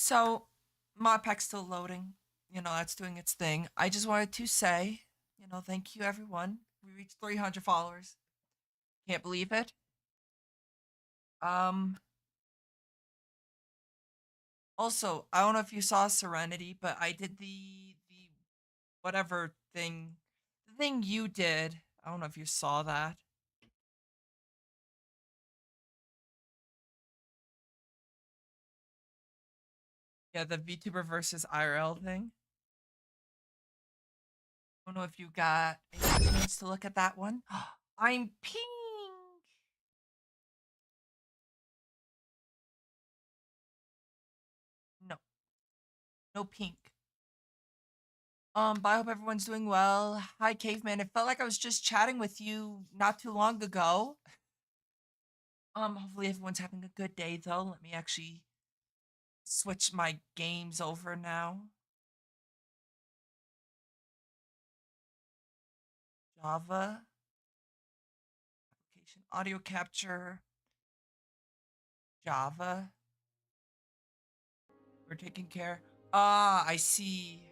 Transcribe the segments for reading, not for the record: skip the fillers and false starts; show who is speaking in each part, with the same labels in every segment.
Speaker 1: So, mod pack's still loading. That's doing its thing. I just wanted to say, thank you everyone. We reached 300 followers. Can't believe it. Um, Also, I don't know if you saw Serenity, but I did the whatever thing, the thing you did. I don't know if you saw that. Yeah, the VTuber versus IRL thing. I don't know if you got a chance to look at that one. I'm pink. No, no pink. But I hope everyone's doing well. Hi, Caveman. It felt like I was just chatting with you not too long ago. Hopefully everyone's having a good day though. Let me actually switch my games over now. Java, application, audio capture, Java. We're taking care. Ah, I see.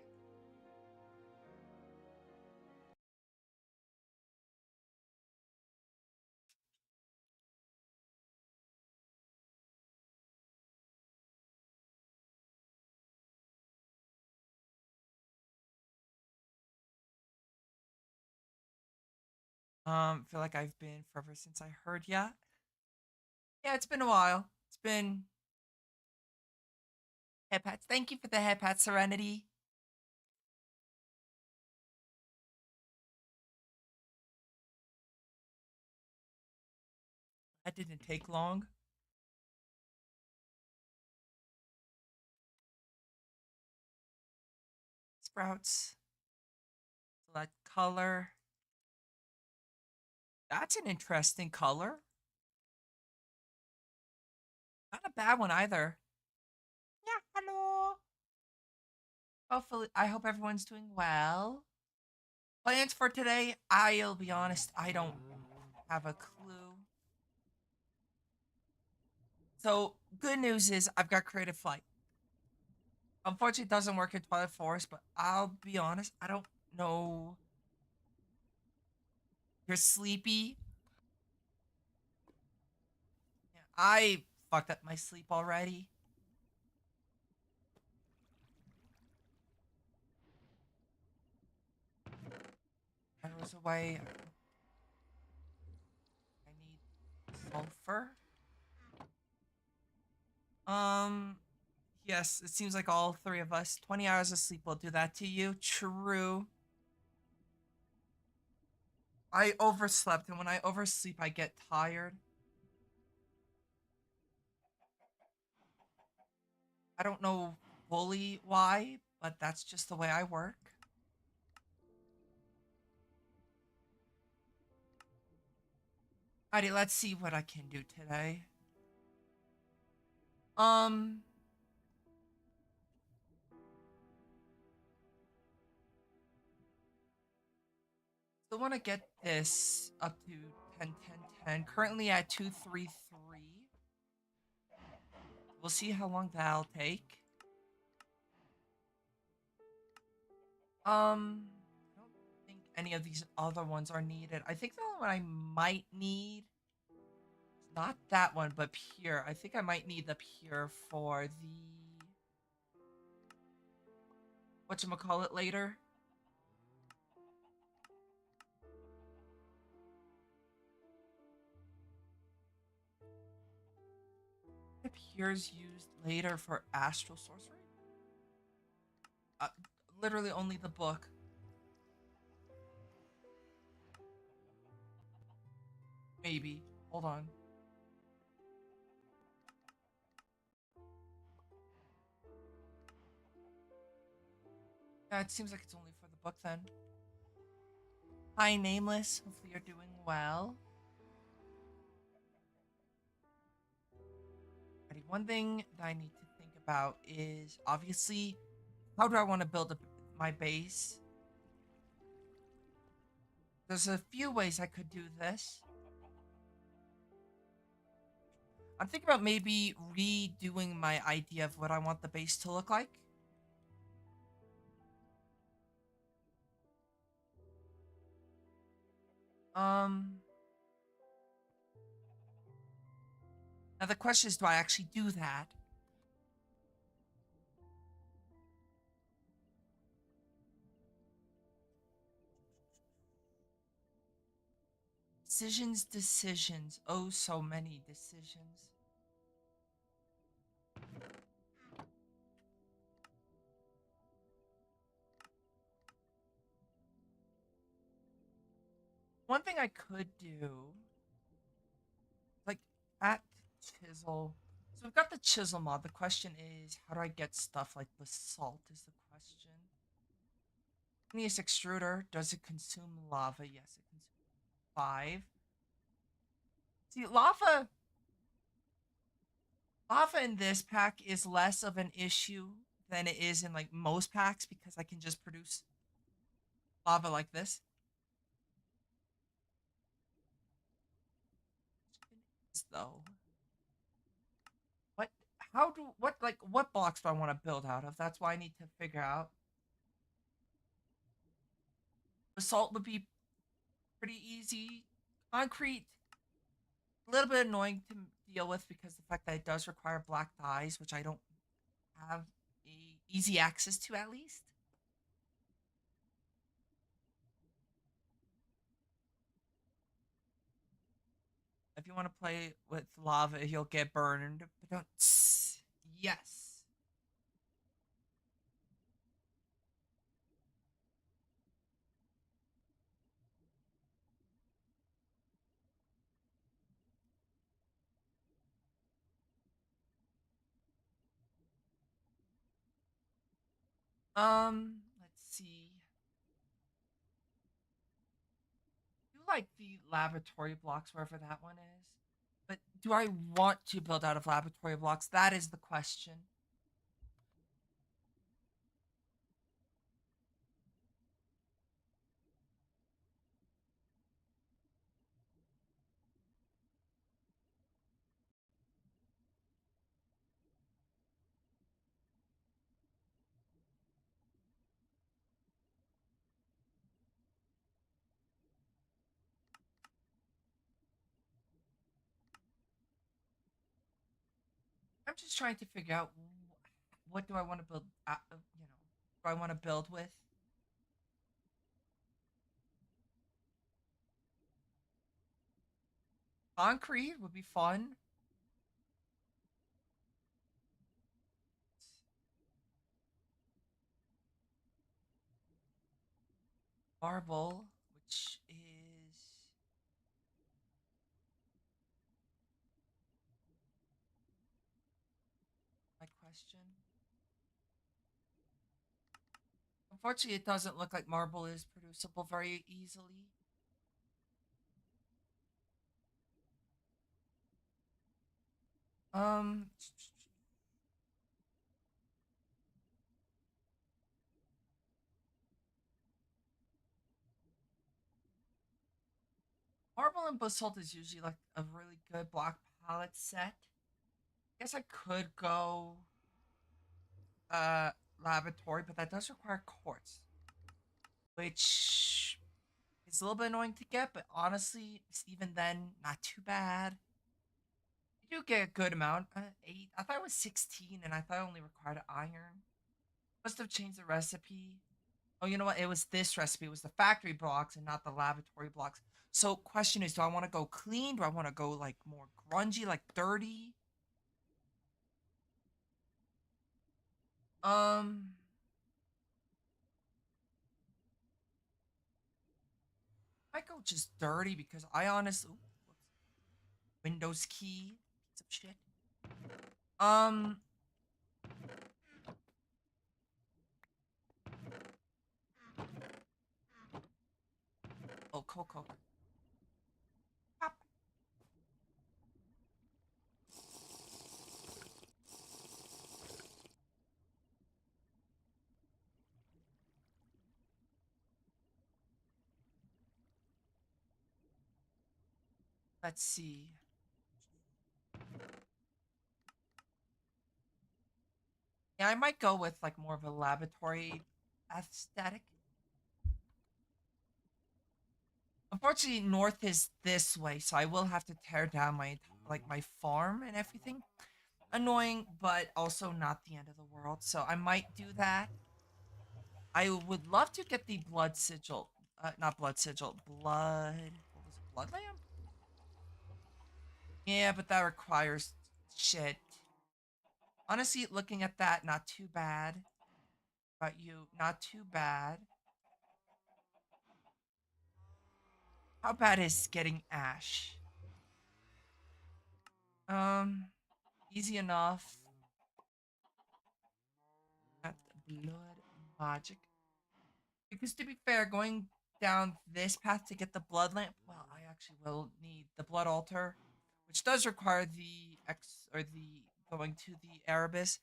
Speaker 1: Feel like I've been forever since I heard ya. Yeah, it's been a while. It's been head pats. Thank you for the head pat, Serenity. That didn't take long. Sprouts. Select color. That's an interesting color. Not a bad one either. Yeah, hello. Hopefully, I hope everyone's doing well. Plans for today? I'll be honest, I don't have a clue. So, good news is I've got Creative Flight. Unfortunately, it doesn't work in Twilight Forest, but I'll be honest, I don't know. You're sleepy? Yeah, I fucked up my sleep already. Arrows away. I need sulfur. Um, yes, it seems like all three of us. 20 hours of sleep will do that to you. True. I overslept, and when I oversleep, I get tired. I don't know fully why, but that's just the way I work. Alrighty, let's see what I can do today. Um, still want to get this up to 10, 10, 10. Currently at 233. We'll see how long that'll take. I don't think any of these other ones are needed. I think the only one I might need is not that one, but pure. I think I might need the pure for the whatchamacallit later. The pure's used later for astral sorcery. Uh, Literally only the book. Maybe. Hold on. Yeah, it seems like it's only for the book then. Hi, Nameless. Hopefully you're doing well. Alrighty, one thing that I need to think about is obviously how do I want to build my base? There's a few ways I could do this. I'm thinking about maybe redoing my idea of what I want the base to look like. Um, Now the question is, do I actually do that? Decisions, decisions. Oh, so many decisions. One thing I could do, like at chisel. So we've got the chisel mod. The question is, how do I get stuff like basalt? Is the question. Igneous extruder. Does it consume lava? Yes, it consumes 5. See, lava in this pack is less of an issue than it is in like most packs because I can just produce lava like this. Though, what? How do what blocks do I want to build out of? That's why I need to figure out. Basalt would be pretty easy. Concrete, a little bit annoying to deal with because the fact that it does require black dyes, which I don't have easy access to at least. If you want to play with lava, you'll get burned. But don't. Yes. Let's see. Do like the laboratory blocks, wherever that one is. But do I want to build out of laboratory blocks? That is the question. I'm just trying to figure out what do I want to build. Do I want to build with? Concrete would be fun. Marble, which is my question. Unfortunately, it doesn't look like marble is producible very easily. Um, Marble and basalt is usually like a really good block palette set. I guess I could go uh laboratory, but that does require quartz, which is a little bit annoying to get, but honestly, even then, not too bad. You do get a good amount. 8. I thought it was 16, and I thought it only required iron. Must have changed the recipe. Oh, you know what? It was this recipe. It was the factory blocks and not the laboratory blocks. So, question is, do I want to go clean? Do I want to go like more grungy, like dirty? Um, I go just dirty because I honestly, Windows key, piece of shit. Um, oh, Coco. Let's see. Yeah, I might go with like more of a laboratory aesthetic. Unfortunately, north is this way, so I will have to tear down my farm and everything. Annoying, but also not the end of the world. So I might do that. I would love to get the blood sigil. Not blood sigil. Blood. What was it? Blood lamp? Yeah, but that requires shit. Honestly, looking at that, not too bad. About you, not too bad. How bad is getting ash? Um, easy enough. At blood magic. Because to be fair, going down this path to get the blood lamp, well, I actually will need the blood altar, which does require the going to the Erebus.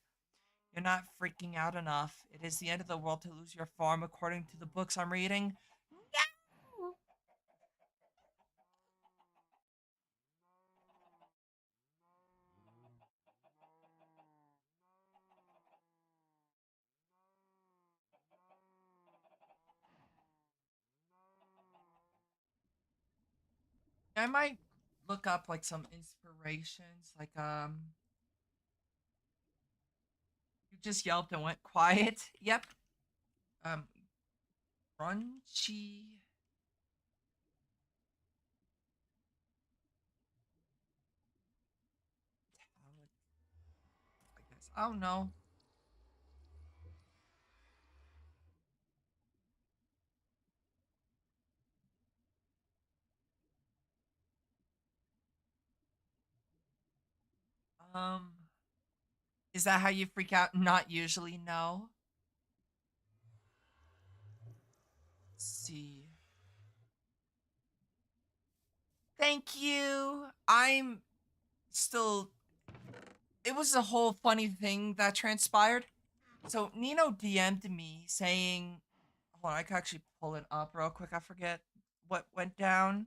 Speaker 1: You're not freaking out enough. It is the end of the world to lose your farm, according to the books I'm reading. No! I might look up like some inspirations, like you just yelped and went quiet. Yep. Um, crunchy. I guess. I don't know. Um, is that how you freak out? Not usually, no. Let's see. Thank you. I'm still. It was a whole funny thing that transpired. So Nino DM'd me saying, hold on, I can actually pull it up real quick. I forget what went down.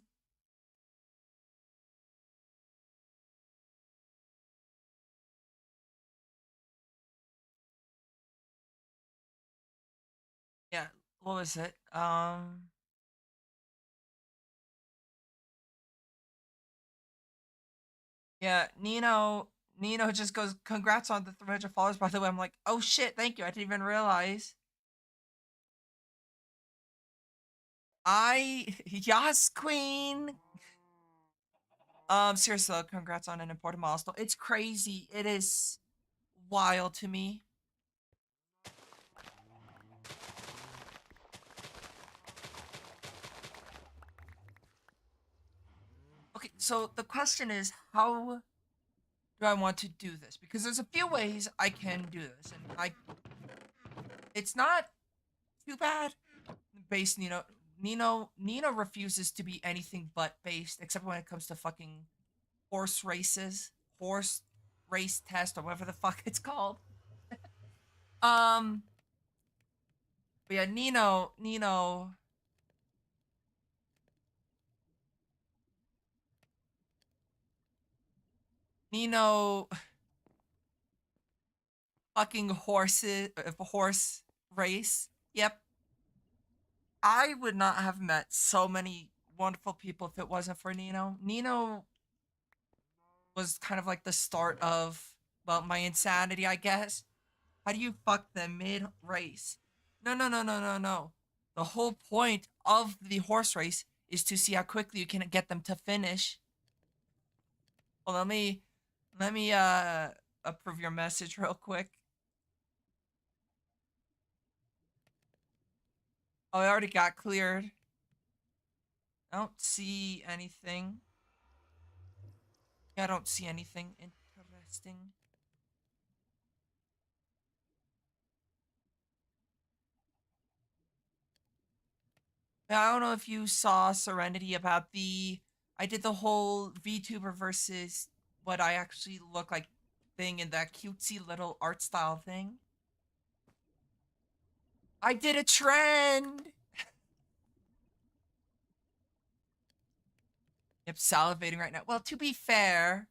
Speaker 1: Yeah, what was it? Yeah, Nino just goes, congrats on the 300 followers. By the way, I'm like, oh shit, thank you. I didn't even realize. Yas Queen. Seriously, congrats on an important milestone. It's crazy. It is wild to me. Okay, so the question is, how do I want to do this? Because there's a few ways I can do this, and it's not too bad. Based, Nino refuses to be anything but based, except when it comes to fucking horse races, horse race test, or whatever the fuck it's called. Um, but yeah, Nino, fucking horse race. Yep, I would not have met so many wonderful people if it wasn't for Nino. Nino was kind of like the start of, well, my insanity, I guess. How do you fuck them mid race? No, no, no, no, no, no. The whole point of the horse race is to see how quickly you can get them to finish. Well, let me approve your message real quick. Oh, I already got cleared. I don't see anything. Yeah, I don't see anything interesting. Yeah, I don't know if you saw Serenity about the. I did the whole VTuber versus what I actually look like thing in that cutesy little art style thing. I did a trend. Yep, salivating right now. Well, to be fair,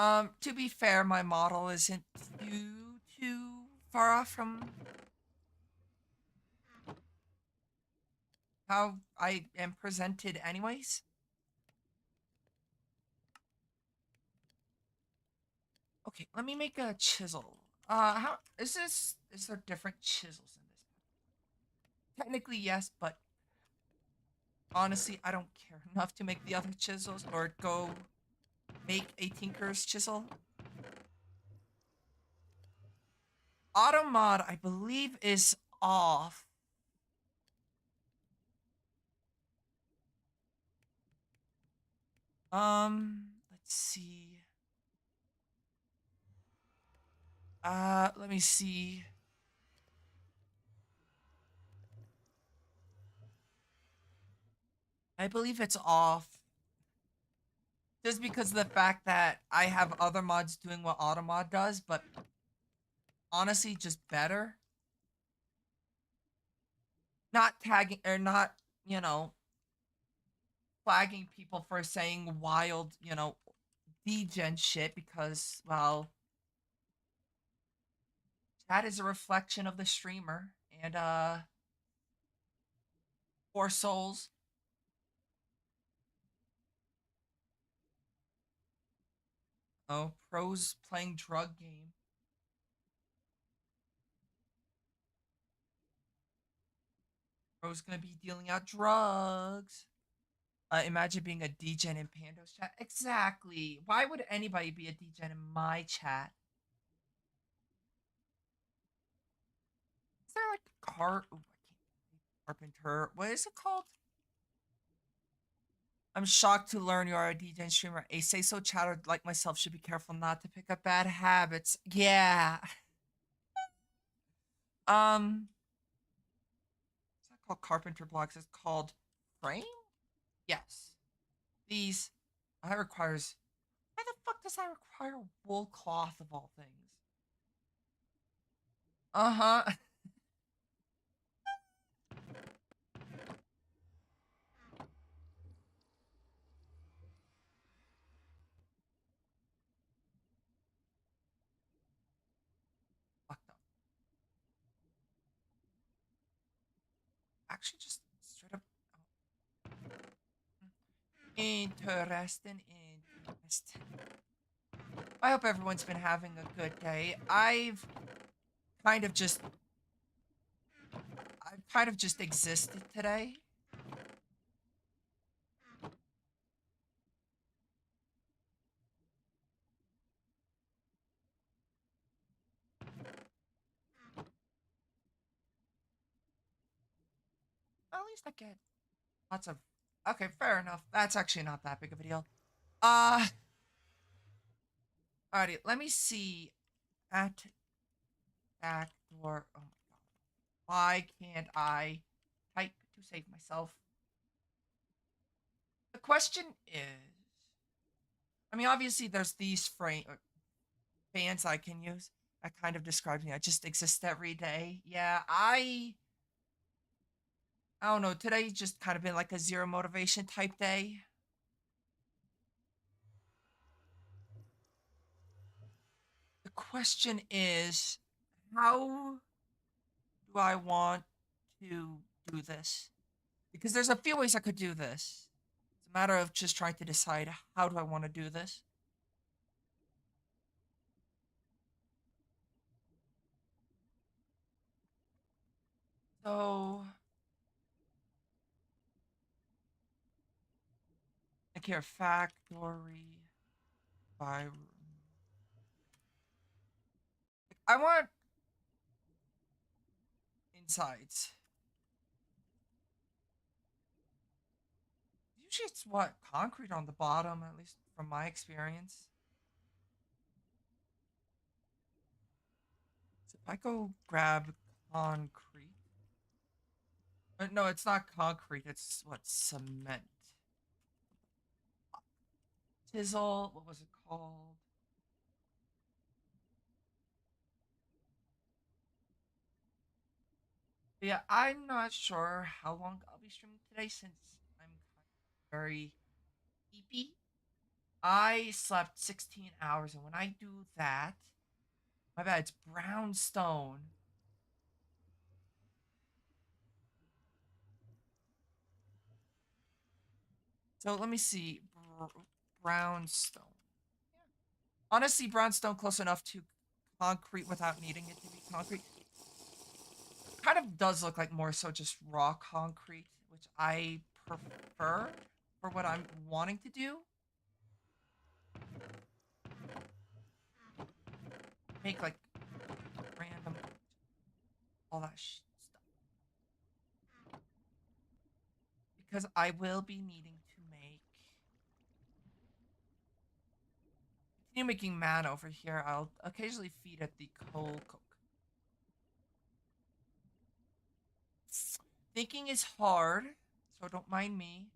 Speaker 1: To be fair, my model isn't too far off from how I am presented anyways. Okay, let me make a chisel. How is this? Is there different chisels in this? Technically, yes, but honestly, I don't care enough to make the other chisels or go make a tinker's chisel. Auto mod, I believe, is off. Let's see. Let me see. I believe it's off. Just because of the fact that I have other mods doing what Automod does, but honestly, just better. Not tagging or not, you know, flagging people for saying wild, degen shit because, well, chat is a reflection of the streamer. And, poor souls. Oh, pros playing drug game. Pros gonna be dealing out drugs. Imagine being a degen in Pando's chat. Exactly. Why would anybody be a degen in my chat? Is there like a car? Ooh, I can't. Carpenter. What is it called? I'm shocked to learn you are a degen streamer. A say so chatter like myself should be careful not to pick up bad habits. Yeah. It's not called Carpenter blocks. It's called frame. Yes. These. That requires. Why the fuck does that require wool cloth of all things? Uh huh. Fucked up. Actually, just straight up. Interesting. Interesting. I hope everyone's been having a good day. Kind of just I've kind of just existed today. At least I get lots of. Okay, fair enough. That's actually not that big of a deal. Uh, alrighty. Let me see. At backdoor. Oh my god. Why can't I type to save myself? The question is, I mean, obviously there's these fans I can use. That kind of describes me. I just exist every day. Yeah, I don't know. Today just kind of been like a zero motivation type day. The question is, how do I want to do this? Because there's a few ways I could do this. It's a matter of just trying to decide how do I want to do this. So, like here, factory by. I want insides. Usually it's what concrete on the bottom, at least from my experience. So if I go grab concrete, no, it's not concrete. It's what cement. Tizzle. What was it called? But yeah, I'm not sure how long I'll be streaming today since I'm kind of very sleepy. I slept 16 hours, and when I do that, my bad, it's brownstone. So let me see. Brownstone. Honestly, brownstone close enough to concrete without needing it to be concrete. Kind of does look like more so just raw concrete, which I prefer for what I'm wanting to do. Make like random all that stuff because I will be needing to make continue making man over here. I'll occasionally feed at the coal coke. Thinking is hard, so don't mind me.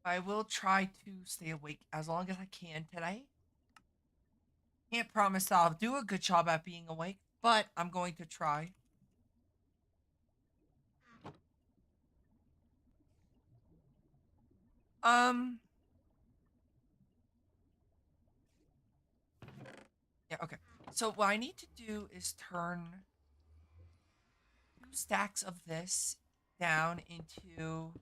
Speaker 1: I will try to stay awake as long as I can today. Can't promise I'll do a good job at being awake, but I'm going to try. Um, yeah, okay. So what I need to do is turn 2 stacks of this down into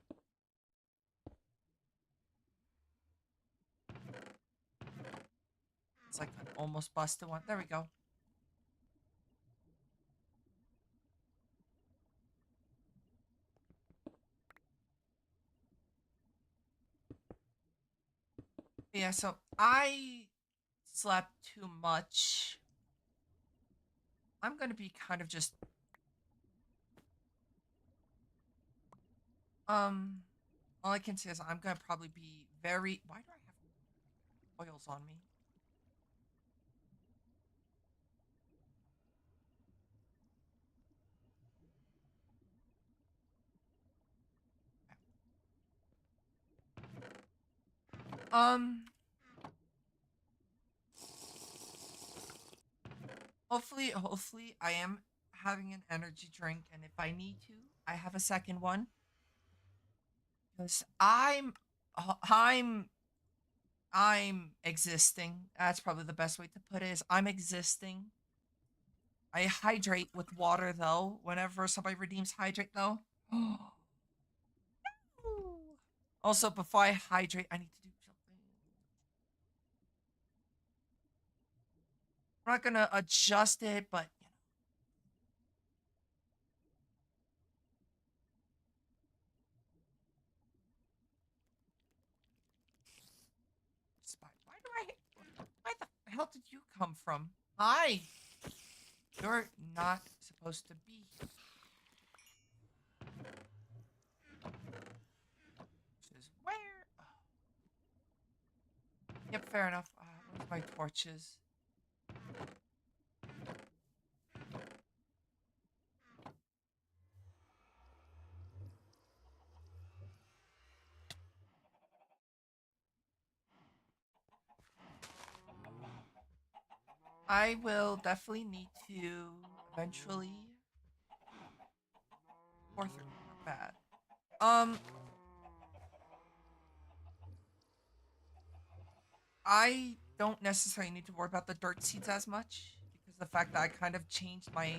Speaker 1: it's like an almost busted one. There we go. Yeah, so I slept too much. I'm gonna be kind of just um all I can say is I'm gonna probably be very why do I have oils on me? Um hopefully I am having an energy drink and if I need to, I have a second one. Because I'm existing. That's probably the best way to put it is I'm existing. I hydrate with water though. Whenever somebody redeems hydrate though. Also, before I hydrate, I need to do something. I'm not gonna adjust it, but why do I? Why the hell did you come from? Hi, you're not supposed to be here. This is where? Oh. Yep, fair enough. Where's my torches? I will definitely need to eventually pour through. Not bad. Um, I don't necessarily need to worry about the dirt seeds as much because the fact that I kind of changed my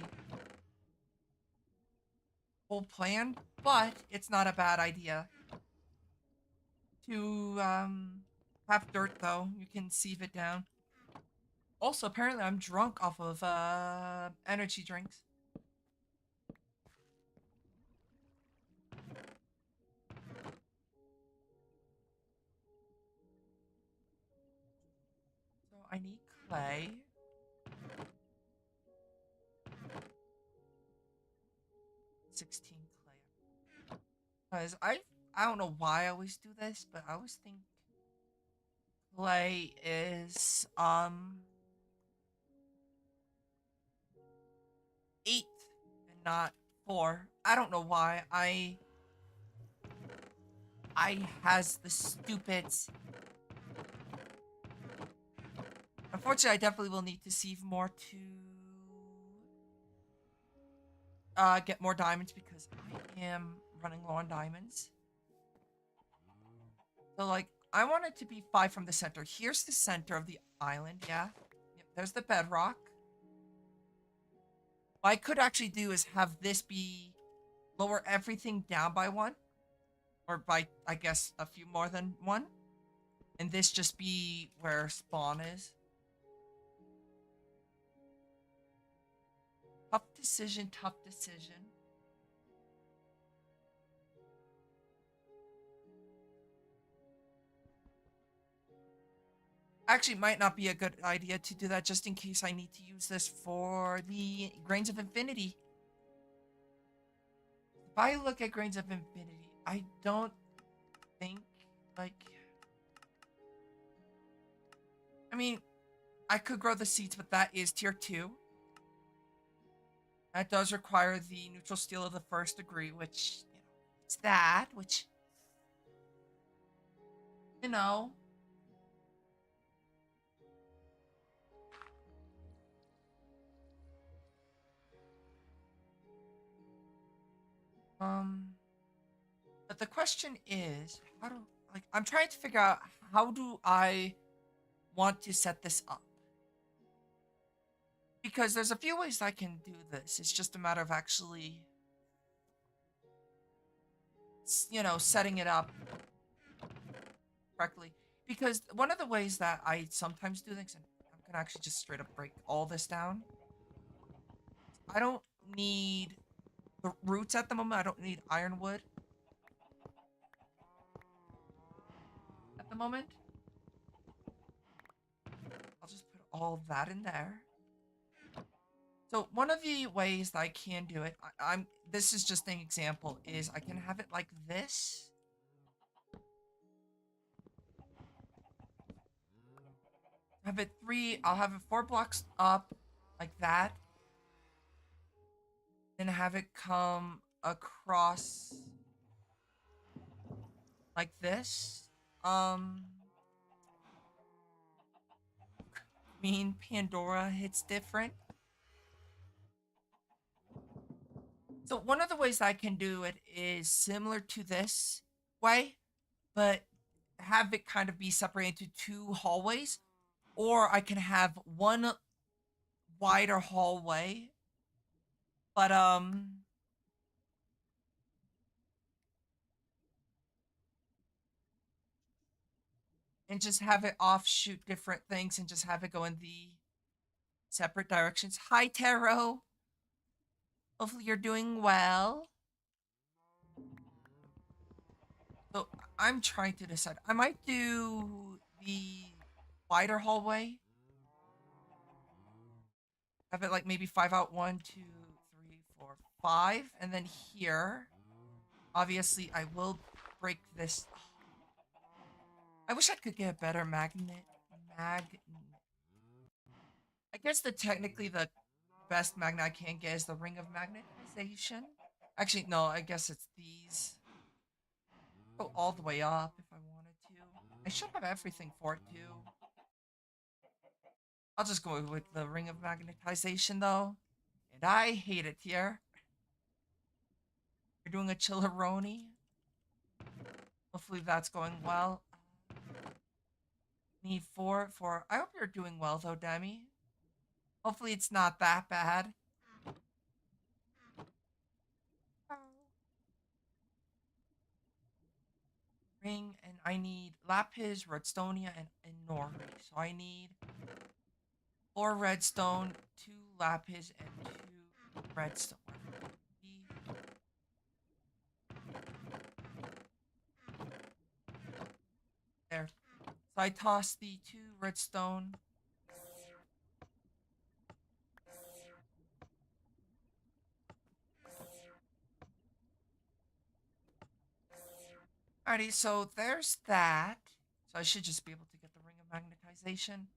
Speaker 1: whole plan, but it's not a bad idea to have dirt though. You can sieve it down. Also, apparently I'm drunk off of energy drinks. So I need clay. 16 clay. Because I don't know why I always do this, but I always think clay is not 4. I don't know why. I has the stupid. Unfortunately, I definitely will need to save more to get more diamonds because I am running low on diamonds. So like I want it to be 5 from the center. Here's the center of the island, yeah. Yep, there's the bedrock. What I could actually do is have this be lower everything down by 1. Or by, I guess, a few more than 1. And this just be where spawn is. Tough decision, tough decision. Actually, might not be a good idea to do that just in case I need to use this for the Grains of Infinity. If I look at Grains of Infinity, I don't think, like... I mean, I could grow the seeds, but that is tier 2. That does require the neutral steel of the 1st degree, which, you know, it's that, which, you know... But the question is, how do, like, I'm trying to figure out how do I want to set this up? Because there's a few ways I can do this. It's just a matter of actually, you know, setting it up correctly. Because one of the ways that I sometimes do things, and I'm gonna actually just straight up break all this down. I don't need the roots at the moment. I don't need ironwood at the moment. I'll just put all of that in there. So one of the ways that I can do it, this is just an example, is I can have it like this. Have it 3, I'll have it 4 blocks up like that. Then have it come across like this. I mean, Pandora hits different. So one of the ways I can do it is similar to this way, but have it kind of be separated into 2 hallways. Or I can have one wider hallway, but and just have it offshoot different things and just have it go in the separate directions. Hi, Taro. Hopefully you're doing well. So I'm trying to decide. I might do the wider hallway. Have it like maybe 5 out, 1, 2, 3, 4, 5, and then here. Obviously, I will break this. I wish I could get a better magnet. I guess technically the best magnet I can get is the ring of magnetization. Actually, no, I guess it's these. Go all the way up if I wanted to. I should have everything for it too. I'll just go with the ring of magnetization though. And I hate it here. You're doing a chilleroni. Hopefully that's going well. Need 4 for... I hope you're doing well though, Demi. Hopefully it's not that bad. Ring, and I need lapis, redstonia, and nori. So I need 4 redstone, 2 lapis, and 2 redstone. There. So I tossed the 2 redstone. Alrighty, so there's that. So I should just be able to get the ring of magnetization.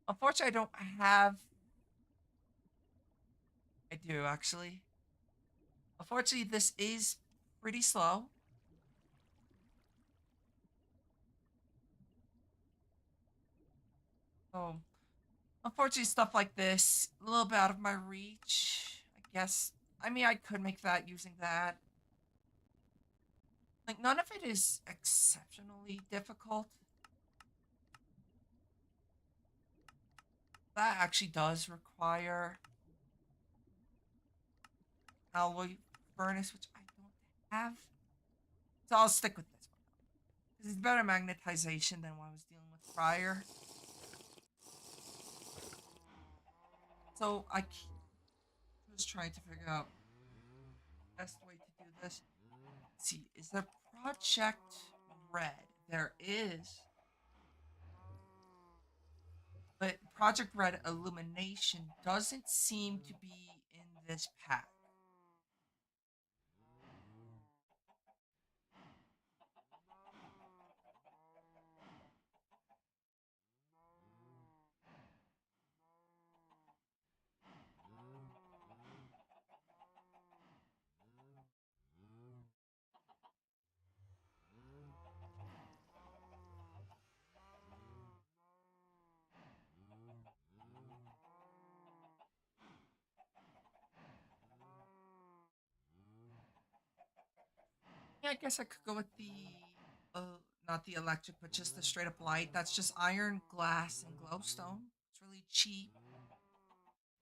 Speaker 1: Unfortunately, I don't have I do actually. Unfortunately, this is pretty slow. So, unfortunately, stuff like this, a little bit out of my reach. I guess. I mean, I could make that using that. Like, none of it is exceptionally difficult. That actually does require alloy furnace, which I don't have. So I'll stick with this one. Because it's better magnetization than what I was dealing with prior. So I was trying to figure out the best way to do this. Let's see, is there Project Red? There is. But Project Red Illumination doesn't seem to be in this pack. Yeah, I guess I could go with the not the electric, but just the straight up light. That's just iron, glass, and glowstone. It's really cheap.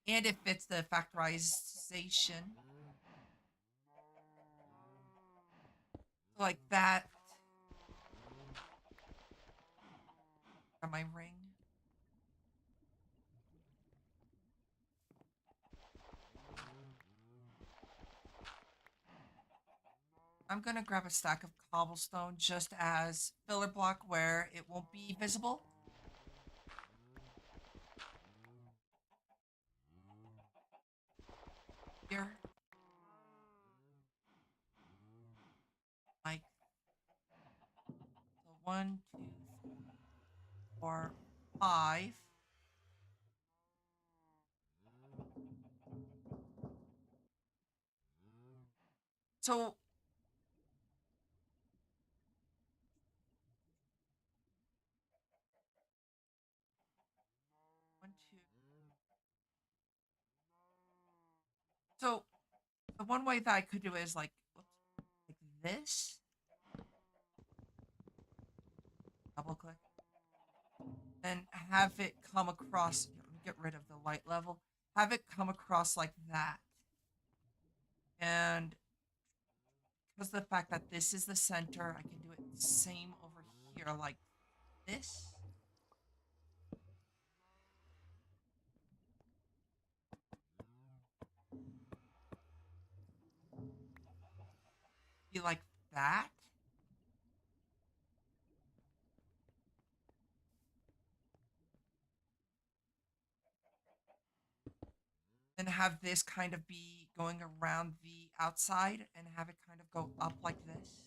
Speaker 1: And it fits the factorization. Like that. On my ring. I'm gonna grab a stack of cobblestone just as filler block where it won't be visible. Here. Like so 1, 2, 3, 4, 5. So 1, 2. So the one way that I could do it is like, like this. Double click. And have it come across. Let me get rid of the light level. Have it come across like that. And because of the fact that this is the center, I can do it the same over here like this. Be like that. Then have this kind of be going around the outside and have it kind of go up like this.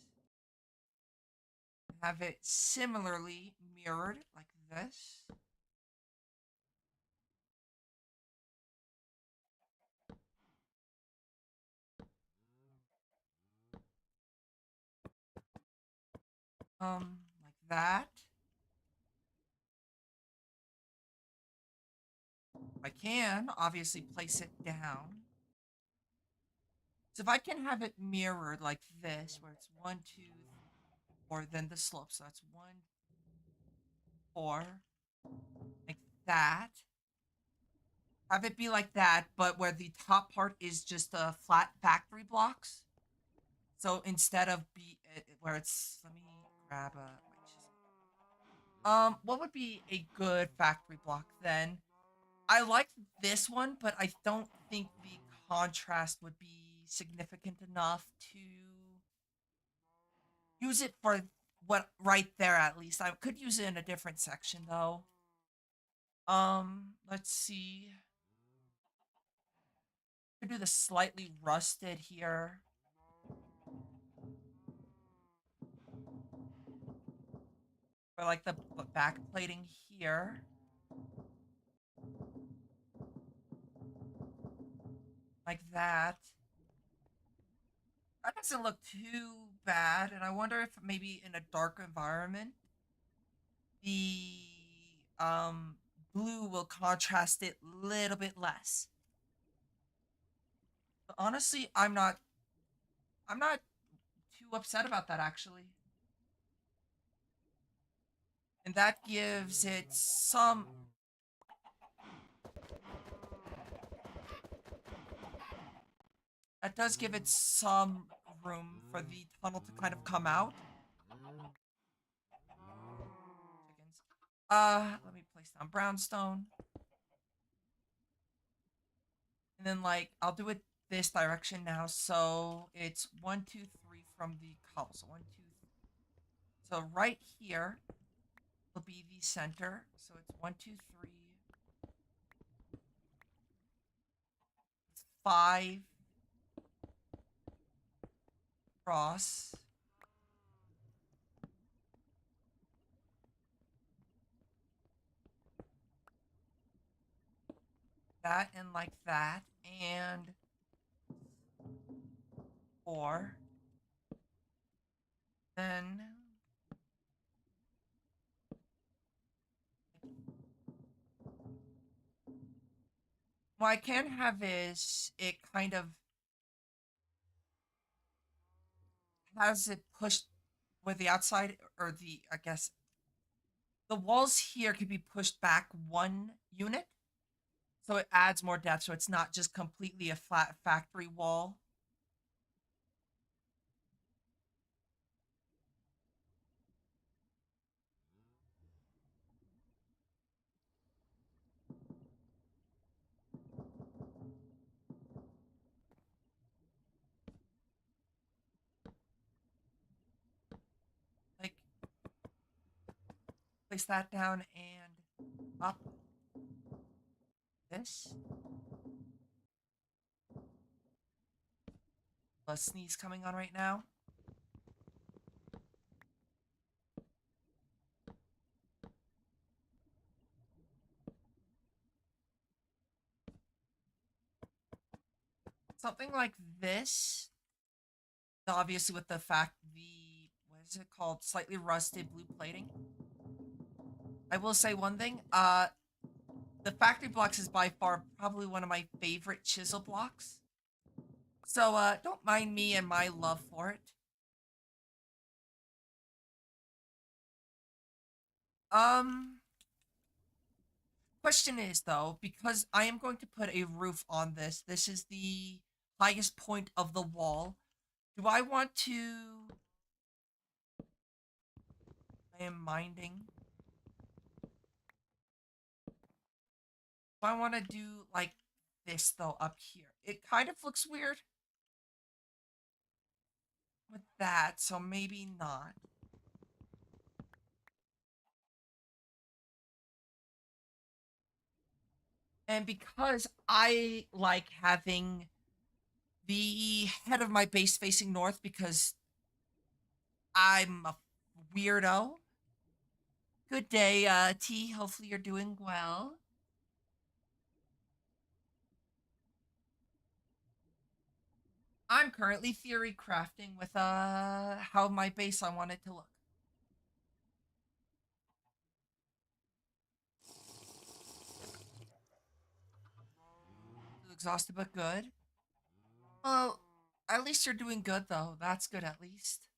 Speaker 1: Have it similarly mirrored like this. Like that. I can obviously place it down. So if I can have it mirrored like this, where it's 1, 2, 4, then the slope. So that's 1, 4, like that. Have it be like that, but where the top part is just flat factory blocks. So instead of where it's, let me grab a what would be a good factory block then? I like this one, but I don't think the contrast would be significant enough to use it for what right there at least. I could use it in a different section though. Let's see. Could do the slightly rusted here. Or like the back plating here. like that. That doesn't look too bad, and I wonder if maybe in a dark environment, the blue will contrast it a little bit less. But honestly, I'm not too upset about that actually. And that gives it some that does give it some room for the tunnel to kind of come out. Chickens. Let me place down brownstone. And then like I'll do it this direction now. So it's 1, 2, 3 from the cobble. So 1, 2, 3. So right here will be the center. So it's 1, 2, 3, 5 cross. That and like that. And 4. Then what I can have is it kind of has it pushed with the outside or the I guess the walls here could be pushed back 1 unit, so it adds more depth. So it's not just completely a flat factory wall. Like place that down and up this. A sneeze coming on right now. Something like this. Obviously, with the fact the what is it called? Slightly rusted blue plating. I will say one thing. The factory blocks is by far probably one of my favorite chisel blocks. So don't mind me and my love for it. Um Question is though, because I am going to put a roof on this. This is the highest point of the wall. Do I want to I am minding. Do I want to do like this though up here? It kind of looks weird with that, so maybe not. And because I like having the head of my base facing north because I'm a weirdo. Good day, T. Hopefully you're doing well. I'm currently theory crafting with how my base I want it to look. Exhausted but good. Well, at least you're doing good though. That's good at least.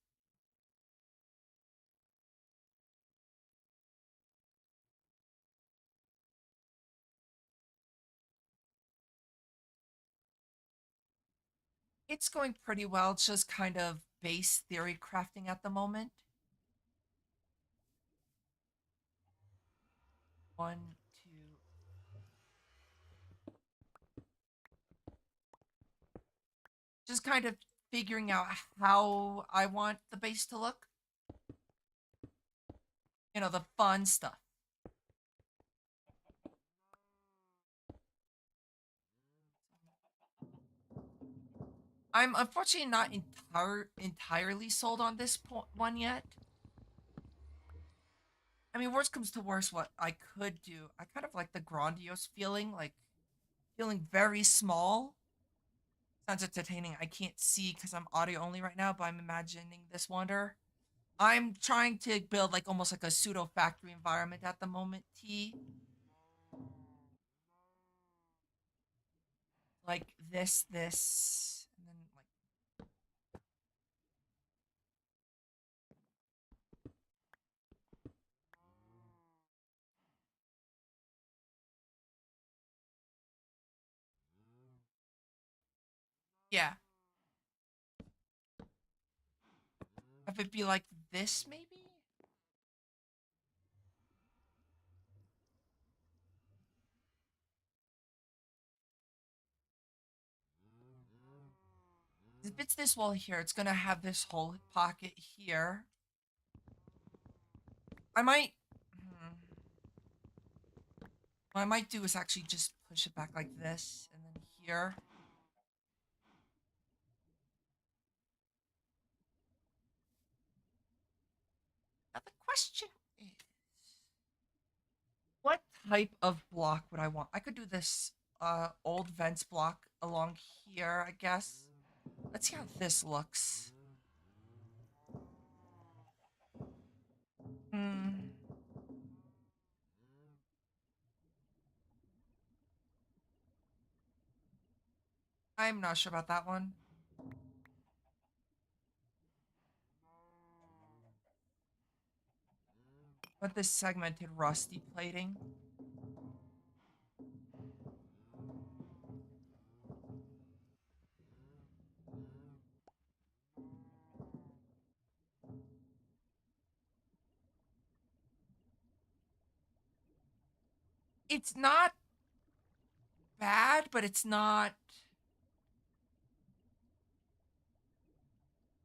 Speaker 1: It's going pretty well. It's just kind of base theory crafting at the moment. One, two. Just kind of figuring out how I want the base to look. You know, the fun stuff. I'm unfortunately not entirely sold on this one yet. I mean, worst comes to worst, what I could do. I kind of like the grandiose feeling, like feeling very small. Sounds entertaining. I can't see because I'm audio only right now, but I'm imagining this wonder. I'm trying to build like almost like a pseudo factory environment at the moment, T. Like this, and then like yeah. Have it be like this maybe? If it's this wall here, it's gonna have this whole pocket here. I might what I might do is actually just push it back like this and then here. Now the question is, what type of block would I want? I could do this old vents block along here, I guess. Let's see how this looks. Hmm. I'm not sure about that one. But this segmented rusty plating. It's not bad, but it's not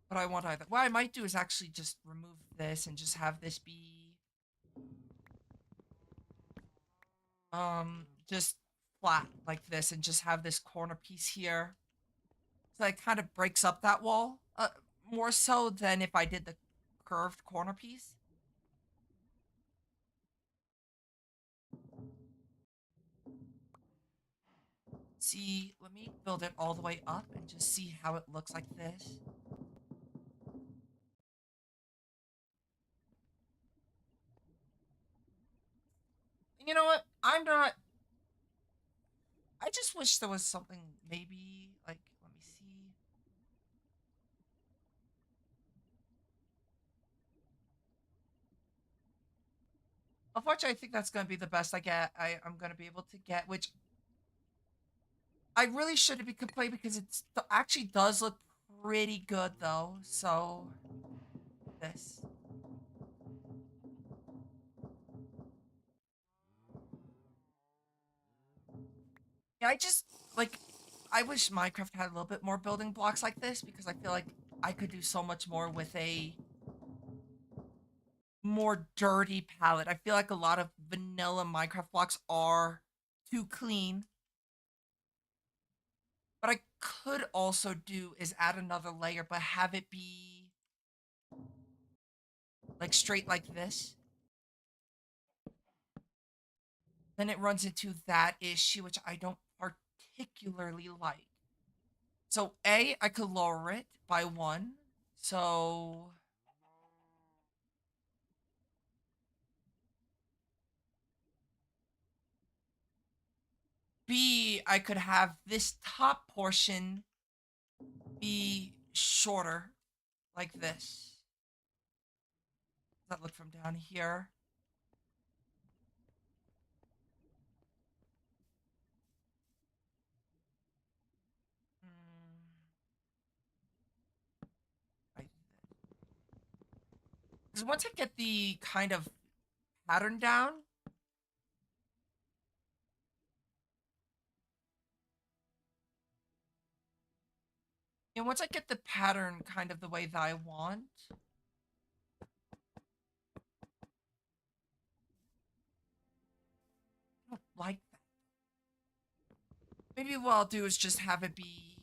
Speaker 1: what I want either. What I might do is actually just remove this and just have this be just flat like this and just have this corner piece here. So it kind of breaks up that wall. More so than if I did the curved corner piece. See, let me build it all the way up and just see how it looks like this. You know what? I just wish there was something maybe like, let me see. Unfortunately, I think that's going to be the best I'm going to be able to get, which I really shouldn't be complaining because it actually does look pretty good though. So this. Yeah, I just like I wish Minecraft had a little bit more building blocks like this because I feel like I could do so much more with a more dirty palette. I feel like a lot of vanilla Minecraft blocks are too clean. What I could also do is add another layer, but have it be like straight like this. Then it runs into that issue, which I don't particularly like. So A, I could lower it by one. So B, I could have this top portion be shorter, like this. Does that look from down here? Because once I get the kind of pattern down, once I get the pattern kind of the way that I want, I don't like that. Maybe what I'll do is just have it be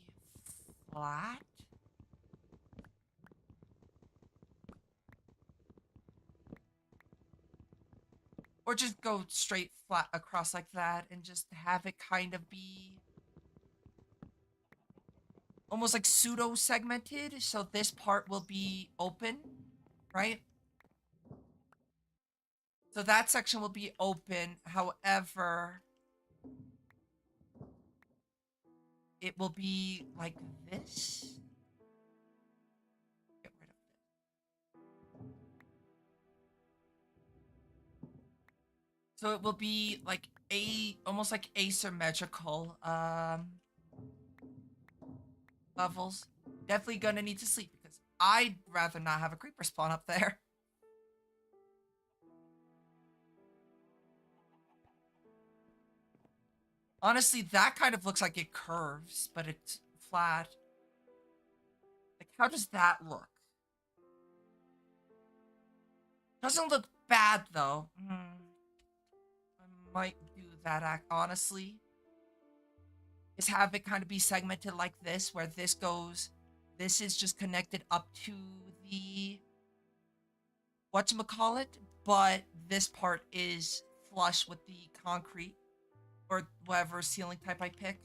Speaker 1: flat. Or just go straight flat across like that and just have it kind of be almost like pseudo segmented. So this part will be open, right? So that section will be open. However, it will be like this. Get rid of it. So it will be like almost like asymmetrical levels. Definitely gonna need to sleep because I'd rather not have a creeper spawn up there. Honestly, that kind of looks like it curves, but it's flat. Like, how does that look? Doesn't look bad, though. I might do that, honestly. Is have it kind of be segmented like this, where this goes... This is just connected up to the... whatchamacallit, but this part is flush with the concrete, or whatever ceiling type I pick.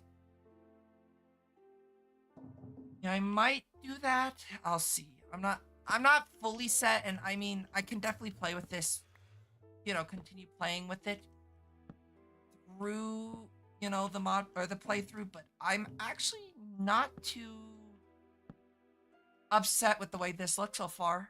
Speaker 1: Yeah, I might do that. I'll see. I'm not fully set, and I mean, I can definitely play with this, continue playing with it through, the mod or the playthrough, but I'm actually not too upset with the way this looks so far.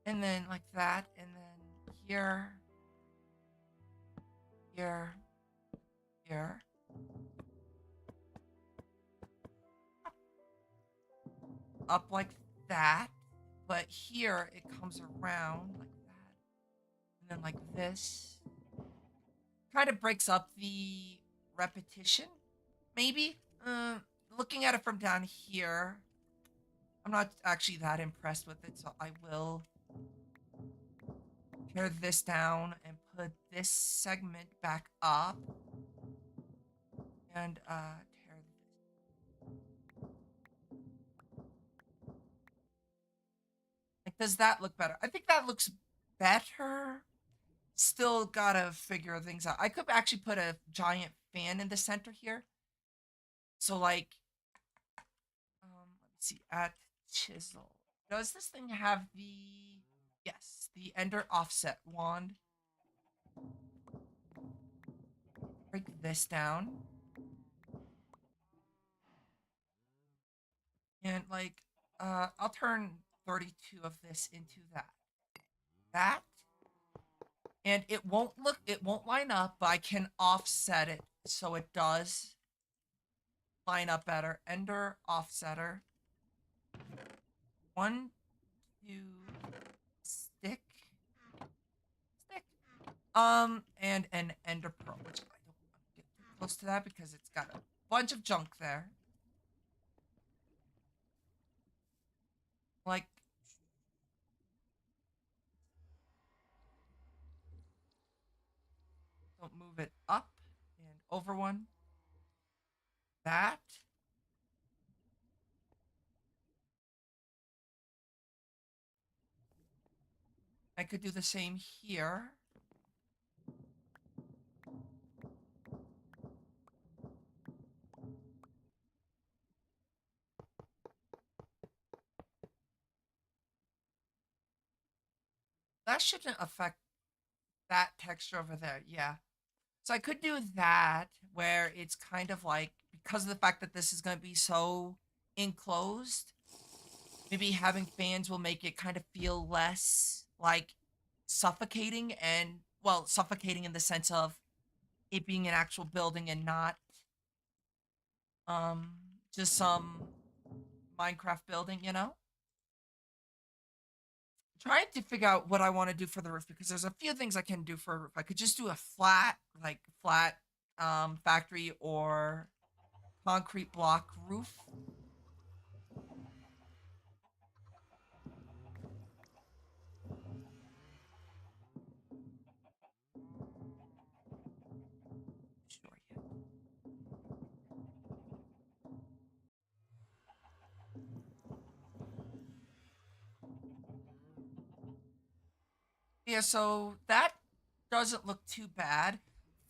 Speaker 1: And then like that, and then here, here, here. Up like that, but here it comes around like that, and then like this. Kind of breaks up the repetition, maybe. Looking at it from down here, I'm not actually that impressed with it, so I will tear this down and put this segment back up, and tear this. Like, does that look better? I think that looks better. Still gotta figure things out. I could actually put a giant fan in the center here. So like, let me see, at chisel. Does this thing have the... Yes, the ender offset wand. Break this down. And like, I'll turn 32 of this into that. That. And it won't line up, but I can offset it so it does line up better. Ender offsetter. 1, 2, stick. And an ender pearl, which I don't want to get too close to that because it's got a bunch of junk there. Like, don't move it up and over one. That. I could do the same here. That shouldn't affect that texture over there. Yeah. So I could do that where it's kind of like, because of the fact that this is going to be so enclosed, maybe having fans will make it kind of feel less like suffocating, and, well, suffocating in the sense of it being an actual building and not um just some Minecraft building, Trying to figure out what I want to do for the roof, because there's a few things I can do for a roof. I could just do a flat factory or concrete block roof. Sure, yeah. Yeah, so that doesn't look too bad.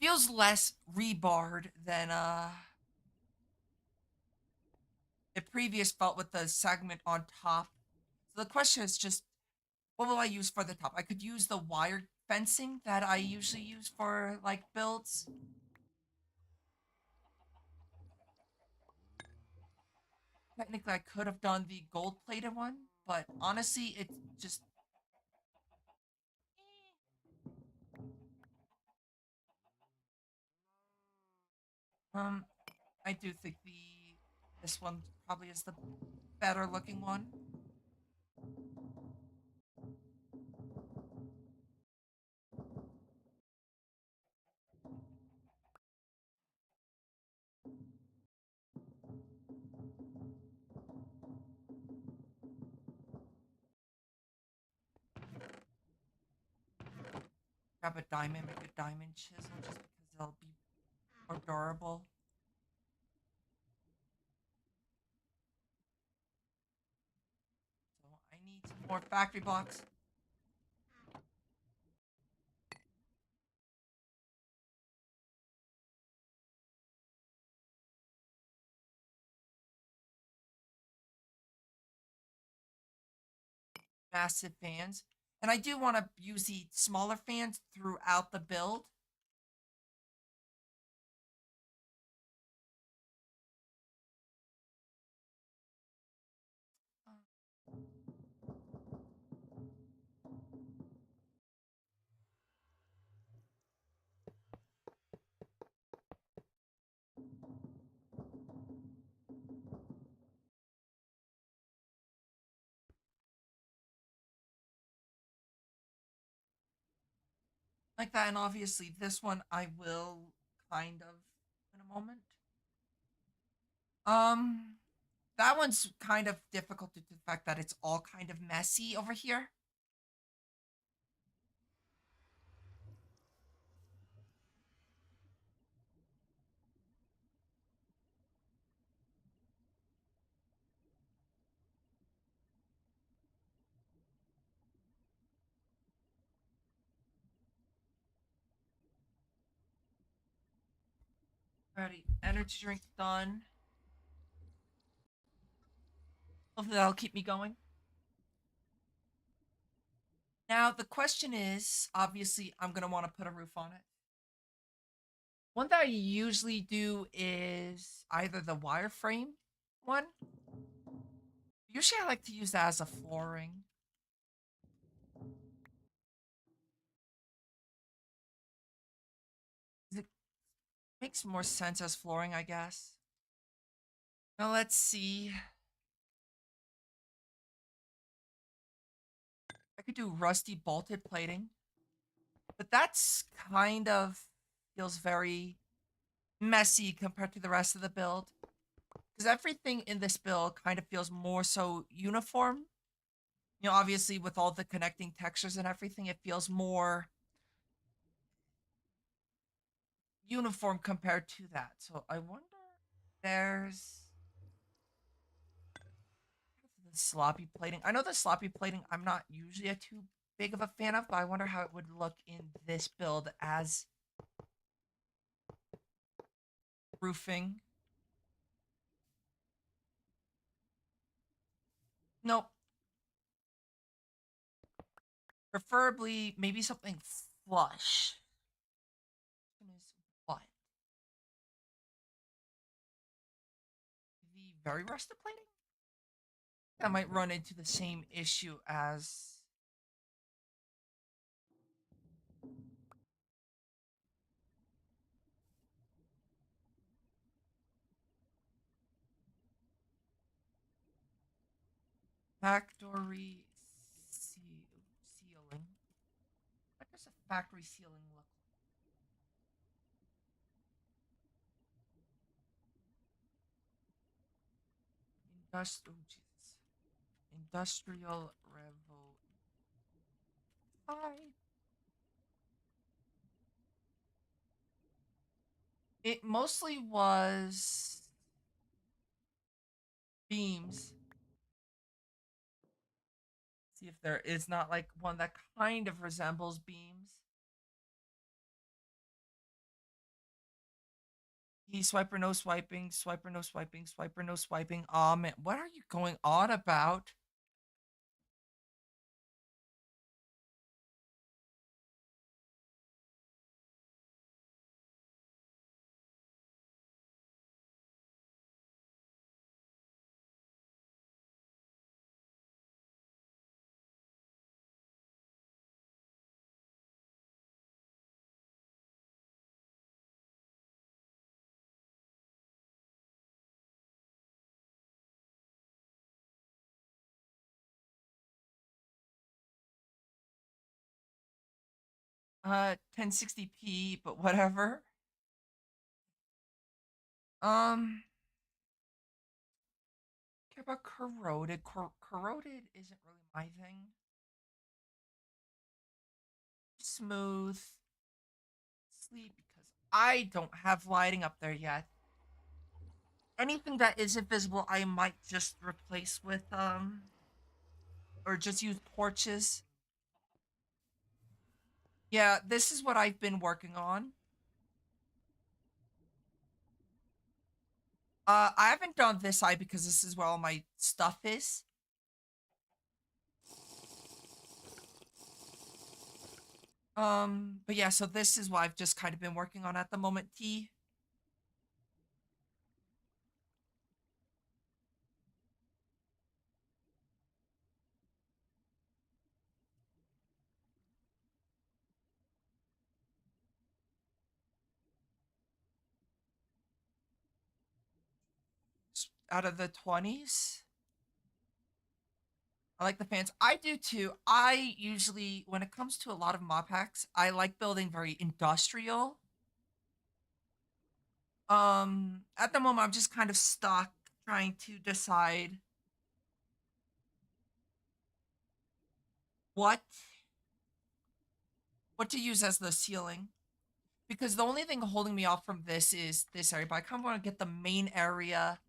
Speaker 1: Feels less rebarred than the previous felt with the segment on top. So the question is just, what will I use for the top? I could use the wire fencing that I usually use for like builds. Technically, I could have done the gold plated one, but honestly, it's just um I do think the this one probably is the better looking one. Grab a diamond, make a diamond chisel just because they'll be more durable. So I need some more factory blocks. Massive fans. And I do want to use the smaller fans throughout the build. Like that, and obviously this one I will kind of in a moment. Um, that one's kind of difficult due to the fact that it's all kind of messy over here. Alrighty, energy drink done. Hopefully that'll keep me going. Now the question is, obviously, I'm gonna want to put a roof on it. One that I usually do is either the wireframe one. Usually, I like to use that as a flooring. It makes more sense as flooring, I guess. Now let's see. I could do rusty bolted plating, but that's kind of feels very messy compared to the rest of the build. Because everything in this build kind of feels more so uniform. You know, obviously with all the connecting textures and everything, it feels more uniform compared to that. So I wonder, there's the sloppy plating. I know the sloppy plating I'm not usually a too big of a fan of, but I wonder how it would look in this build as roofing. Nope. Preferably maybe something flush. What? The very rusted plating? I might run into the same issue as factory sealing. What does a factory sealing look like? Oh, Jesus. Industrial Revo. Hi. It mostly was beams. See if there is not like one that kind of resembles beams. He swiper no swiping, swiper no swiping, swiper no swiping. Aw man, what are you going on about? Uh, 1060p, but whatever. Um, care about corroded. Corroded isn't really my thing. Smooth, sleep because I don't have lighting up there yet. Anything that isn't visible, I might just replace with or just use torches. Yeah, this is what I've been working on. I haven't done this side because this is where all my stuff is. But yeah, so this is what I've just kind of been working on at the moment. T. Out of the 20s. I like the fans. I do too. I usually, when it comes to a lot of mod packs, I like building very industrial. At the moment, I'm just kind of stuck trying to decide what what to use as the ceiling. Because the only thing holding me off from this is this area, but I kind of want to get the main area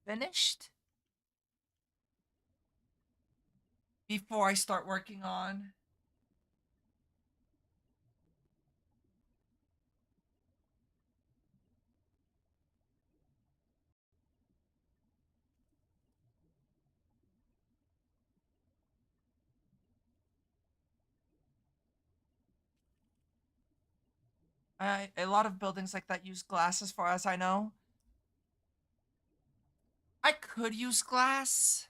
Speaker 1: finished before I start working on a lot of buildings like that use glass as far as I know. I could use glass.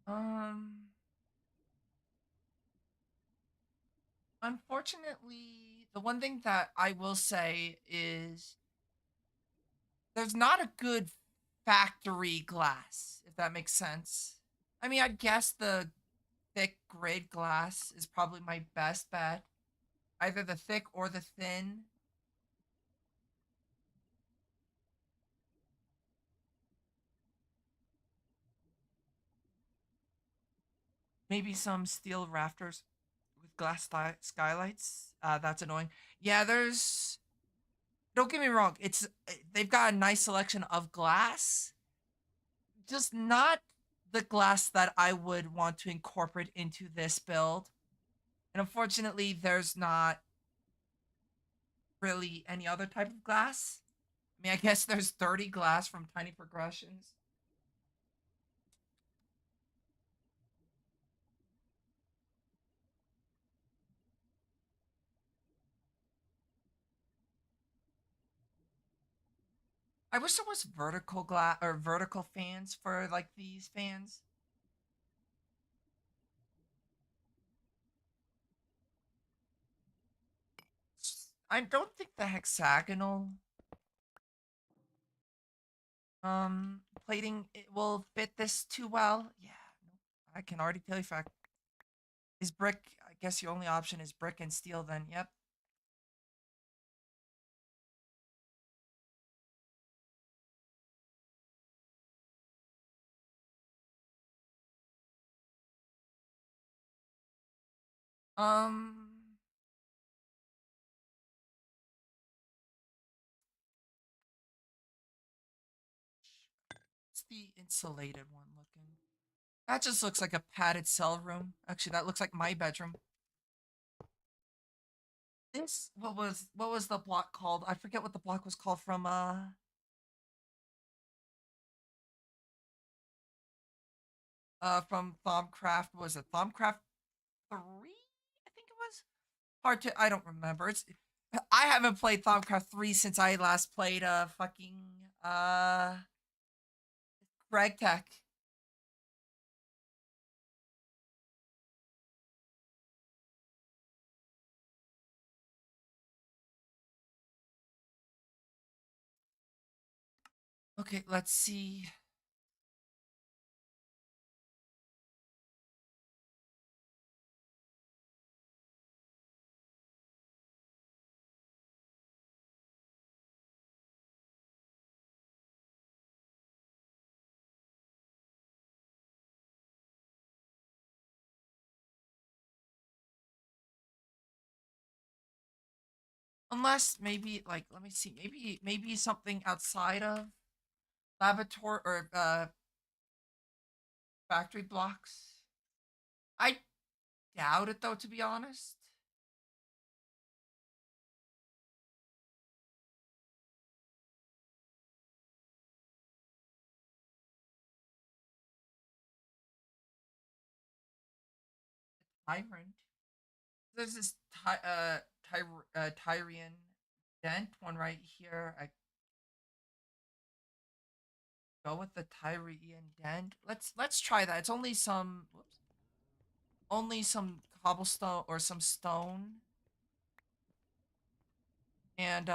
Speaker 1: Um, Unfortunately, the one thing that I will say is there's not a good factory glass, if that makes sense. I mean, I guess the thick grid glass is probably my best bet. Either the thick or the thin. Maybe some steel rafters with glass skylights. That's annoying. Yeah, there's. Don't get me wrong. They've got a nice selection of glass, just not the glass that I would want to incorporate into this build. And unfortunately, there's not really any other type of glass. I mean, I guess there's 30 glass from Tiny Progressions. I wish there was vertical glass or vertical fans for like these fans. I don't think the hexagonal plating it will fit this too well. Yeah, I can already tell you fact is brick. I guess your only option is brick and steel then. Yep. Um the insulated one looking? That just looks like a padded cell room. Actually, that looks like my bedroom. This what was the block called? I forget what the block was called from Thaumcraft. Was it Thaumcraft 3? I think it was. Hard to I don't remember. I haven't played Thaumcraft 3 since I last played fucking uh Greg Tech. Okay, let's see. Unless maybe like let me see. Maybe something outside of laboratory or factory blocks. I doubt it though, to be honest. Tyrant. There's this Tyrian Dent one right here. I go with the Tyrian Dent. Let's try that. It's only some whoops, only some cobblestone or some stone and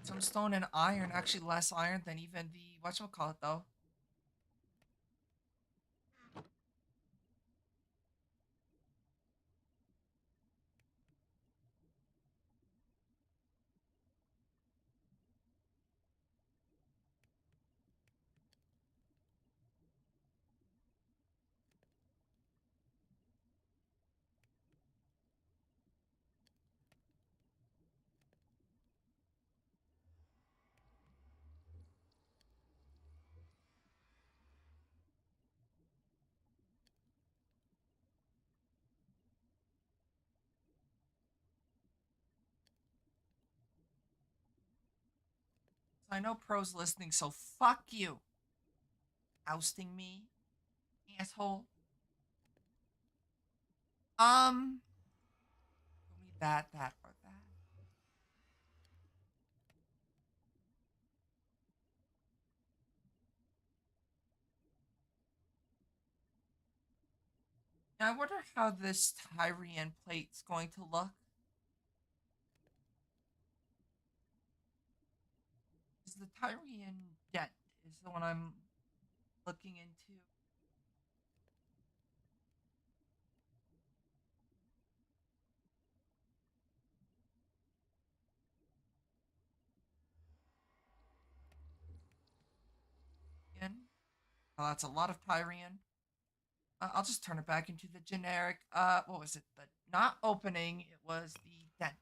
Speaker 1: some stone and iron. Actually, less iron than even the whatchamacallit though. I know pros listening, so fuck you. Ousting me, asshole. Give me that, or that. Now, I wonder how this Tyrian plate's going to look. Is the Tyrian Dent is the one I'm looking into. Again. Oh, that's a lot of Tyrian. I'll just turn it back into the generic. What was it? The not opening. It was the dent.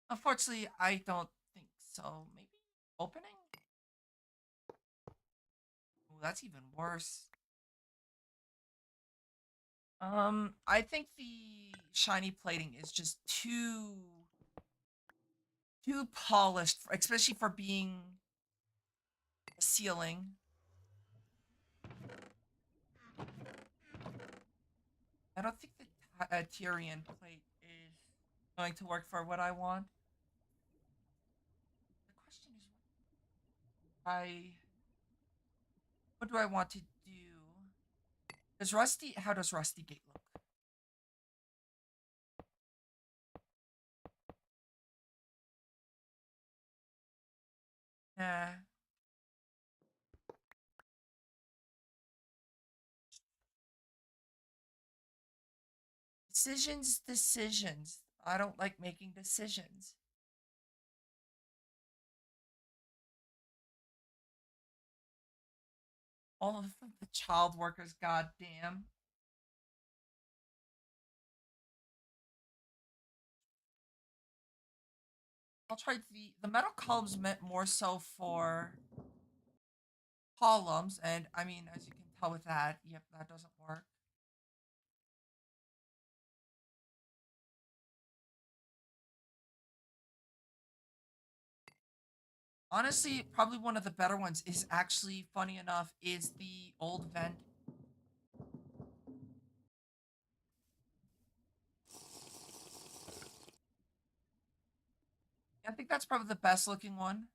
Speaker 1: Unfortunately, I don't think so. Maybe opening. Ooh, that's even worse. I think the shiny plating is just too polished, especially for being a ceiling. I don't think the Tyrian plate is going to work for what I want. I what do I want to do? Does Rusty how does Rusty Gate look? Nah. Decisions, decisions. I don't like making decisions. All of the child workers, goddamn. I'll try the metal columns meant more so for columns, and I mean, as you can tell with that, yep, that doesn't work. Honestly, probably one of the better ones is actually funny enough is the old vent. I think that's probably the best looking one.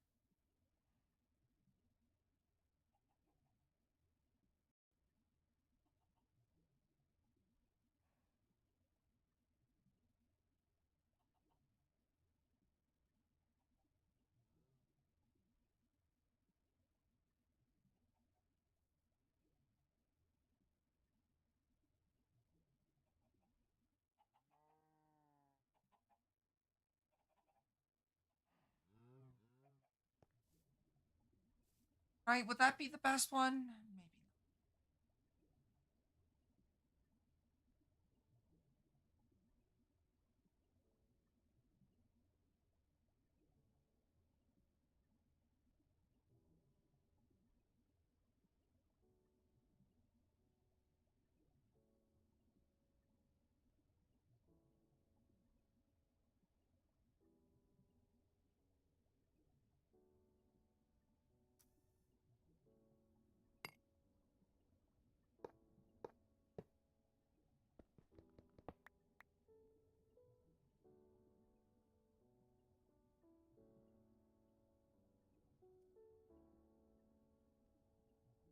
Speaker 1: Right? Would that be the best one? Maybe.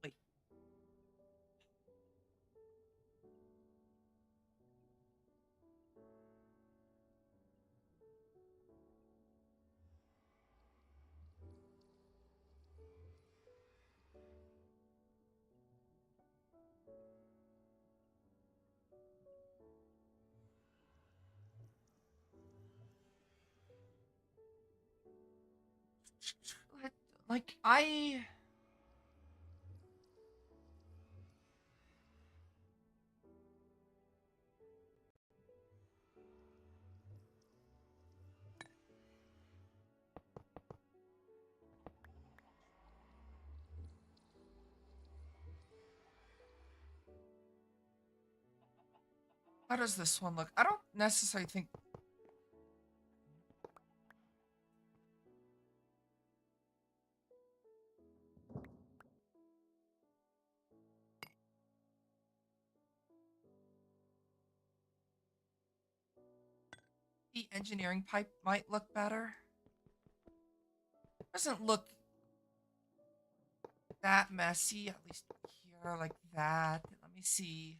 Speaker 1: Wait. Like I how does this one look? I don't necessarily think the engineering pipe might look better. Doesn't look that messy, at least here, like that. Let me see.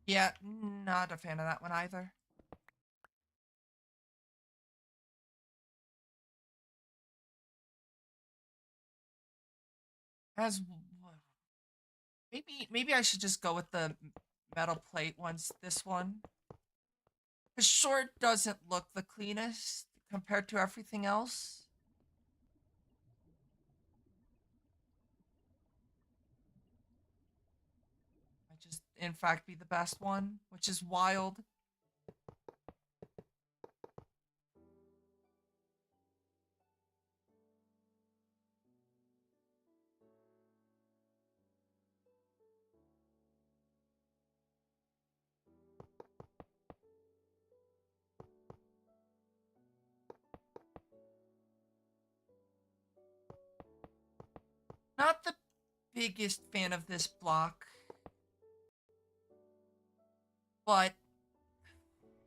Speaker 1: Yeah, not a fan of that one either. As maybe I should just go with the metal plate ones. This one, the short doesn't look the cleanest compared to everything else. Might just, in fact, be the best one, which is wild. Not the biggest fan of this block, but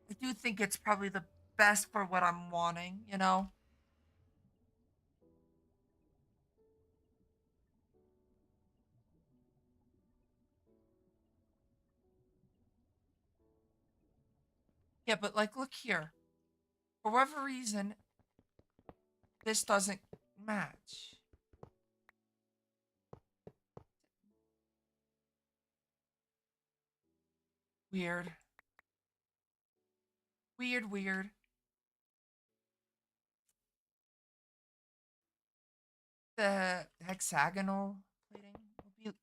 Speaker 1: I do think it's probably the best for what I'm wanting, you know? Yeah, but like, look here. For whatever reason, this doesn't match. Weird. Weird, weird. The hexagonal plating will be a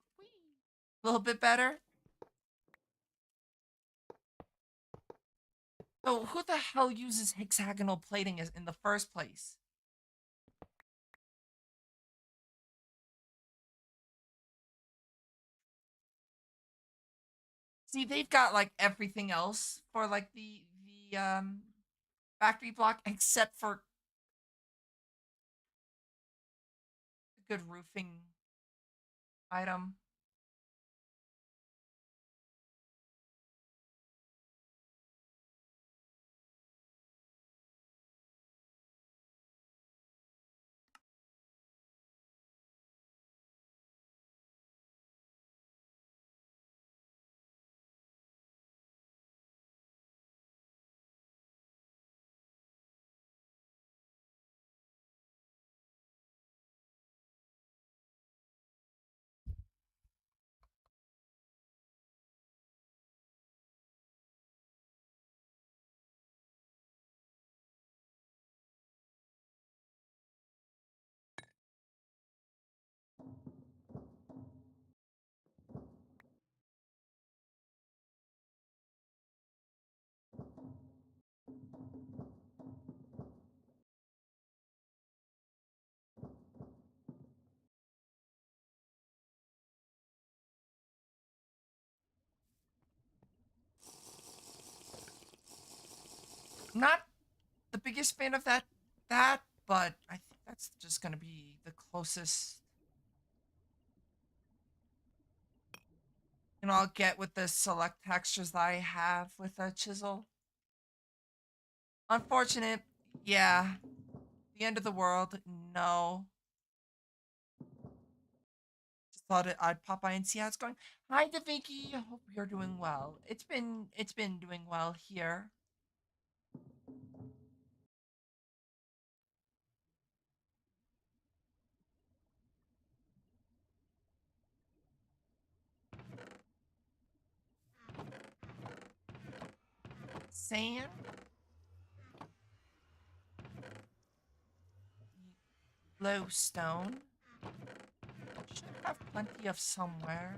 Speaker 1: little bit better. So who the hell uses hexagonal plating in the first place? See, they've got like everything else for like the factory block except for a good roofing item. Not the biggest fan of that, but I think that's just gonna be the closest I'll get with the select textures that I have with a chisel. Unfortunate, yeah. The end of the world, no. Just thought I'd pop by and see how it's going. Hi, Davinky. Hope you're doing well. It's been doing well here. Sand, glowstone. Should have plenty of somewhere.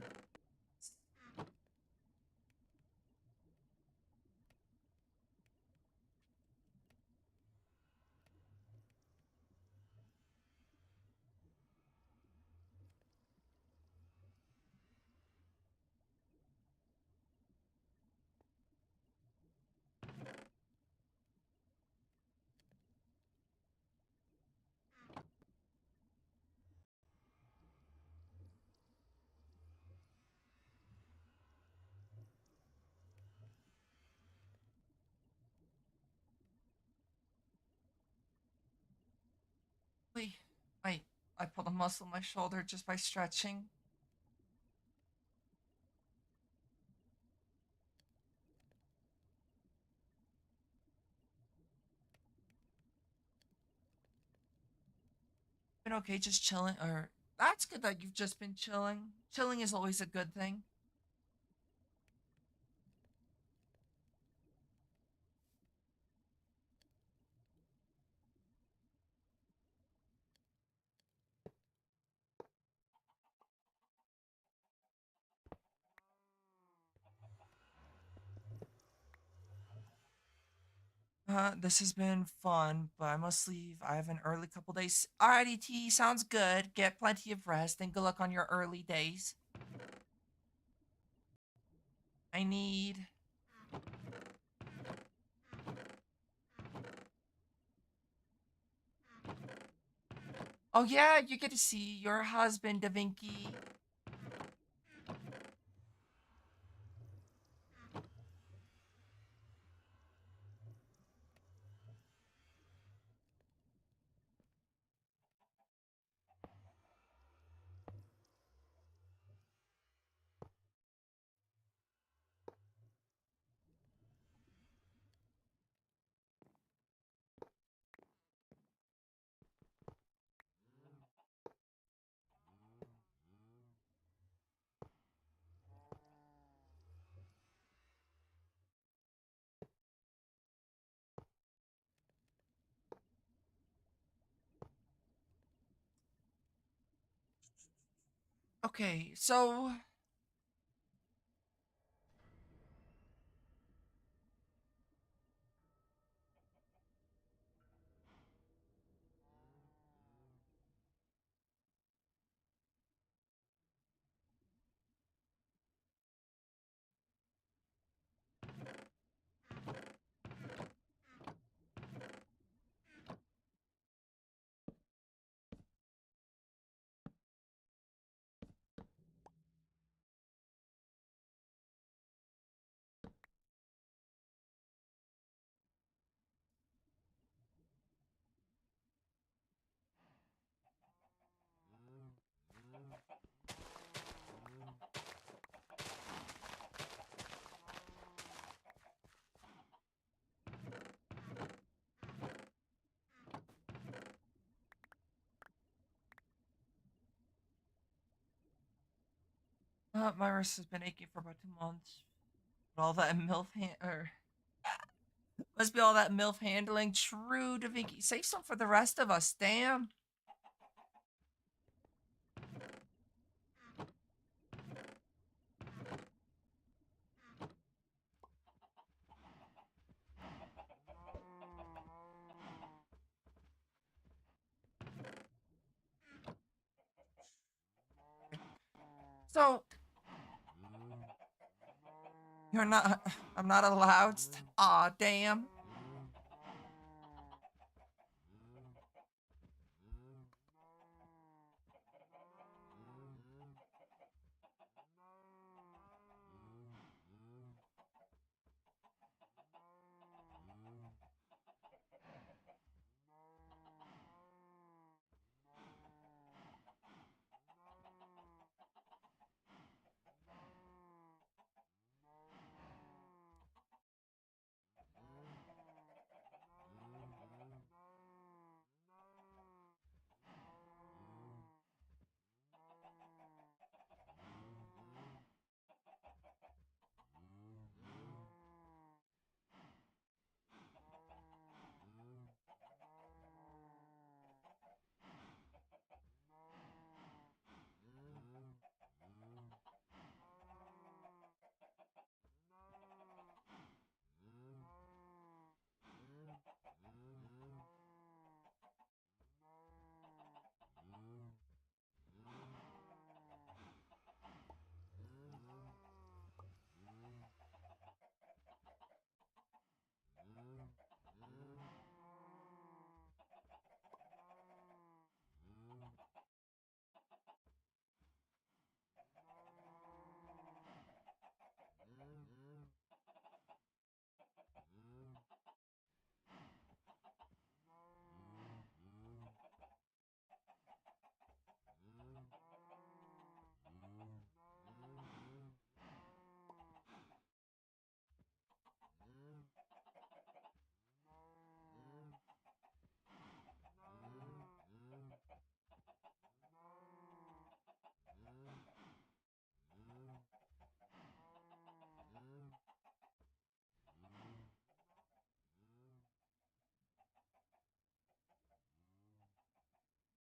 Speaker 1: Wait, I pulled a muscle in my shoulder just by stretching. Been okay, just chilling. Or that's good that you've just been chilling. Chilling is always a good thing. This has been fun, but I must leave. I have an early couple days. Alrighty, T, sounds good. Get plenty of rest and good luck on your early days. I need. Oh yeah, you get to see your husband, Davinky. Okay, so my wrist has been aching for about 2 months. All that or must be all that MILF handling. True, Davinci. Save some for the rest of us. Damn. So you're not. I'm not allowed. Aw, damn.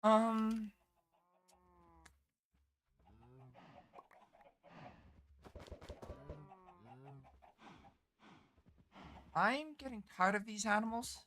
Speaker 1: Um, I'm getting tired of these animals.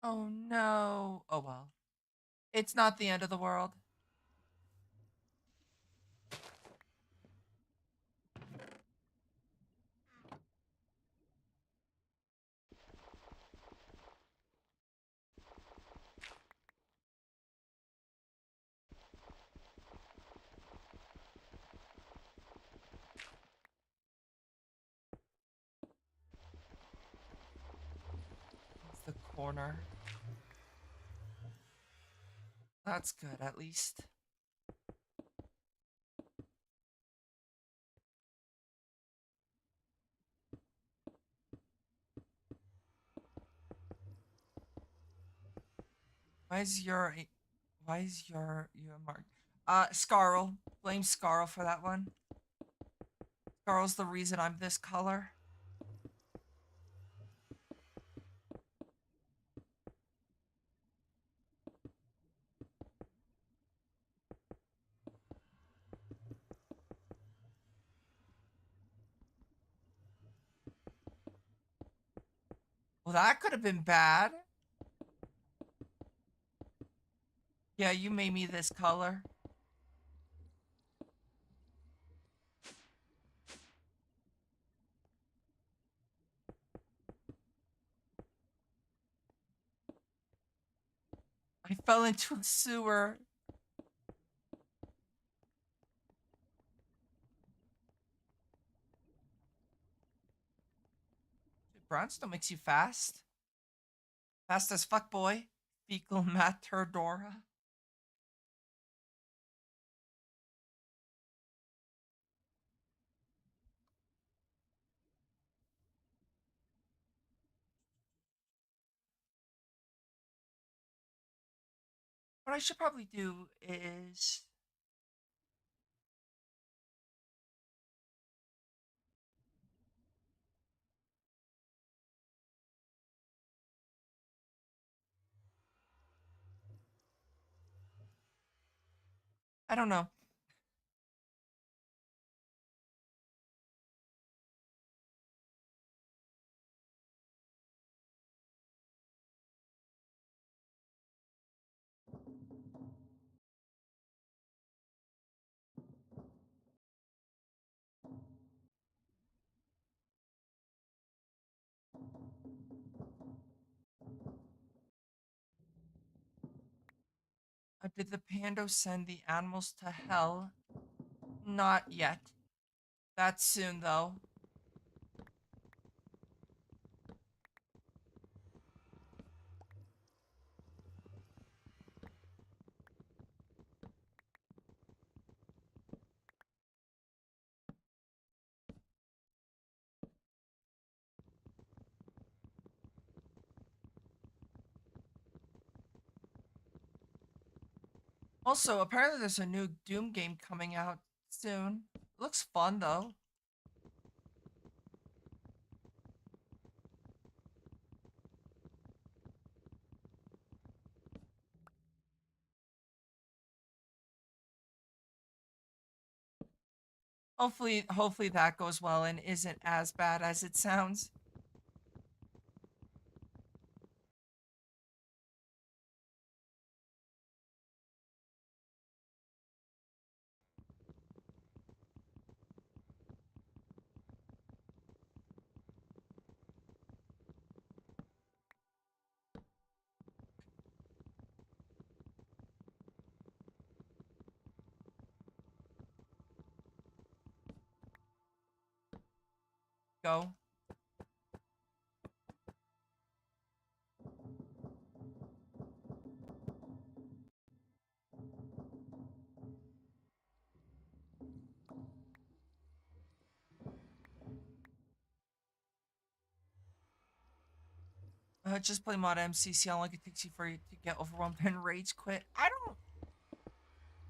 Speaker 1: Oh no. Oh well. It's not the end of the world. It's the corner. That's good, at least. Why is your why is your mark? Scarl. Blame Scarl for that one. Scarl's the reason I'm this color. Well, that could have been bad. Yeah, you made me this color. I fell into a sewer. Brown still makes you fast. Fast as fuck, boy. Fecal Matadora. What I should probably do is I don't know. Did the pando send the animals to hell? Not yet. That's soon, though. Also, apparently there's a new Doom game coming out soon. Looks fun, though. Hopefully that goes well and isn't as bad as it sounds. Go. Just play mod MCC. How long it takes you for you to get overwhelmed and rage quit. I don't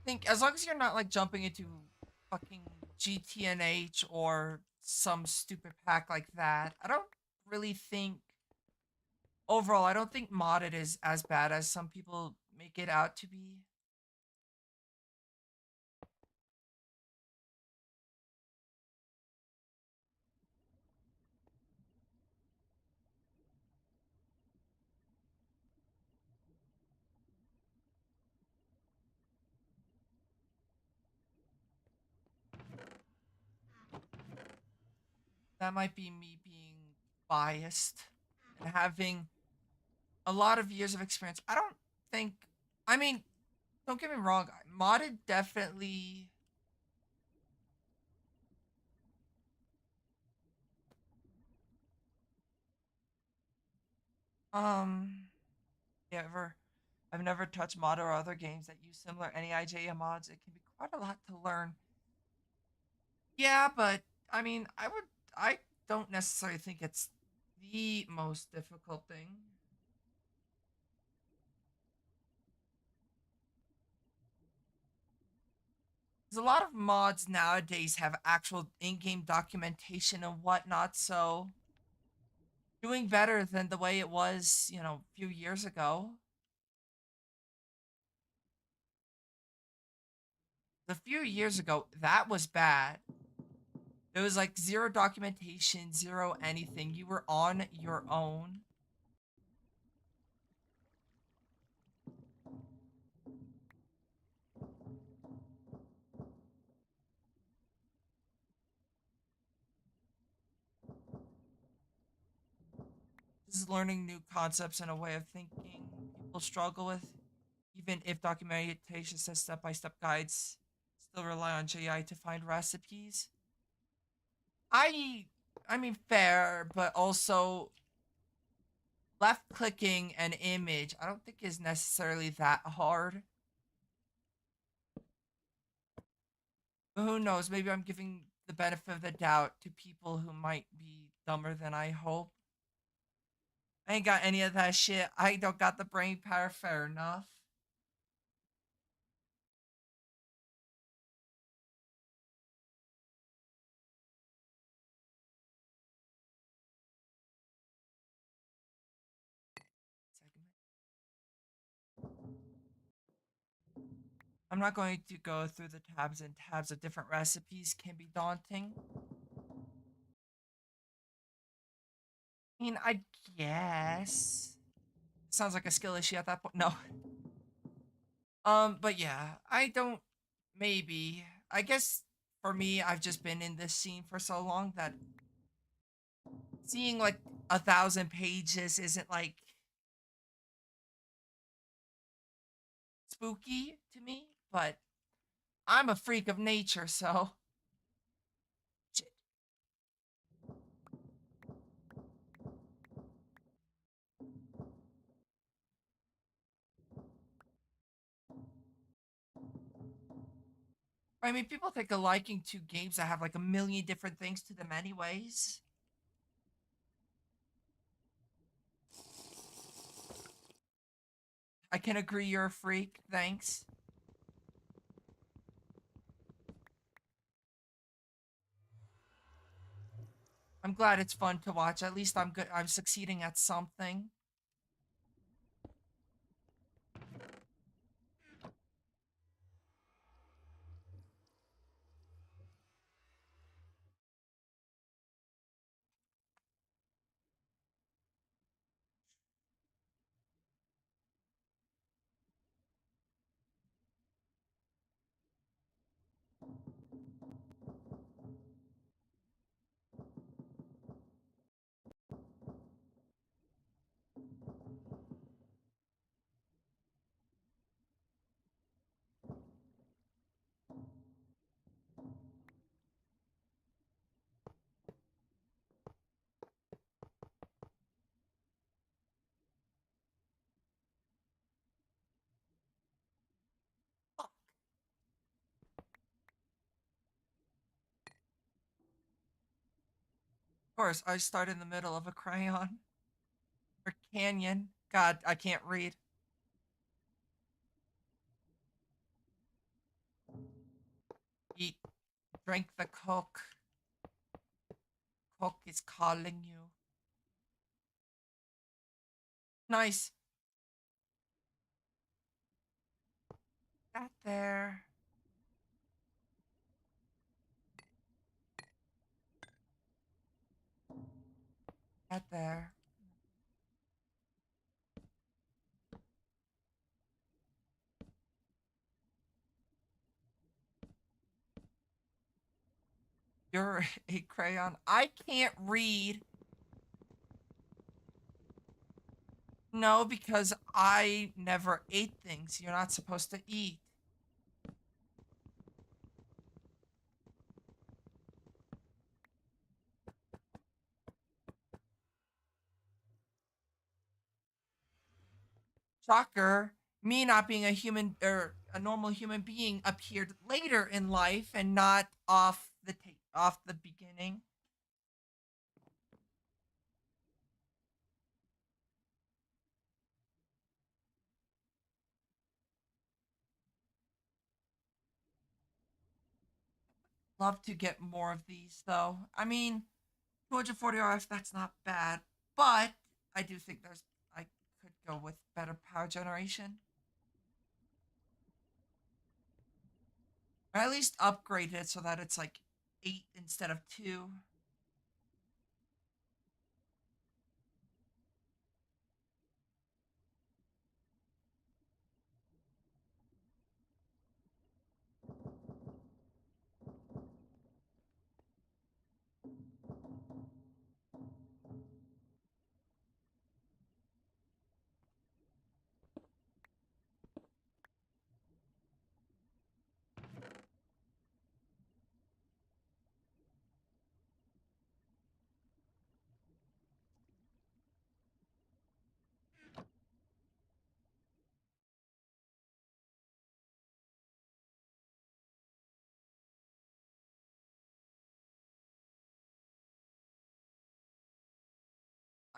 Speaker 1: think, as long as you're not like jumping into fucking GTNH or some stupid pack like that, I don't really think overall, I don't think modded is as bad as some people make it out to be. That might be me being biased and having a lot of years of experience. I don't think, I mean, don't get me wrong, modded definitely, um, yeah, I've never touched mod or other games that use similar NEIJ mods. It can be quite a lot to learn. Yeah, but I mean, I don't necessarily think it's the most difficult thing. 'Cause a lot of mods nowadays have actual in-game documentation and whatnot, so doing better than the way it was, a few years ago. A few years ago, that was bad. There was like zero documentation, zero anything. You were on your own. This is learning new concepts and a way of thinking people struggle with. Even if documentation says step-by-step guides, still rely on JI to find recipes. I I mean fair, but also left clicking an image, I don't think is necessarily that hard. But who knows? Maybe I'm giving the benefit of the doubt to people who might be dumber than I hope. I ain't got any of that shit. I don't got the brain power, fair enough. I'm not going to go through the tabs and tabs of different recipes, can be daunting. I mean, I guess. Sounds like a skill issue at that point. No. But yeah, I don't maybe. I guess for me, I've just been in this scene for so long that seeing like 1,000 pages isn't like spooky to me, but I'm a freak of nature, so shit. I mean, people take a liking to games that have like a million different things to them, anyways. I can agree you're a freak. Thanks. I'm glad it's fun to watch. At least I'm good. I'm succeeding at something. Of course, I start in the middle of a crayon or canyon. God, I can't read. Eat, drink the coke. Coke is calling you. Nice. Got there. Got there. You're a crayon. I can't read. No, because I never ate things you're not supposed to eat. Shocker. Me not being a human or a normal human being appeared later in life and not off the beginning. Love to get more of these though. I mean, 240 RF, that's not bad, but I do think I could go with better power generation, or at least upgrade it so that it's like 8 instead of 2.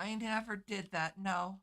Speaker 1: I never did that, no.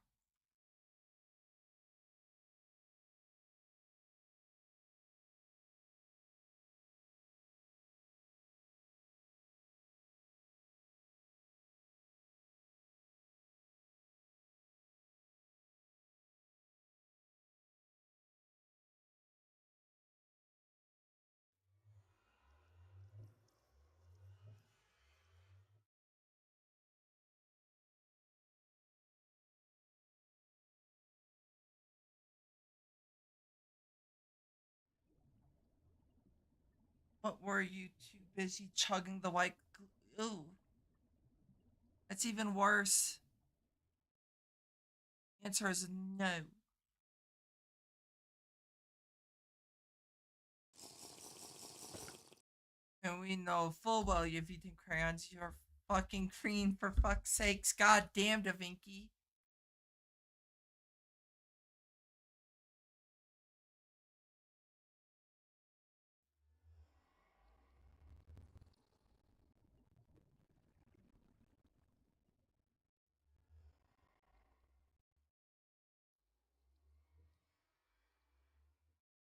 Speaker 1: But were you too busy chugging the white? Ooh, that's even worse. The answer is no. And we know full well you've eaten crayons. You're fucking green for fuck's sakes. God damn, Da Vinci.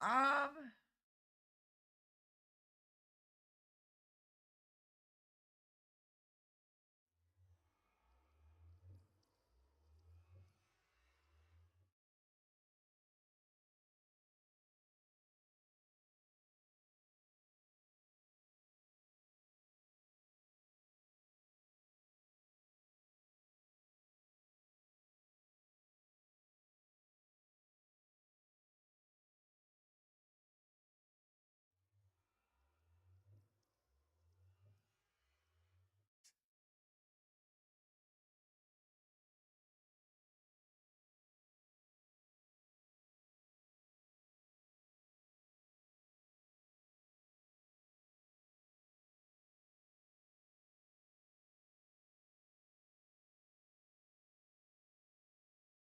Speaker 1: Um,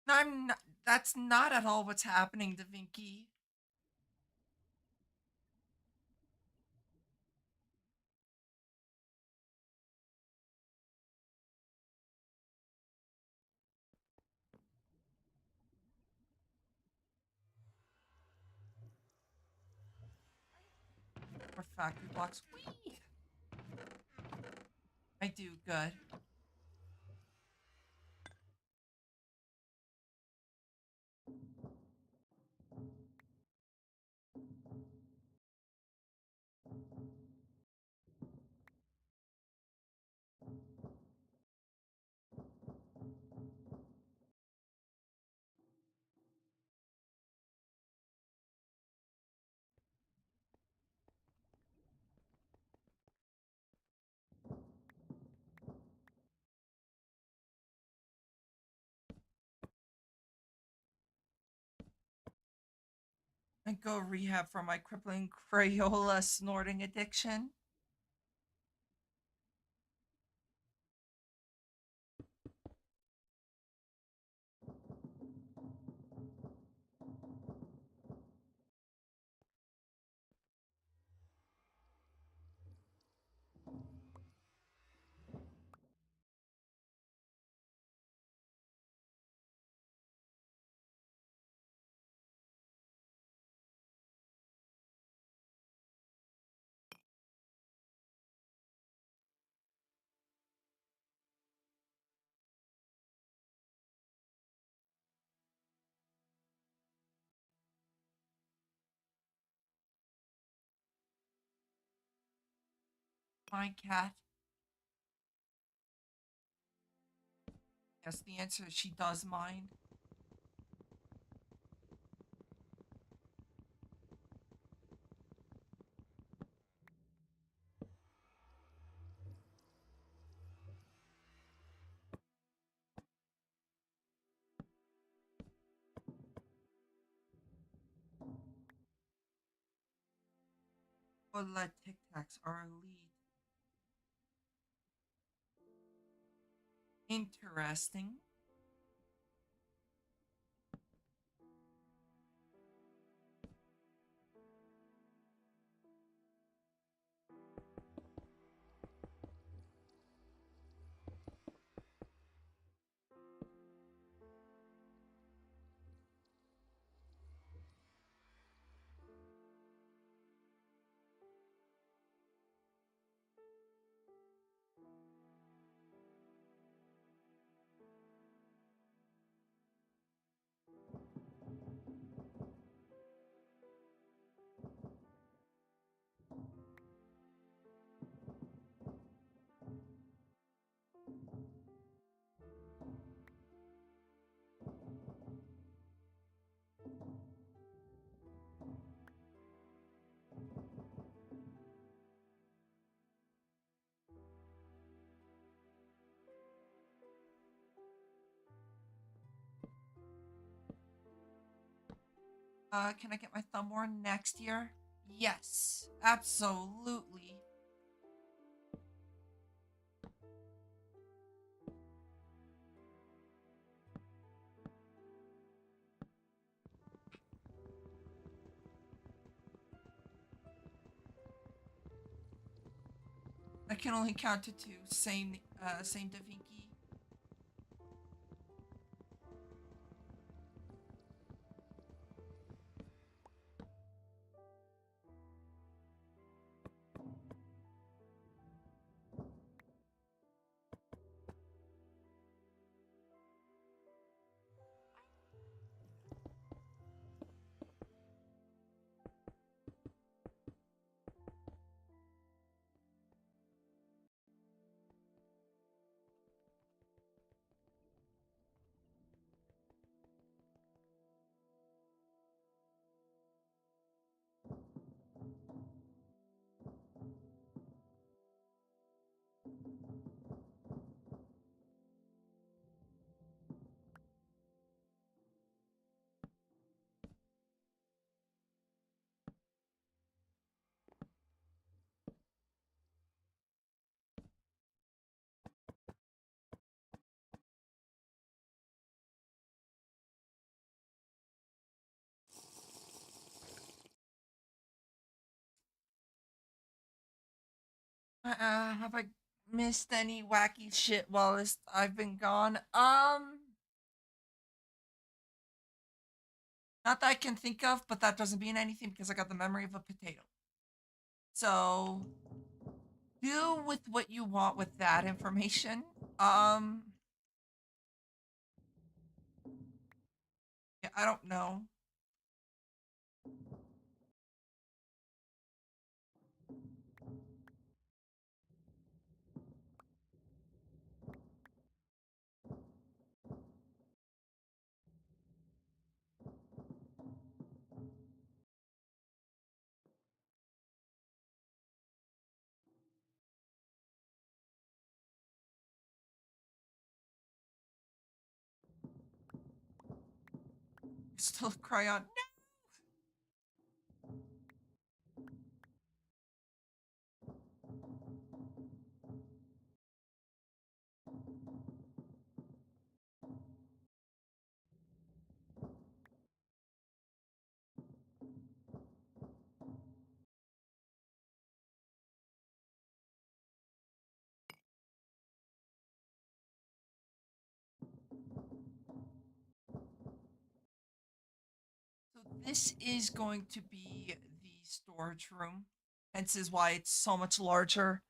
Speaker 1: I'm not, that's not at all what's happening, Da Vinci. Or factory blocks. Whee! I do good. I go rehab for my crippling Crayola snorting addiction. my cat? Yes, the answer is she does mind. But let Tic Tacs are elite. Interesting. Can I get my thumb worn next year? Yes, absolutely. I can only count to two. Same Da Vinci. Have I missed any wacky shit while I've been gone? Not that I can think of, but that doesn't mean anything because I got the memory of a potato. So do with what you want with that information. Um, yeah, I don't know. Still cry on. So this is going to be the storage room. Hence is why it's so much larger.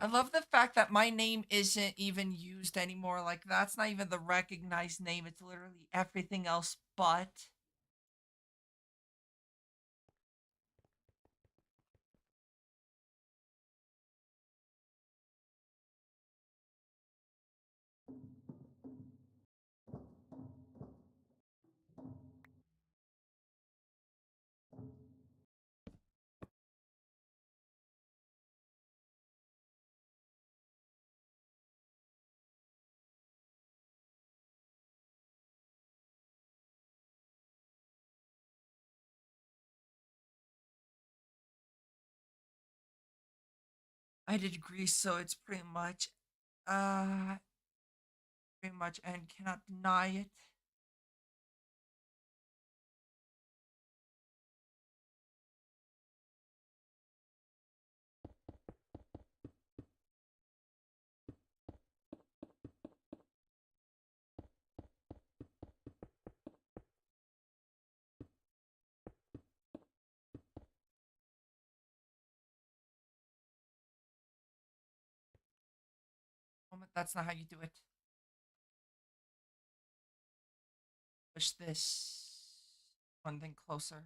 Speaker 1: I love the fact that my name isn't even used anymore. Like, that's not even the recognized name. It's literally everything else but. I did Greece, so it's uh, pretty much, and cannot deny it. That's not how you do it. Push this one thing closer.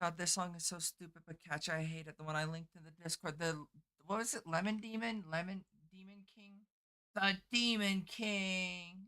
Speaker 1: God, this song is so stupid but catchy. I hate it. The one I linked in the Discord. The what was it? Lemon Demon? Lemon Demon King? The Demon King.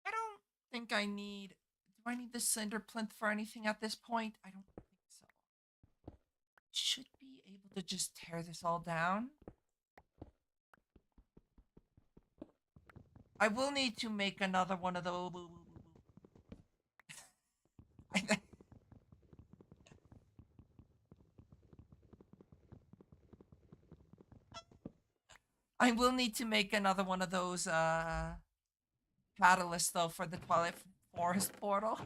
Speaker 1: I don't think I need. Do I need the cinder plinth for anything at this point? I don't think so. Should be able to just tear this all down. I will need to make another one of those. I will need to make another one of those catalysts though for the Twilight Forest portal.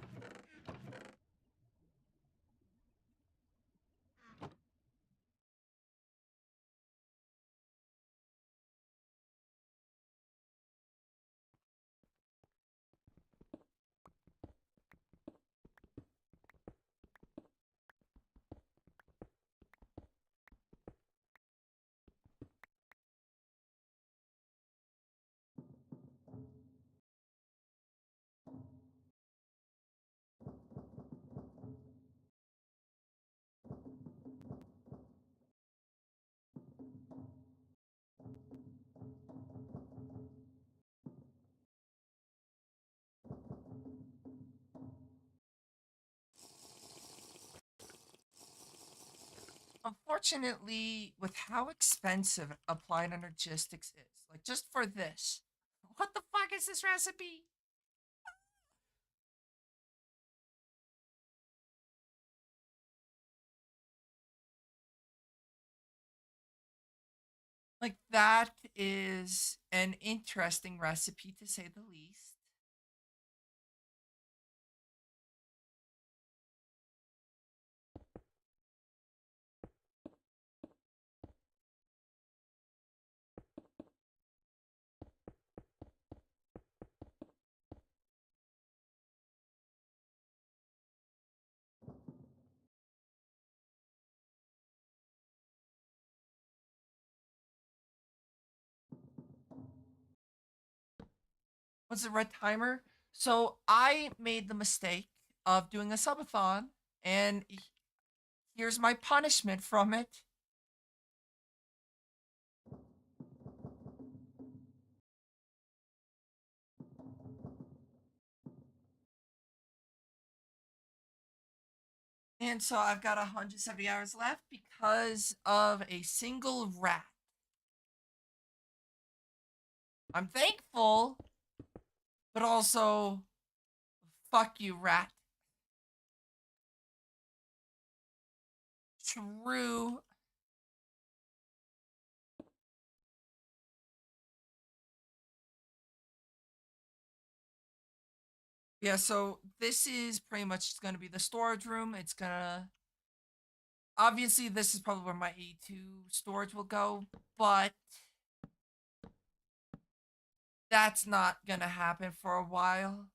Speaker 1: Unfortunately, with how expensive applied energistics is, like just for this, what the fuck is this recipe? Like that is an interesting recipe to say the least. What's the red timer? So I made the mistake of doing a subathon, and here's my punishment from it. And so I've got 170 hours left because of a single rat. I'm thankful, but also, fuck you, rat. True. Yeah, so this is pretty much going to be the storage room. It's going to. Obviously, this is probably where my A2 storage will go, but that's not going to happen for a while.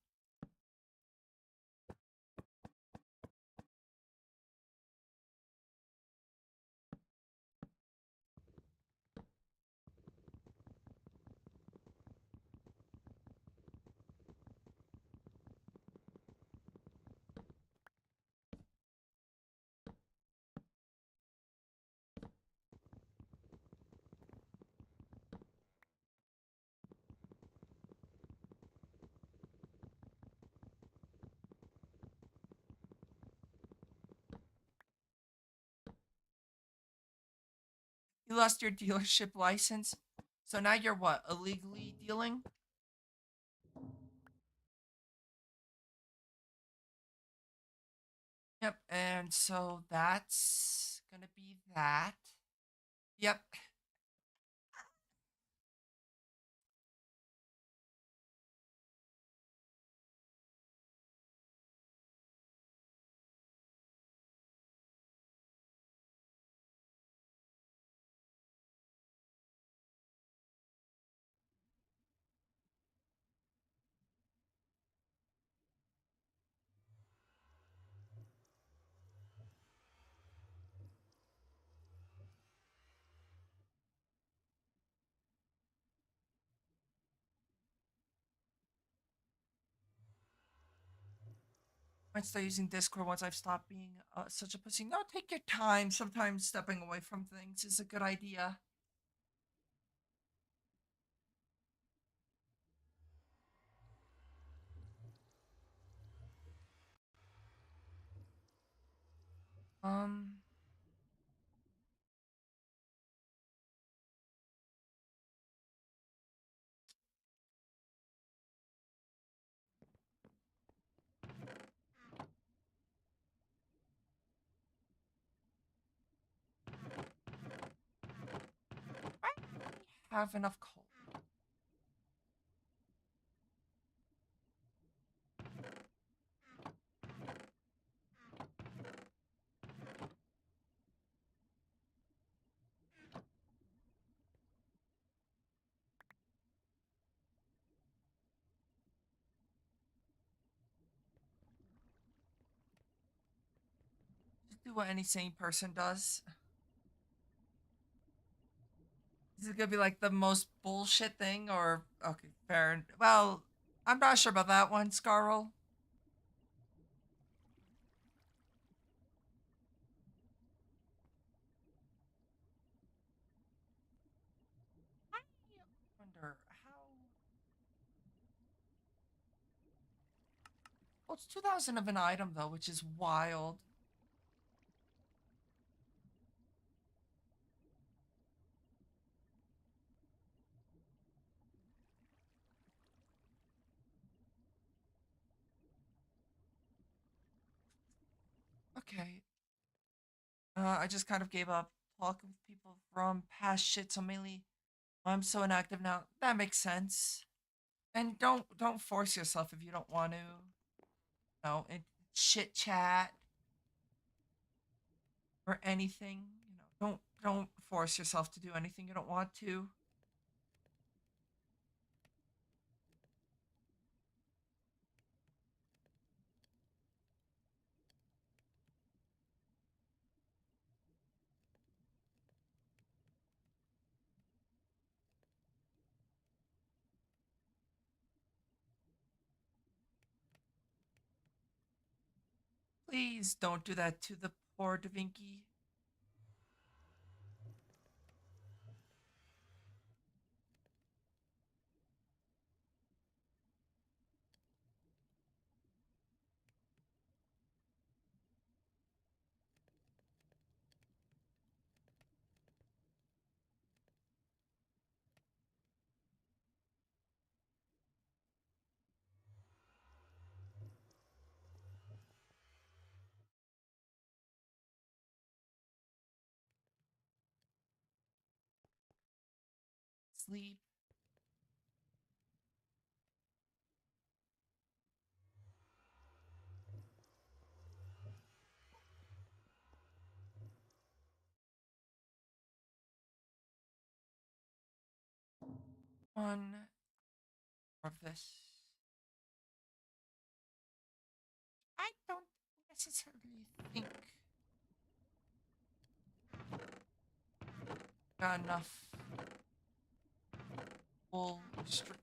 Speaker 1: You lost your dealership license. So now you're what? Illegally dealing? Yep. And so that's going to be that. Yep. I might start using Discord once I've stopped being such a pussy. No, take your time. Sometimes stepping away from things is a good idea. Um, I have enough coal. Just do what any sane person does. Is it gonna be like the most bullshit thing, or okay, fair? Well, I'm not sure about that one, Scarl. I wonder how. Well, it's 2,000 of an item though, which is wild. Okay. I just kind of gave up talking with people from past shit, so mainly I'm so inactive now. That makes sense. And don't force yourself if you don't want to. No, and chit chat or anything. Don't force yourself to do anything you don't want to. Please don't do that to the poor Da Vinci. Sleep. One of this. I don't necessarily think got enough full strict.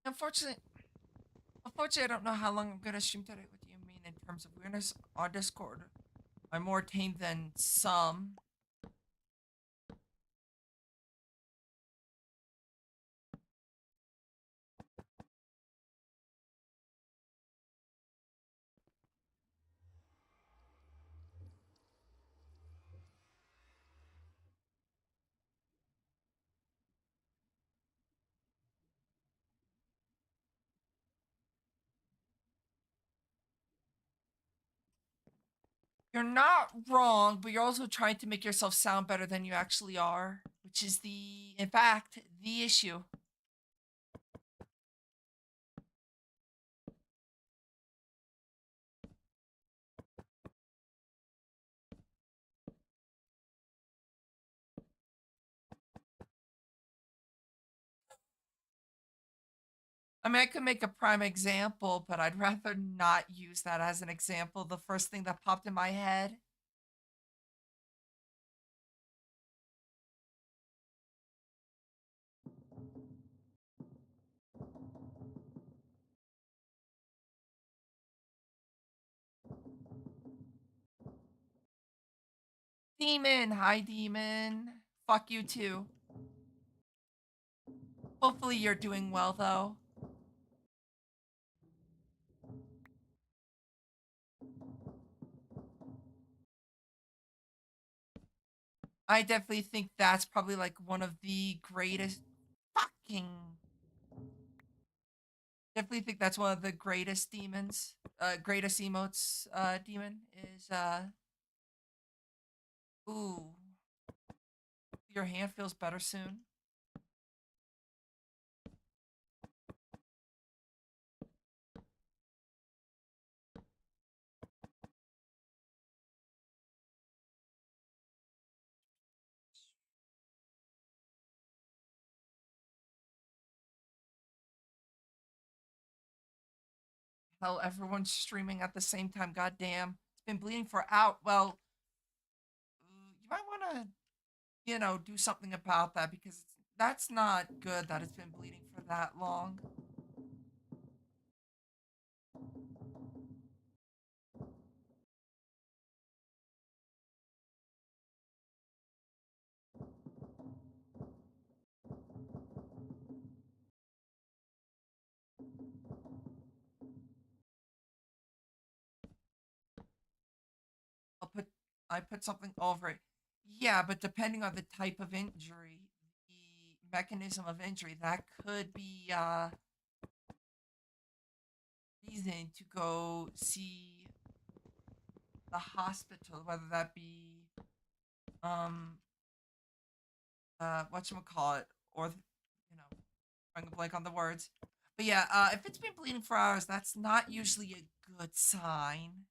Speaker 1: Unfortunately, unfortunately, I don't know how long I'm gonna stream today. What do you mean in terms of weirdness on Discord? I'm more tame than some. You're not wrong, but you're also trying to make yourself sound better than you actually are, which is in fact, the issue. I mean, I could make a prime example, but I'd rather not use that as an example. The first thing that popped in my head. Demon, hi demon. Fuck you too. Hopefully you're doing well though. I definitely think that's probably like one of the greatest fucking definitely think that's one of the greatest demons. Greatest emotes demon is ooh. Your hand feels better soon. Hell, everyone's streaming at the same time. Goddamn. It's been bleeding for out. Well, you might want to, do something about that because that's not good that it's been bleeding for that long. I'll put I put something over it. Yeah, but depending on the type of injury, the mechanism of injury, that could be reason to go see the hospital, whether that be um whatchamacallit, or I'm gonna blank on the words. But yeah, if it's been bleeding for hours, that's not usually a good sign.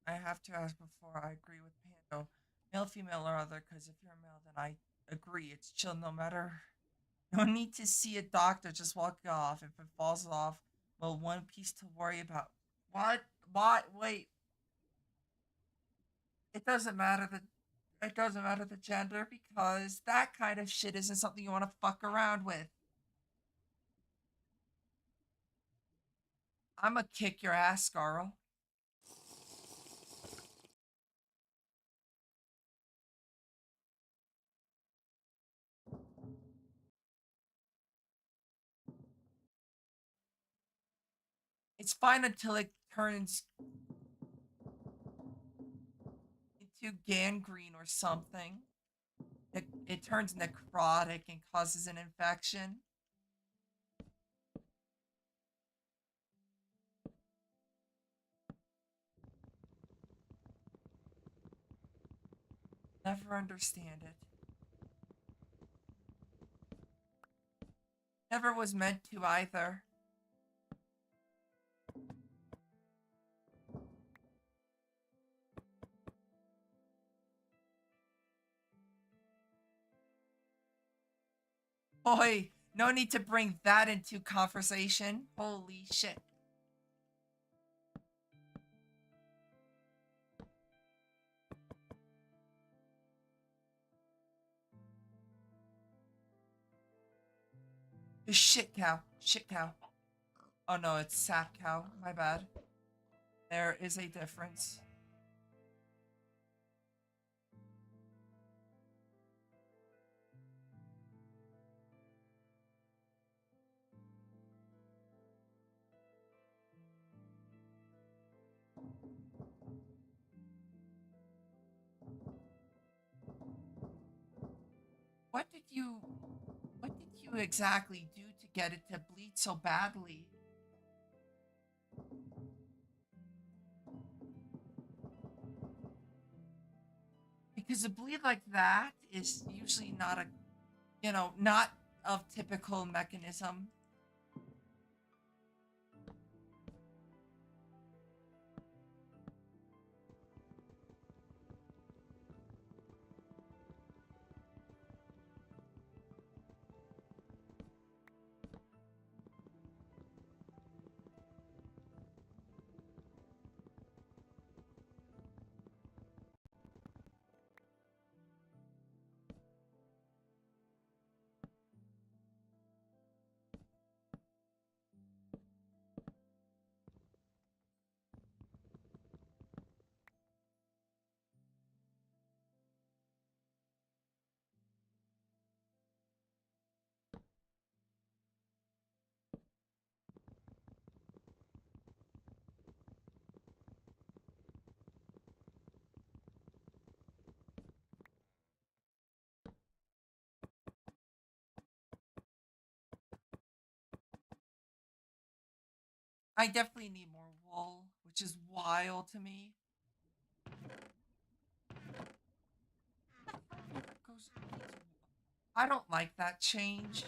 Speaker 1: I have to ask before I agree with Pando, male, female, or other. Because if you're a male, then I agree. It's chill no matter. No need to see a doctor. Just walk off. If it falls off, well, one piece to worry about. What? What? Wait. It doesn't matter the. It doesn't matter the gender because that kind of shit isn't something you want to fuck around with. I'ma kick your ass, Carl. It's fine until it turns into gangrene or something. It turns necrotic and causes an infection. Never understand it. Never was meant to either. Boy, no need to bring that into conversation. Holy shit. Shit cow. Shit cow. Oh no, it's sap cow. My bad. There is a difference. What did you what did you exactly do to get it to bleed so badly? Because a bleed like that is usually not not of typical mechanism. I definitely need more wool, which is wild to me. I don't like that change.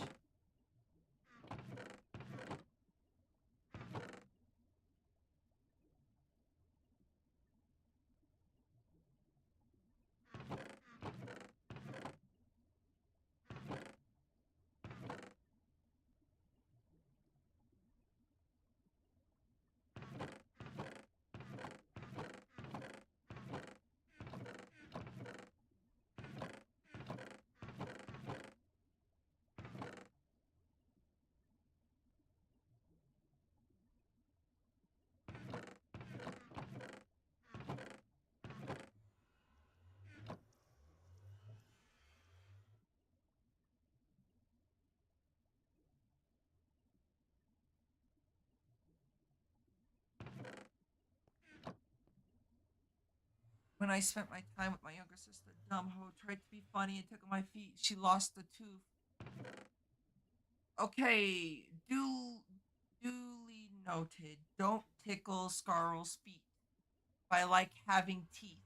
Speaker 1: When I spent my time with my younger sister, dumb hoe tried to be funny and took my feet. She lost a tooth. Okay, duly noted. Don't tickle Scarl's feet. I like having teeth.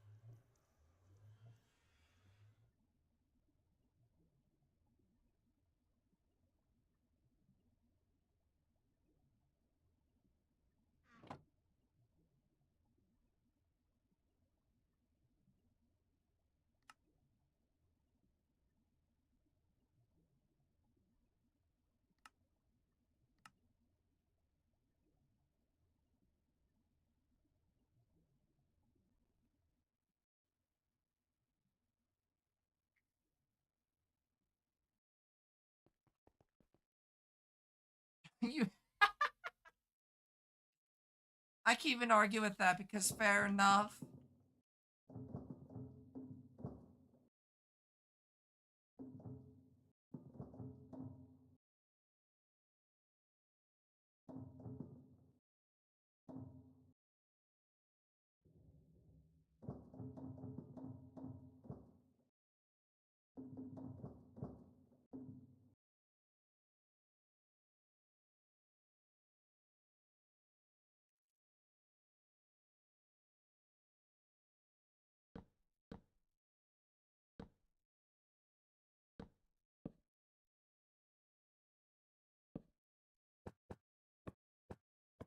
Speaker 1: You, I can't even argue with that because fair enough.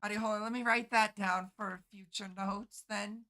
Speaker 1: Alright, hold on. Let me write that down for future notes then.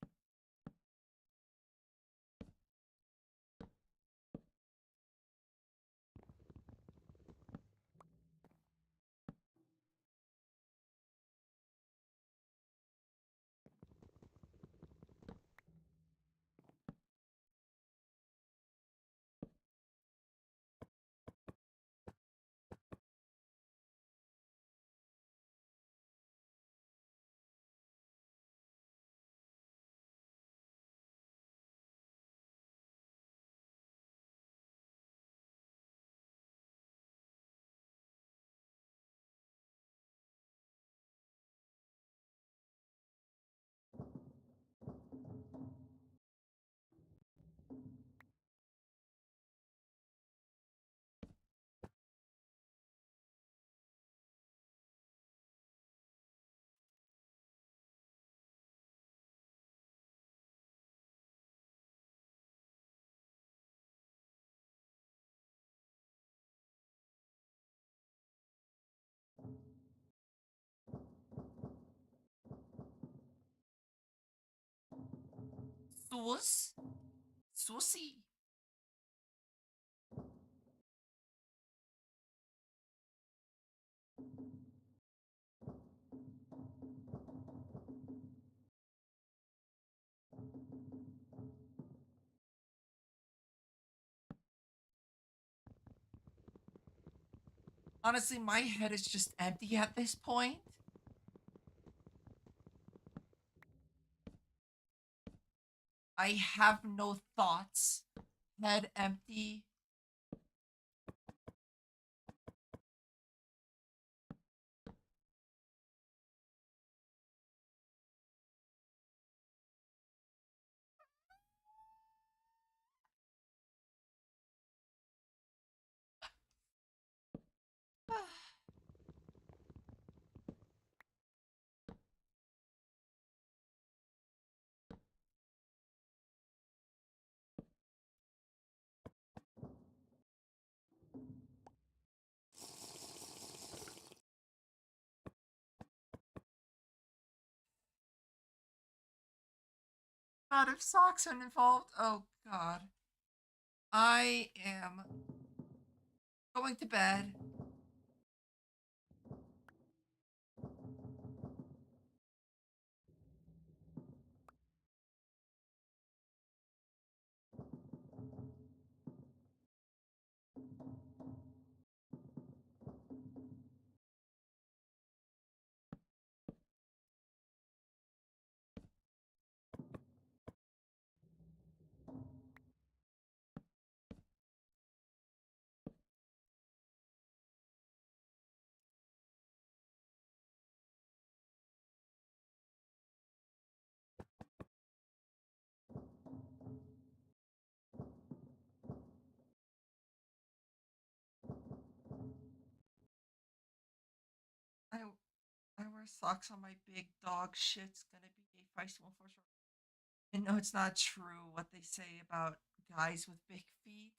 Speaker 1: Sauce? Saucy. Honestly, my head is just empty at this point. I have no thoughts. Head empty. God, if socks are involved, oh God. I am going to bed. socks on my big dog shit's gonna be a feisty one for sure. And no, it's not true what they say about guys with big feet.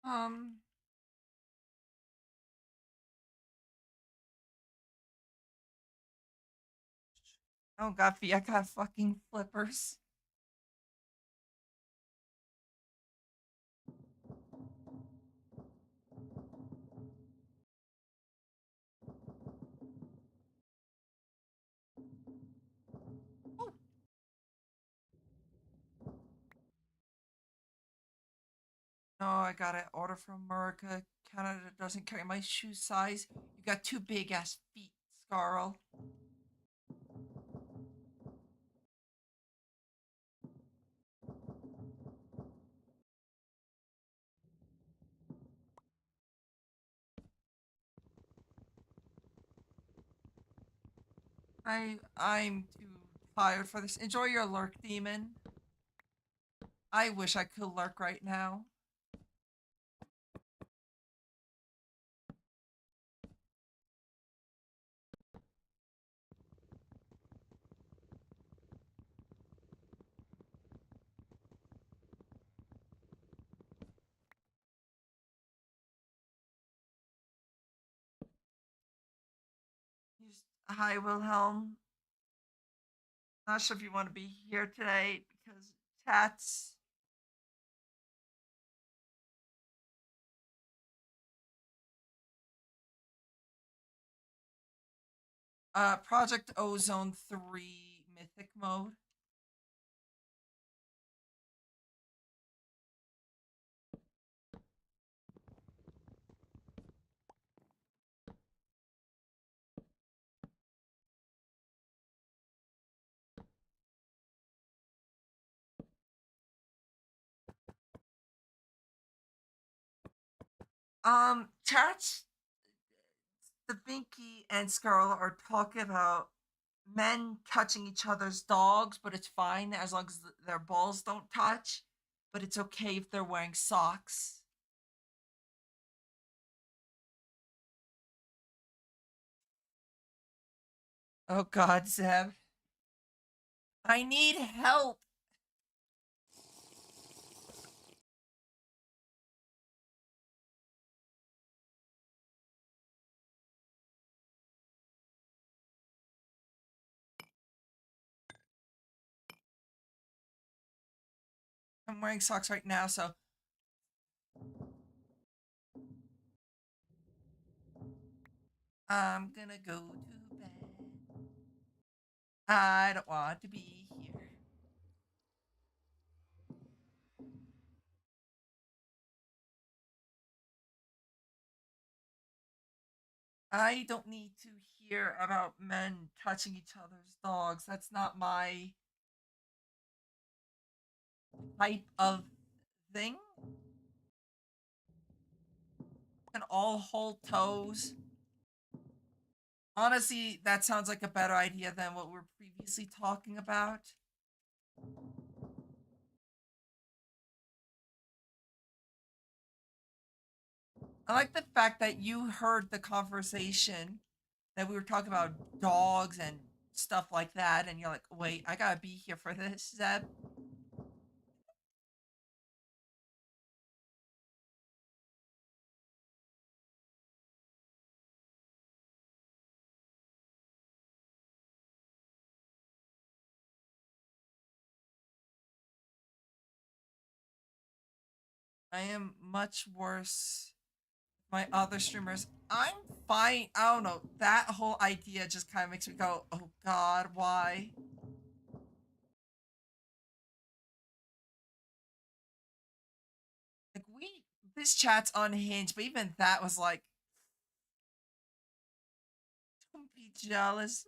Speaker 1: Um, oh god, I got fucking flippers. Oh, no, I got an order from America. Canada doesn't carry my shoe size. You got two big ass feet, Scarl. I'm too tired for this. Enjoy your lurk, demon. I wish I could lurk right now. Hi, Wilhelm. Not sure if you want to be here today because tats. Project Ozone 3 Mythic Mode. Tats, the Binky and Scarlet are talking about men touching each other's dogs, but it's fine as long as their balls don't touch. But it's okay if they're wearing socks. Oh God, Zeb. I need help. I'm wearing socks right now, so I'm gonna go to bed. I don't want to be here. I don't need to hear about men touching each other's dogs. That's not my type of thing. And all hold toes. Honestly, that sounds like a better idea than what we are previously talking about. I like the fact that you heard the conversation that we were talking about dogs and stuff like that, and you're like, wait, I gotta be here for this, Zeb. I am much worse. My other streamers, I'm fine. I don't know. That whole idea just kind of makes me go, oh God, why? Like, this chat's unhinged, but even that was like, don't be jealous.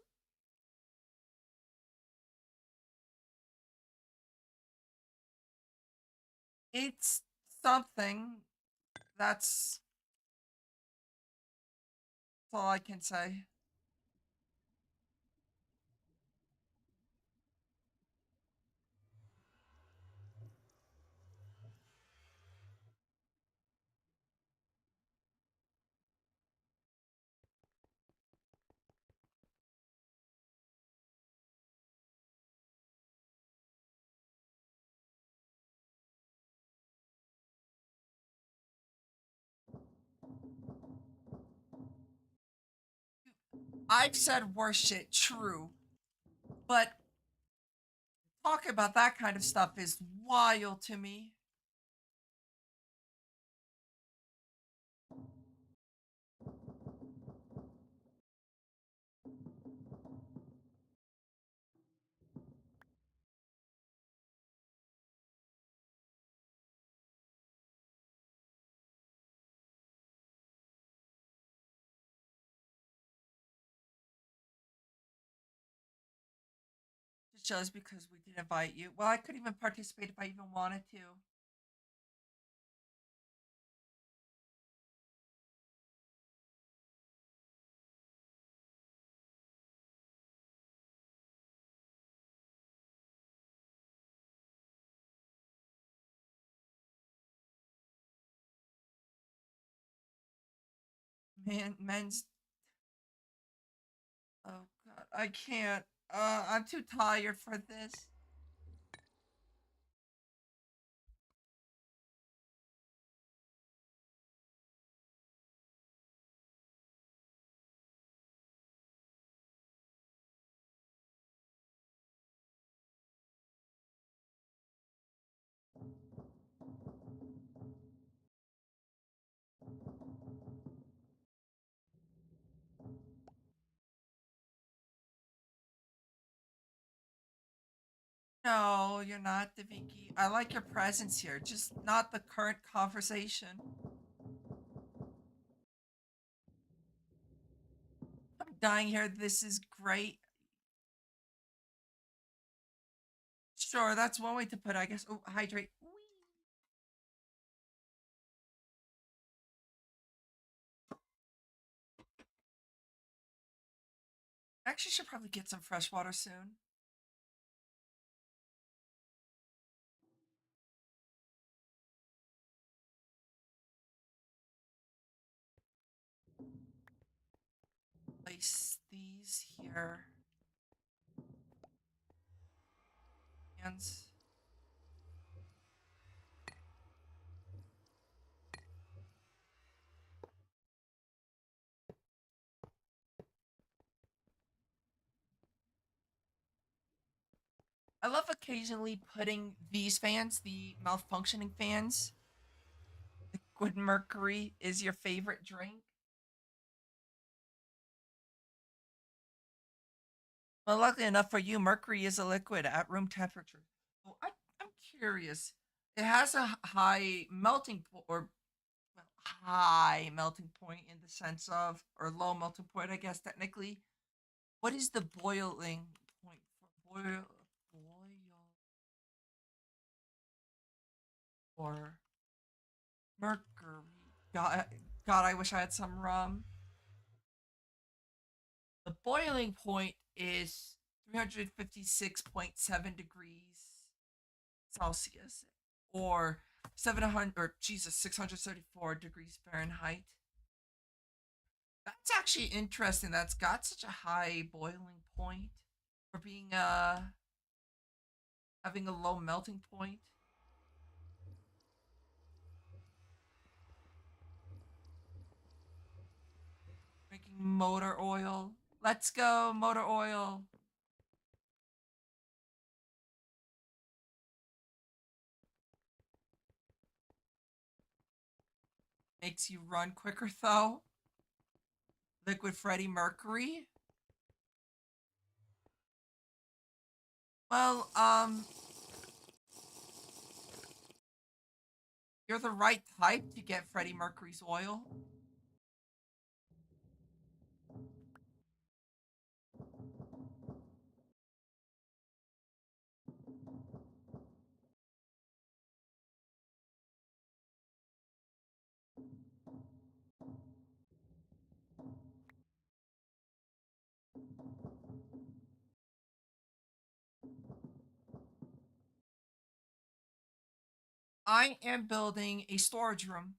Speaker 1: It's something. That's, that's all I can say. I've said worse shit, true, but talk about that kind of stuff is wild to me. Just because we didn't invite you. Well, I couldn't even participate if I even wanted to. Men's. Oh God, I can't. I'm too tired for this. No, you're not the Vicky. I like your presence here, just not the current conversation. I'm dying here. This is great. Sure, that's one way to put it, I guess. Oh, hydrate. Whee! Actually, should probably get some fresh water soon. Place these here. Hands. I love occasionally putting these fans, the malfunctioning fans. Liquid mercury is your favorite drink. Well, luckily enough for you, mercury is a liquid at room temperature. Oh, I'm curious. It has a high melting point, or well, high melting point in the sense of, or low melting point, I guess technically. What is the boiling point for or mercury? God, I wish I had some rum. The boiling point is 356.7 degrees Celsius, or 700, or Jesus, 634 degrees Fahrenheit. That's actually interesting. That's got such a high boiling point for being having a low melting point. Making motor oil. Let's go, motor oil. Makes you run quicker though. Liquid Freddie Mercury. Well, you're the right type to get Freddie Mercury's oil. I am building a storage room.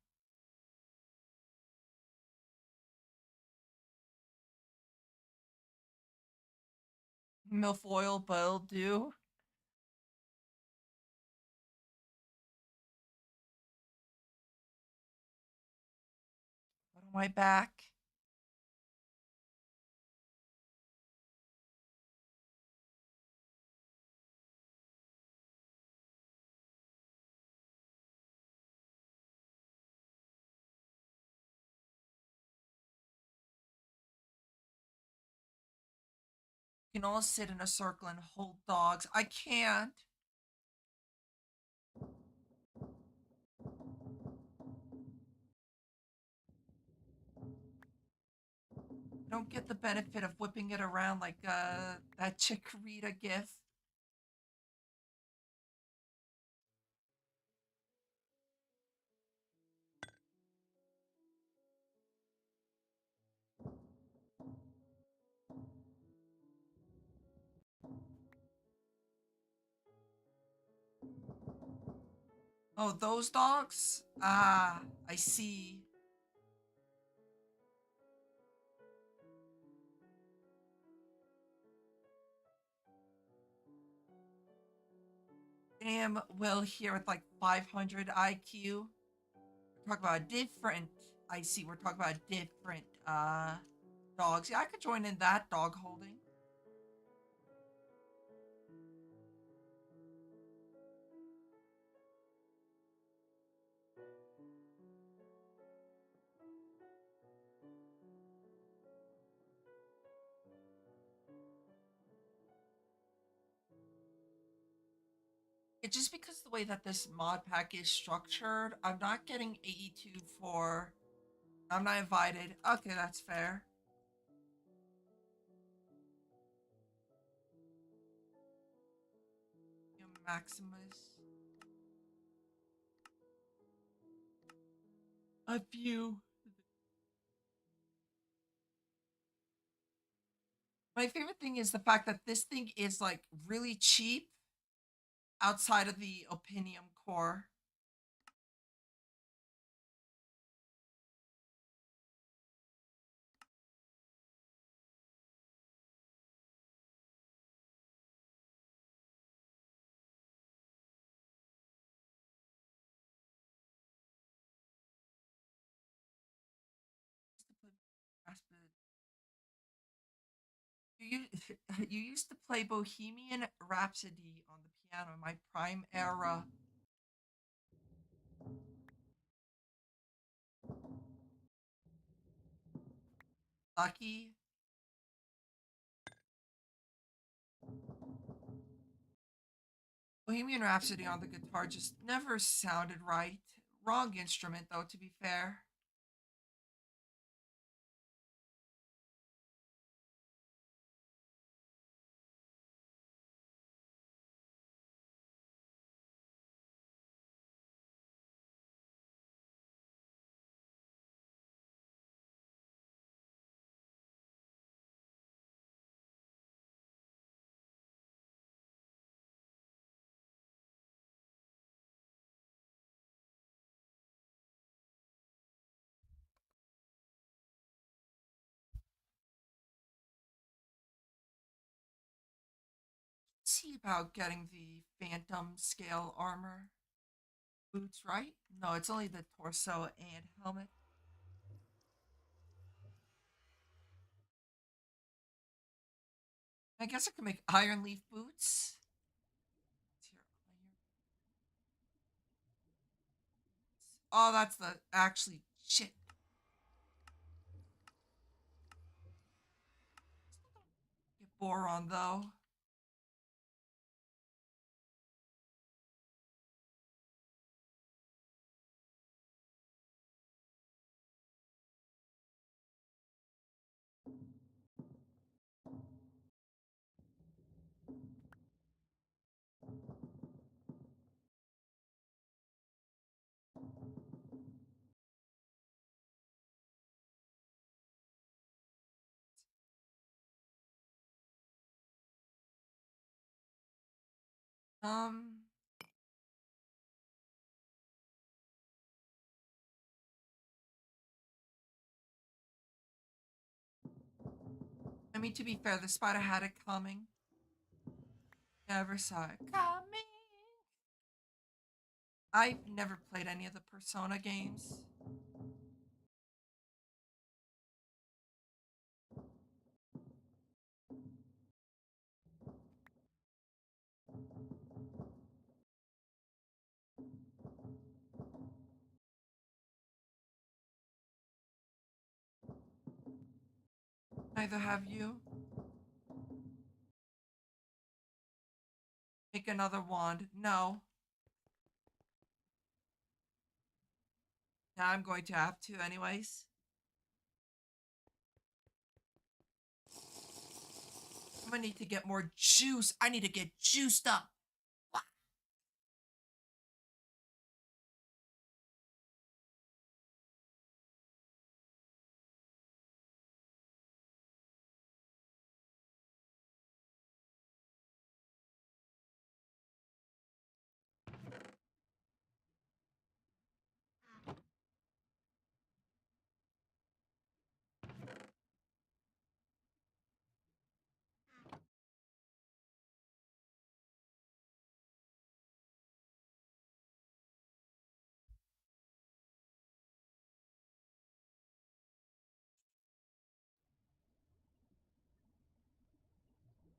Speaker 1: Milfoil will do. Put on my back. You can all sit in a circle and hold dogs. I can't. I don't get the benefit of whipping it around like that Chikorita gif. Oh, those dogs? Ah, I see. Damn, Will here with like 500 IQ. We're talking about different. I see. We're talking about different dogs. Yeah, I could join in that dog holding. It's just because the way that this mod pack is structured, I'm not getting 82 for. I'm not invited. Okay, that's fair. Maximus. A few. My favorite thing is the fact that this thing is like really cheap outside of the Opinium core. You you used to play Bohemian Rhapsody on the piano in my prime era. Lucky. Bohemian Rhapsody on the guitar just never sounded right. Wrong instrument though, to be fair. see about getting the Phantom scale armor boots, right? No, it's only the torso and helmet. I guess I could make Iron Leaf boots. Oh, that's the actually shit. Get boron though. Um, I mean, to be fair, the spider had it coming. Never saw it coming. I've never played any of the Persona games. Neither have you. Make another wand. No. Now I'm going to have to, anyways. I'm gonna need to get more juice. I need to get juiced up.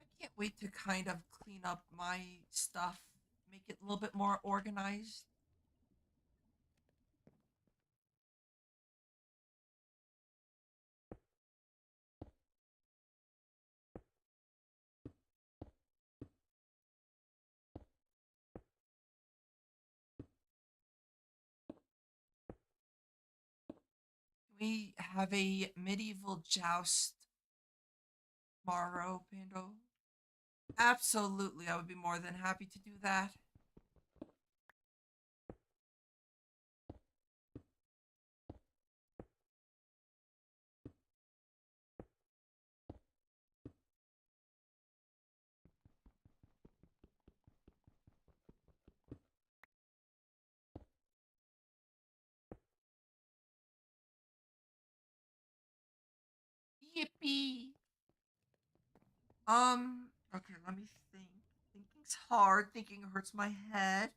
Speaker 1: I can't wait to kind of clean up my stuff, make it a little bit more organized. We have a medieval joust tomorrow, Pando. Absolutely, I would be more than happy to do that. Yippee! Okay, let me think. Thinking's hard. Thinking hurts my head.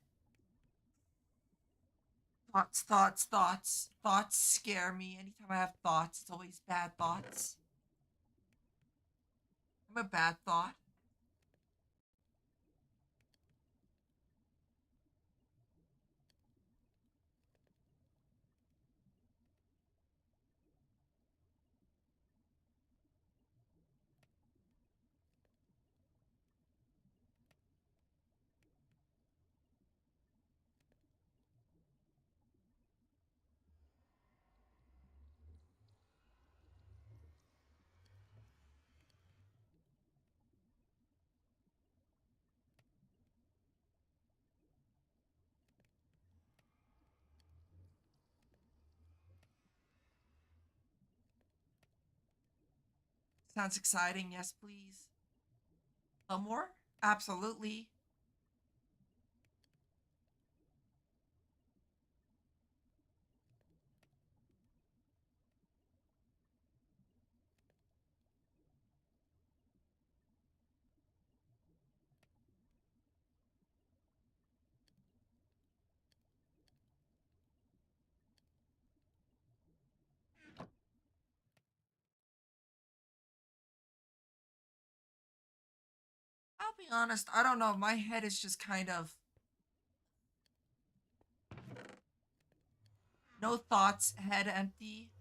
Speaker 1: Thoughts, thoughts, thoughts. Thoughts scare me. Anytime I have thoughts, it's always bad thoughts. I'm a bad thought. Sounds exciting. Yes, please. A more? Absolutely. I'll be honest, I don't know. My head is just kind of no thoughts, head empty.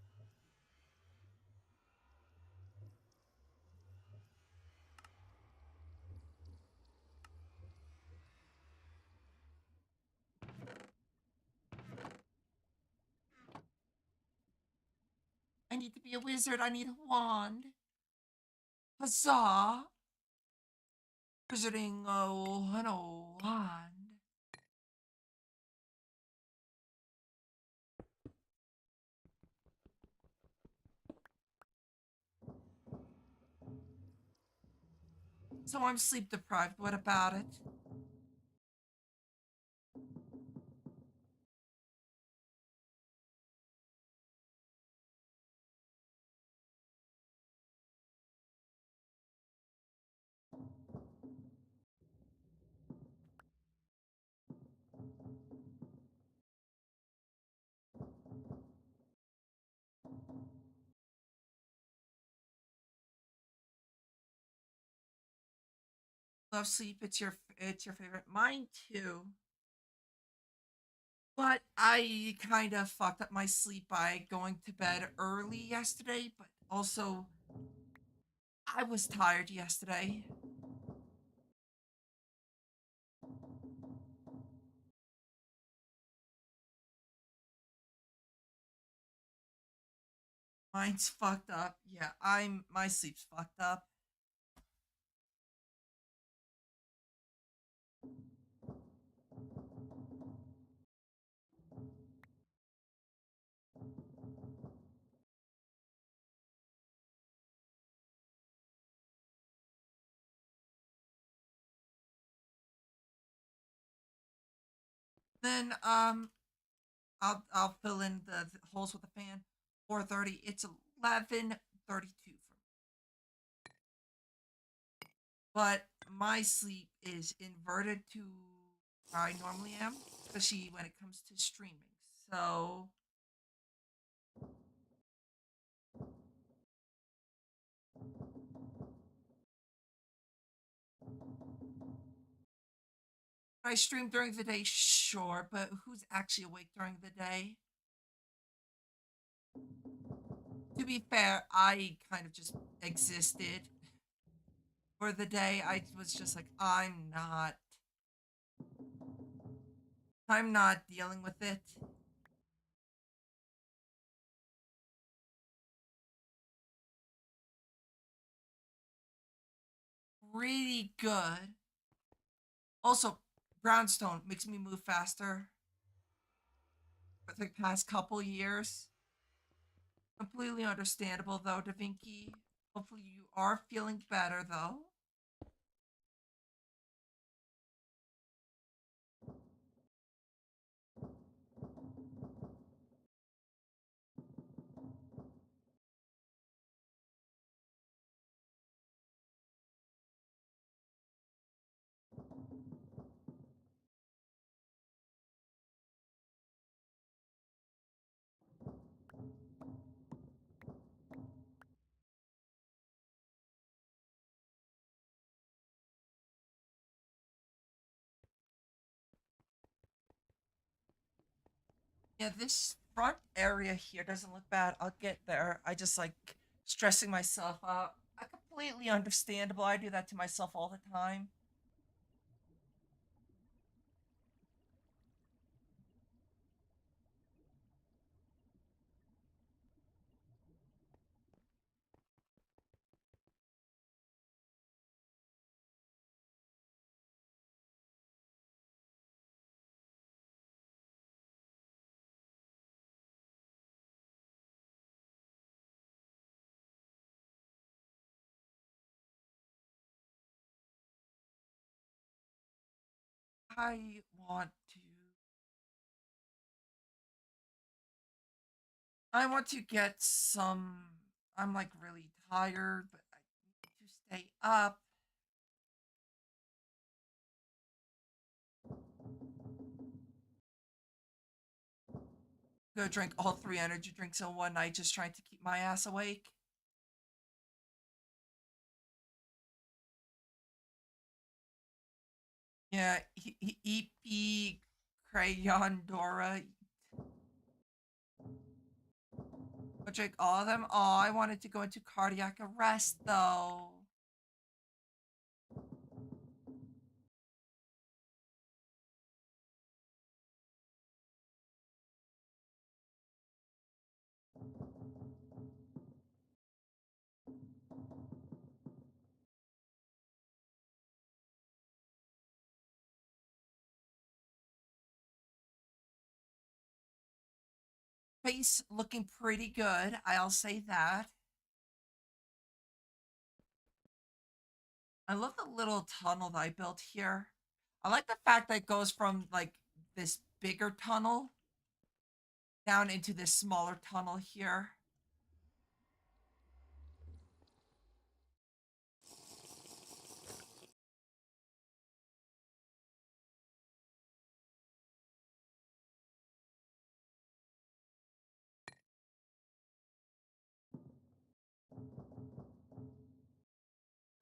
Speaker 1: I need to be a wizard. I need a wand. Huzzah! Wizarding, oh, an old wand. So I'm sleep deprived. What about it? Love sleep. It's your favorite. Mine too. But I kind of fucked up my sleep by going to bed early yesterday, but also I was tired yesterday. Mine's fucked up. Yeah, my sleep's fucked up. Then I'll fill in the holes with the fan. 4:30. It's 11:32 for me. But my sleep is inverted to where I normally am, especially when it comes to streaming. So I stream during the day, sure, but who's actually awake during the day? To be fair, I kind of just existed for the day. I was just like, I'm not dealing with it. Really good. Also, brownstone makes me move faster for the past couple years. Completely understandable though, Da Vinci. Hopefully you are feeling better though. Yeah, this front area here doesn't look bad. I'll get there. I just like stressing myself out. Completely understandable. I do that to myself all the time. I want to I want to get some I'm like really tired, but I need to stay up. Go drink all three energy drinks in one night just trying to keep my ass awake. Yeah, EP Crayon Dora. Go drink all of them. Oh, I wanted to go into cardiac arrest though. Face looking pretty good. I'll say that. I love the little tunnel that I built here. I like the fact that it goes from like this bigger tunnel down into this smaller tunnel here.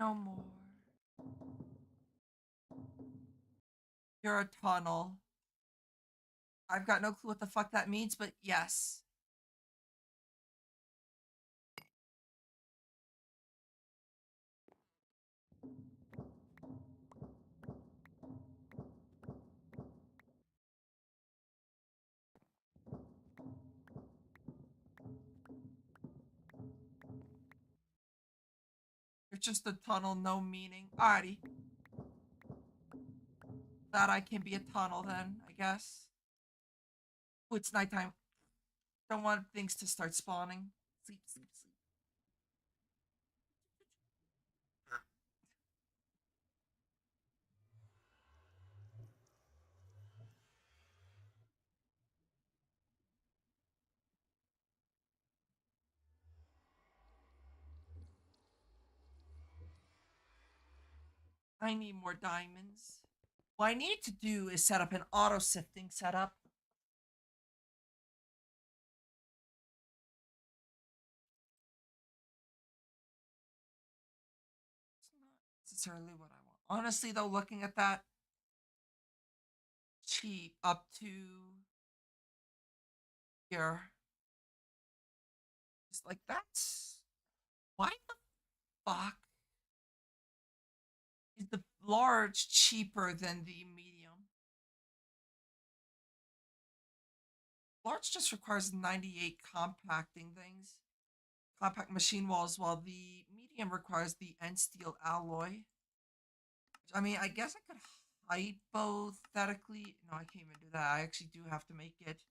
Speaker 1: No more. You're a tunnel. I've got no clue what the fuck that means, but yes. It's just a tunnel, no meaning. Alrighty. That I can be a tunnel then, I guess. Oh, it's nighttime. Don't want things to start spawning. Sleep, sleep, sleep. I need more diamonds. What I need to do is set up an auto sifting setup. It's not necessarily what I want. Honestly, though, looking at that, cheap up to here. It's like, that's. Why the fuck is the large cheaper than the medium? Large just requires 98 compacting things, compact machine walls, while the medium requires the end steel alloy. I mean, I guess I could hypothetically. No, I can't even do that. I actually do have to make it,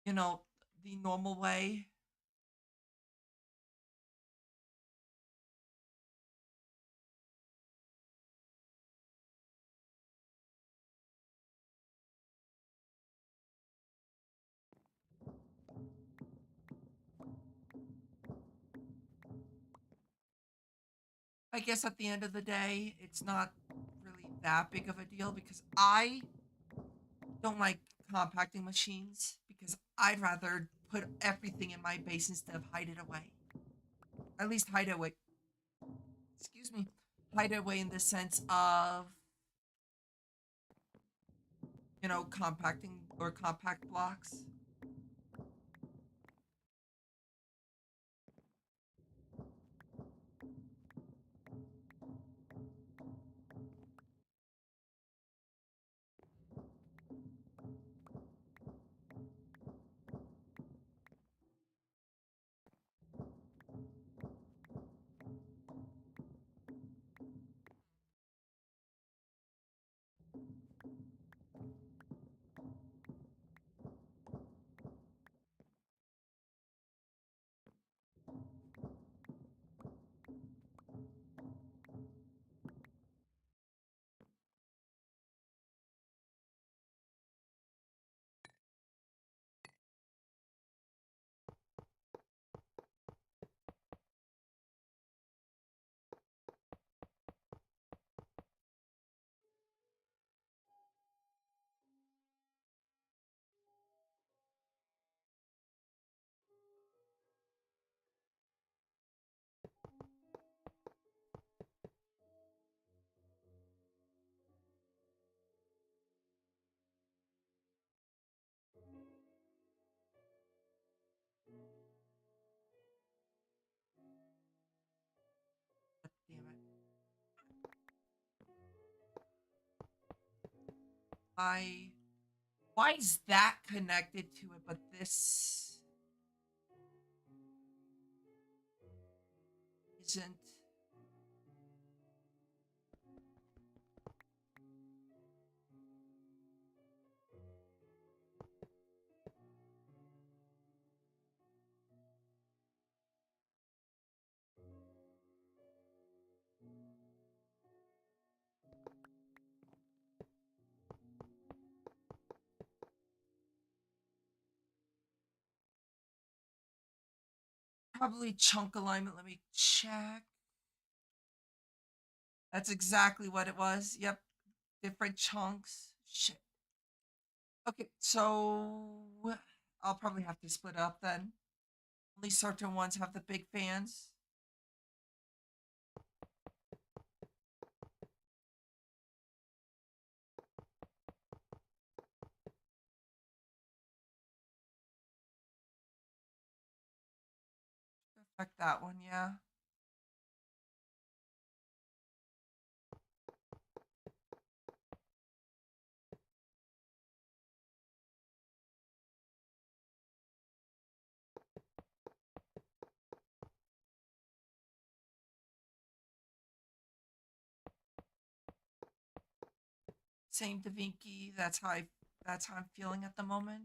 Speaker 1: you know, the normal way. I guess at the end of the day, it's not really that big of a deal because I don't like compacting machines because I'd rather put everything in my base instead of hide it away. At least hide it away. Excuse me. Hide it away in the sense of, compacting or compact blocks. Why? Why is that connected to it, but this isn't? Probably chunk alignment. Let me check. That's exactly what it was. Yep. Different chunks. Shit. Okay, so I'll probably have to split up then. Only certain ones have the big fans. Affect that one, yeah. Same Da Vinci. That's how I'm feeling at the moment.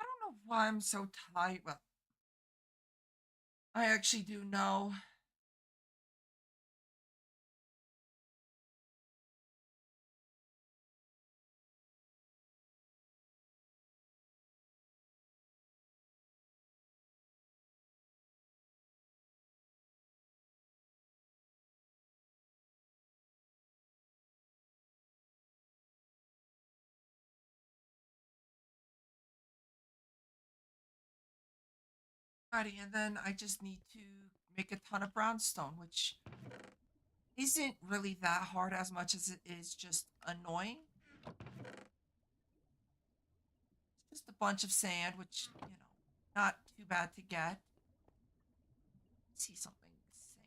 Speaker 1: I don't know why I'm so tired. Well, I actually do know. Alrighty, and then I just need to make a ton of brownstone, which isn't really that hard as much as it is just annoying. It's just a bunch of sand, which, not too bad to get. See something sand.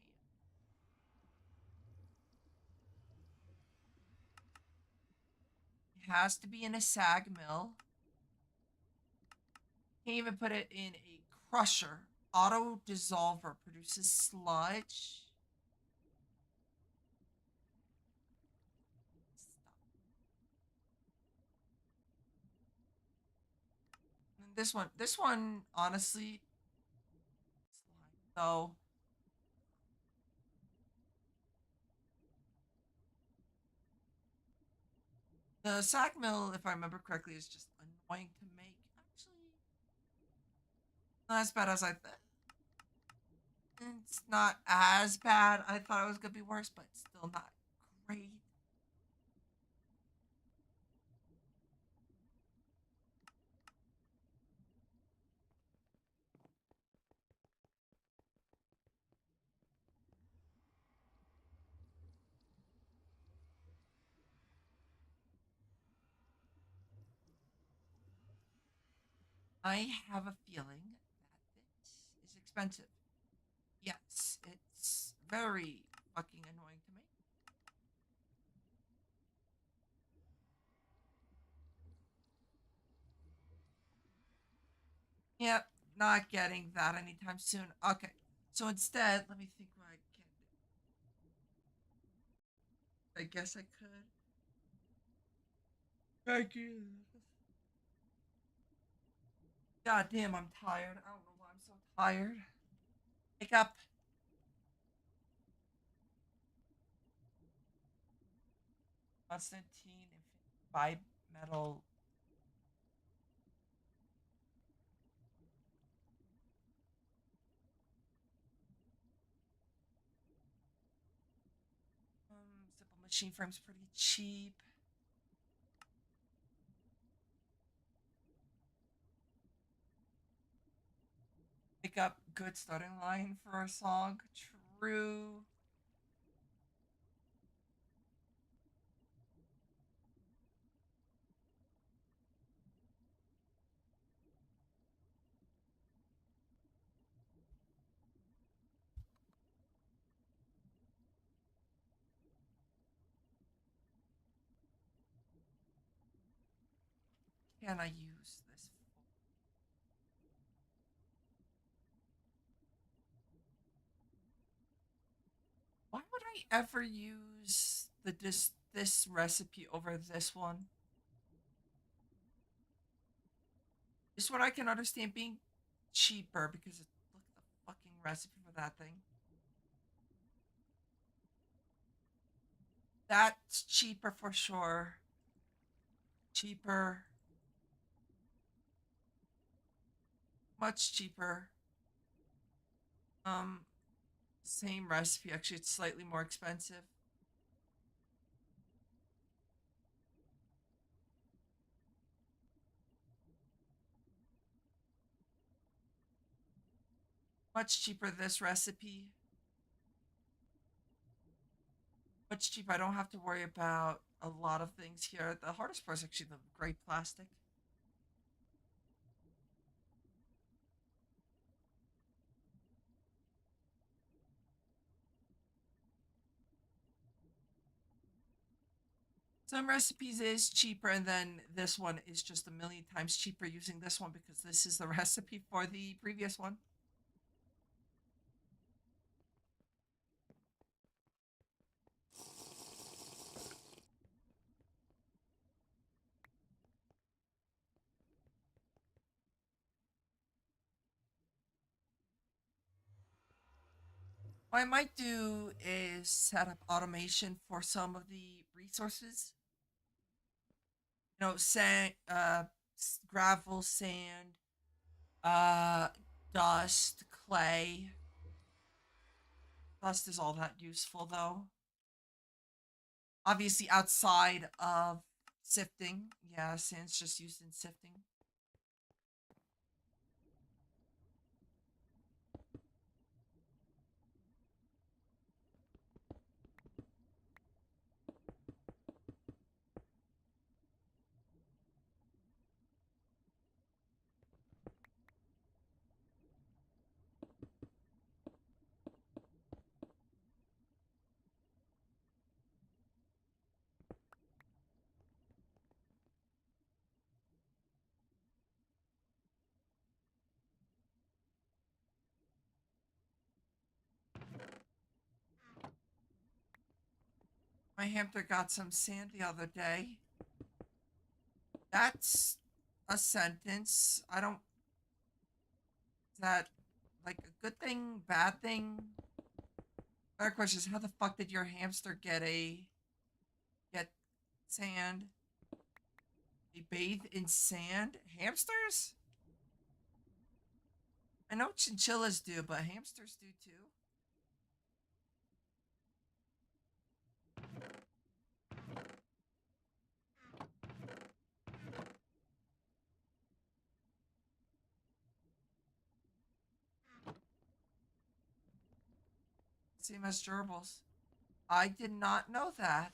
Speaker 1: It has to be in a sag mill. Can't even put it in a crusher. Auto dissolver produces sludge. And this one, honestly, though, the sag mill, if I remember correctly, is just annoying to make. Actually, not as bad as I thought. It's not as bad. I thought it was gonna be worse, but still not great. I have a feeling that this is expensive. Yes, it's very fucking annoying to make. Yep, not getting that anytime soon. Okay, so instead, let me think what I can do. I guess I could. Thank you. God damn, I'm tired. I don't know why I'm so tired. Wake up. Constantine bimetal. machine frame's pretty cheap. Pick up good starting line for a song. True. Can I use this? Why would I ever use this recipe over this one? This one I can understand being cheaper because look at the fucking recipe for that thing. That's cheaper for sure. Cheaper. Much cheaper. Um, Same recipe. Actually, it's slightly more expensive. Much cheaper this recipe. Much cheaper. I don't have to worry about a lot of things here. The hardest part is actually the gray plastic. Some recipes is cheaper, and then this one is just a million times cheaper using this one because this is the recipe for the previous one. What I might do is set up automation for some of the resources. Sand, gravel, sand, uh, dust, clay. Dust is all that useful though. Obviously, outside of sifting. Yeah, sand's just used in sifting. My hamster got some sand the other day. That's a sentence. I don't. Is that like a good thing, bad thing? Other question is, how the fuck did your hamster get sand? They bathe in sand? Hamsters? I know chinchillas do, but hamsters do too. Same as gerbils. I did not know that.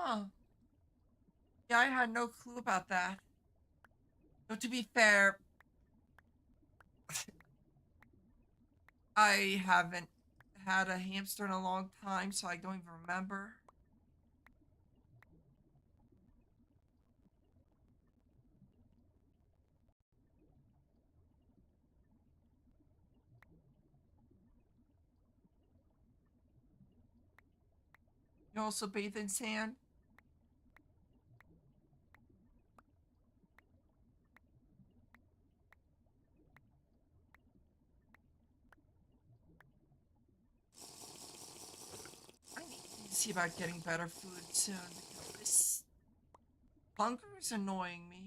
Speaker 1: Huh. Yeah, I had no clue about that. But to be fair, I haven't had a hamster in a long time, so I don't even remember. You also bathe in sand? I need to see about getting better food soon because this hunger is annoying me.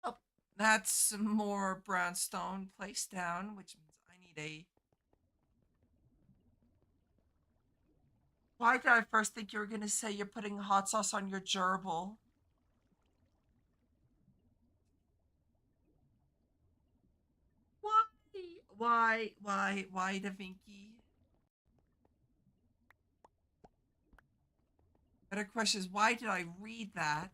Speaker 1: Oh, that's more brownstone placed down, which means I need a. Why did I first think you were gonna say you're putting hot sauce on your gerbil? Why? Why, Da Vinci? Better question is, why did I read that?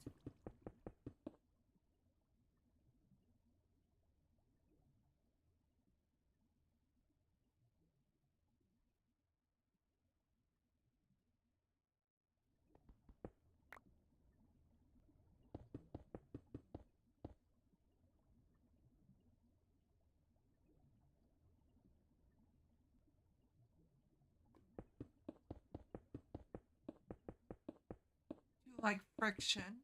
Speaker 1: To like friction.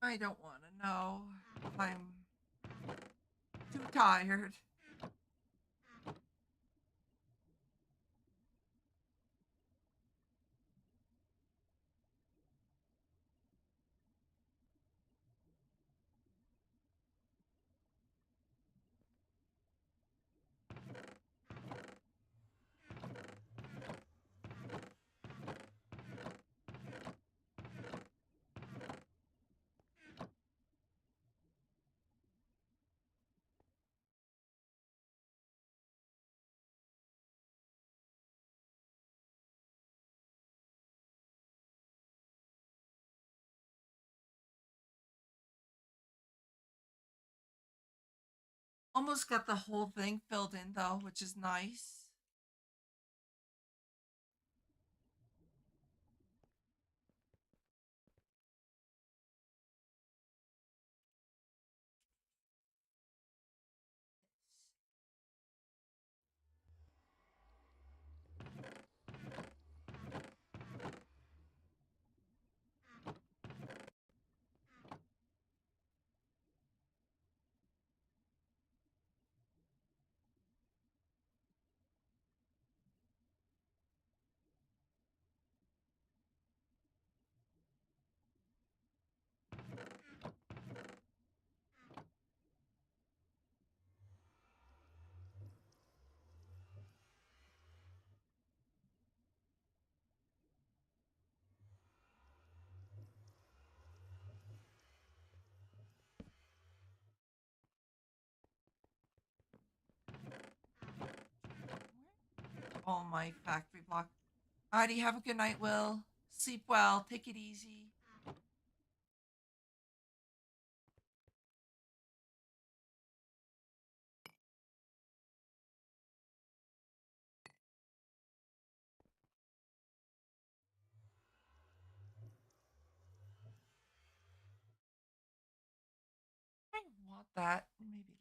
Speaker 1: I don't want to know. I'm too tired. Almost got the whole thing filled in though, which is nice. Oh my factory block. Alrighty, have a good night, Will. Sleep well. Take it easy. not that. Maybe not.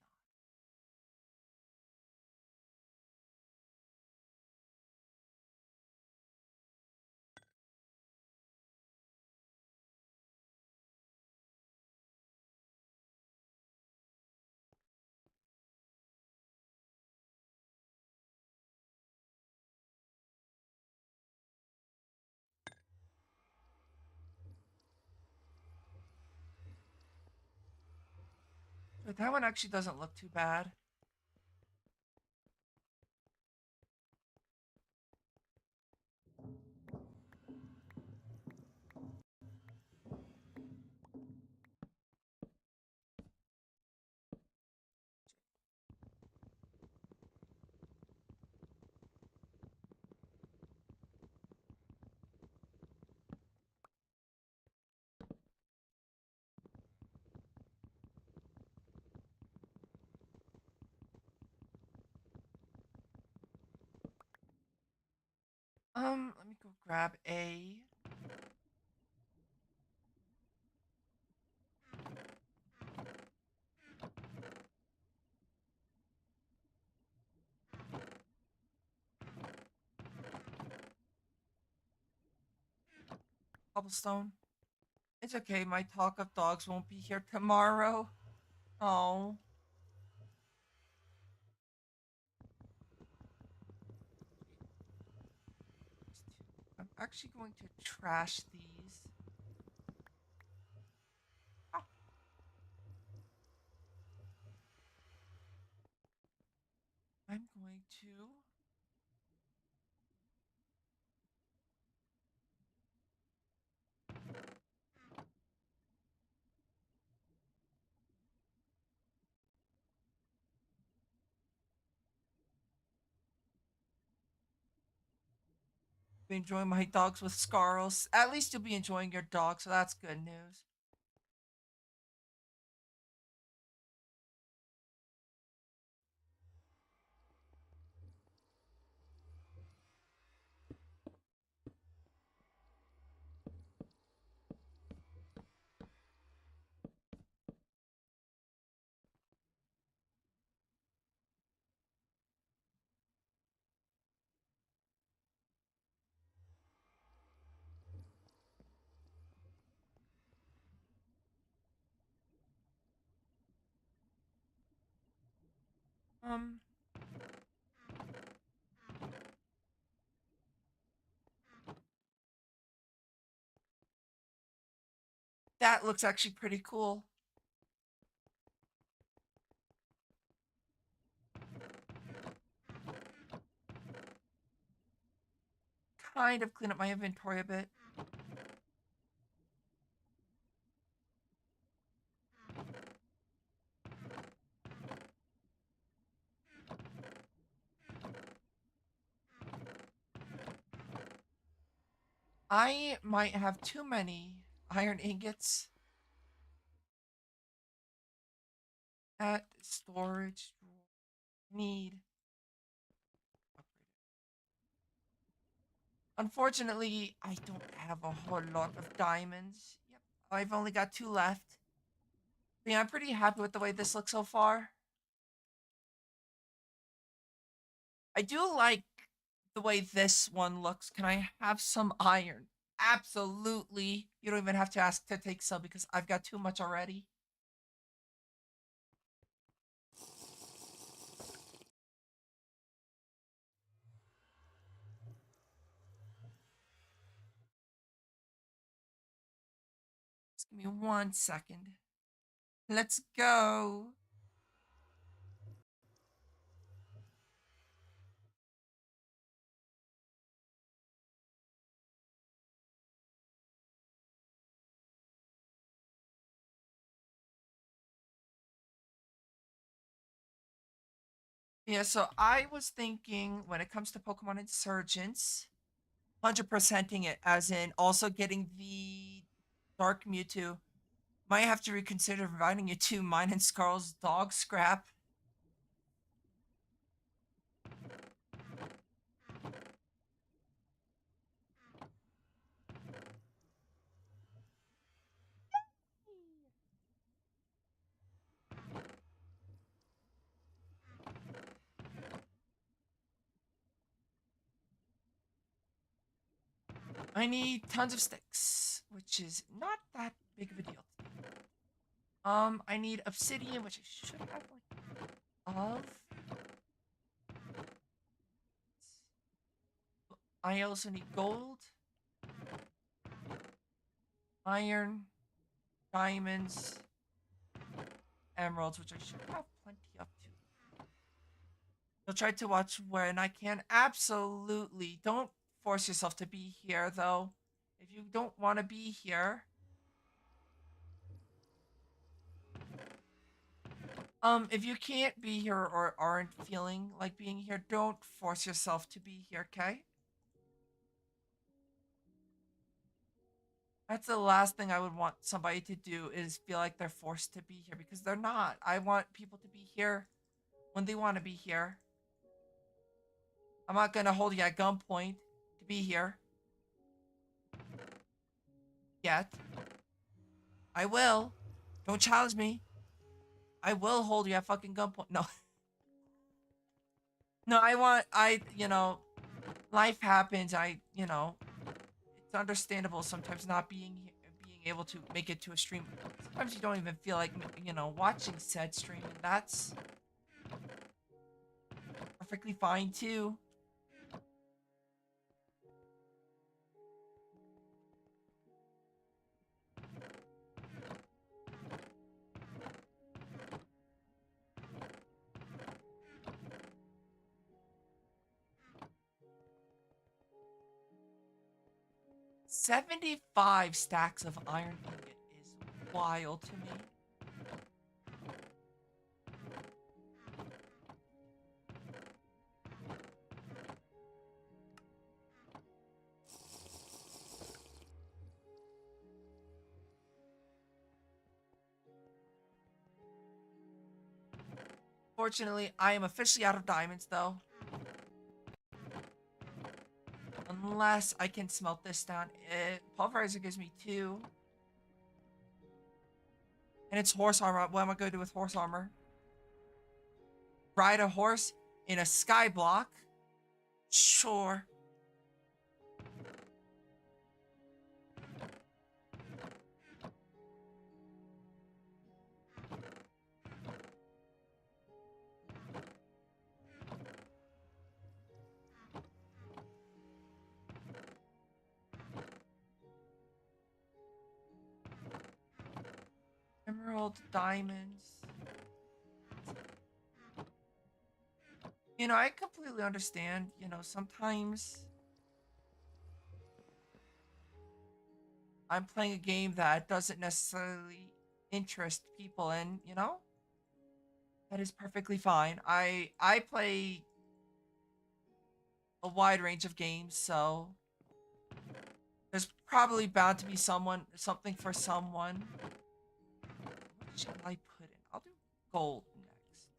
Speaker 1: But that one actually doesn't look too bad. Let me go grab a. Cobblestone. It's okay, my talk of dogs won't be here tomorrow. Oh. I'm actually going to trash these. Ah, I'm going to be enjoying my dogs with scarls. At least you'll be enjoying your dog, so that's good news. Um, that looks actually pretty cool. Kind of clean up my inventory a bit. I might have too many iron ingots at storage. Need. Unfortunately, I don't have a whole lot of diamonds. Yep, I've only got 2 left. But yeah, I'm pretty happy with the way this looks so far. I do like the way this one looks. Can I have some iron? Absolutely. You don't even have to ask to take some because I've got too much already. Just give me 1 second. Let's go. Yeah, so I was thinking when it comes to Pokemon Insurgents, 100%ing it, as in also getting the Dark Mewtwo. Might have to reconsider providing you two mine and Scarl's dog scrap. I need tons of sticks, which is not that big of a deal. I need obsidian, which I should have like of. I also need gold, iron, diamonds, emeralds, which I should have plenty of too. I'll try to watch when I can. Absolutely. Don't force yourself to be here, though. If you don't want to be here, if you can't be here or aren't feeling like being here, don't force yourself to be here, okay? That's the last thing I would want somebody to do is feel like they're forced to be here because they're not. I want people to be here when they want to be here. I'm not gonna hold you at gunpoint to be here yet. I will. Don't challenge me. I will hold you at fucking gunpoint. No, no. Life happens. It's understandable sometimes not being able to make it to a stream. Sometimes you don't even feel like watching said stream, and that's perfectly fine too. 75 stacks of iron ingot is wild to me. Fortunately, I am officially out of diamonds, though. Unless I can smelt this down. Pulverizer gives me 2. And it's horse armor. What am I going to do with horse armor? Ride a horse in a sky block? Sure. Emerald, diamonds. I completely understand. Sometimes I'm playing a game that doesn't necessarily interest people, and that is perfectly fine. I play a wide range of games, so there's probably bound to be something for someone. What should I put in? I'll do gold next.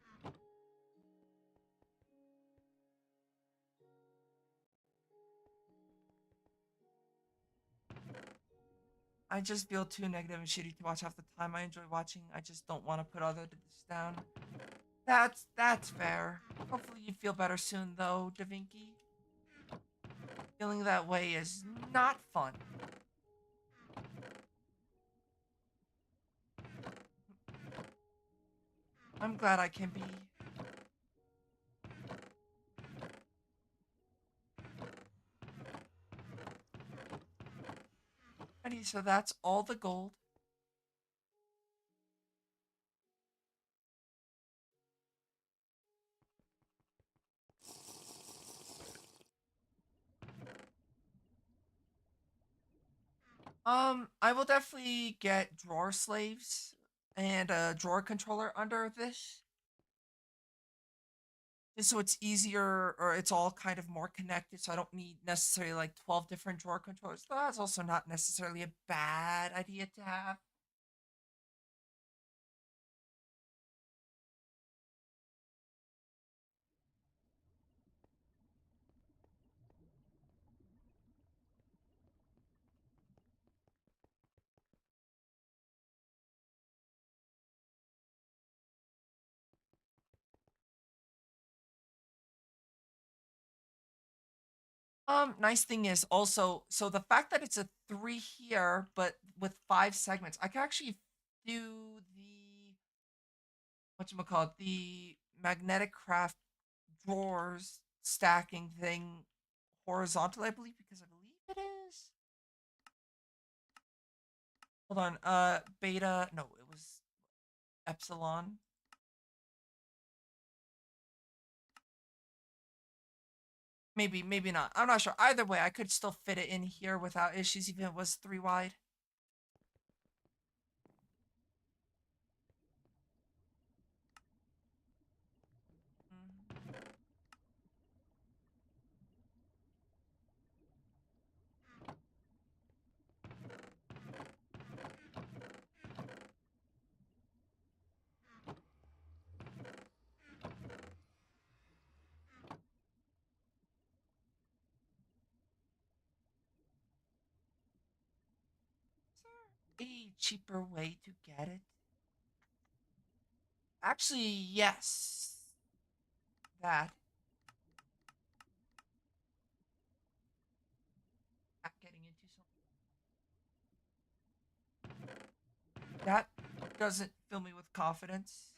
Speaker 1: I just feel too negative and shitty to watch half the time. I enjoy watching. I just don't want to put others down. That's fair. Hopefully you feel better soon, though, Da Vinci. Feeling that way is not fun. I'm glad I can be. Ready, so that's all the gold. I will definitely get drawer slaves and a drawer controller under this. Just so it's easier or it's all kind of more connected, so I don't need necessarily like 12 different drawer controllers. That's also not necessarily a bad idea to have. Nice thing is also, so the fact that it's a three here, but with five segments, I can actually do the whatchamacallit, the magnetic craft drawers stacking thing horizontal, I believe, because I believe it is. Hold on, beta, no, it was epsilon. Maybe, maybe not. I'm not sure. Either way, I could still fit it in here without issues, even if it was three wide. Mhm. Is there a cheaper way to get it? Actually, yes. That. Not getting into something. That doesn't fill me with confidence.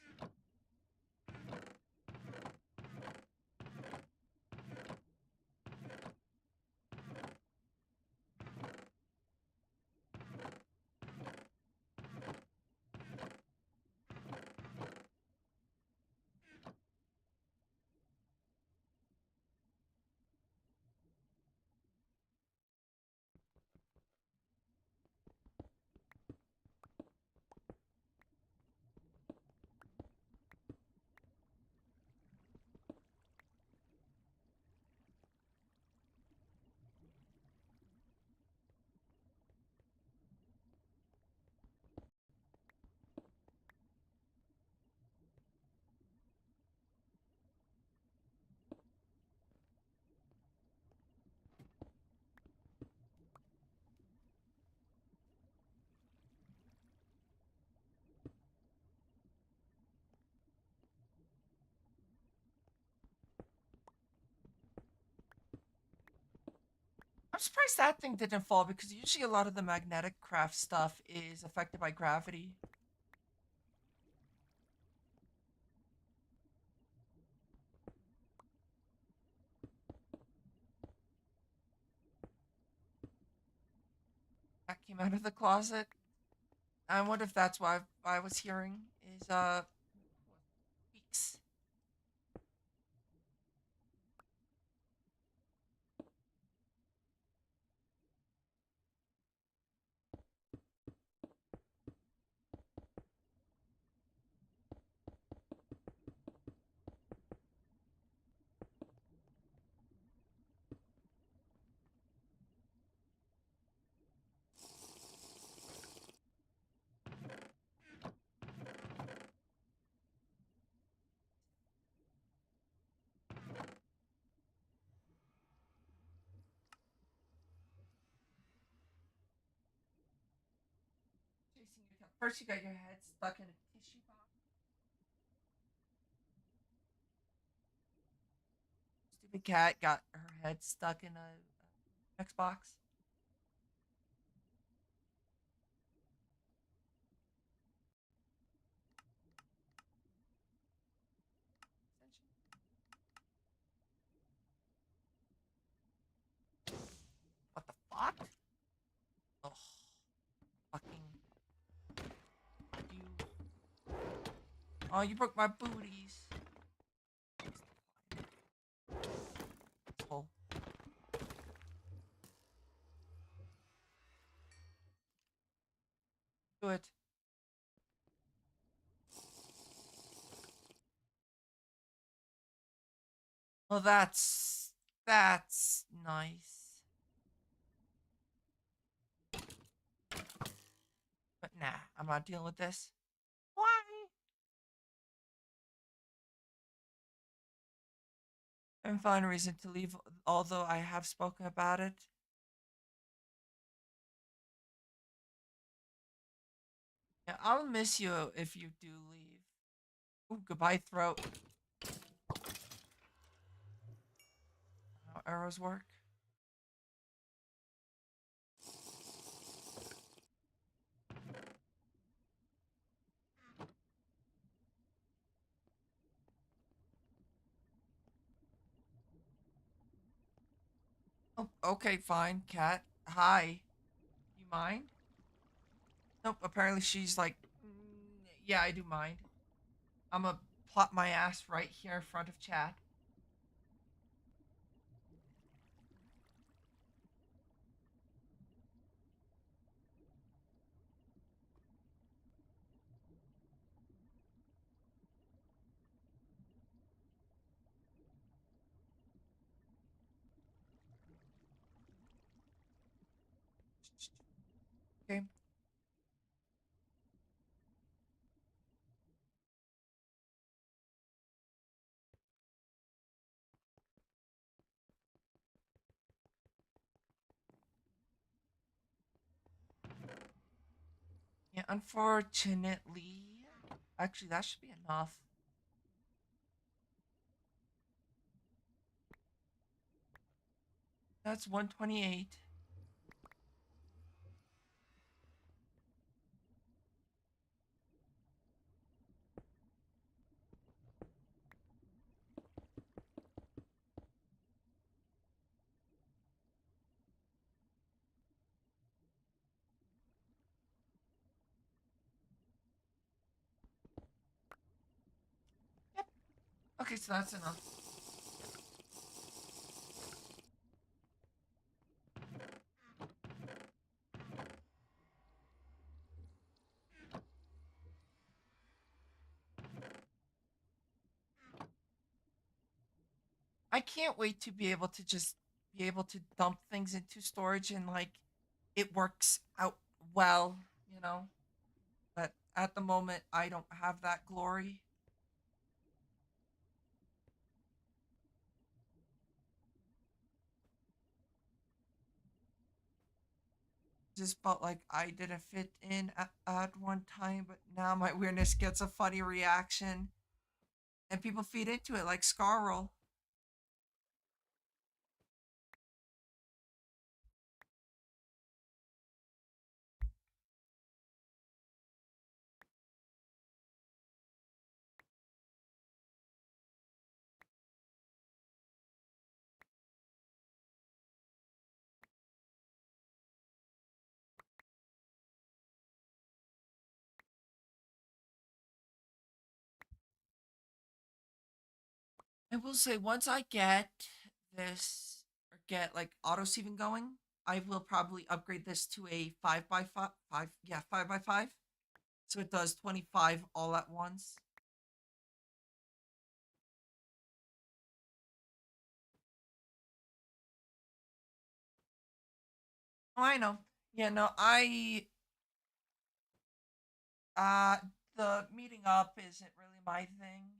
Speaker 1: I'm surprised that thing didn't fall because usually a lot of the magnetic craft stuff is affected by gravity. That came out of the closet. I wonder if that's why I was hearing is weeks. Chasing your tail. First, you got your head stuck in a tissue box. Stupid cat got her head stuck in a Xbox. What the fuck? Ugh. Fucking you. Oh, you broke my booties. Oh, do it. Well, that's nice. But nah, I'm not dealing with this. Why? And find a reason to leave, although I have spoken about it. Yeah, I'll miss you if you do leave. Ooh, goodbye, throat. How arrows work? Oh, okay, fine, cat. Hi. You mind? Nope, apparently she's like, yeah, I do mind. I'm gonna plop my ass right here in front of chat. Okay. Yeah, unfortunately. Actually, that should be enough. That's 128. Yep. Okay, so that's enough. I can't wait to be able to just be able to dump things into storage and like it works out well, you know? But at the moment, I don't have that glory. Just felt like I didn't fit in at one time, but now my weirdness gets a funny reaction and people feed into it like Scarroll. I will say once I get this or get like auto sieving going, I will probably upgrade this to a 5 by 5, yeah, 5 by 5. So it does 25 all at once. Oh, I know. Yeah, no, uh the meeting up isn't really my thing.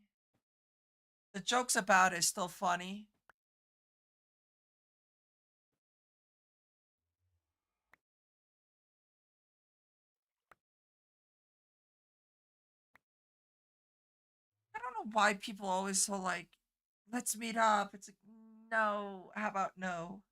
Speaker 1: The jokes about it is still funny. I don't know why people always so like, let's meet up. It's like, no, how about no?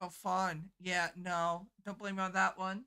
Speaker 1: Oh, fun. Yeah, no, don't blame me on that one.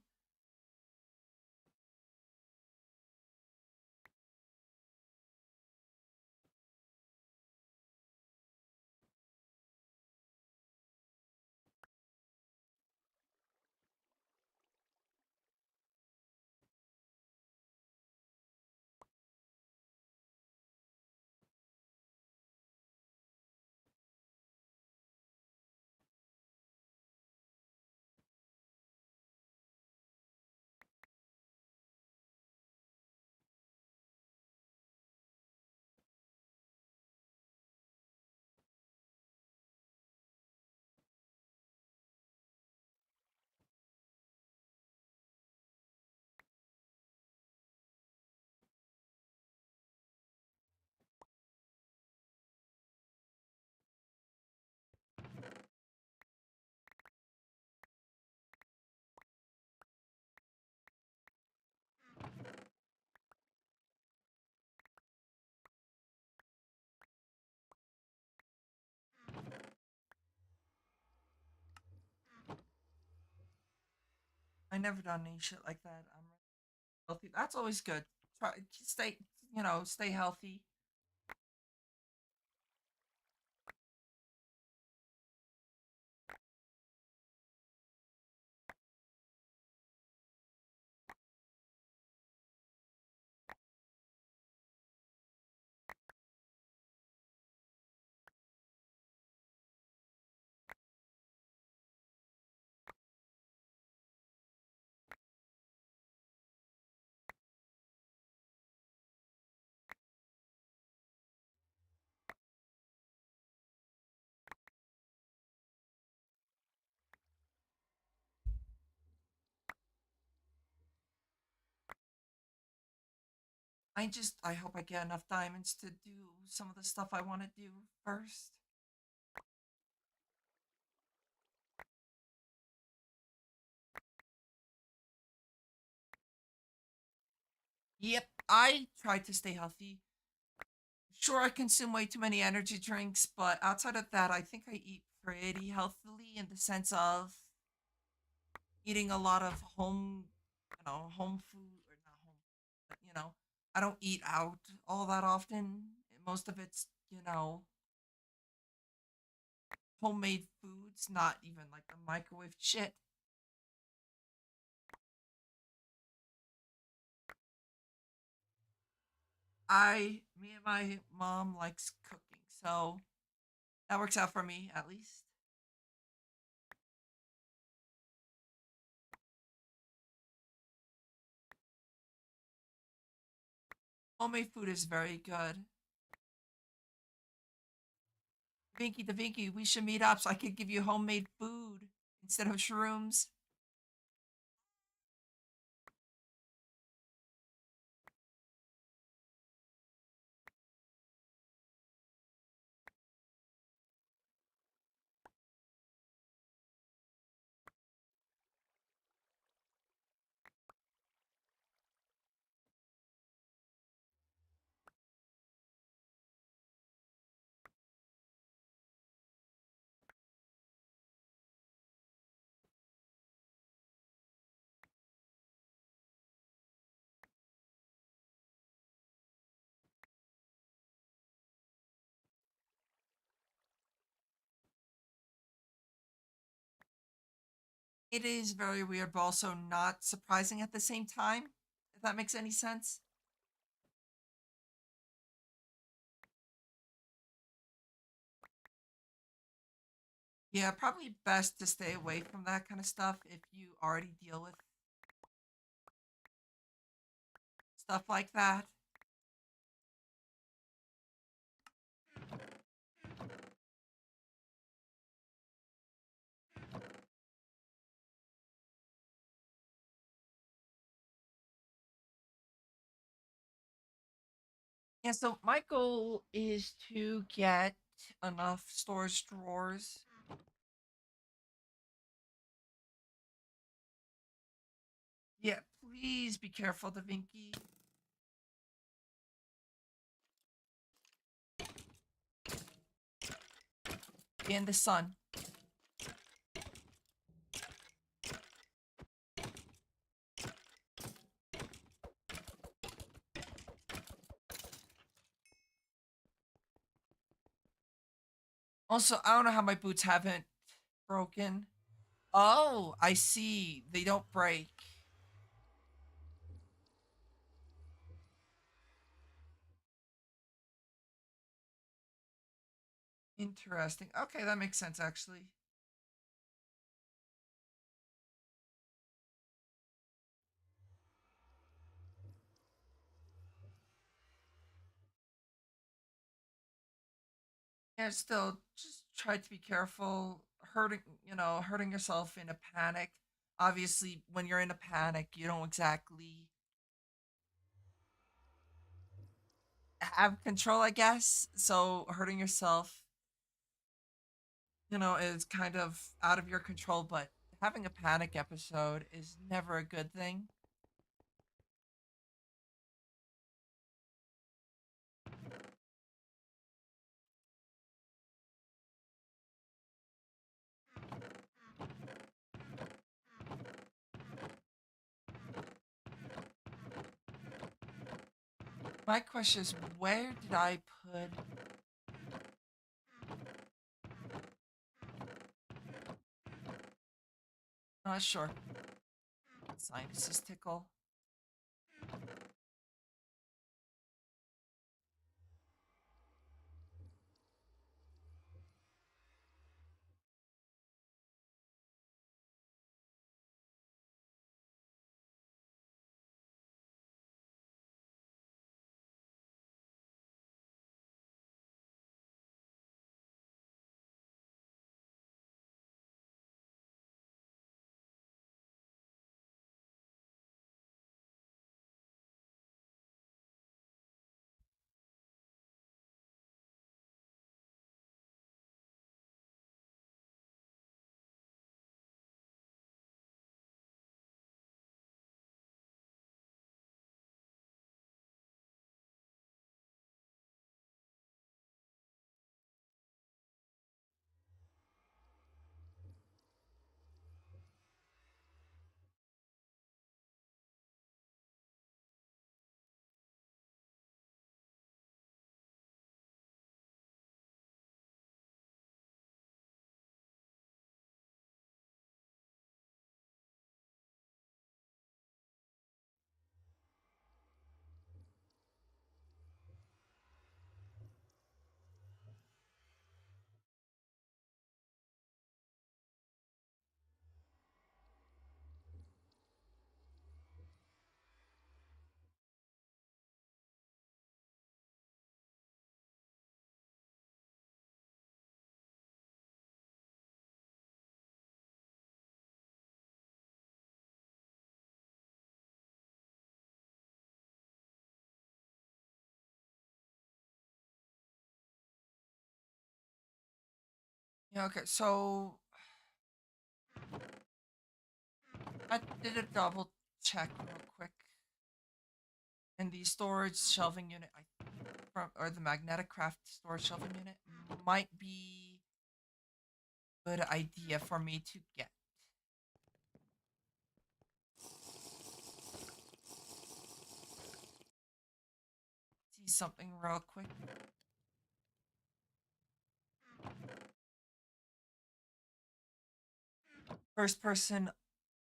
Speaker 1: I never done any shit like that. I'm healthy. That's always good. Try stay, stay healthy. I hope I get enough diamonds to do some of the stuff I want to do first. Yep, I try to stay healthy. Sure, I consume way too many energy drinks, but outside of that, I think I eat pretty healthily in the sense of eating a lot of home food or not home, but I don't eat out all that often. Most of it's, homemade foods, not even like the microwave shit. Me and my mom likes cooking, so that works out for me at least. Homemade food is very good. Vinky the Vinky, we should meet up so I could give you homemade food instead of shrooms. It is very weird, but also not surprising at the same time, if that makes any sense. Yeah, probably best to stay away from that kind of stuff if you already deal with stuff like that. Yeah, so my goal is to get enough storage drawers. Yeah, please be careful, Da Vinci. In the sun. Also, I don't know how my boots haven't broken. Oh, I see. They don't break. Interesting. Okay, that makes sense actually. Yeah, still, just try to be careful. Hurting yourself in a panic. Obviously, when you're in a panic, you don't exactly have control, I guess. So hurting yourself, is kind of out of your control. But having a panic episode is never a good thing. My question is, where did I put? Not sure. Sinuses tickle. Yeah. Okay. So I did a double check real quick, and the storage shelving unit, I from or the magnetic craft storage shelving unit might be a good idea for me to get. See something real quick. First person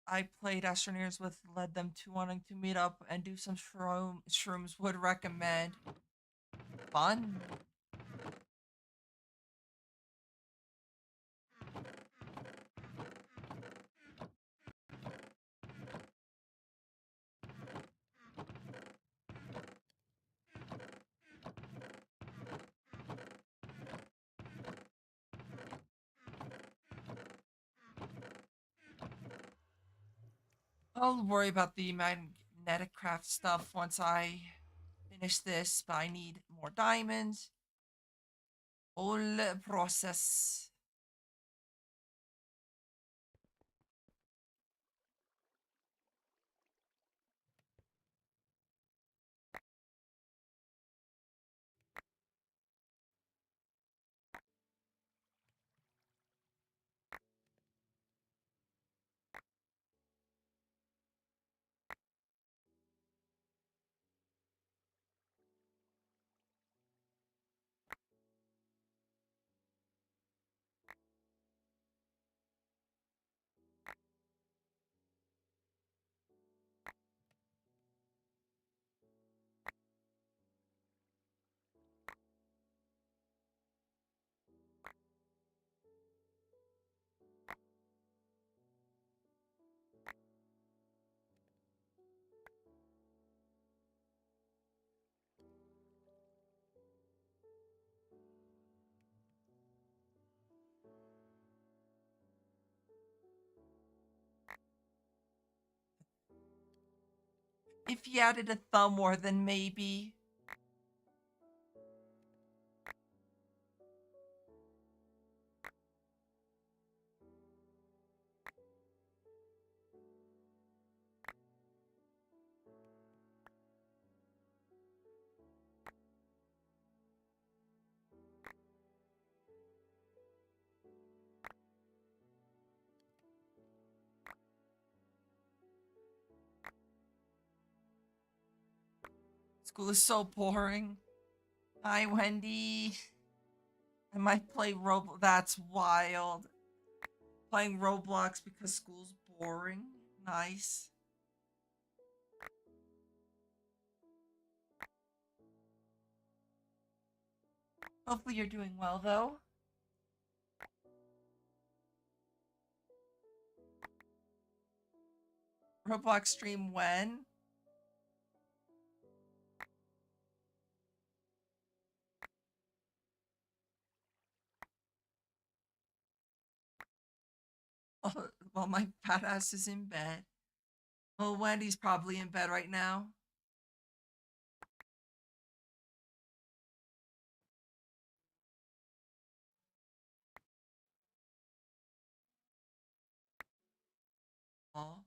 Speaker 1: I played Astroneers with led them to wanting to meet up and do some shrooms. Would recommend. Fun. I'll worry about the magnetic craft stuff once I finish this, but I need more diamonds. Whole process. If he added a thumb more, then maybe. School is so boring. Hi, Wendy. I might play Roblox. That's wild. Playing Roblox because school's boring. Nice. Hopefully you're doing well, though. Roblox stream when? Oh, well, my fat ass is in bed. Well, Wendy's probably in bed right now. Oh.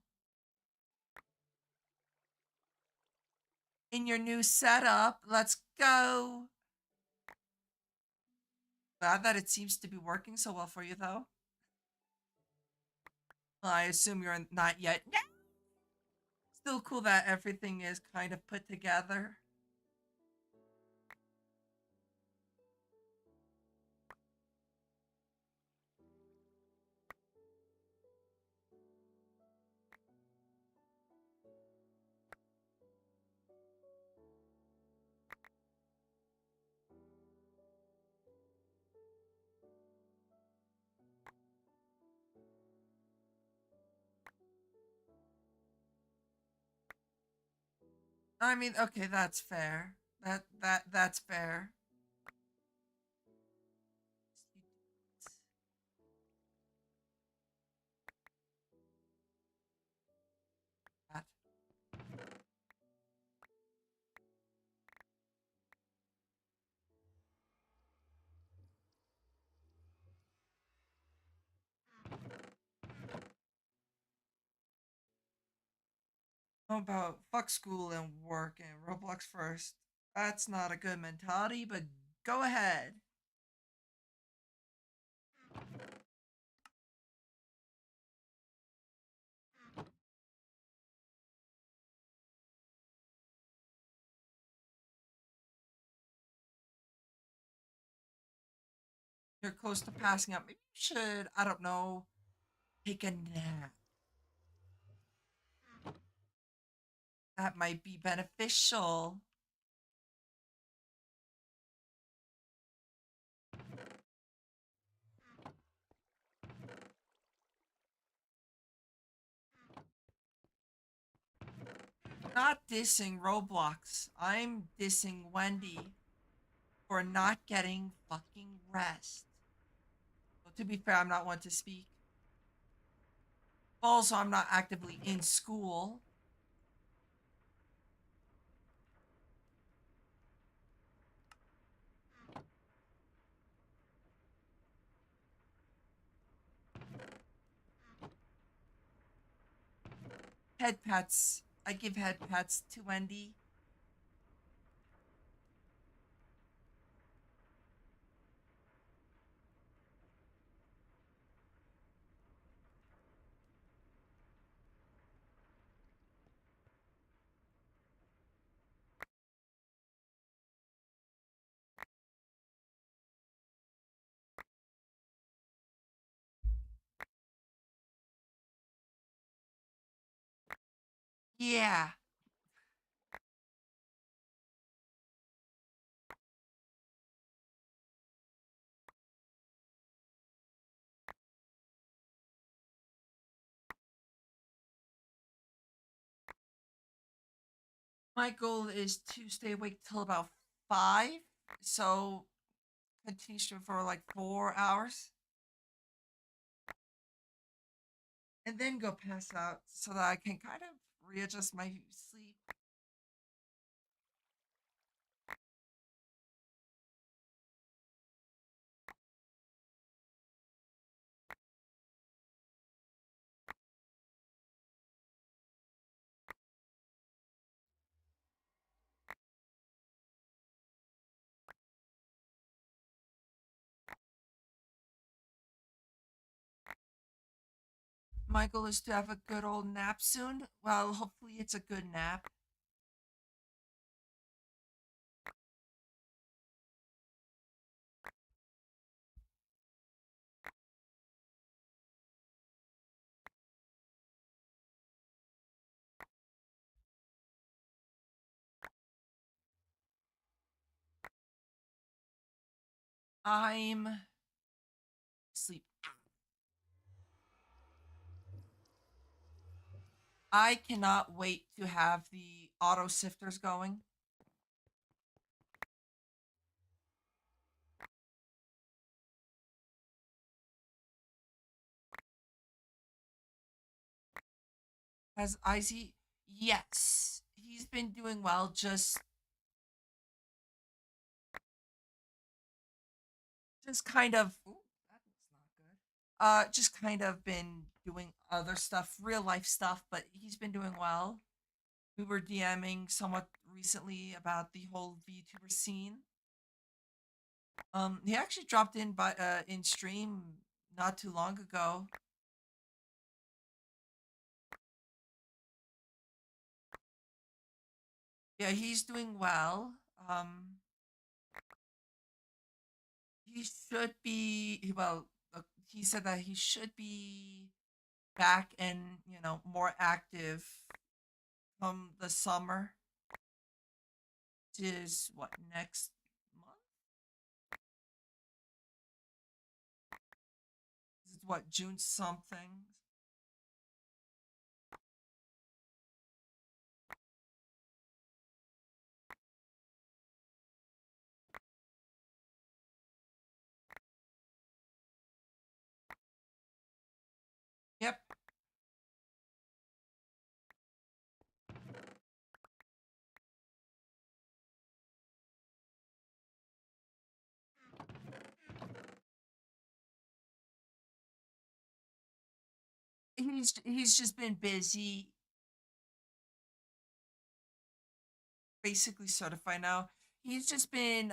Speaker 1: In your new setup, let's go. Glad that it seems to be working so well for you, though. Well, I assume you're not yet. Still cool that everything is kind of put together. I mean, okay, that's fair. That's fair. How about fuck school and work and Roblox first? That's not a good mentality, but go ahead. You're close to passing out. Maybe you should, I don't know, take a nap. That might be beneficial. Not dissing Roblox. I'm dissing Wendy for not getting fucking rest. Well, to be fair, I'm not one to speak. Also, I'm not actively in school. Head pats. I give head pats to Wendy. Yeah. My goal is to stay awake till about 5. So continue streaming for like 4 hours. And then go pass out so that I can kind of readjust my sleep. My goal is to have a good old nap soon. Well, hopefully it's a good nap. I'm sleep. I cannot wait to have the auto sifters going. Has Izzy? Yes, he's been doing well. Just kind of. Ooh, that looks not good. Just kind of been doing other stuff, real life stuff, but he's been doing well. We were DMing somewhat recently about the whole VTuber scene. He actually dropped in by in stream not too long ago. Yeah, he's doing well. He should be well. He said that he should be back and more active come the summer. Which is what next month? This is what June something. Yep, he's just been busy, basically certified now. He's just been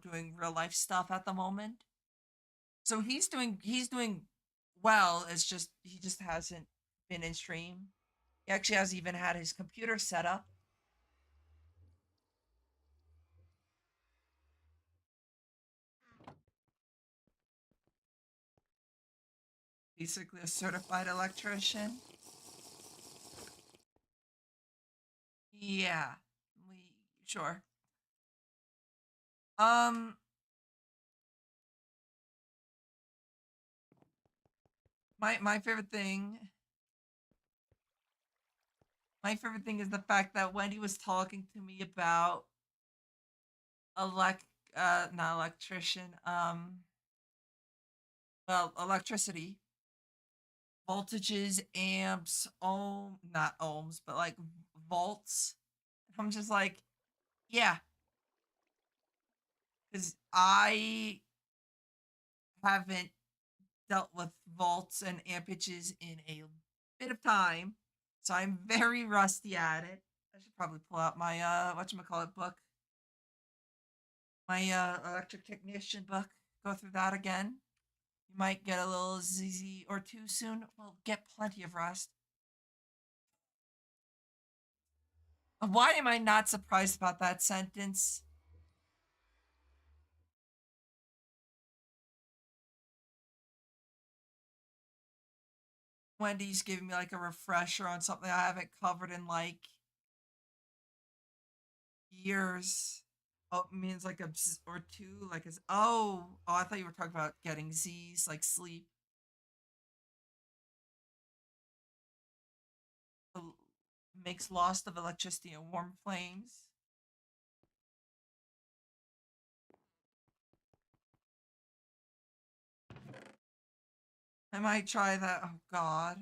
Speaker 1: doing real life stuff at the moment. So he's doing well. It's just he just hasn't been in stream. He actually hasn't even had his computer set up. Basically a certified electrician. Yeah, we sure. Um, my favorite thing, my favorite thing is the fact that Wendy was talking to me about elect, not electrician, well, electricity, voltages, amps, not ohms, but like volts. I'm just like, yeah, because I haven't dealt with volts and ampages in a bit of time, so I'm very rusty at it. I should probably pull out my whatchamacallit book, my electric technician book. Go through that again. You might get a little ZZ or two soon. Well, get plenty of rest. Why am I not surprised about that sentence? Wendy's giving me like a refresher on something I haven't covered in like years. Oh, it means like a bzz or two, like as I thought you were talking about getting Z's like sleep. Makes loss of electricity and warm flames. I might try that. Oh God.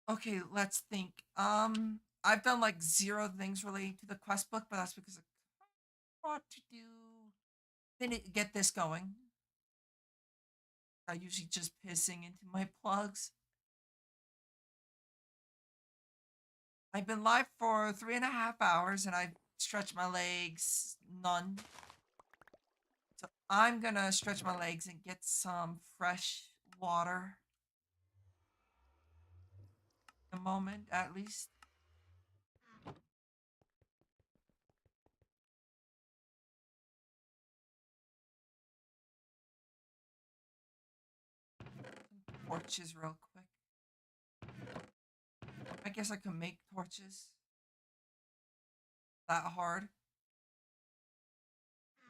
Speaker 1: Okay, let's think. I've done like zero things related to the quest book, but that's because I want to do. Get this going. I usually just pissing into my plugs. I've been live for 3.5 hours and I've stretched my legs none. So I'm gonna stretch my legs and get some fresh water. A moment at least. torches real quick. I guess I could make torches. That hard.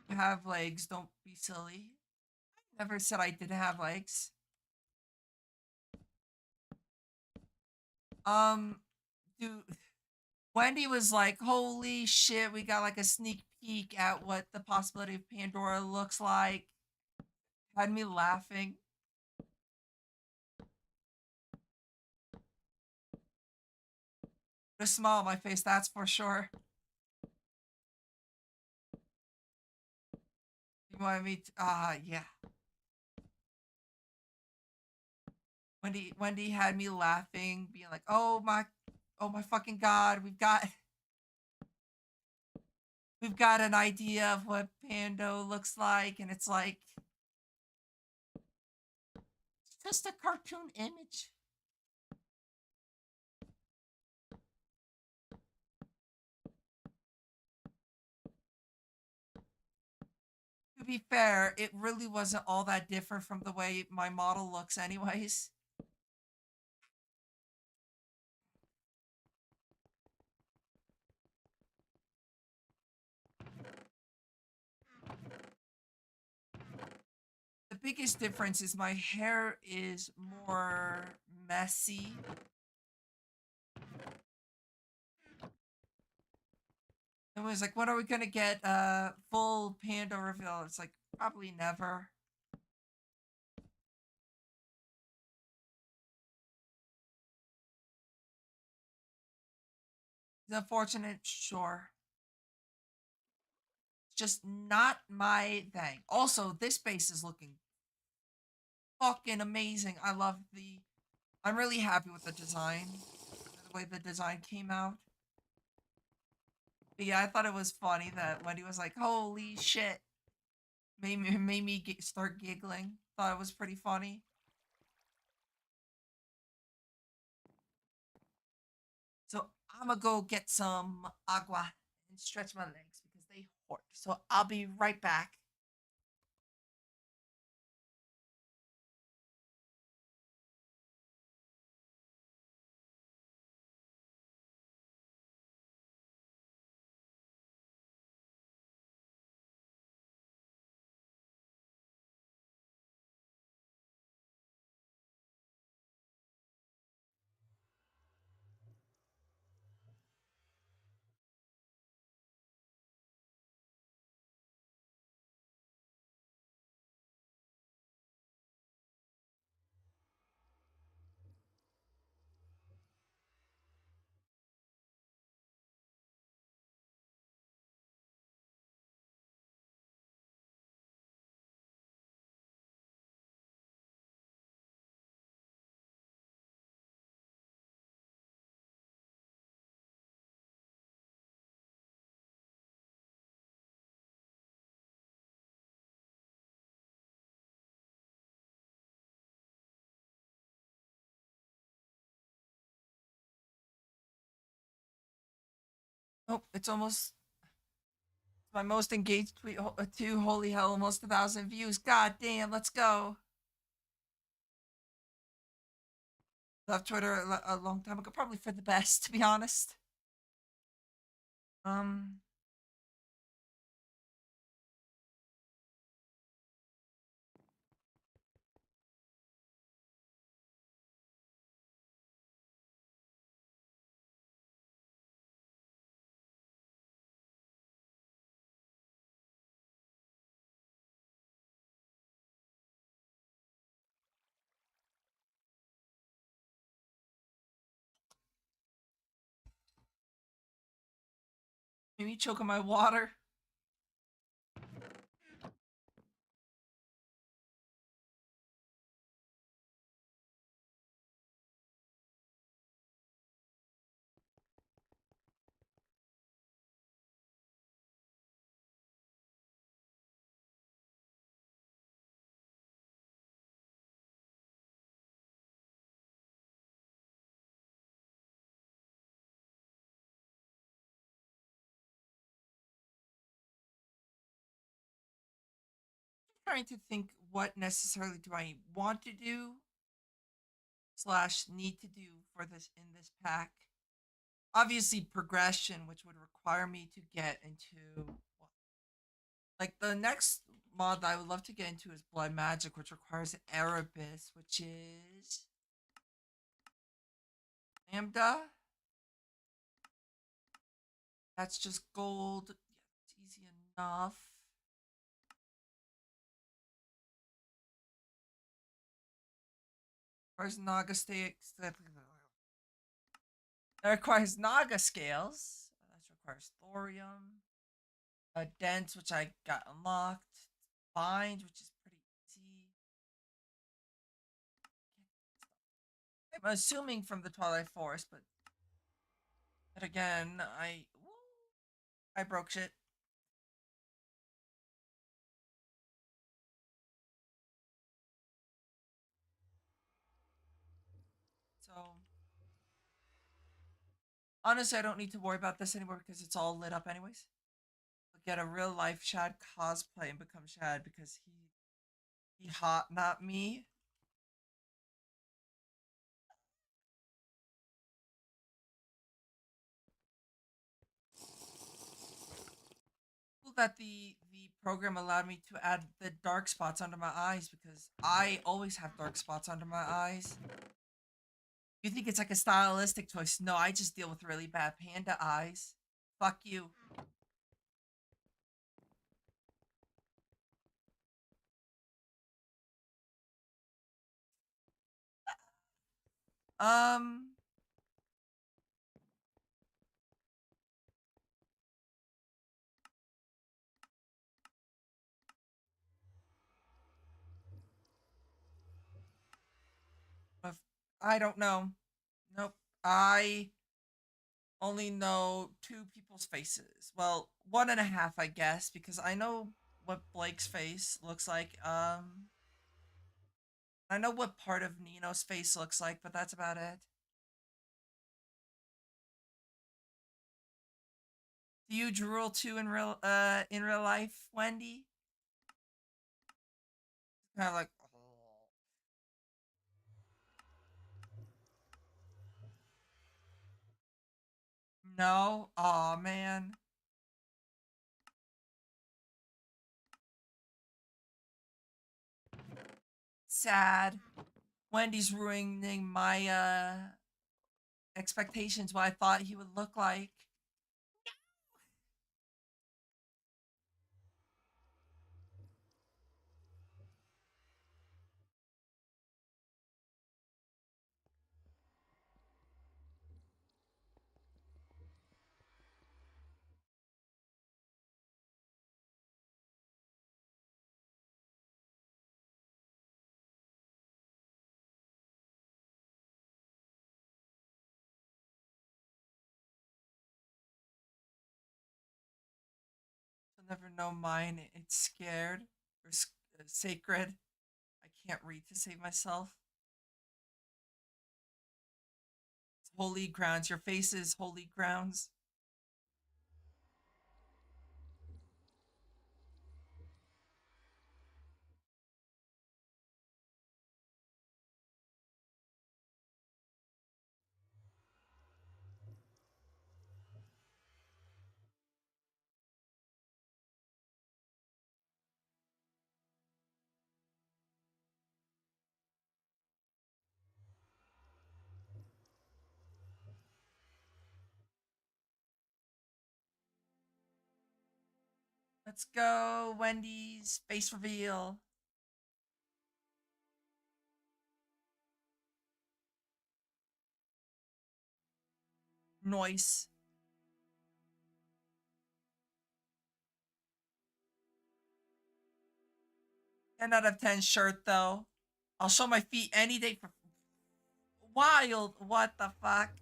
Speaker 1: You have legs, don't be silly. Never said I didn't have legs. Um, dude, Wendy was like, holy shit, we got like a sneak peek at what the possibility of Pandora looks like. Had me laughing. A smile on my face, that's for sure. You want me to, yeah. Wendy had me laughing, being like, oh my fucking god, we've got an idea of what Pando looks like, and it's like it's just a cartoon image. To be fair, it really wasn't all that different from the way my model looks, anyways. The biggest difference is my hair is more messy. It was like, when are we gonna get a full Panda reveal? It's like, probably never. It's unfortunate, sure. It's just not my thing. Also, this base is looking fucking amazing. I'm really happy with the design. The way the design came out. But yeah, I thought it was funny that Wendy was like, holy shit. Made me start giggling. Thought it was pretty funny. So I'm gonna go get some agua and stretch my legs because they hurt. So I'll be right back. Oh, it's almost my most engaged tweet to holy hell, almost 1,000 views. God damn, let's go. Left Twitter a long time ago, probably for the best, to be honest. Um, maybe choke on my water. Trying to think what necessarily do I want to do. slash need to do for this in this pack. Obviously, progression, which would require me to get into like the next mod that I would love to get into is Blood Magic, which requires Erebus, which is Lambda. That's just gold. Yeah, it's easy enough. Requires Naga stakes. That requires Naga scales. That requires thorium. Dense, which I got unlocked. Bind, which is pretty easy. I'm assuming from the Twilight Forest, but again, I broke shit. So honestly, I don't need to worry about this anymore because it's all lit up anyways. I'll get a real life Shad cosplay and become Shad because he hot, not me. Cool that the program allowed me to add the dark spots under my eyes because I always have dark spots under my eyes. You think it's like a stylistic choice? No, I just deal with really bad panda eyes. Fuck you. Um, I don't know. Nope. I only know two people's faces. Well, one and a half, I guess, because I know what Blake's face looks like. I know what part of Nino's face looks like, but that's about it. Do you drool too in real life, Wendy? Kind of like, oh. No, oh man, sad. Wendy's ruining my expectations. What I thought he would look like. You'll never know mine. It's scared or sacred. I can't read to save myself. It's holy grounds. Your face is holy grounds. Let's go, Wendy's face reveal. Noise. 10 out of 10 shirt though. I'll show my feet any day for wild. What the fuck?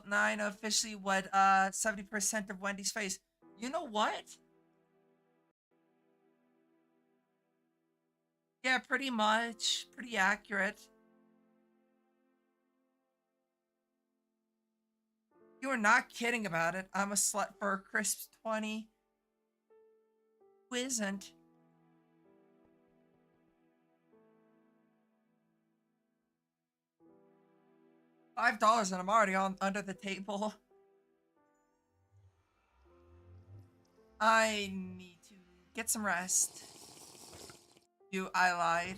Speaker 1: Nine officially what 70% of Wendy's face. You know what? Yeah, pretty much. Pretty accurate. You are not kidding about it. I'm a slut for a crisp 20. Who isn't? $5 and I'm already on under the table. I need to get some rest. I lied.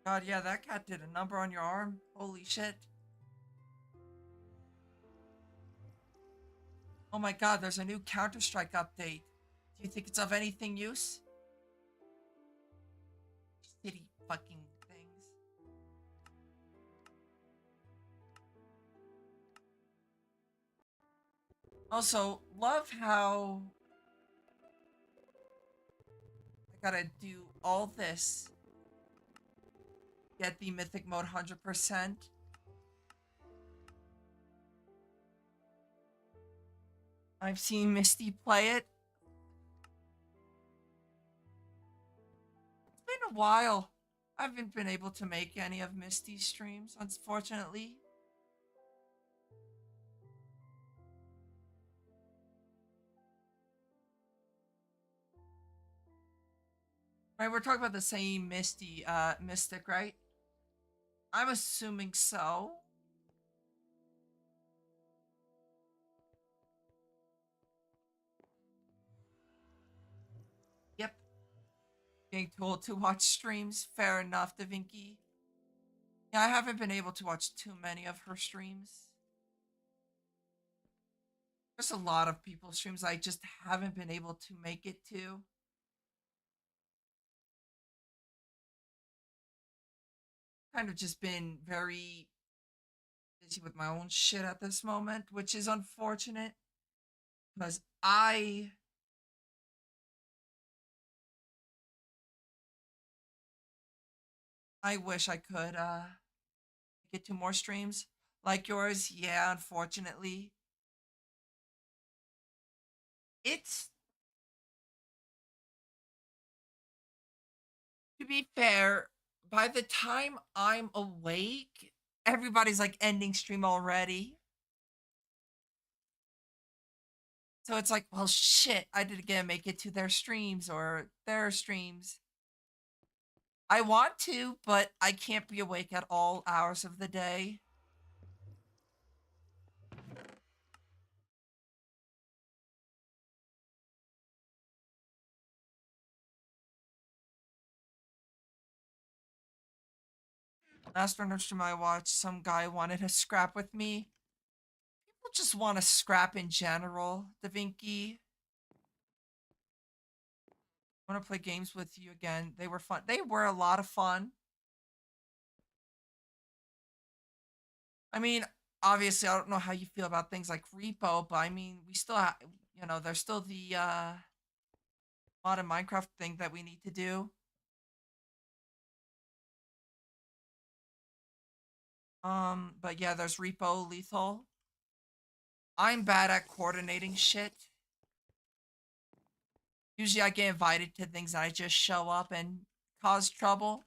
Speaker 1: God, yeah, that cat did a number on your arm. Holy shit. Oh my god, there's a new Counter-Strike update. Do you think it's of anything use? Shitty fucking things. Also, love how I gotta do all this. Get the mythic mode 100%. I've seen Misty play it. It's been a while. I haven't been able to make any of Misty's streams, unfortunately. Right, we're talking about the same Mystic, right? I'm assuming so. Yep. Being told to watch streams, fair enough, DaVinci. Yeah, I haven't been able to watch too many of her streams. There's a lot of people's streams I just haven't been able to make it to. Kind of just been very busy with my own shit at this moment, which is unfortunate because I wish I could get to more streams like yours. Yeah, unfortunately. It's To be fair, by the time I'm awake, everybody's like ending stream already. So it's like, well, shit, I didn't get to make it to their streams or their streams. I want to, but I can't be awake at all hours of the day. Last random stream I watched, some guy wanted to scrap with me. People just want to scrap in general, DaVinci. I want to play games with you again. They were fun. They were a lot of fun. I mean, obviously, I don't know how you feel about things like repo, but I mean, we still have, there's still the mod and Minecraft thing that we need to do. But yeah, there's repo, lethal. I'm bad at coordinating shit. Usually, I get invited to things and I just show up and cause trouble.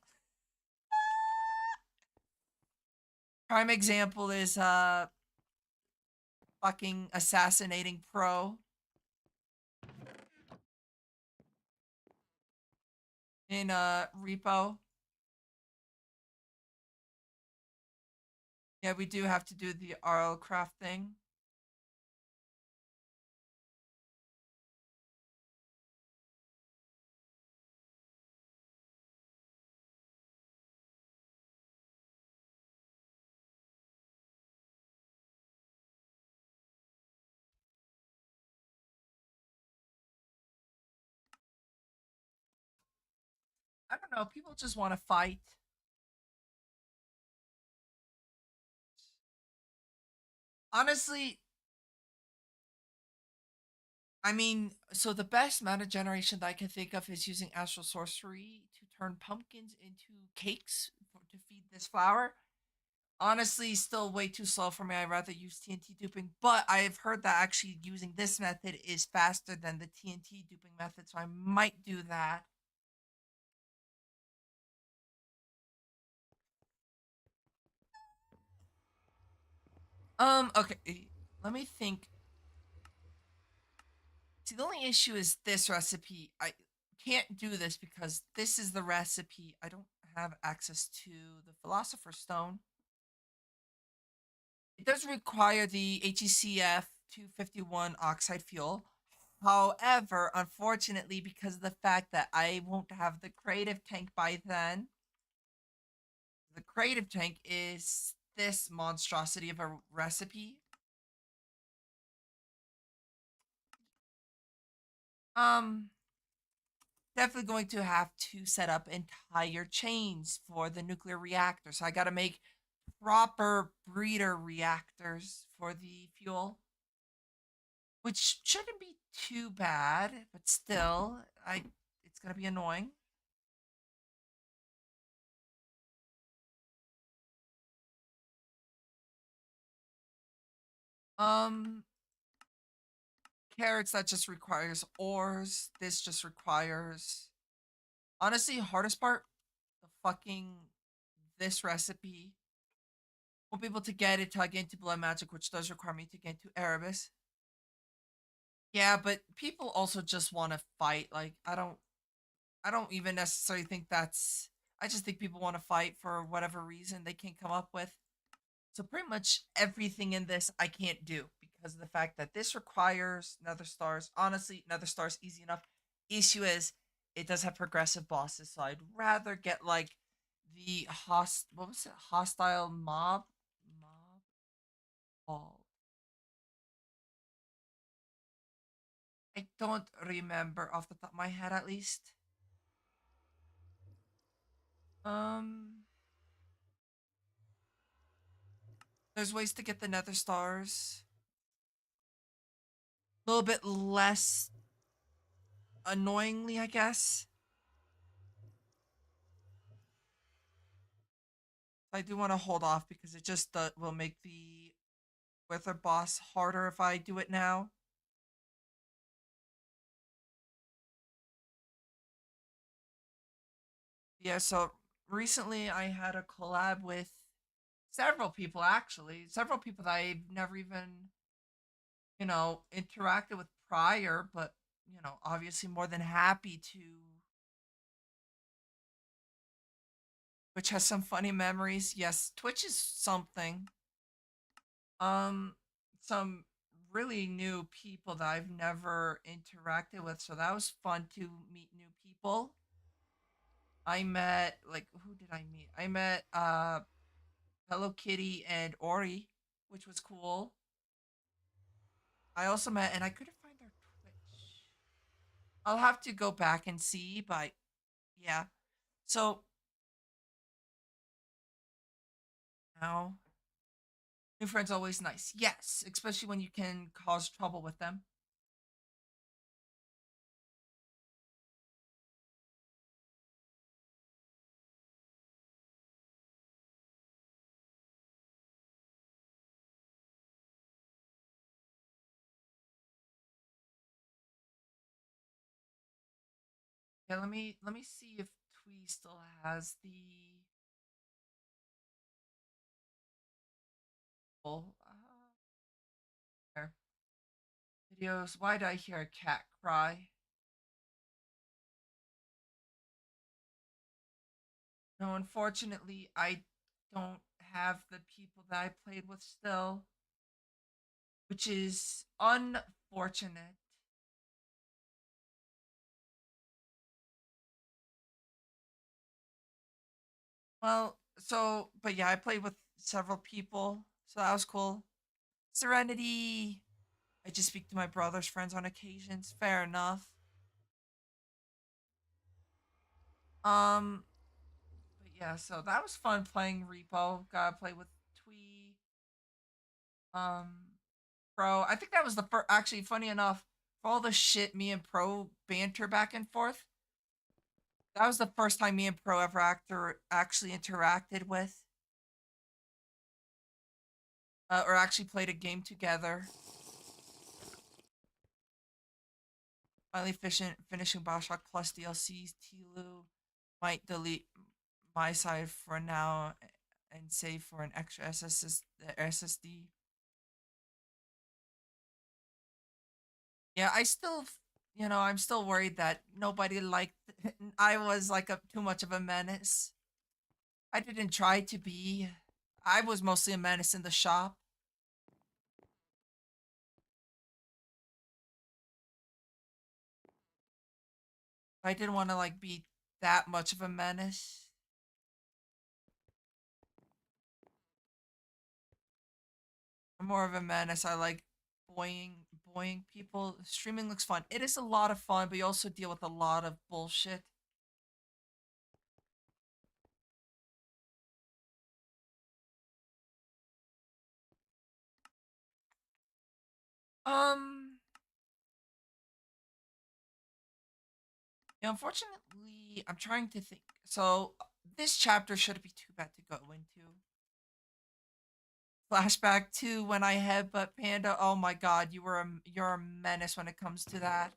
Speaker 1: Prime example is fucking assassinating pro in repo. Yeah, we do have to do the RL craft thing. I don't know. People just want to fight. Honestly, I mean, so the best mana generation that I can think of is using Astral Sorcery to turn pumpkins into cakes to feed this flower. Honestly, still way too slow for me. I'd rather use TNT duping, but I've heard that actually using this method is faster than the TNT duping method, so I might do that. Okay, let me think. See, the only issue is this recipe. I can't do this because this is the recipe. I don't have access to the Philosopher's Stone. It does require the HECF 251 oxide fuel. However, unfortunately, because of the fact that I won't have the creative tank by then, the creative tank is this monstrosity of a recipe. Um, Definitely going to have to set up entire chains for the nuclear reactor. So I got to make proper breeder reactors for the fuel, which shouldn't be too bad, but still, I it's gonna be annoying. Um, Carrots that just requires ores. This just requires honestly hardest part, the fucking this recipe. Won't be able to get it till I get into blood magic, which does require me to get into Erebus. Yeah, but people also just want to fight. Like I don't even necessarily think that's I just think people want to fight for whatever reason they can't come up with. So pretty much everything in this I can't do because of the fact that this requires Nether Stars. Honestly, Nether Stars easy enough. Issue is it does have progressive bosses, so I'd rather get like the what was it? Hostile mob ball. I don't remember off the top of my head at least. Um there's ways to get the Nether Stars a little bit less annoyingly, I guess. I do want to hold off because it just will make the Wither boss harder if I do it now. Yeah, so recently I had a collab with several people actually, several people that I've never even, interacted with prior, but obviously more than happy to, which has some funny memories. Yes, Twitch is something. Um, some really new people that I've never interacted with, so that was fun to meet new people. I met like who did I meet? I met Hello Kitty and Ori, which was cool. I also met and I couldn't find their Twitch. I'll have to go back and see, but yeah. So now new friends always nice. Yes, especially when you can cause trouble with them. Okay, let me see if Twee still has the full there. Videos. Why did I hear a cat cry? No, unfortunately, I don't have the people that I played with still, which is unfortunate. Well, but yeah, I played with several people, so that was cool. Serenity. I just speak to my brother's friends on occasions. Fair enough. Um, but yeah, so that was fun playing Repo. Gotta play with Twee. Um, Pro. I think that was the first. Actually, funny enough, for all the shit me and Pro banter back and forth, that was the first time me and Pro ever actor actually interacted with. or actually played a game together. Finally finishing Bioshock Plus DLCs. Tilu might delete my side for now and save for an extra SSD. Yeah, I'm still worried that nobody liked. I was like too much of a menace. I didn't try to be. I was mostly a menace in the shop. I didn't want to like be that much of a menace. I'm more of a menace. I like boying people. Streaming looks fun. It is a lot of fun, but you also deal with a lot of bullshit. Um, yeah, unfortunately, I'm trying to think. So this chapter shouldn't be too bad to go into. Flashback to when I headbutt Panda. Oh my god, you're a menace when it comes to that.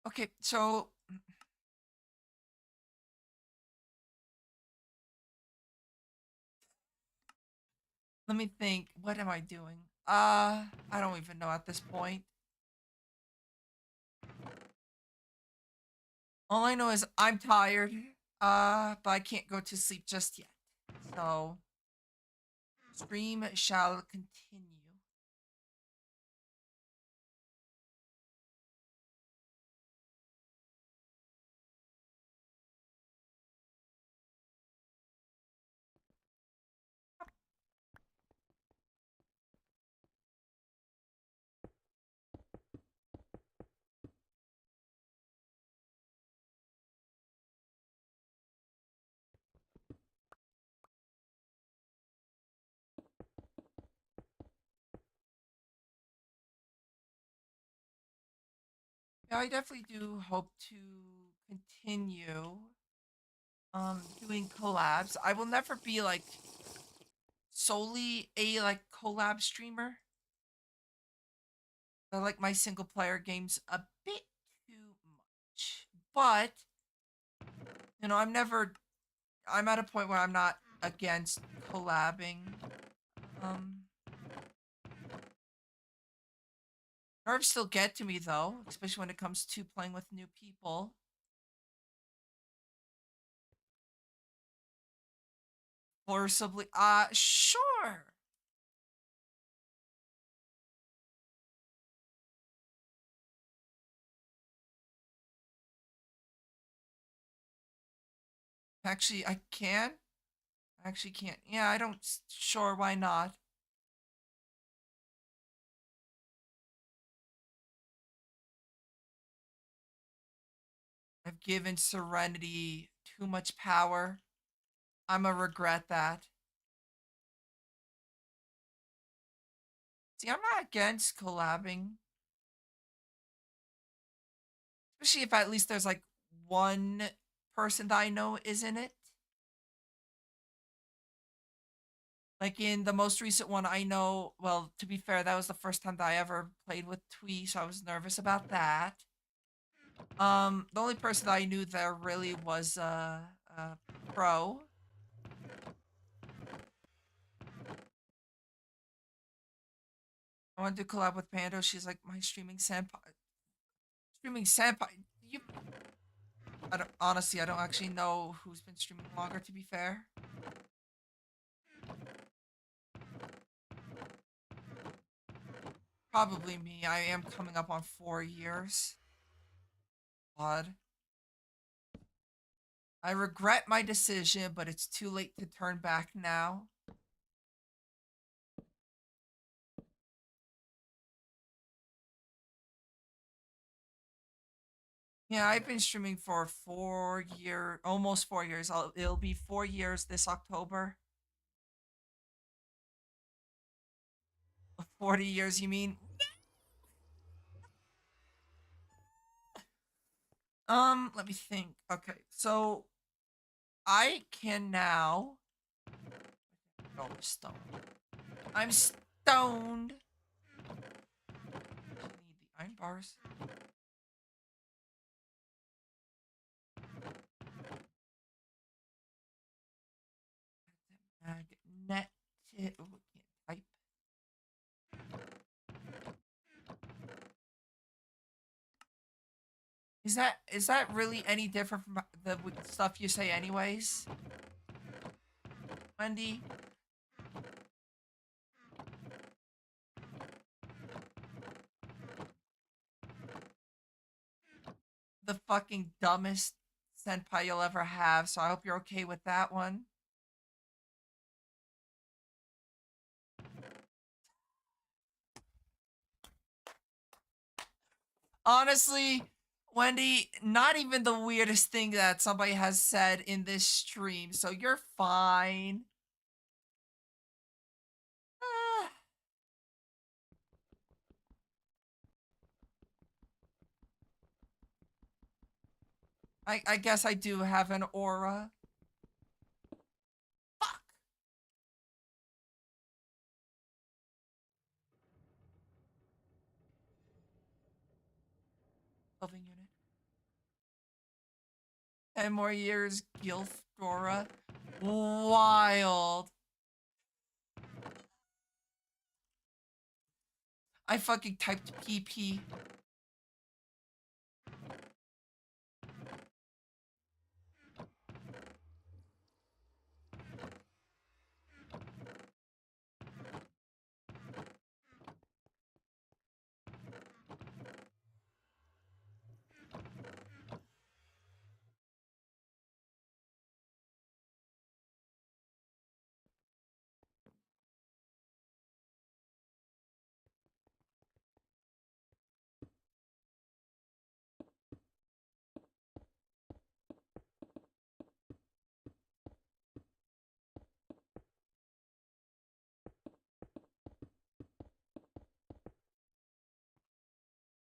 Speaker 1: Okay, so let me think. What am I doing? I don't even know at this point. All I know is I'm tired. But I can't go to sleep just yet. So stream shall continue. Yeah, I definitely do hope to continue doing collabs. I will never be like solely a like collab streamer. I like my single player games a bit too much. But, I'm at a point where I'm not against collabing. Um Nerves still get to me though, especially when it comes to playing with new people. Forcibly sure. Actually, I can. I actually can't. Yeah, I don't sure why not. I've given Serenity too much power. I'ma regret that. See, I'm not against collabing, especially if at least there's like one person that I know is in it. Like in the most recent one, I know. Well, to be fair, that was the first time that I ever played with Twee, so I was nervous about that. The only person that I knew there really was Pro. I wanted to collab with Pando. She's like my streaming senpai. Streaming senpai. You I don't honestly I don't actually know who's been streaming longer to be fair. Probably me. I am coming up on 4 years. Odd. I regret my decision, but it's too late to turn back now. Yeah, I've been streaming for 4 year, almost 4 years. It'll be 4 years this October. 40 years, you mean? Let me think. Okay, so I can now. Oh, I'm stoned. I'm stoned. I need the iron bars. Magnetic. Oh, can't type. Is that really any different from the stuff you say anyways, Wendy? The fucking dumbest senpai you'll ever have, so I hope you're okay with that one. Honestly, Wendy, not even the weirdest thing that somebody has said in this stream, so you're fine. Ah, I guess I do have an aura. Fuck. Loving unit. 10 more years, Gilf Dora. Wild. I fucking typed PP.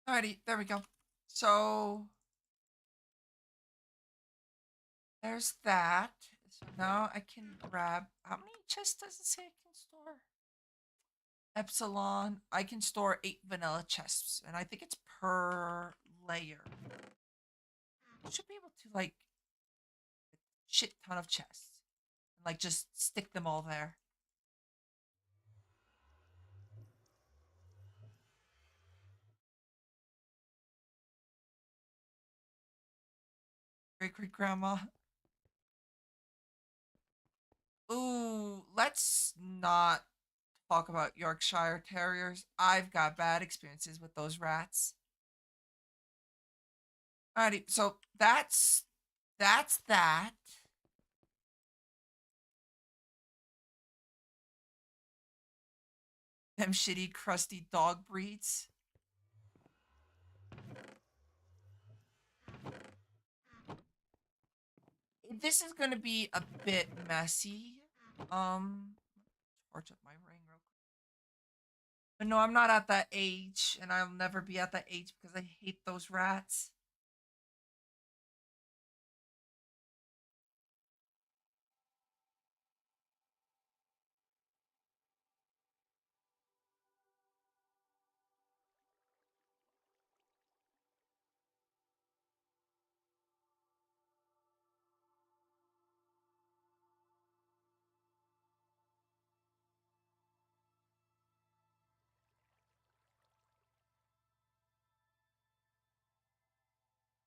Speaker 1: Alrighty, there we go. So there's that. So now I can grab. How many chests does it say I can store? Epsilon. I can store 8 vanilla chests, and I think it's per layer. I should be able to like shit ton of chests, and like just stick them all there. Great great grandma. Ooh, let's not talk about Yorkshire Terriers. I've got bad experiences with those rats. Alrighty, so that's that. Them shitty, crusty dog breeds. This is gonna be a bit messy. Torch up my ring real quick. But no, I'm not at that age, and I'll never be at that age because I hate those rats.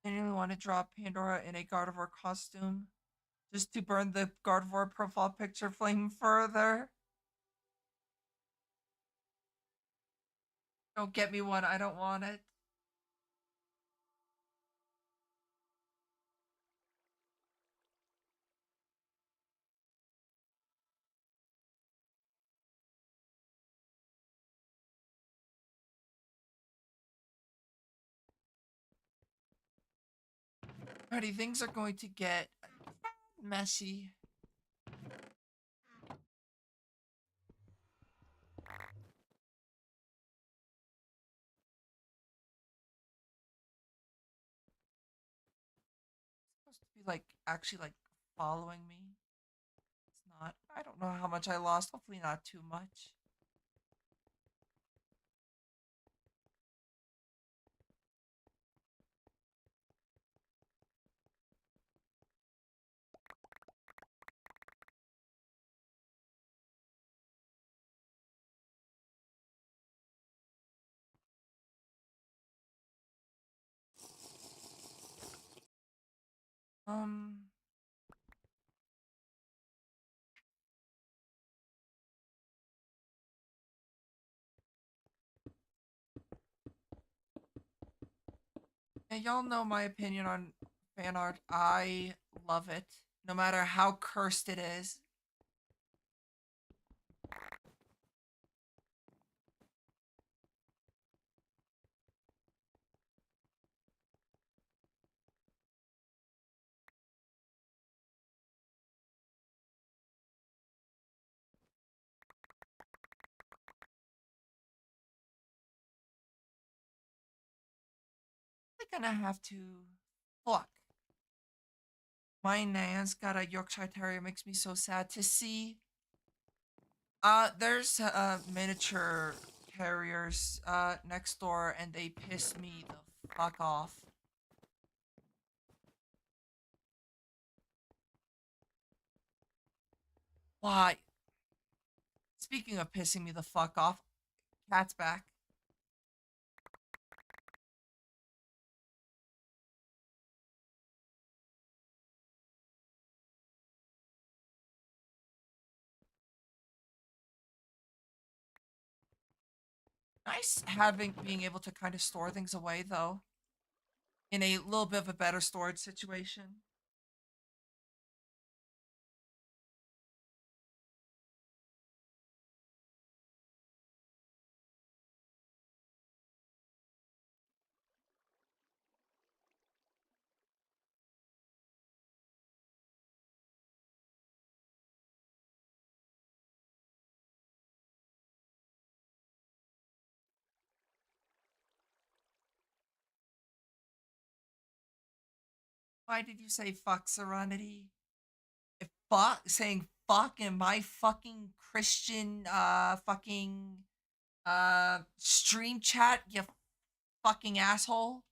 Speaker 1: I really want to draw Pandora in a Gardevoir costume just to burn the Gardevoir profile picture flame further. Don't get me one, I don't want it. Alrighty, things are going to get messy. supposed to be like actually like following me. It's not. I don't know how much I lost. Hopefully not too much. Um, yeah, y'all know my opinion on fan art. I love it, no matter how cursed it is. I'm gonna have to. Fuck. My nan's got a Yorkshire Terrier. Makes me so sad to see. There's miniature carriers next door, and they piss me the fuck off. Why? Speaking of pissing me the fuck off, cat's back. Nice having being able to kind of store things away though, in a little bit of a better storage situation. Why did you say fuck Serenity? If fuck saying fuck in my fucking Christian fucking stream chat, you fucking asshole.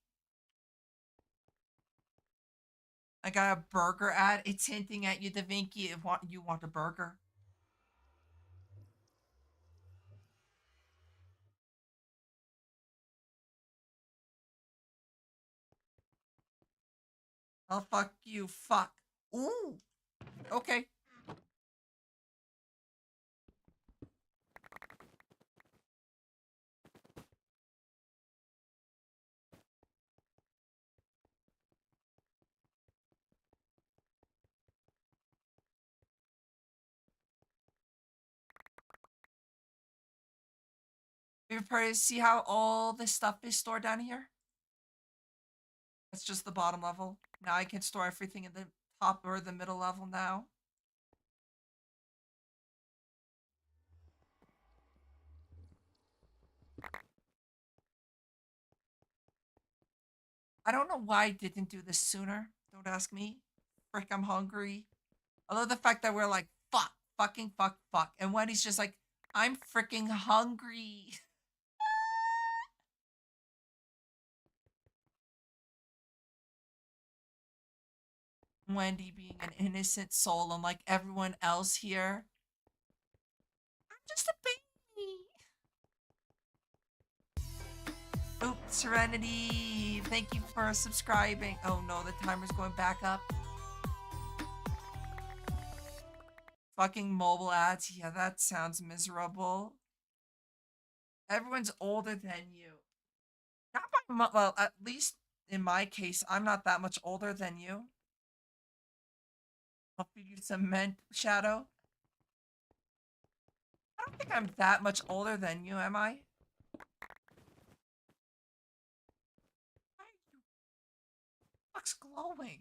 Speaker 1: I got a burger ad. It's hinting at you, Da Vinci, if you want a burger. Oh fuck you, fuck. Ooh. Okay. You prepared to see how all this stuff is stored down here? That's just the bottom level. Now I can store everything in the top or the middle level now. I don't know why I didn't do this sooner. Don't ask me. Frick, I'm hungry. I love the fact that we're like, fuck, fucking fuck, fuck. And Wendy's just like, I'm freaking hungry. Wendy being an innocent soul, unlike everyone else here. I'm just a baby. Oops, Serenity. Thank you for subscribing. Oh no, the timer's going back up. Fucking mobile ads. Yeah, that sounds miserable. Everyone's older than you. Not by well, at least in my case, I'm not that much older than you. I'll feed you some mint, Shadow. I don't think I'm that much older than you, am I? What's glowing?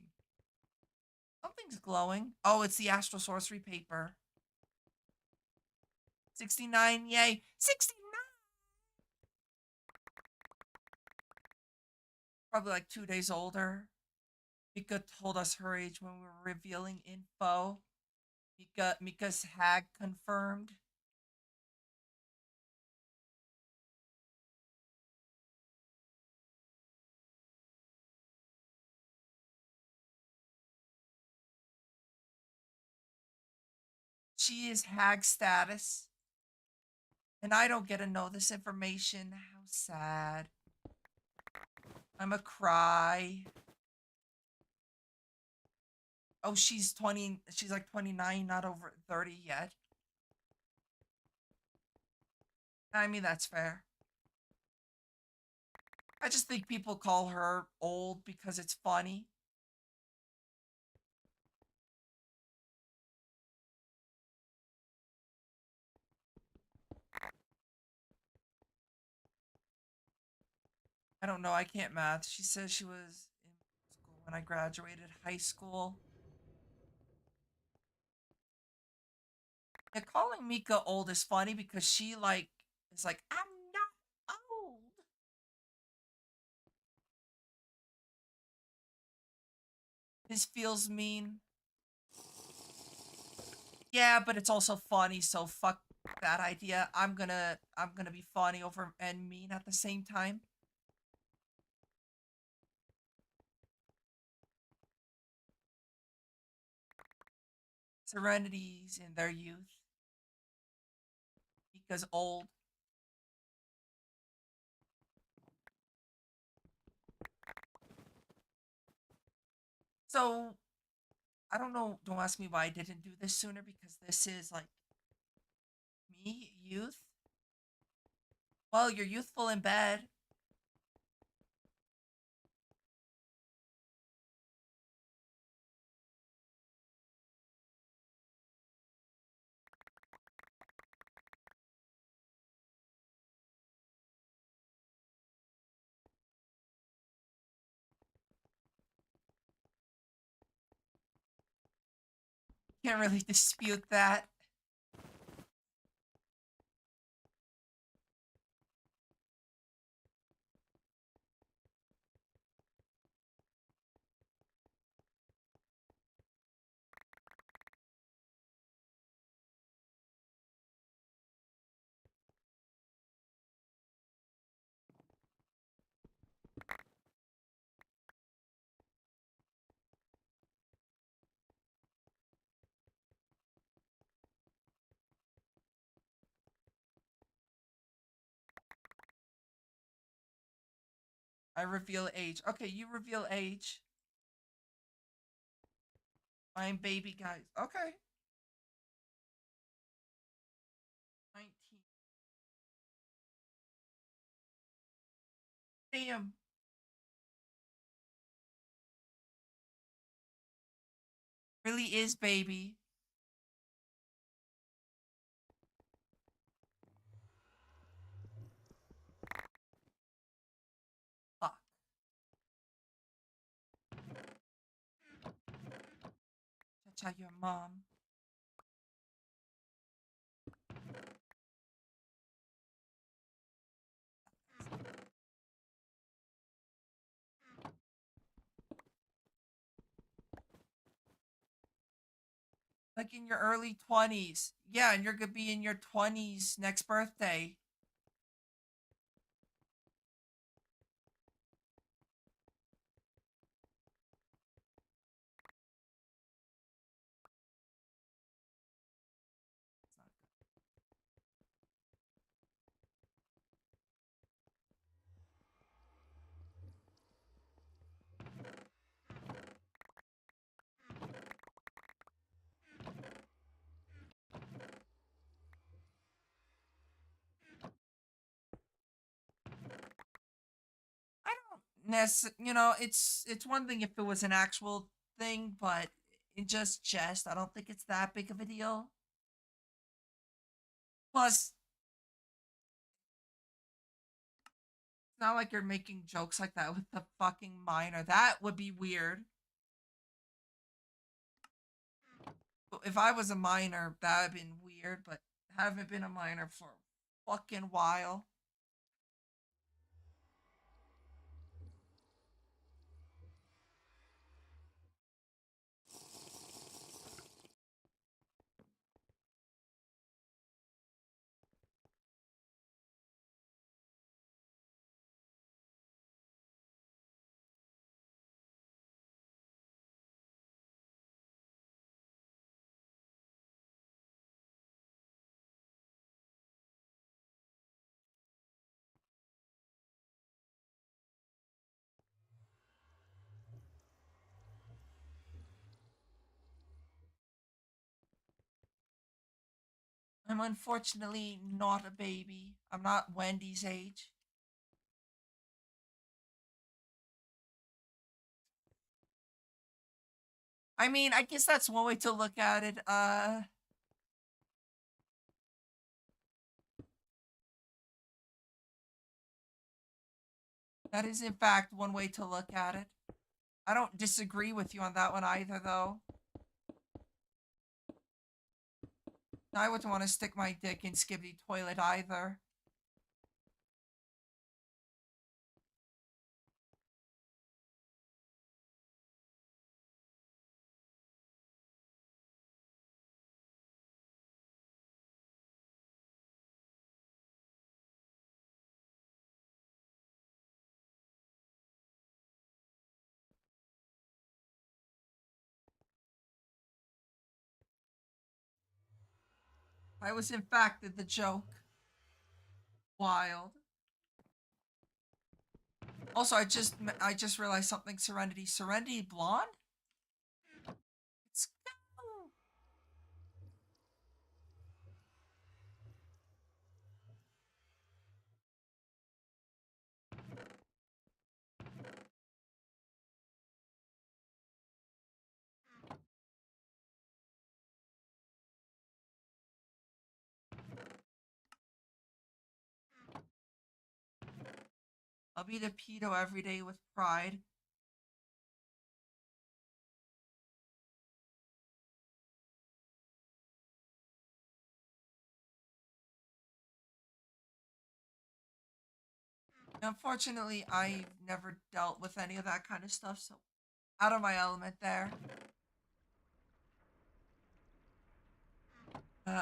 Speaker 1: Something's glowing. Oh, it's the Astral Sorcery paper. 69, yay. 69! Probably like 2 days older. Mika told us her age when we were revealing info. Mika's hag confirmed. She is hag status. And I don't get to know this information. How sad. I'm a cry. Oh, she's 20. She's like 29, not over 30 yet. I mean, that's fair. I just think people call her old because it's funny. I don't know. I can't math. She says she was in school when I graduated high school. Yeah, calling Mika old is funny because she like is like, I'm not old. This feels mean. Yeah, but it's also funny, so fuck that idea. I'm gonna be funny over and mean at the same time. Serenities in their youth. Mika's old. So I don't know, don't ask me why I didn't do this sooner because this is like me, youth. Well, you're youthful in bed. Can't really dispute that. I reveal age. Okay, you reveal age. I'm baby guys. Okay. 19. Damn. Really is baby. Fuck. Cha your mom. Like in your early 20s. Yeah, and you're gonna be in your 20s next birthday. It's not good. I don't necessarily, it's one thing if it was an actual thing, but in just jest, I don't think it's that big of a deal. Plus, it's not like you're making jokes like that with the fucking minor. That would be weird. If I was a minor, that would have been weird, but haven't been a minor for a fucking while. I'm unfortunately not a baby. I'm not Wendy's age. I mean, I guess that's one way to look at it. That is in fact one way to look at it. I don't disagree with you on that one either, though. I wouldn't want to stick my dick in Skibbity toilet either. I was in fact the joke. Wild. Also, I just realized something. Serenity blonde. Let's go. I'll be the pedo every day with pride. Unfortunately, I've never dealt with any of that kind of stuff, so out of my element there.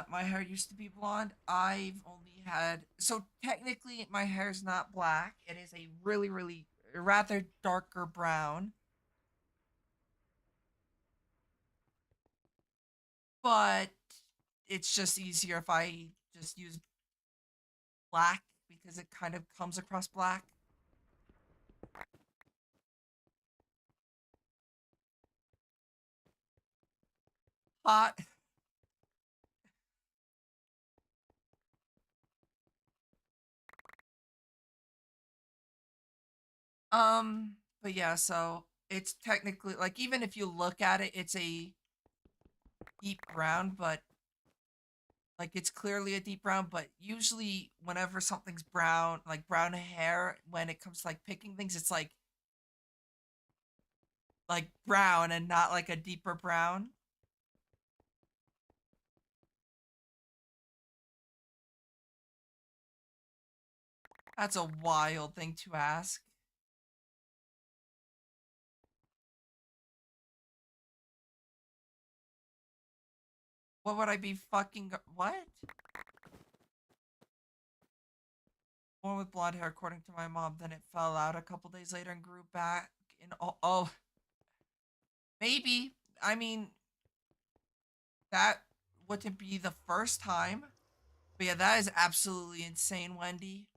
Speaker 1: My hair used to be blonde. I've only had so technically my hair's not black. It is a really, really rather darker brown. But it's just easier if I just use black because it kind of comes across black. Hot. But yeah, so it's technically like even if you look at it, it's a deep brown, but like it's clearly a deep brown, but usually whenever something's brown, like brown hair, when it comes to like picking things, it's like brown and not like a deeper brown. That's a wild thing to ask. What would I be fucking what? One with blonde hair, according to my mom. Then it fell out a couple days later and grew back. In oh, maybe. I mean, that wouldn't be the first time. But yeah, that is absolutely insane, Wendy.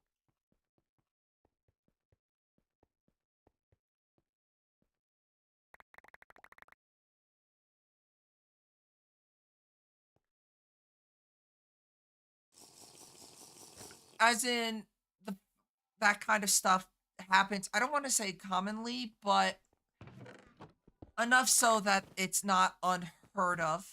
Speaker 1: As in the that kind of stuff happens. I don't want to say commonly, but enough so that it's not unheard of.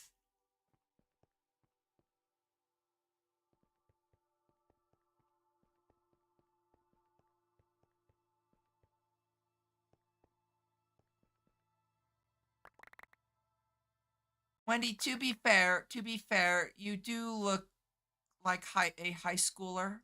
Speaker 1: Wendy, to be fair, you do look like a high schooler.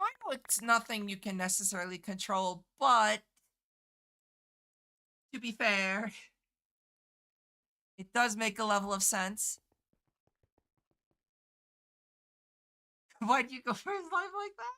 Speaker 1: I know it's nothing you can necessarily control, but to be fair, it does make a level of sense. Why'd you go for his life like that?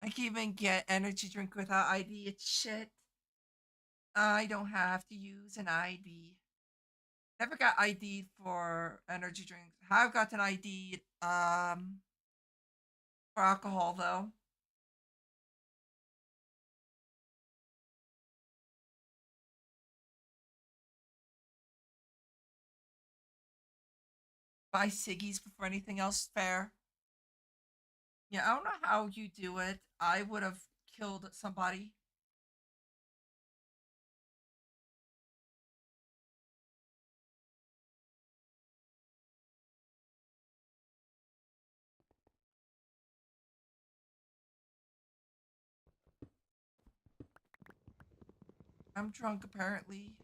Speaker 1: I can even get energy drink without ID. It's shit. I don't have to use an ID. Never got ID'd for energy drinks. Have gotten ID'd for alcohol though. Buy ciggies before anything else fair. Yeah, I don't know how you do it. I would have killed somebody. I'm drunk apparently.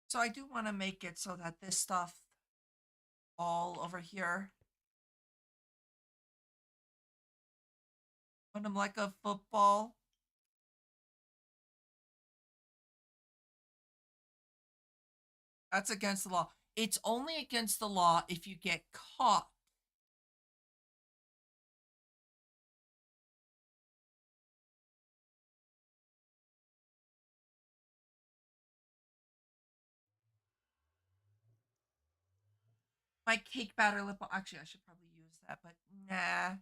Speaker 1: So I do want to make it so that this stuff all over here, put them like a football. That's against the law. It's only against the law if you get caught. My cake batter lip balm. Actually, I should probably use that, but nah.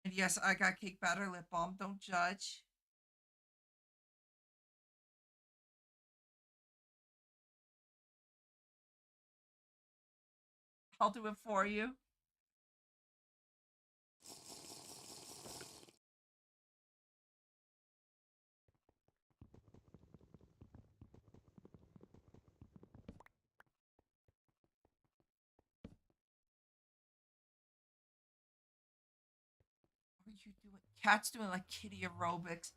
Speaker 1: And yes, I got cake batter lip balm. Don't judge. I'll do it for you. What are you doing? Cat's doing like kitty aerobics.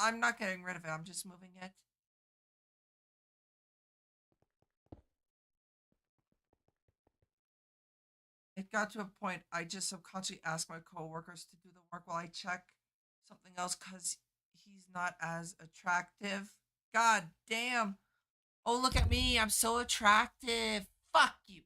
Speaker 1: I'm not getting rid of it. I'm just moving it. It got to a point I just subconsciously asked my coworkers to do the work while I check something else because he's not as attractive. God damn. Oh, look at me. I'm so attractive. Fuck you.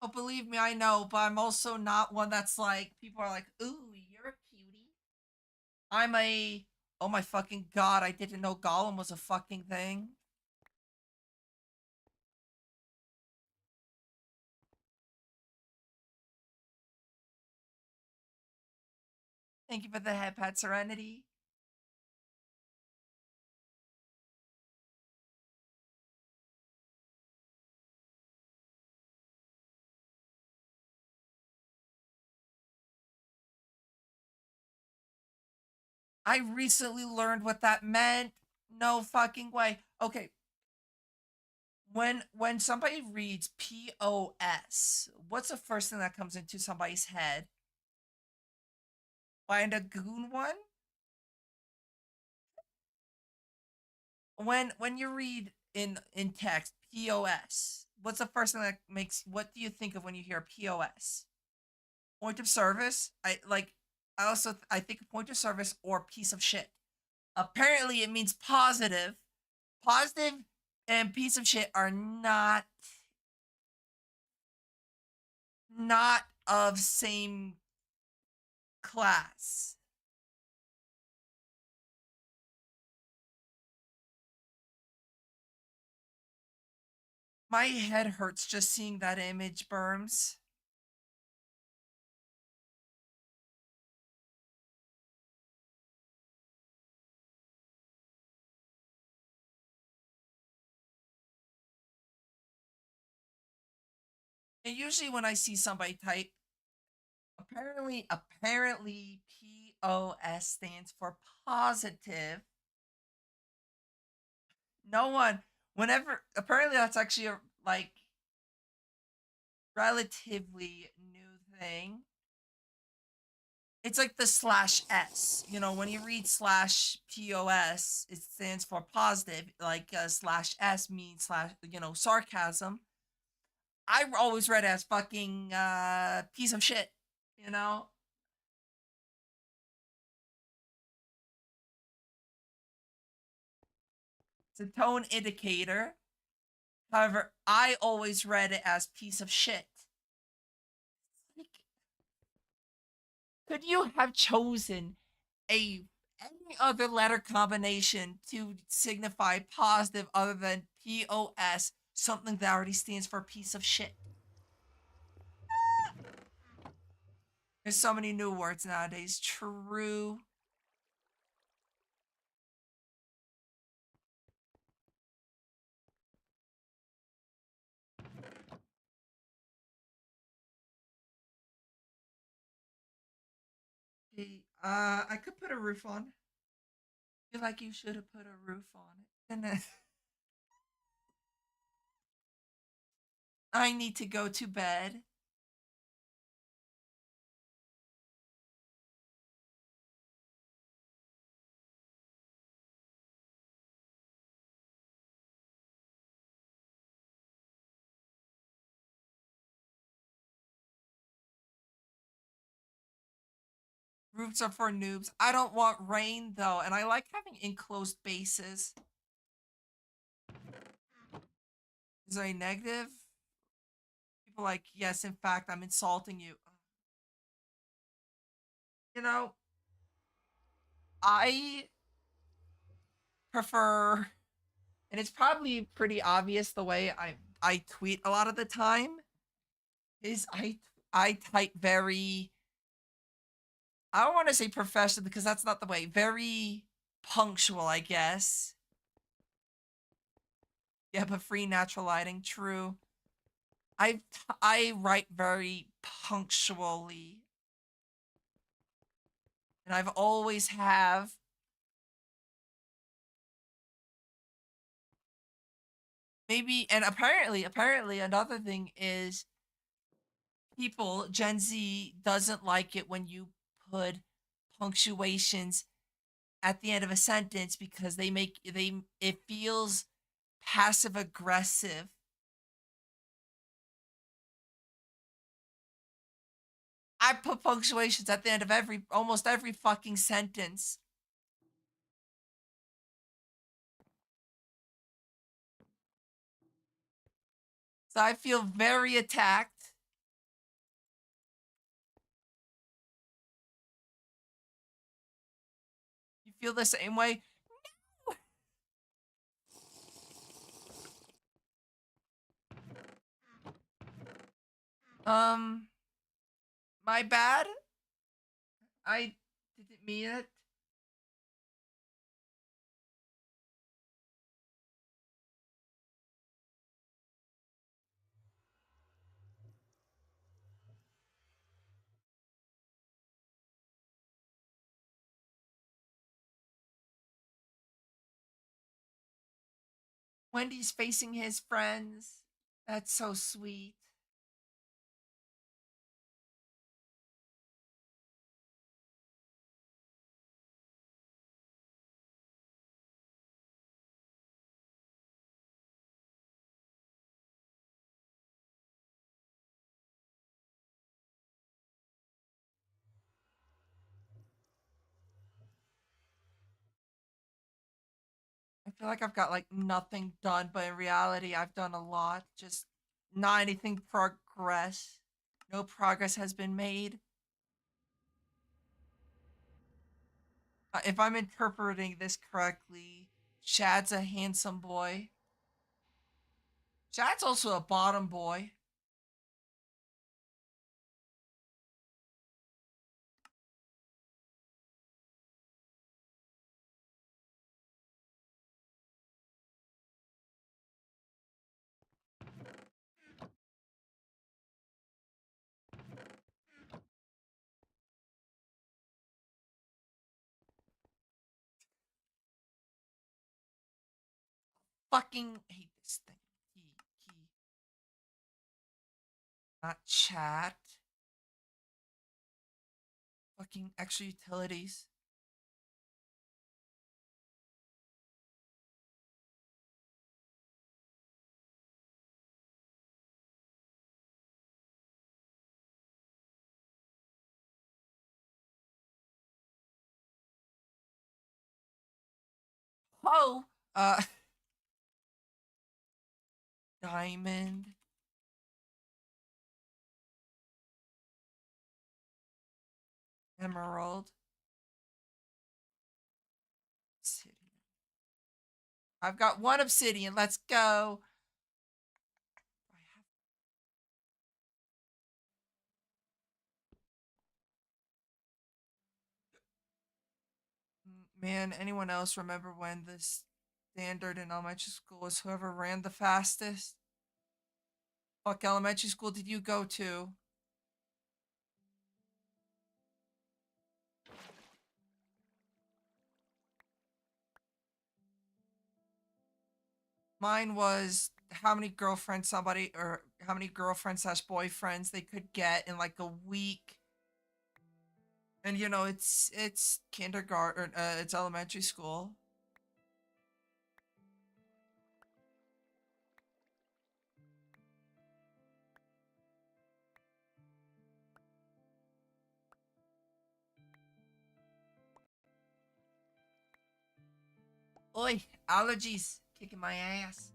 Speaker 1: Oh, believe me, I know, but I'm also not one that's like, people are like, ooh, you're a cutie. I'm a, oh my fucking god, I didn't know Gollum was a fucking thing. Thank you for the head pat, Serenity. I recently learned what that meant. No fucking way. Okay, when somebody reads POS, what's the first thing that comes into somebody's head? Find a goon one? When you read in text POS, what's the first thing that makes, what do you think of when you hear POS? Point of service? I like I think a point of service or piece of shit. Apparently, it means positive. Positive and piece of shit are not of same class. My head hurts just seeing that image, Berms. And usually when I see somebody type, apparently POS stands for positive. No one, whenever, apparently that's actually a like relatively new thing. It's like the slash S. You know, when you read slash POS, it stands for positive. Like slash S means slash, sarcasm. I always read it as fucking piece of shit. You know, it's a tone indicator. However, I always read it as piece of shit. Like, could you have chosen a any other letter combination to signify positive other than POS, something that already stands for piece of shit? There's so many new words nowadays. True. Hey, I could put a roof on. I feel like you should have put a roof on it. And then I need to go to bed. Roofs are for noobs. I don't want rain though, and I like having enclosed bases. Is there a negative? People like, yes, in fact, I'm insulting you. You know, I prefer, and it's probably pretty obvious the way I tweet a lot of the time is I type very, I don't want to say professional because that's not the way. Very punctual, I guess. Yeah, but free natural lighting, true. I write very punctually, and I've always have. Maybe, and apparently another thing is people Gen Z doesn't like it when you put punctuations at the end of a sentence because they it feels passive aggressive. I put punctuations at the end of every almost every fucking sentence. So I feel very attacked. You feel the same way? Um, my bad. I didn't mean it. Wendy's facing his friends. That's so sweet. feel like I've got like nothing done, but in reality, I've done a lot. Just not anything progress. No progress has been made. If I'm interpreting this correctly, Shad's a handsome boy. Shad's also a bottom boy. Fucking hate this thing. Key. Not chat. Fucking extra utilities. Oh, diamond, emerald, obsidian. I've got one obsidian. Let's go. Man, anyone else remember when the standard in elementary school was whoever ran the fastest? Fuck elementary school did you go to? Mine was how many girlfriends somebody or how many girlfriends slash boyfriends they could get in like a week. And you know, it's kindergarten, it's elementary school. Oi, allergies kicking my ass.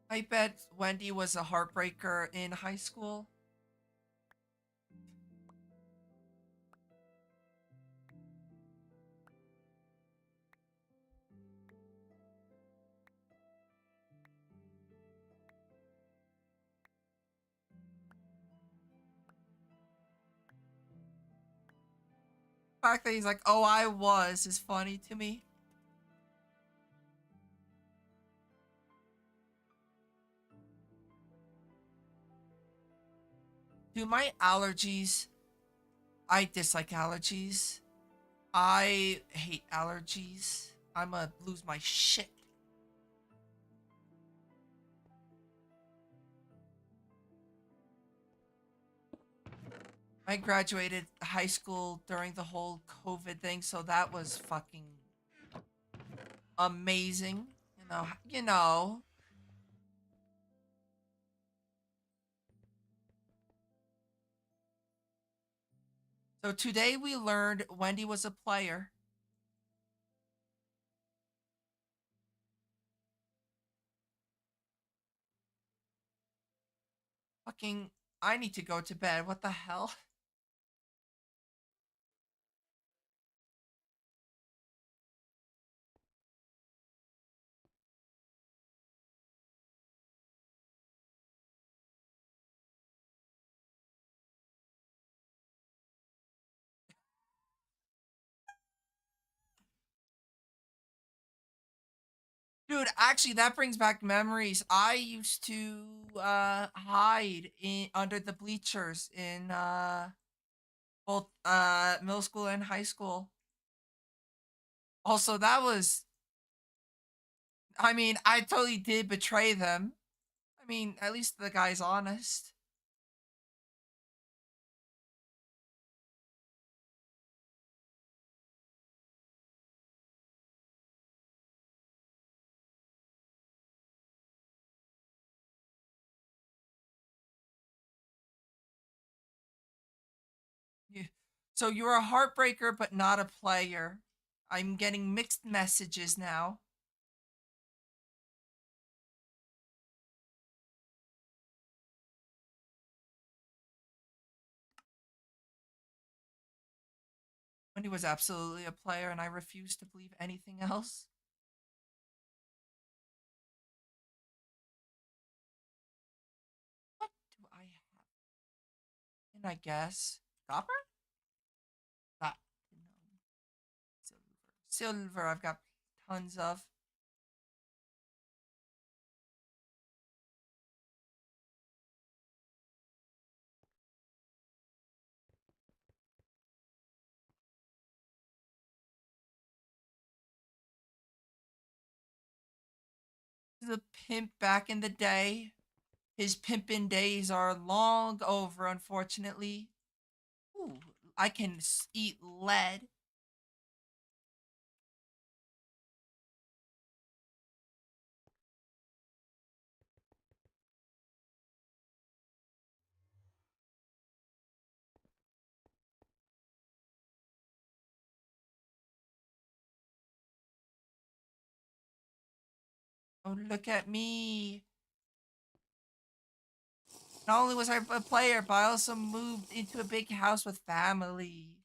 Speaker 1: I bet Wendy was a heartbreaker in high school. The fact that he's like, "Oh, I was," is funny to me. Do my allergies? I dislike allergies. I hate allergies. I'ma lose my shit. I graduated high school during the whole COVID thing, so that was fucking amazing. You know. So today we learned Wendy was a player. Fucking, I need to go to bed. What the hell? Dude, actually that brings back memories. I used to hide in under the bleachers in both middle school and high school. Also, that was I mean, I totally did betray them. I mean, at least the guy's honest. So you're a heartbreaker, but not a player. I'm getting mixed messages now. Wendy was absolutely a player, and I refuse to believe anything else. What do I have? And I guess copper, platinum, silver. Silver, I've got tons of. The pimp back in the day. His pimpin' days are long over, unfortunately. Ooh, I can eat lead. Oh, look at me. Not only was I a player, but I also moved into a big house with family.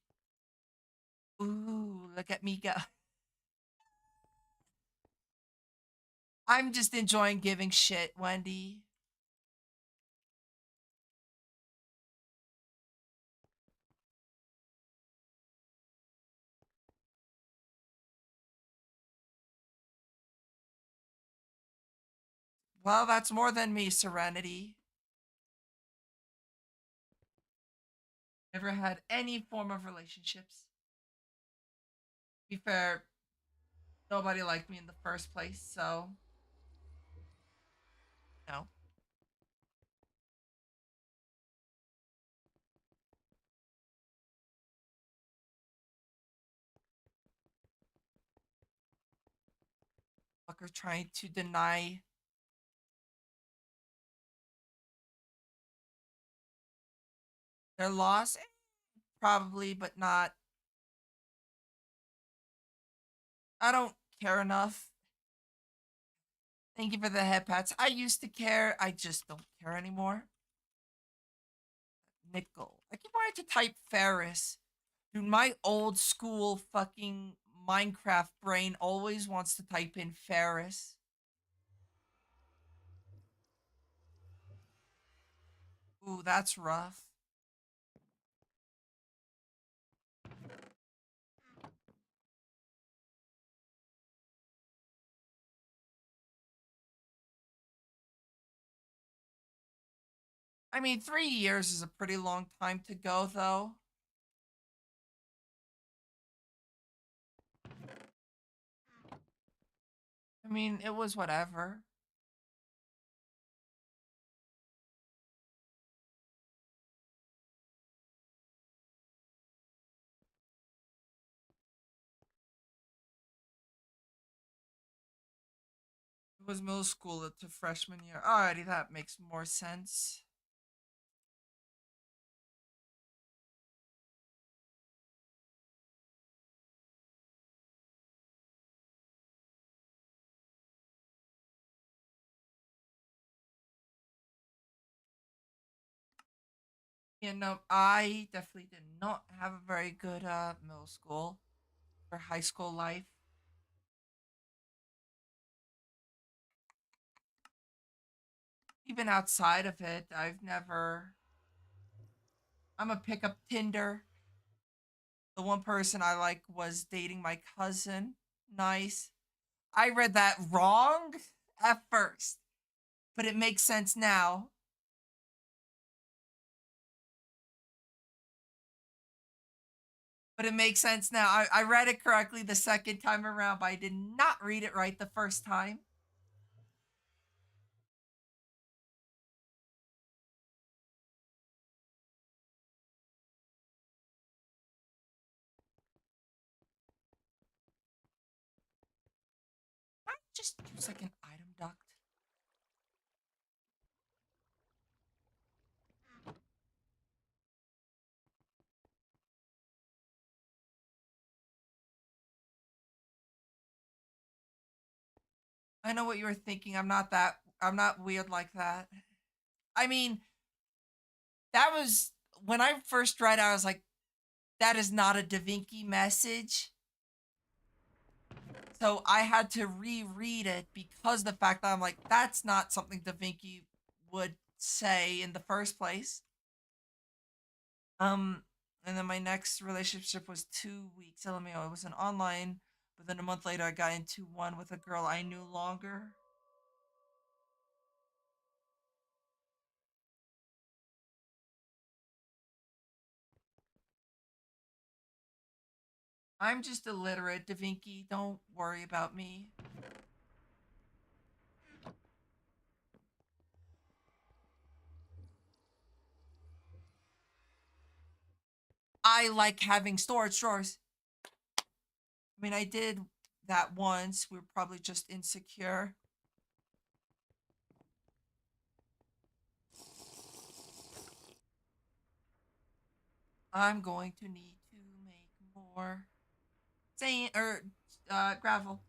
Speaker 1: Ooh, look at me go. I'm just enjoying giving shit, Wendy. Well, that's more than me, Serenity. Never had any form of relationships. To be fair, nobody liked me in the first place, so no. Fucker trying to deny their loss. Probably, but not. I don't care enough. Thank you for the head pats. I used to care. I just don't care anymore. Nickel. I keep wanting to type Ferris. Dude, my old school fucking Minecraft brain always wants to type in Ferris. Ooh, that's rough. I mean, 3 years is a pretty long time to go, though. I mean, it was whatever. It was middle school to freshman year. Alrighty, that makes more sense. You know, I definitely did not have a very good middle school or high school life. Even outside of it, I've never. I'm a pickup Tinder. The one person I like was dating my cousin. Nice. I read that wrong at first, but it makes sense now. But it makes sense now. I read it correctly the second time around, but I did not read it right the first time. I just use like an item duct. I know what you were thinking. I'm not that. I'm not weird like that. I mean, that was when I first read it, I was like, that is not a Da Vinci message. So I had to reread it because the fact that I'm like, that's not something Da Vinci would say in the first place. Um, and then my next relationship was 2 weeks. LMAO. It was an online, but then a month later I got into one with a girl I knew longer. I'm just illiterate, Da Vinci. Don't worry about me. I like having storage drawers. I mean, I did that once. We were probably just insecure. I'm going to need to make more sand or gravel.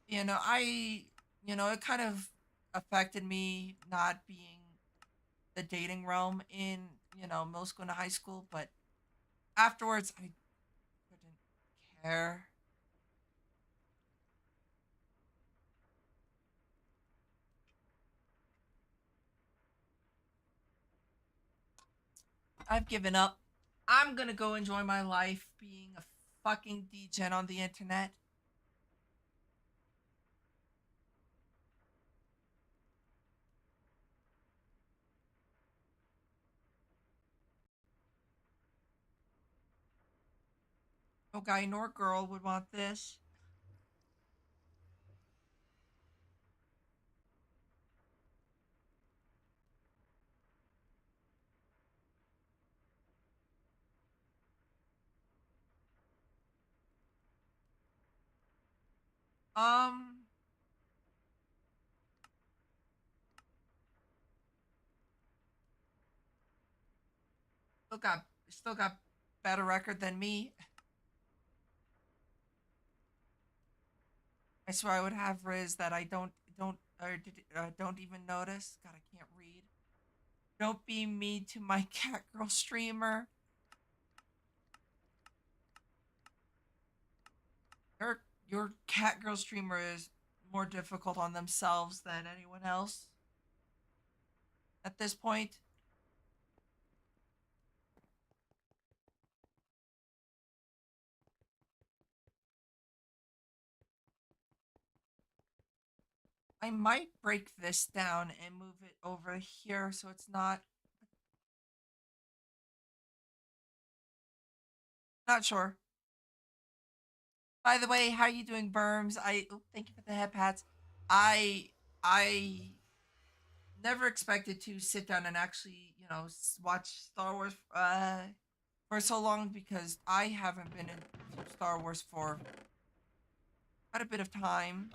Speaker 1: It kind of affected me not being the dating realm in, middle school and high school, but afterwards I couldn't care. I've given up. I'm gonna go enjoy my life being a fucking degen on the internet. No guy nor girl would want this. Um, still got better record than me. I swear I would have Riz that I don't even notice. God, I can't read. Don't be mean to my cat girl streamer. Your cat girl streamer is more difficult on themselves than anyone else at this point. I might break this down and move it over here so it's not sure. By the way, how are you doing, Berms? Thank you for the head pats. I I never expected to sit down and actually, watch Star Wars for so long because I haven't been into Star Wars for quite a bit of time.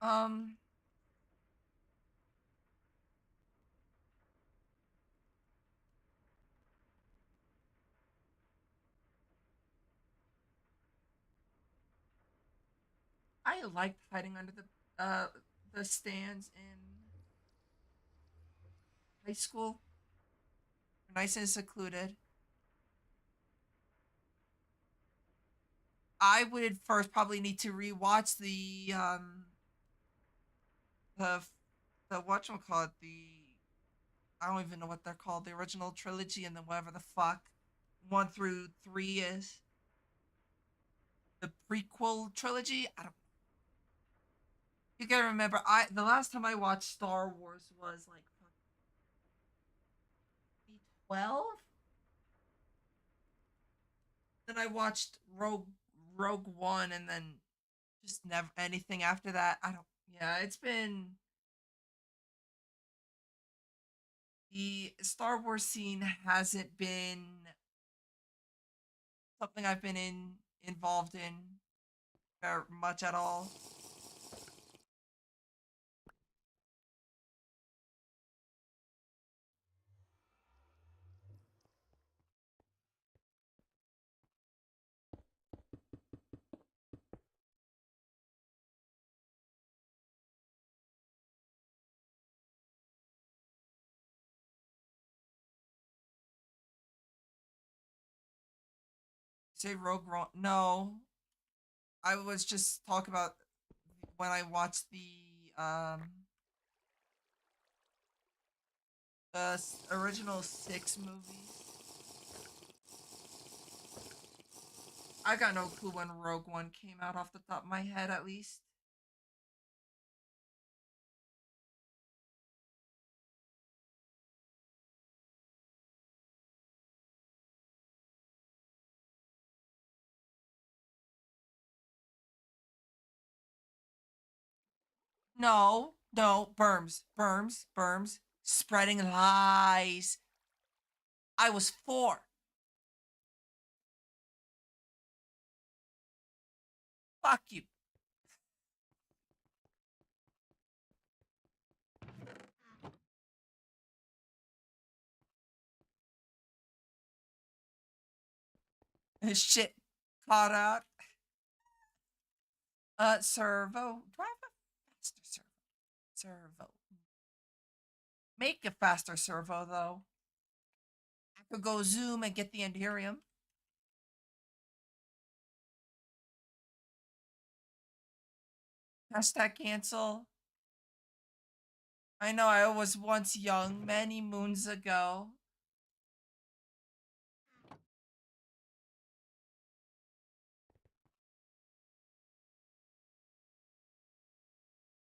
Speaker 1: Um, I liked hiding under the stands in high school. Nice and secluded. I would first probably need to rewatch the the whatchamacallit, the I don't even know what they're called, the original trilogy and then whatever the fuck 1 through 3 is. The prequel trilogy. I don't. You gotta remember, I the last time I watched Star Wars was like 12. Then I watched Rogue One, and then just never anything after that. I don't. Yeah, it's been the Star Wars scene hasn't been something I've been involved in very much at all. Say Rogue One. No, I was just talking about when I watched the original six movies. I got no clue when Rogue One came out off the top of my head, at least. No, no, Berms, spreading lies. I was 4. Fuck you. Shit. Caught out. Servo. Do I have a faster servo? Servo. Make a faster servo, though. I could go zoom and get the Enderium. Hashtag cancel. I know I was once young, many moons ago.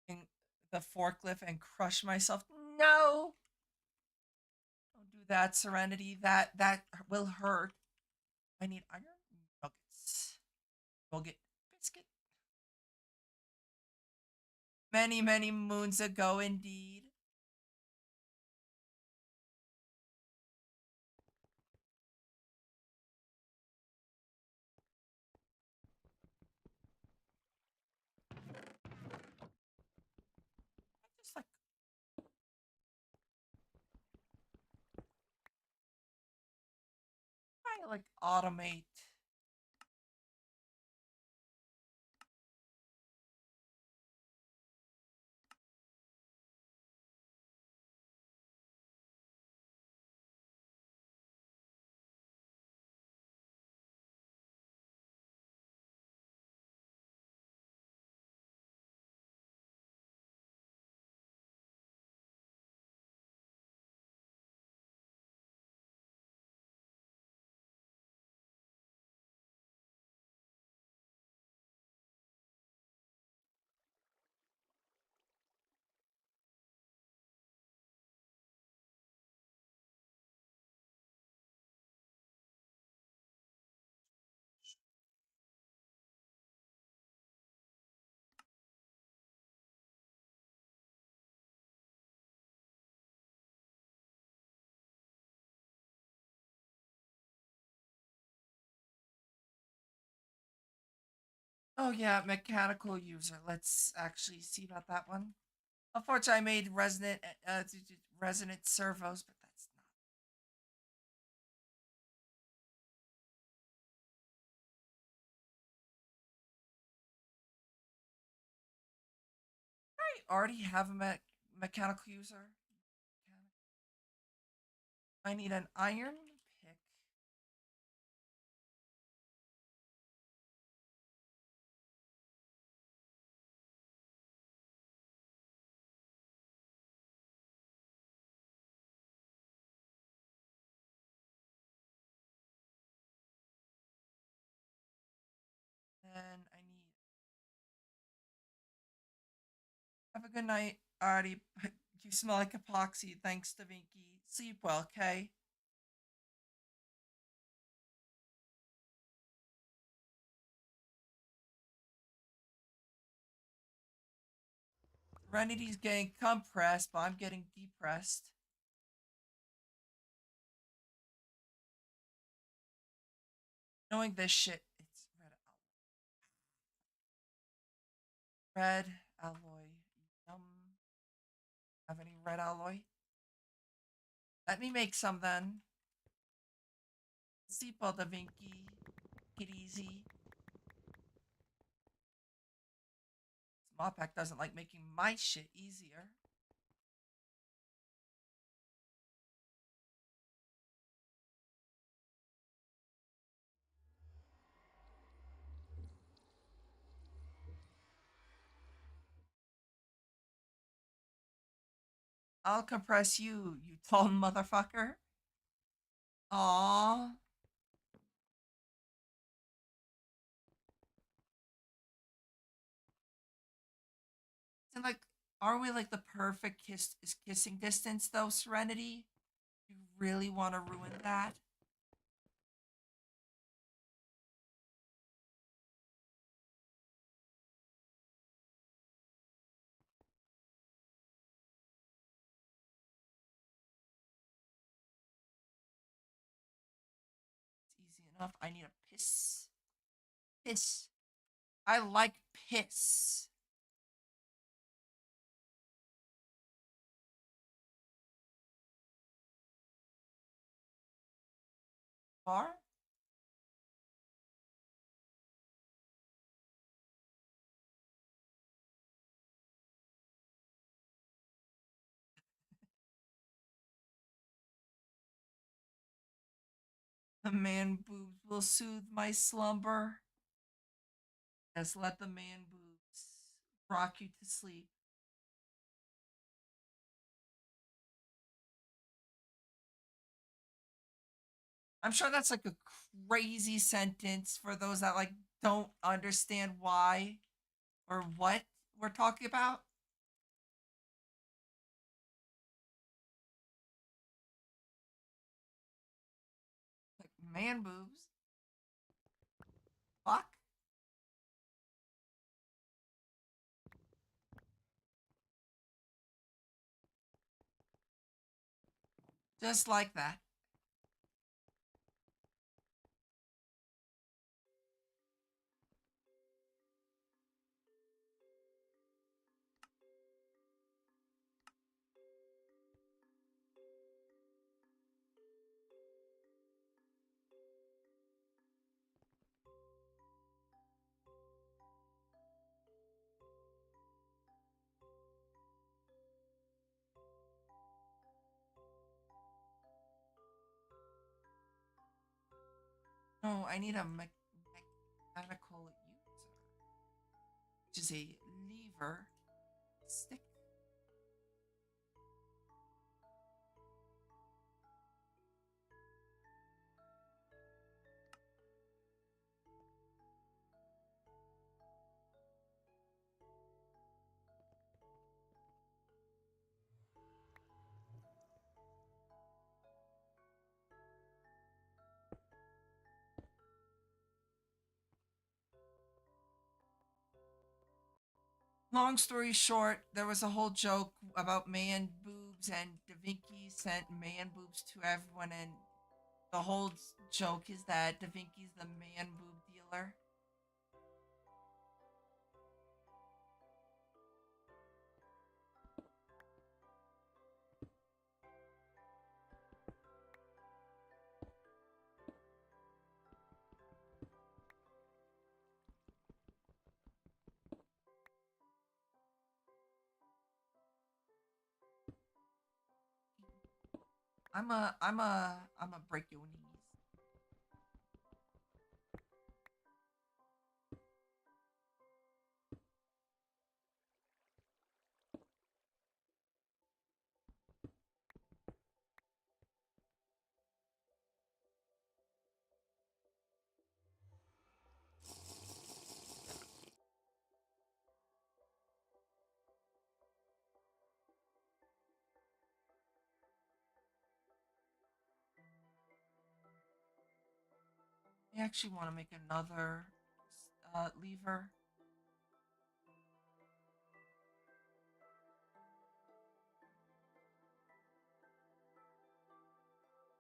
Speaker 1: In the forklift and crush myself. No! Don't do that, Serenity. That will hurt. I need iron nuggets. We'll get biscuit. Many, many moons ago, indeed. I just like automate. Oh yeah, mechanical user. Let's actually see about that one. Unfortunately, I made resonant servos, but that's not I already have a mechanical user. I need an iron pick. And I need. Have a good night, Artie. You smell like epoxy. Thanks to Vinky. Sleep well, okay? Serenity's getting compressed, but I'm getting depressed. Knowing this shit, it's red alloy. Yum. Have any red alloy? Let me make some then. Sipo da Vinci. Take it easy. Small pack doesn't like making my shit easier. I'll compress you, you tall motherfucker. Aww. And like, are we like the perfect kissing distance though, Serenity? You really want to ruin that? It's easy enough. I need a piss. Piss. I like piss. Bar? The man boobs will soothe my slumber. Yes, let the man boobs rock you to sleep. I'm sure that's like a crazy sentence for those that like don't understand why or what we're talking about. Like man boobs. Fuck. Just like that. No, I need a mechanical user, which is a lever stick. Long story short, there was a whole joke about man boobs, and Da Vinci sent man boobs to everyone, and the whole joke is that Da Vinci's the man boob dealer. I'm a break your knees. I actually want to make another lever.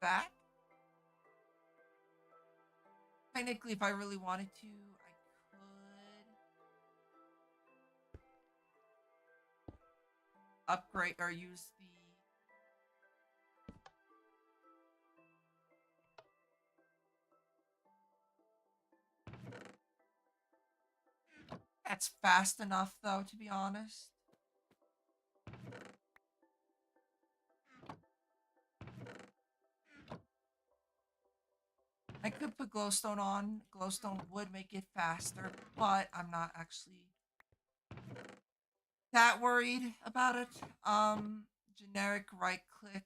Speaker 1: That technically, if I really wanted to, I could upgrade or use the. That's fast enough, though, to be honest. I could put glowstone on. Glowstone would make it faster, but I'm not actually that worried about it. Generic right click.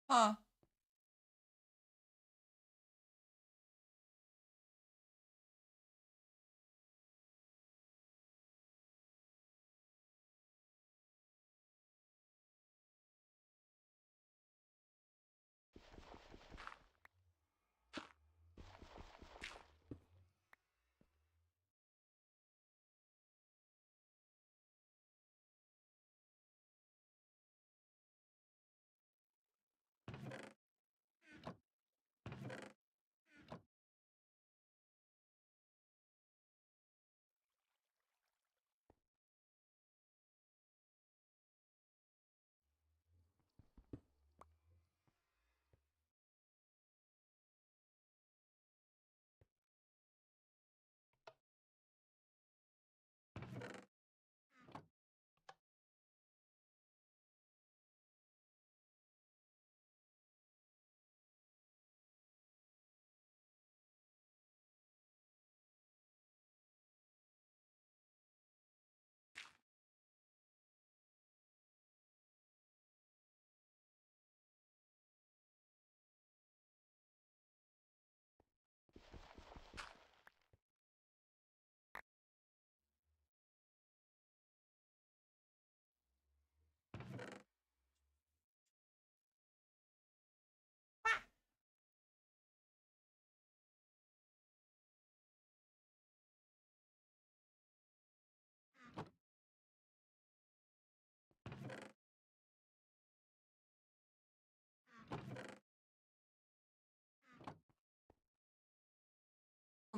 Speaker 1: Huh.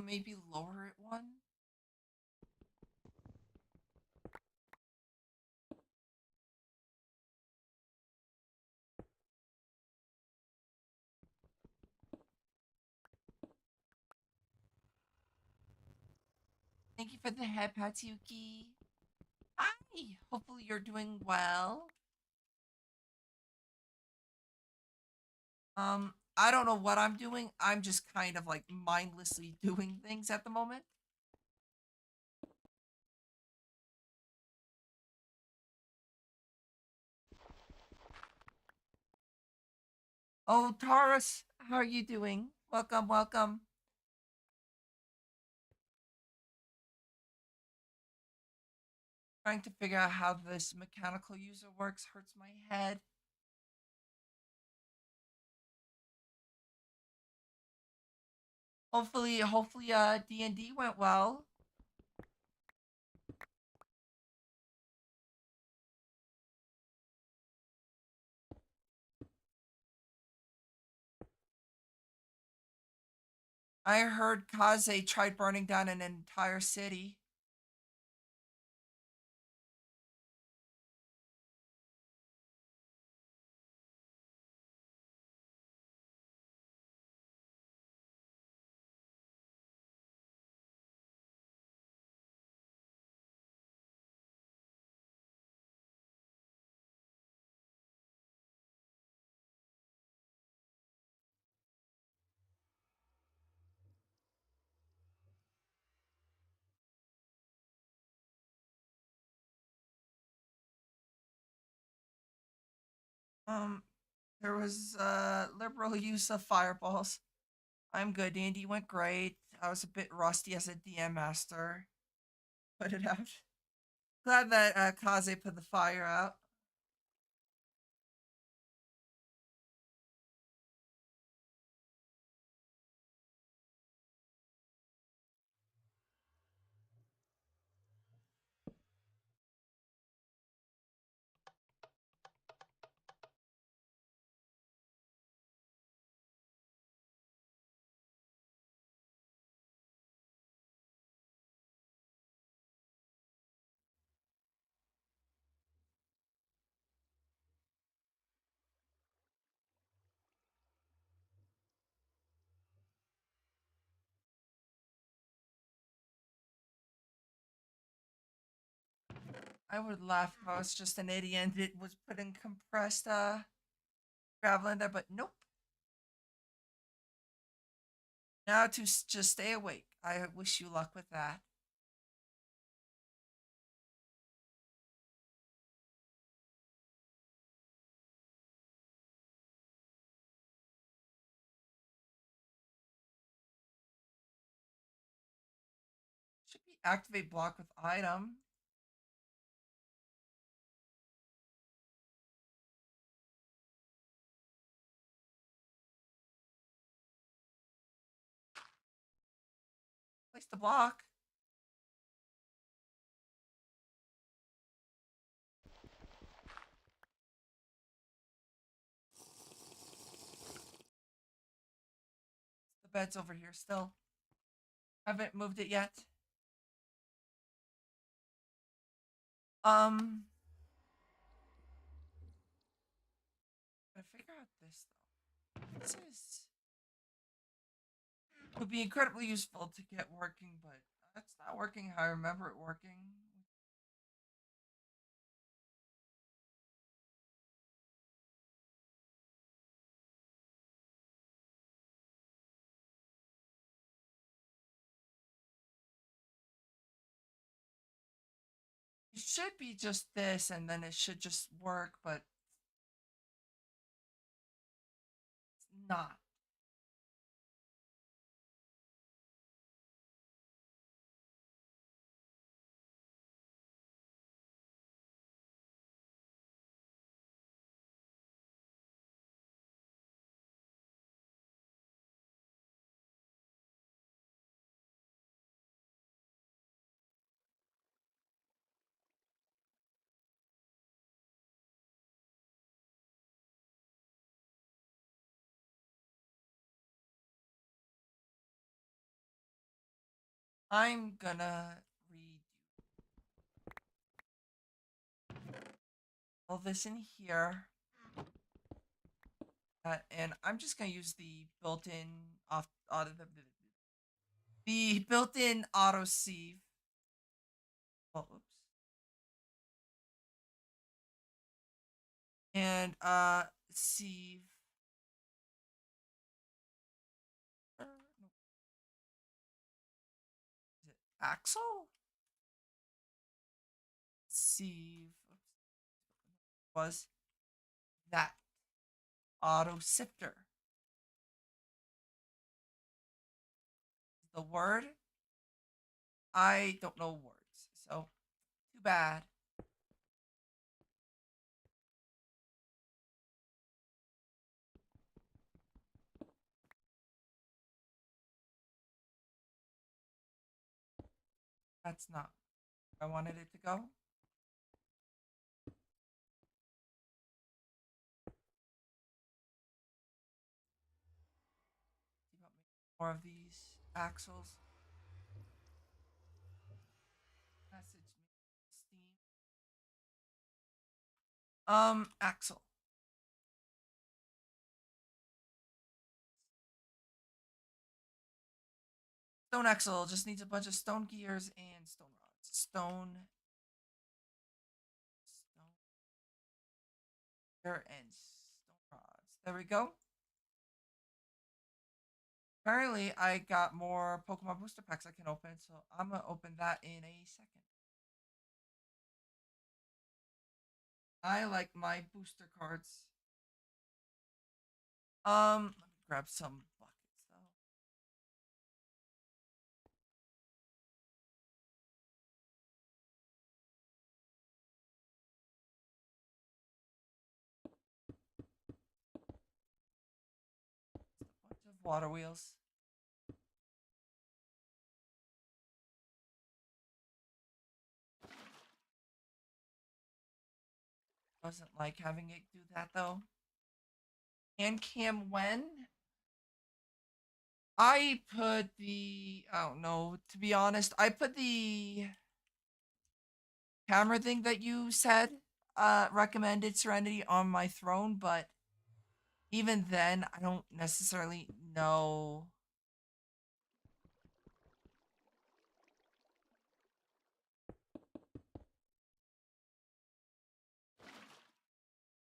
Speaker 1: Maybe lower it one. Thank you for the head, Patsuki. Hi. Hopefully you're doing well. I don't know what I'm doing. I'm just kind of like mindlessly doing things at the moment. Oh, Taurus, how are you doing? Welcome, welcome. Trying to figure out how this mechanical user works hurts my head. Hopefully, D&D went well. I heard Kaze tried burning down an entire city. Um, there was liberal use of fireballs. I'm good. D&D went great. I was a bit rusty as a DM master. Put it out. Glad that Kaze put the fire out. I would laugh if I was just an idiot and it was putting compressed gravel in there, but nope. Now to just stay awake. I wish you luck with that. Should be activate block with item. Place the block. The bed's over here still. Haven't moved it yet. Um, gotta figure out this though. This is would be incredibly useful to get working, but that's not working how I remember it working. It should be just this, and then it should just work, but it's not. I'm gonna read all this in here, and I'm just gonna use the built-in off auto the built-in auto sieve. Oh, oops. And sieve. No, is it Axel? Sieve. Oops. Was that auto sifter? The word? I don't know words, so too bad. That's not where I wanted it to go. Do you want me more of these axles? Message me, Steam. Axle. Stone axle just needs a bunch of stone gears and stone rods. Stone gear, and stone rods. There we go. Apparently, I got more Pokemon booster packs I can open, so I'm gonna open that in a second. I like my booster cards. Let me grab some buckets though. Just a bunch of water wheels. Doesn't like having it do that though. And Cam when? I put the I don't know, to be honest, I put the camera thing that you said recommended Serenity on my throne, but even then I don't necessarily know.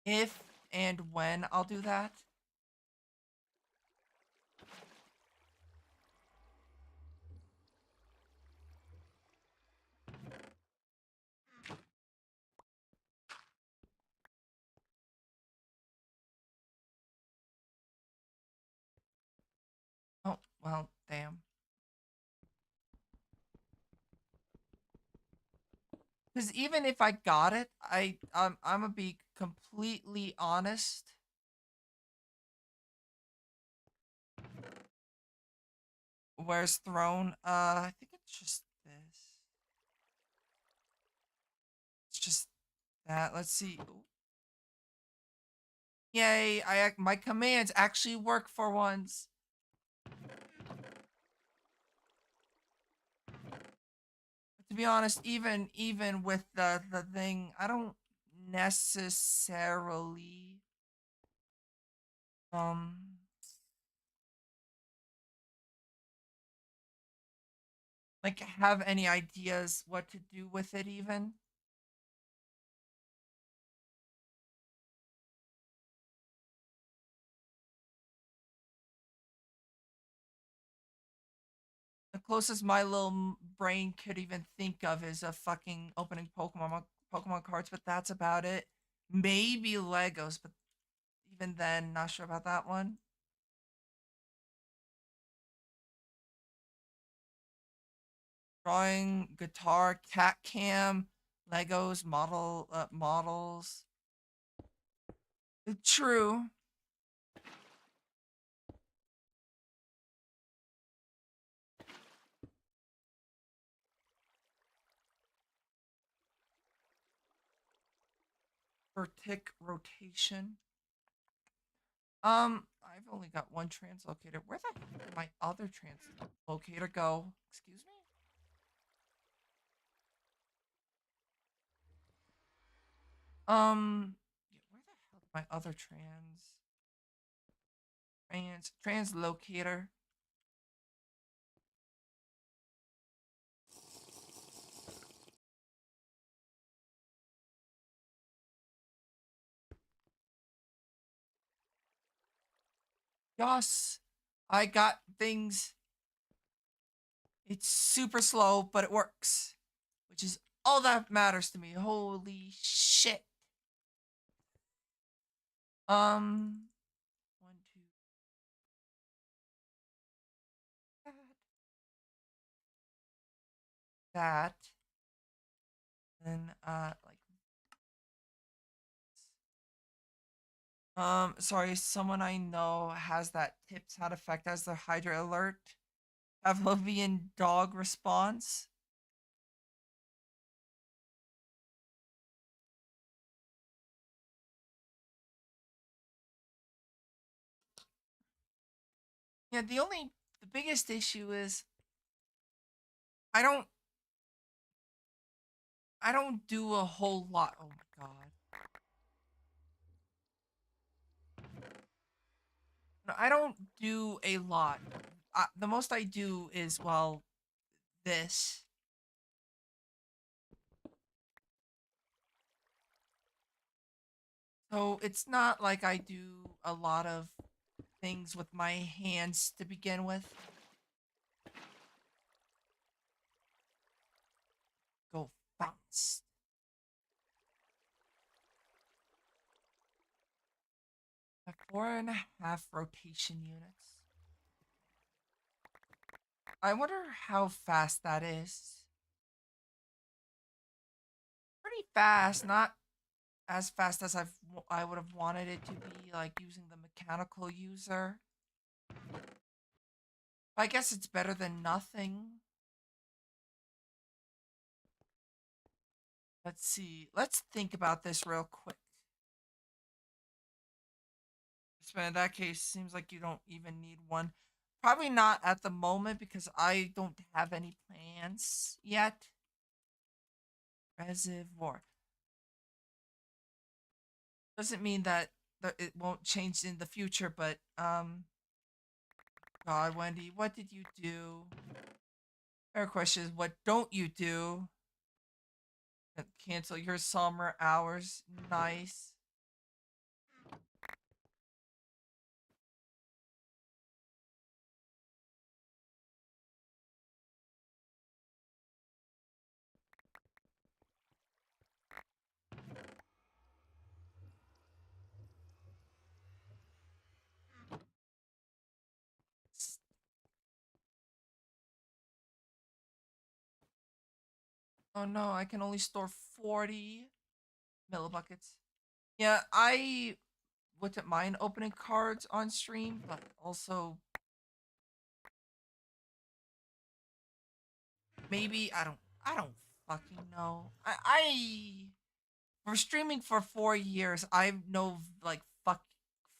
Speaker 1: if and when I'll do that. Oh, well, damn. Because even if I got it, I'm gonna be completely honest. Where's Throne? I think it's just this. It's just that. Let's see. Ooh. Yay! My commands actually work for once. To be honest, even with the thing, I don't necessarily um like have any ideas what to do with it even. The closest my little brain could even think of is a fucking opening Pokemon cards, but that's about it. Maybe Legos, but even then, not sure about that one. Drawing, guitar, cat cam, Legos, models. True. Vertic rotation. I've only got one translocator. Where the heck did my other translocator go? Excuse me? Yeah, where the hell did my other translocator? Yes, I got things. It's super slow, but it works, which is all that matters to me. Holy shit. Um, one, two, that, that, then like sorry, someone I know has that tip sound effect as their Hydra alert. Pavlovian dog response. Yeah, the biggest issue is I don't I don't do a whole lot. Oh my god. No, I don't do a lot. The most I do is well this. So it's not like I do a lot of things with my hands to begin with. Go fast. At 4.5 rotation units. I wonder how fast that is. Pretty fast, not as fast as I would have wanted it to be, like using the mechanical user. I guess it's better than nothing. Let's see. Let's think about this real quick. So in that case, seems like you don't even need one. Probably not at the moment because I don't have any plans yet. Reservoir. Doesn't mean that it won't change in the future, but God, Wendy, what did you do? Our question is, what don't you do? Cancel your summer hours. Nice. Oh no, I can only store 40 millibuckets. Yeah, I wouldn't mind opening cards on stream, but also maybe I don't fucking know. I for streaming for 4 years, I know like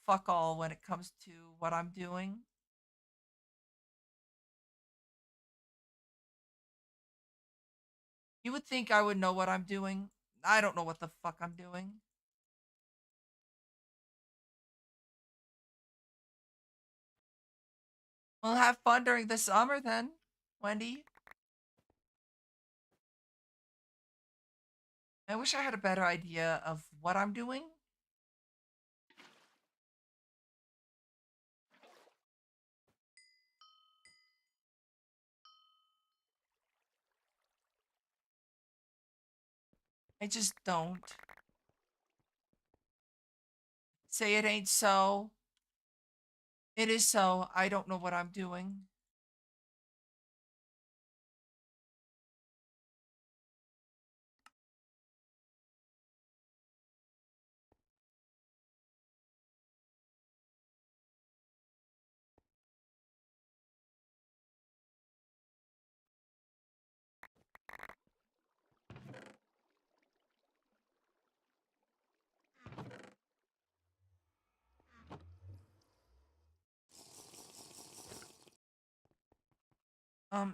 Speaker 1: fuck all when it comes to what I'm doing. You would think I would know what I'm doing. I don't know what the fuck I'm doing. We'll have fun during the summer then, Wendy. I wish I had a better idea of what I'm doing. I just don't. Say it ain't so. It is so. I don't know what I'm doing.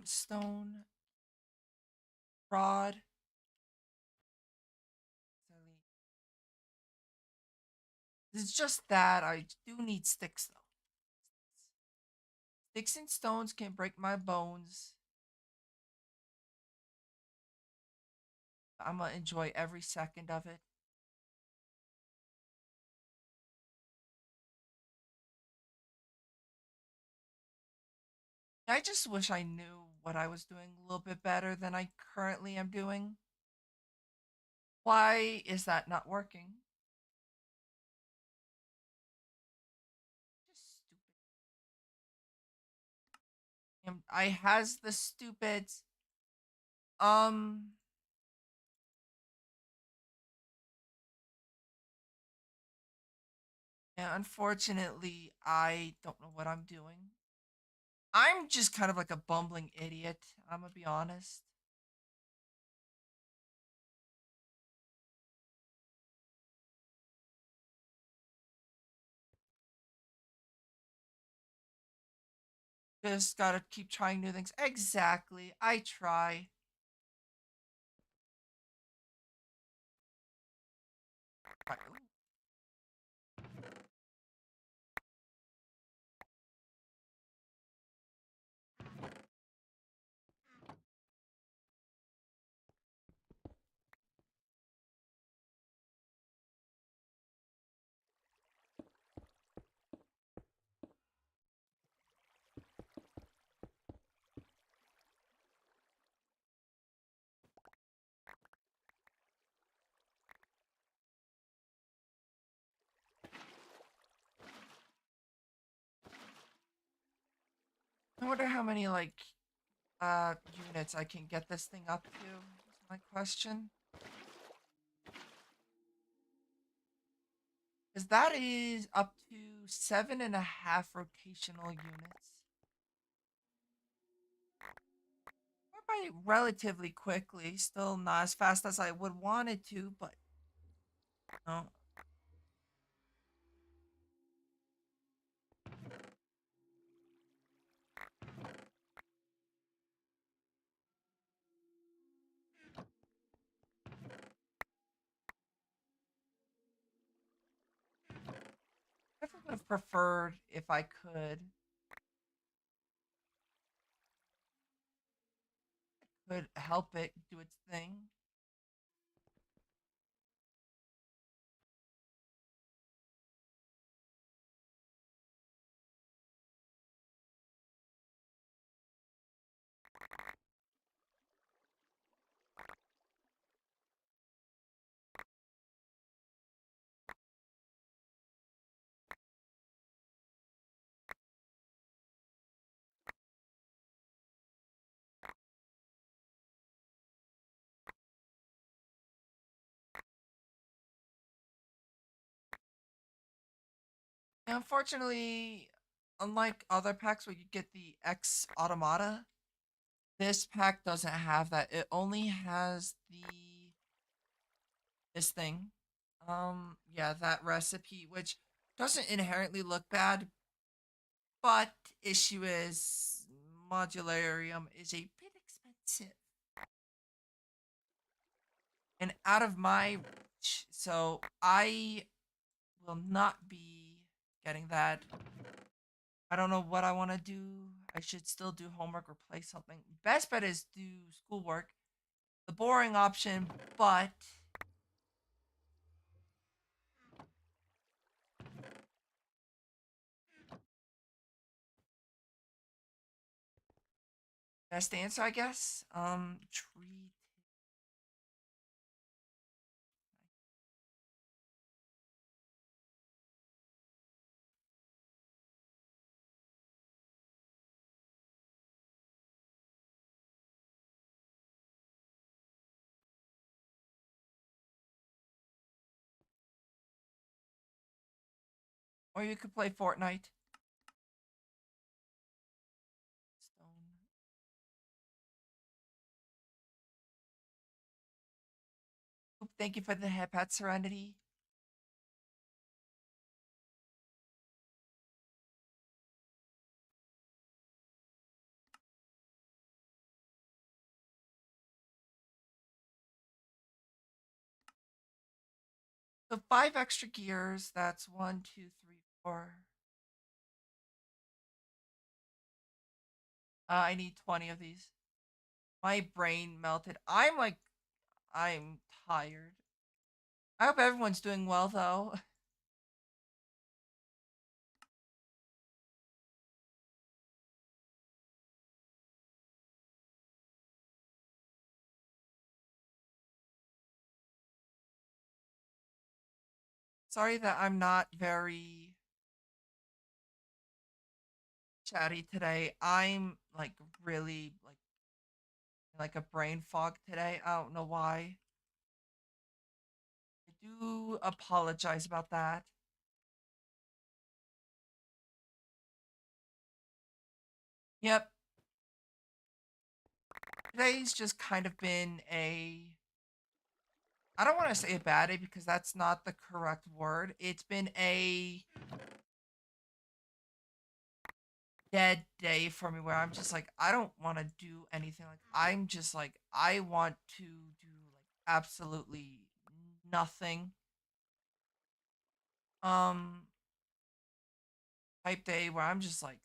Speaker 1: Stone, rod. It's just that I do need sticks though. Sticks and stones can break my bones. I'm gonna enjoy every second of it. I just wish I knew what I was doing a little bit better than I currently am doing. Why is that not working? Just stupid. I has the stupid um yeah, unfortunately I don't know what I'm doing. I'm just kind of like a bumbling idiot, I'm gonna be honest. Just gotta keep trying new things. Exactly. I try. Right. I wonder how many like units I can get this thing up to. Is my question. Because that is up to 7.5 rotational units. Went by relatively quickly. Still not as fast as I would want it to, but no. I would have preferred if I could help it do its thing. Unfortunately, unlike other packs where you get the X Automata, this pack doesn't have that. It only has this thing. Yeah, that recipe, which doesn't inherently look bad, but issue is modularium is a bit expensive and out of my reach. So I will not be getting that. I don't know what I want to do. I should still do homework or play something. Best bet is do schoolwork. The boring option, but best answer, I guess. Treat. Or you could play Fortnite. Stone. Oop, thank you for the headpad Serenity. So 5 extra gears. That's 1, 2, 3, 4. I need 20 of these. My brain melted. I'm tired. I hope everyone's doing well though. Sorry that I'm not very chatty today. I'm like really like a brain fog today. I don't know why. I do apologize about that. Yep. Today's just kind of been a I don't want to say a bad day because that's not the correct word. It's been a dead day for me where I'm just like I don't want to do anything. Like I'm just like I want to do like absolutely nothing. Um type day where I'm just like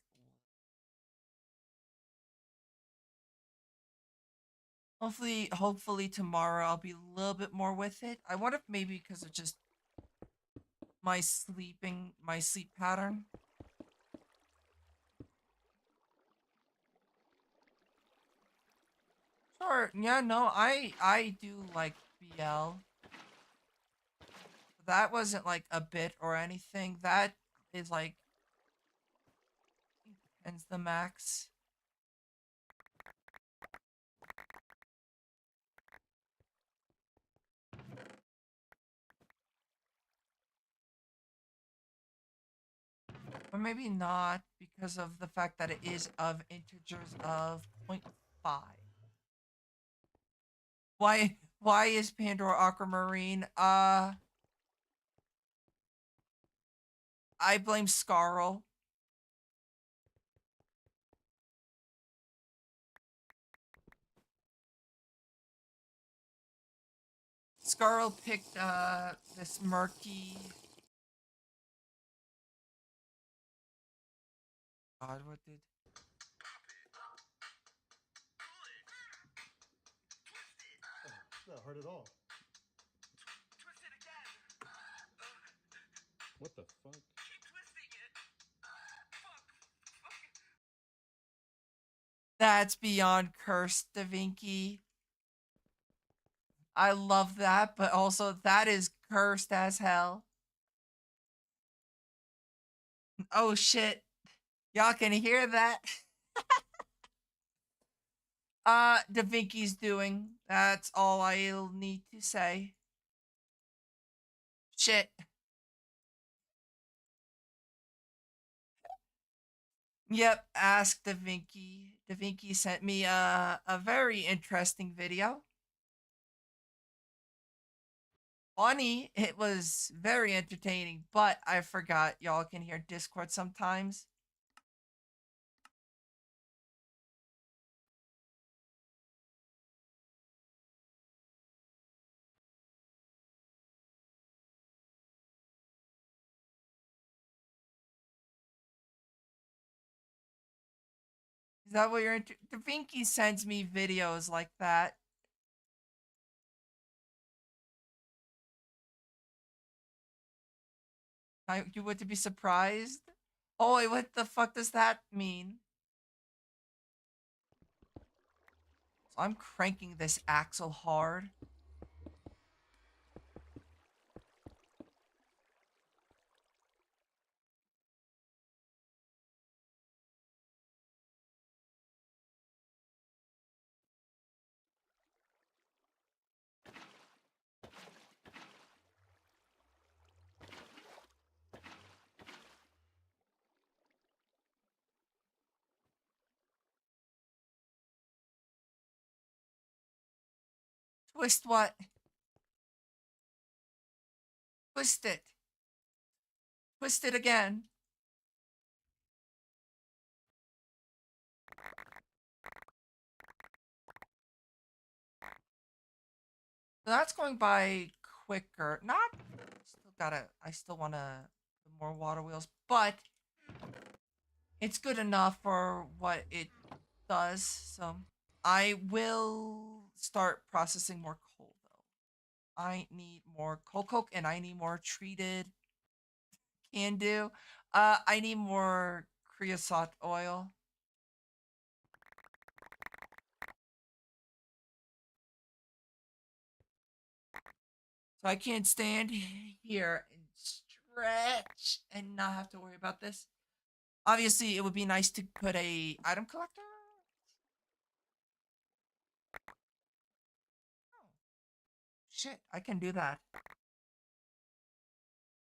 Speaker 1: hopefully tomorrow I'll be a little bit more with it. I wonder if maybe because of just my sleep pattern. Sure, yeah, no, I do like BL. That wasn't like a bit or anything. That is like ends the max. Or maybe not because of the fact that it is of integers of zero 0.5. Why is Pandora aquamarine? I blame Scarl. Scarl picked this murky. God, what did
Speaker 2: Not hard at all. What the fuck?
Speaker 1: That's beyond cursed, Da Vinci. I love that, but also that is cursed as hell. Oh shit. Y'all can hear that. Da Vinci's doing. That's all I'll need to say. Shit. Yep, ask Da Vinci. Da Vinci sent me a very interesting video. Funny, it was very entertaining, but I forgot y'all can hear Discord sometimes. Is that what you're into? Da Vinci sends me videos like that. You would to be surprised? Oh, wait, what the fuck does that mean? So I'm cranking this axle hard. Twist what? Twist it. Twist it again. So that's going by quicker. Not still gotta I still wanna put more water wheels, but it's good enough for what it does. So I will start processing more coal though. I need more coal coke and I need more treated can do. I need more creosote oil. So I can't stand here and stretch and not have to worry about this. Obviously, it would be nice to put a item collector. Oh, shit, I can do that.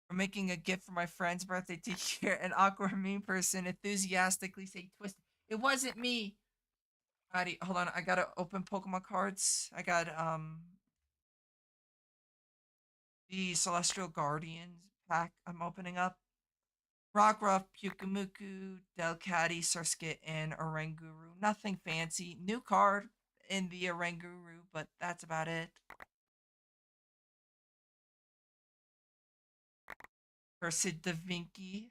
Speaker 1: For making a gift for my friend's birthday to hear an awkward mean person enthusiastically say twist. It wasn't me. Alrighty, hold on. I gotta open Pokemon cards. I got the Celestial Guardians pack I'm opening up. Rockruff, Pyukumuku, Delcatty, Surskit, and Oranguru. Nothing fancy. New card in the Oranguru, but that's about it. Cursed Da Vinci.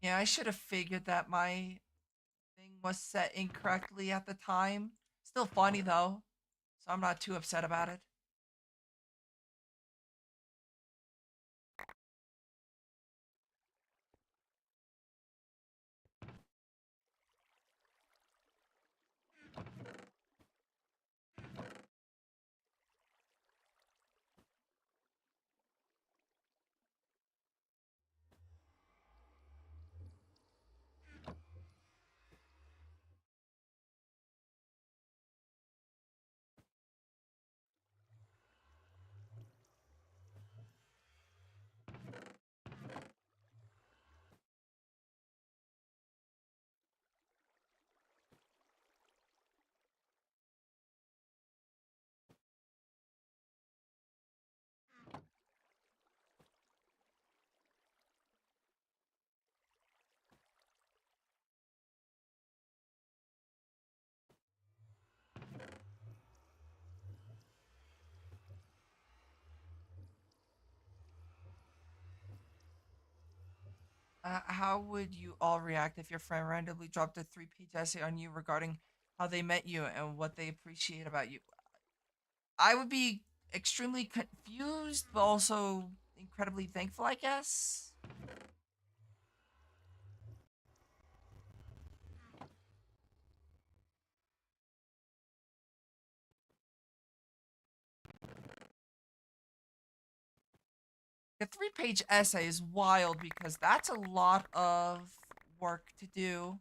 Speaker 1: Yeah, I should have figured that my thing was set incorrectly at the time. Still funny though, so I'm not too upset about it. How would you all react if your friend randomly dropped a three-page essay on you regarding how they met you and what they appreciate about you? I would be extremely confused, but also incredibly thankful, I guess. A three-page essay is wild because that's a lot of work to do.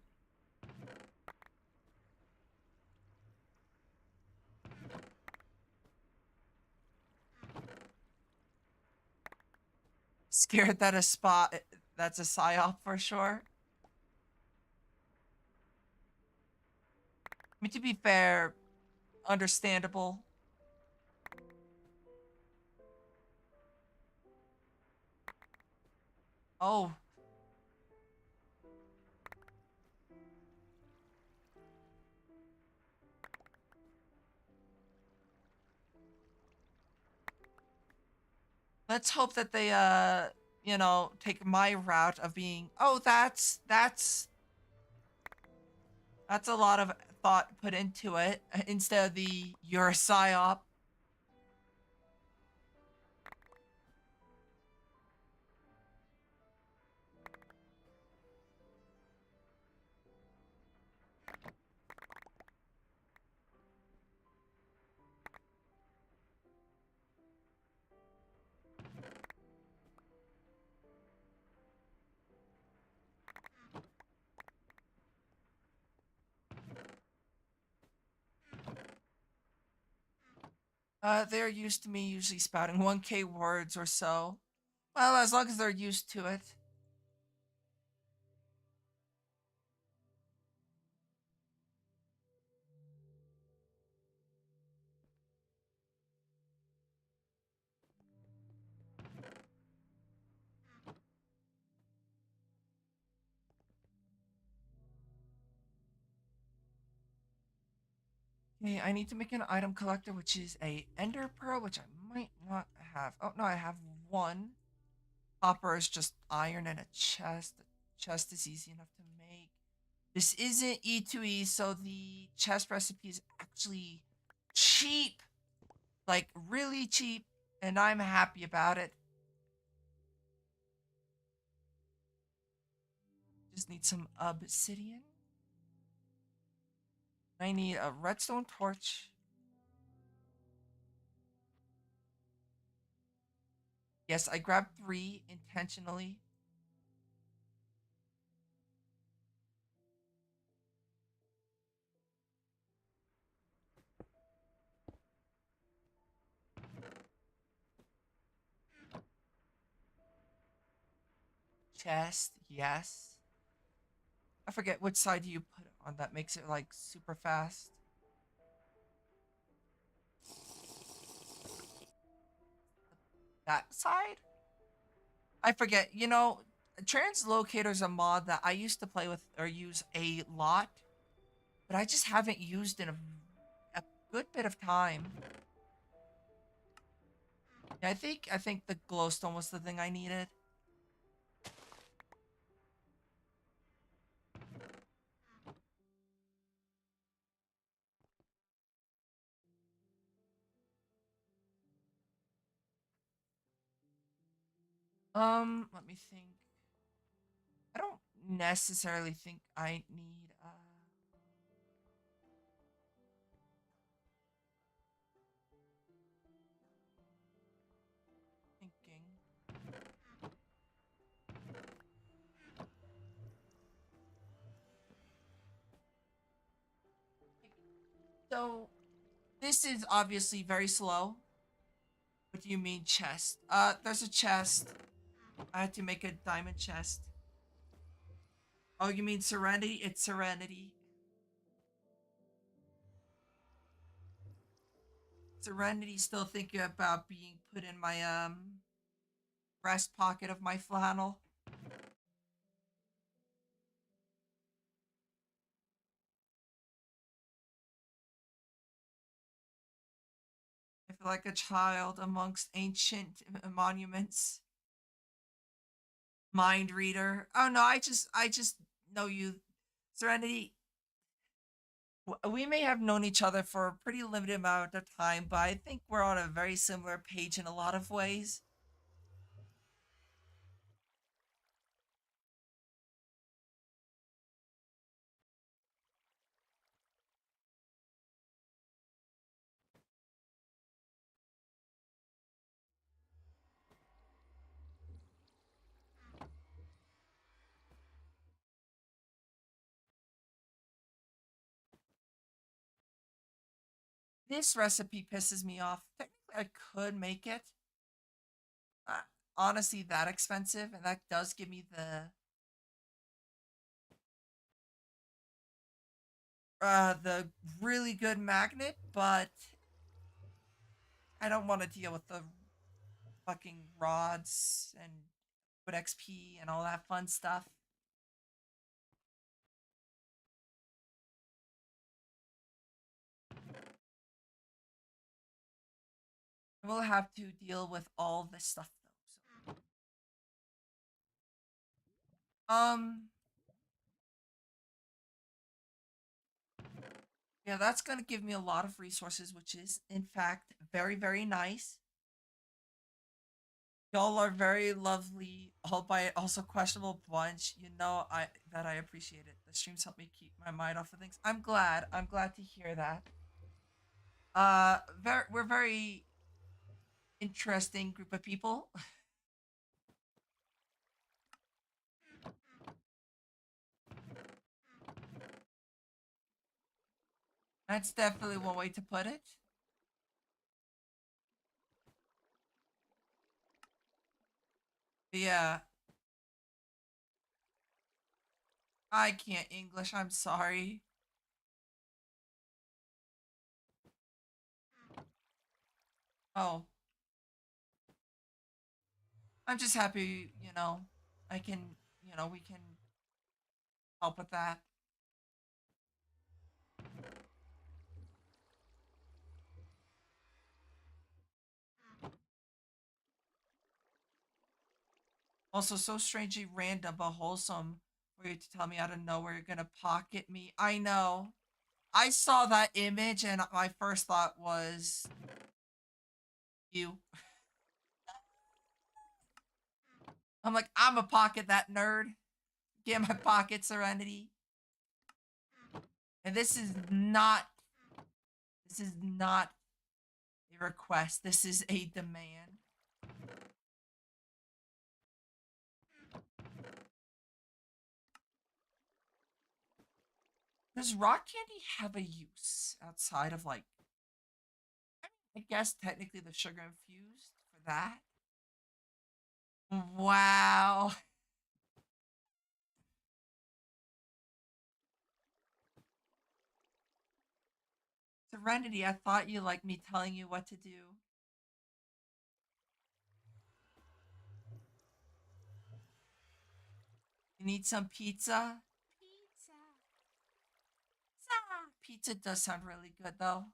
Speaker 1: Scared that a spot that's a psyop for sure. I mean, to be fair, understandable. Oh, let's hope that they take my route of being, oh, that's a lot of thought put into it instead of the you're a psyop. They're used to me usually spouting 1K words or so. Well, as long as they're used to it. Okay, I need to make an item collector, which is a ender pearl, which I might not have. Oh no, I have one. Copper is just iron and a chest. The chest is easy enough to make. This isn't E2E, so the chest recipe is actually cheap. Like, really cheap. And I'm happy about it. Just need some obsidian. I need a redstone torch. Yes, I grabbed 3 intentionally. Chest, yes. I forget which side do you put it on that makes it like super fast. That side? I forget. Translocator is a mod that I used to play with or use a lot, but I just haven't used in a good bit of time. Yeah, I think the glowstone was the thing I needed. Let me think. I don't necessarily think I need thinking. So this is obviously very slow. What do you mean chest? There's a chest. I had to make a diamond chest. Oh, you mean Serenity? It's Serenity. Serenity still thinking about being put in my breast pocket of my flannel. I feel like a child amongst ancient monuments. Mind reader. Oh no, I just know you, Serenity. We may have known each other for a pretty limited amount of time, but I think we're on a very similar page in a lot of ways. This recipe pisses me off. Technically, I could make it. honestly that expensive, and that does give me the really good magnet, but I don't want to deal with the fucking rods and put XP and all that fun stuff. We'll have to deal with all this stuff though. So. Yeah, that's gonna give me a lot of resources, which is in fact very, very nice. Y'all are very lovely, albeit also questionable bunch. You know I appreciate it. The streams help me keep my mind off of things. I'm glad. I'm glad to hear that. We're very interesting group of people. That's definitely one way to put it. Yeah, I can't English. I'm sorry. Oh, I'm just happy. I can. We can help with that. Also, so strangely random but wholesome for you to tell me out of nowhere you're gonna pocket me. I know. I saw that image and my first thought was you. I'm like, I'm a pocket that nerd. Get my pocket, Serenity. And this is not a request. This is a demand. Does rock candy have a use outside of like I guess technically the sugar infused for that? Wow. Serenity, I thought you liked me telling you what to do. You need some pizza? Pizza. Pizza does sound really good though.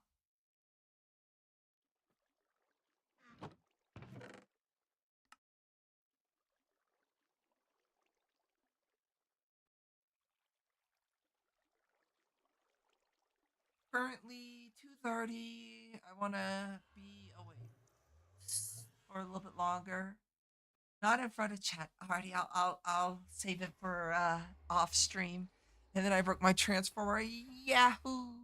Speaker 1: Currently 2:30. I want to be awake for a little bit longer. Not in front of chat. Alrighty, I'll save it for off stream. And then I broke my transformer. Yahoo!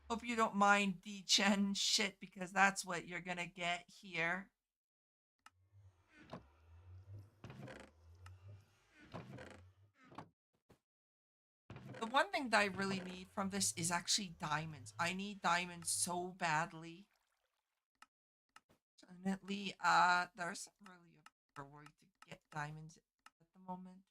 Speaker 1: Hope you don't mind D-Gen shit because that's what you're gonna get here. The one thing that I really need from this is actually diamonds. I need diamonds so badly. Definitely, there's really a better way to get diamonds at the moment.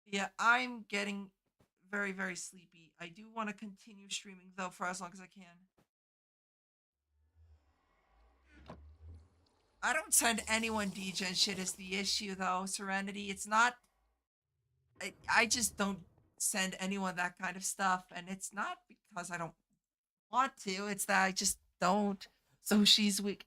Speaker 1: Yeah, I'm getting very, very sleepy. I do want to continue streaming though for as long as I can. I don't send anyone DGen shit is the issue though, Serenity. It's not I just don't send anyone that kind of stuff, and it's not because I don't want to, it's that I just don't. So she's weak.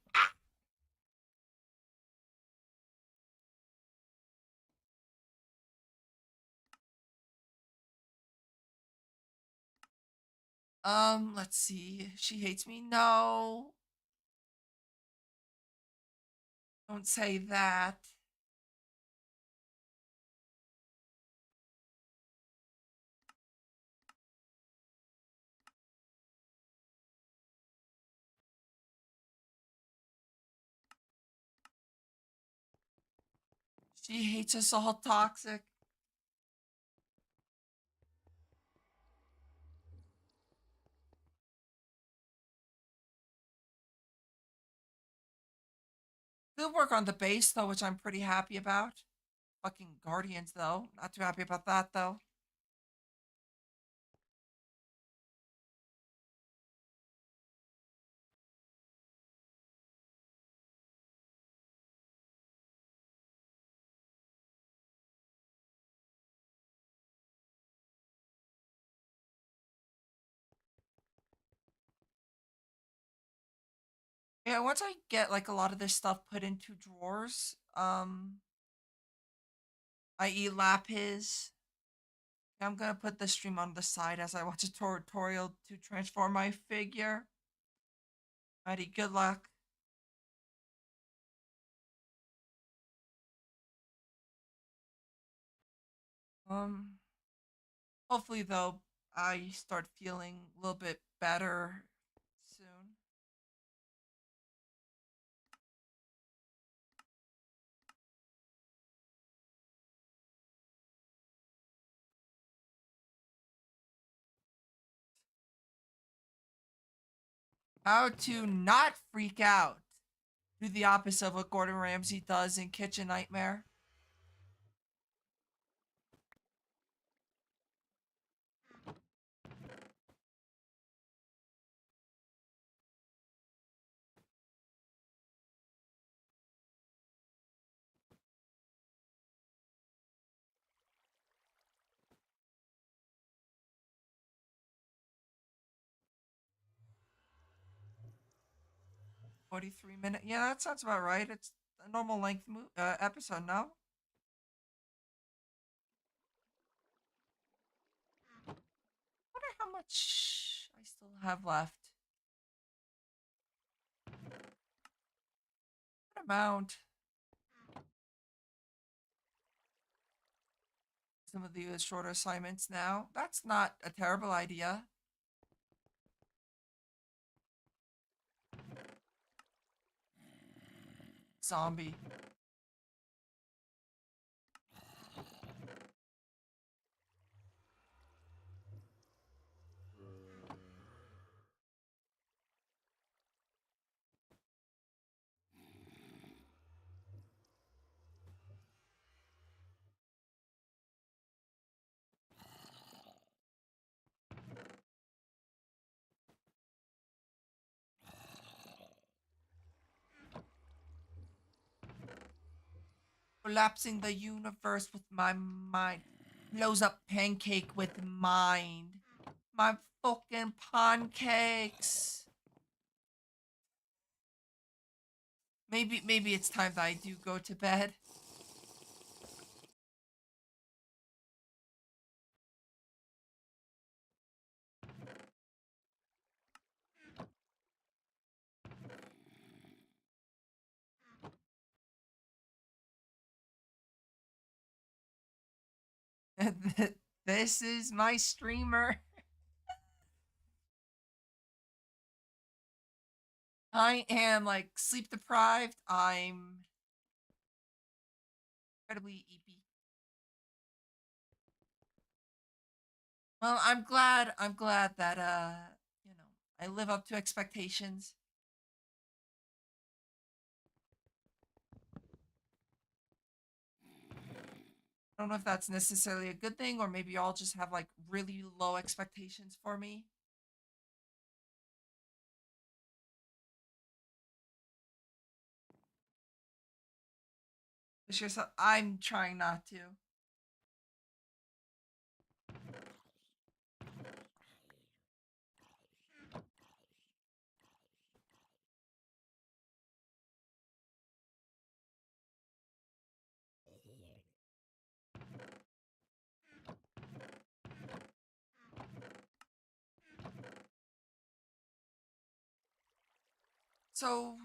Speaker 1: Let's see. She hates me. No. Don't say that. She hates us all toxic. Good work on the base though, which I'm pretty happy about. Fucking Guardians though. Not too happy about that though. Yeah, once I get like a lot of this stuff put into drawers, i.e. lapis, I'm gonna put the stream on the side as I watch a tutorial to transform my figure. Alrighty, good luck. Um, Hopefully though, I start feeling a little bit better soon. 'How to not freak out. Do the opposite of what Gordon Ramsay does in Kitchen Nightmare. 43 minute. Yeah, that sounds about right. It's a normal length episode, no? Wonder how much I still have left. What amount? Some of the shorter assignments now. That's not a terrible idea. Zombie. Collapsing the universe with my mind. Blows up pancake with mind. My fucking pancakes. Maybe it's time that I do go to bed. This is my streamer. I am like sleep deprived. I'm incredibly eepy. Well, I'm glad that you know, I live up to expectations. I don't know if that's necessarily a good thing or maybe y'all just have like really low expectations for me. It's just I'm trying not to. So,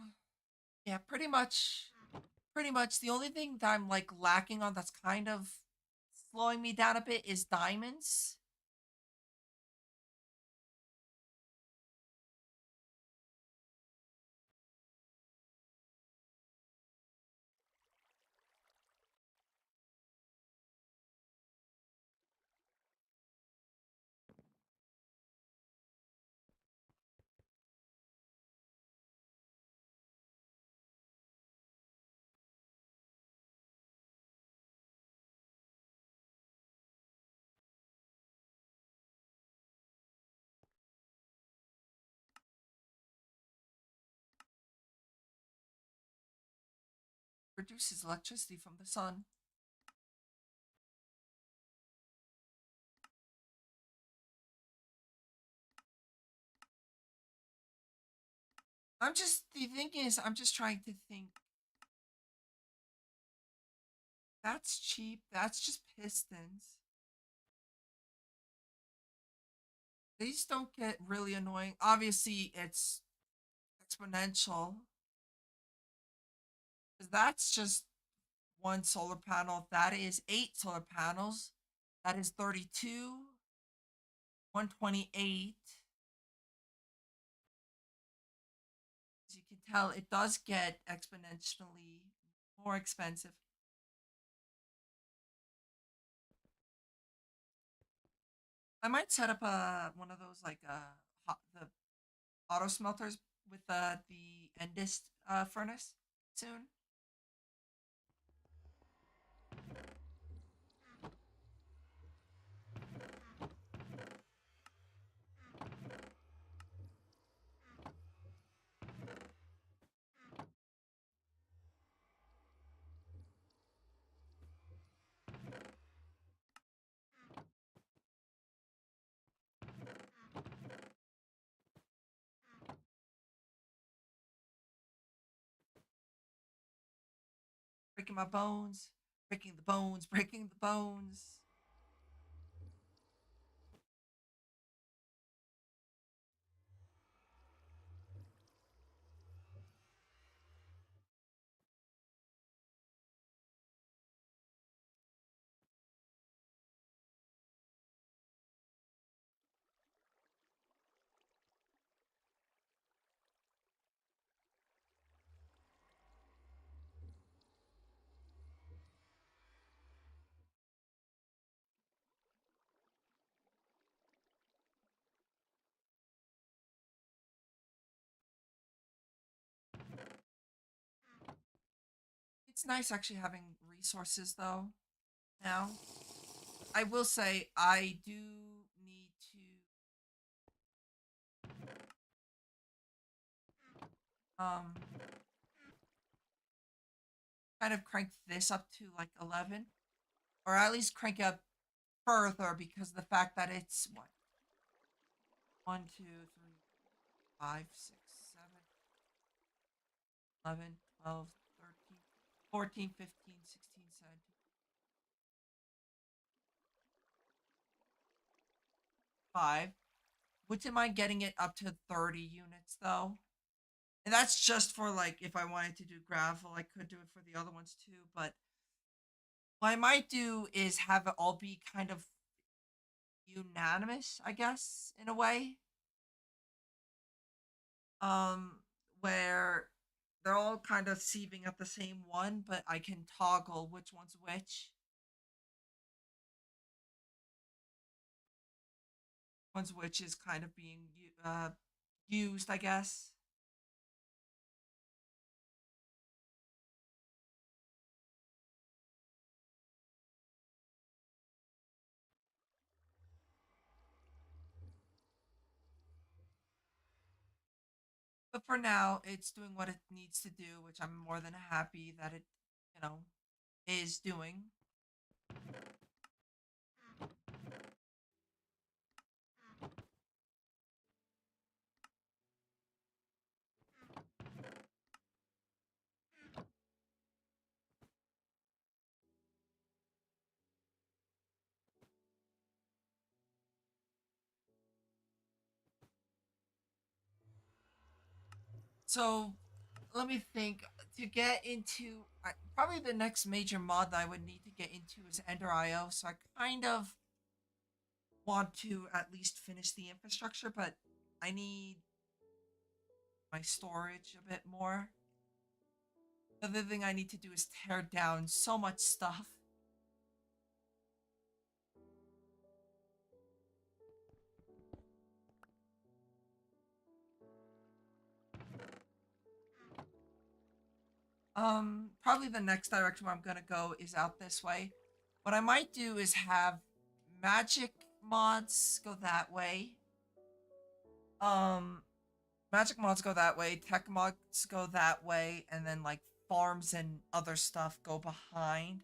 Speaker 1: yeah, pretty much the only thing that I'm like lacking on that's kind of slowing me down a bit is diamonds. produces electricity from the sun. The thinking is, I'm just trying to think. That's cheap. That's just pistons. These don't get really annoying. Obviously, it's exponential. Because that's just one solar panel. That is 8 solar panels. That is 32. 128. As you can tell, it does get exponentially more expensive. I might set up one of those like the auto smelters with the Endist furnace soon. Breaking my bones, breaking the bones, breaking the bones. It's nice actually having resources though. Now, I will say I do need to kind of crank this up to like 11, or at least crank it up further because of the fact that it's what 1, 2, 3, 5, 6, 7, 11, 12, 13, 14, 15, 16, 17, 5. Wouldn't mind getting it up to 30 units though. And that's just for like if I wanted to do gravel, I could do it for the other ones too. But what I might do is have it all be kind of unanimous, I guess, in a way. Um, where they're all kind of sieving at the same one, but I can toggle which one's which. One's which is kind of being used, I guess. But for now, it's doing what it needs to do, which I'm more than happy that it, you know, is doing. So let me think. To get into probably the next major mod that I would need to get into is Ender IO. So I kind of want to at least finish the infrastructure, but I need my storage a bit more. The other thing I need to do is tear down so much stuff. Probably the next direction where I'm gonna go is out this way. What I might do is have magic mods go that way. Um, magic mods go that way, tech mods go that way, and then like farms and other stuff go behind.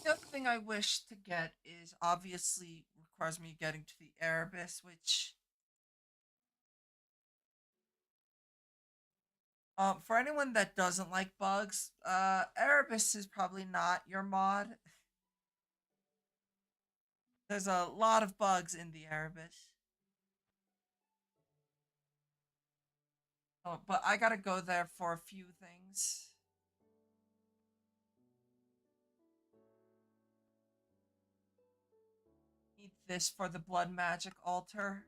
Speaker 1: The other thing I wish to get is obviously requires me getting to the Erebus, which for anyone that doesn't like bugs, Erebus is probably not your mod. There's a lot of bugs in the Erebus. Oh, but I gotta go there for a few things. Need this for the blood magic altar.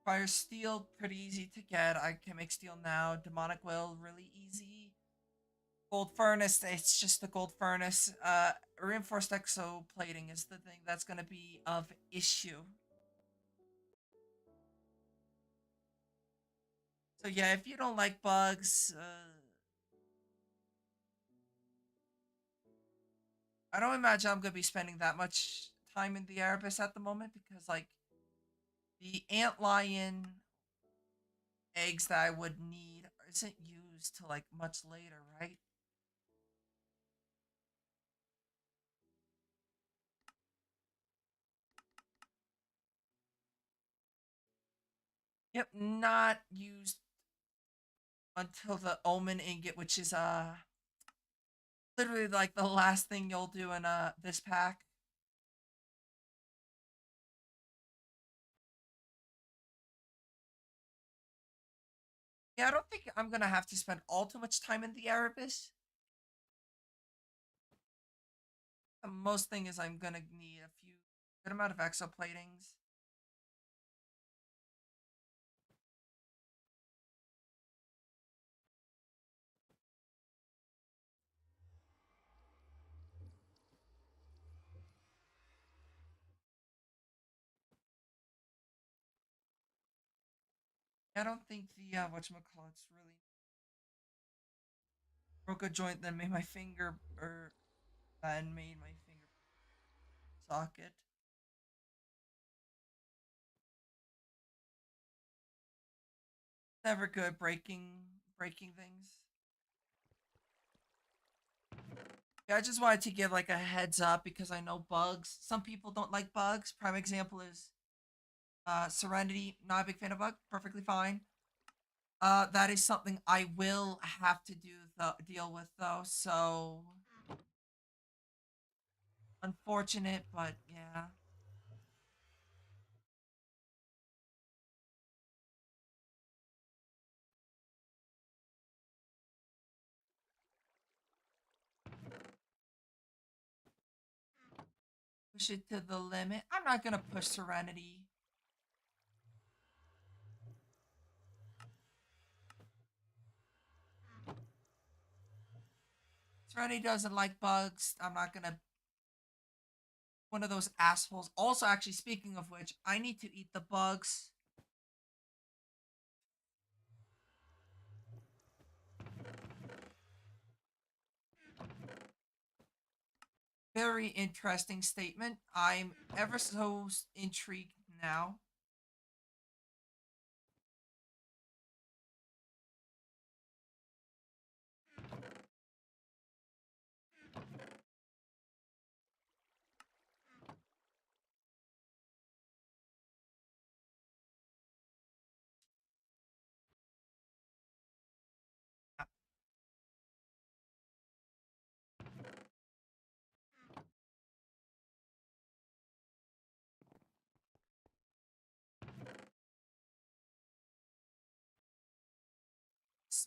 Speaker 1: Fire steel, pretty easy to get. I can make steel now. Demonic will, really easy. Gold furnace, it's just the gold furnace. Reinforced exo plating is the thing that's gonna be of issue. So yeah, if you don't like bugs, I don't imagine I'm gonna be spending that much time in the Erebus at the moment because like the antlion eggs that I would need isn't used till like much later, right? Yep, not used until the omen ingot, which is literally like the last thing you'll do in this pack. Yeah, I don't think I'm gonna have to spend all too much time in the Erebus. The most thing is I'm gonna need a few good amount of exoplatings. I don't think the whatchamacallit's really broke a joint that made my finger and made my finger socket. Never good breaking things. Yeah, I just wanted to give like a heads up because I know bugs. Some people don't like bugs. Prime example is Serenity. Not a big fan of bug. Perfectly fine. That is something I will have to deal with though. So unfortunate, but yeah. Push it to the limit. I'm not gonna push Serenity. Serenity doesn't like bugs. I'm not gonna one of those assholes. Also, actually, speaking of which, I need to eat the bugs. Very interesting statement. I'm ever so intrigued now.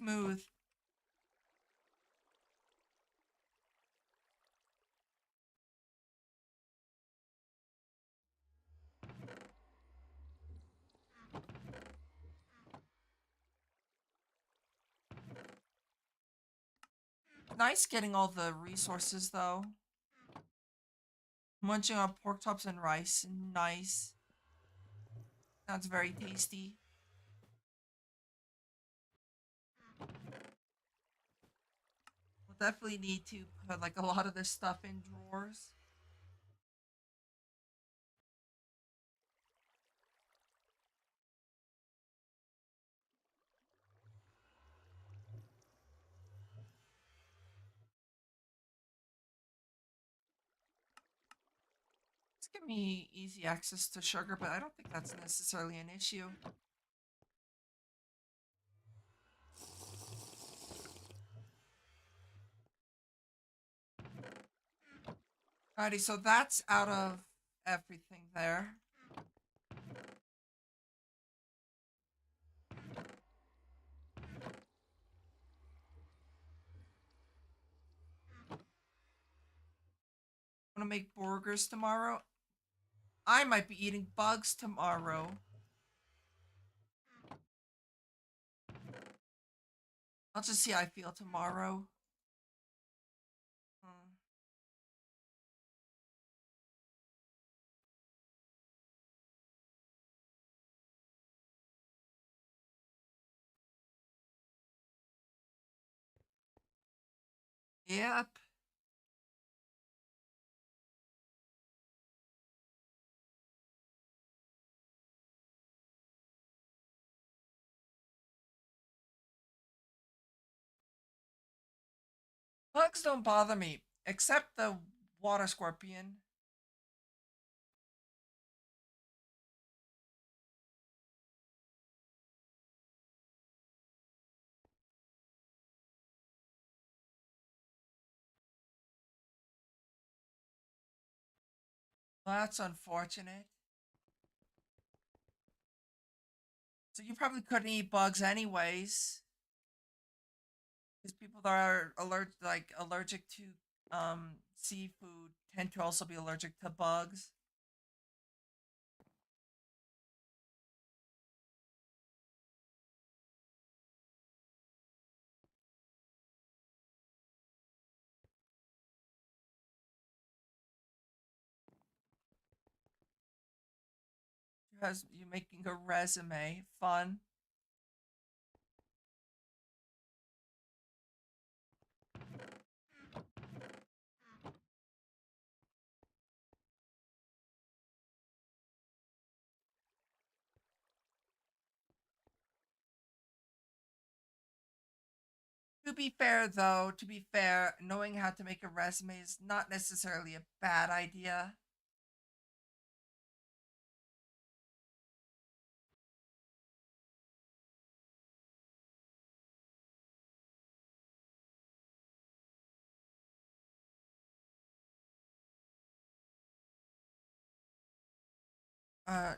Speaker 1: smooth. Nice getting all the resources though. Munching on pork chops and rice. Nice. Sounds very tasty. We'll definitely need to put like a lot of this stuff in drawers. It's give me easy access to sugar, but I don't think that's necessarily an issue. Alrighty, so that's out of everything there. I'm gonna make burgers tomorrow. I might be eating bugs tomorrow. I'll just see how I feel tomorrow. Hmm. Yep. Bugs don't bother me, except the water scorpion. Well, that's unfortunate. So you probably couldn't eat bugs anyways, because people that are allergic to seafood tend to also be allergic to bugs. Because you're making a resume fun. To be fair, though, to be fair, knowing how to make a resume is not necessarily a bad idea.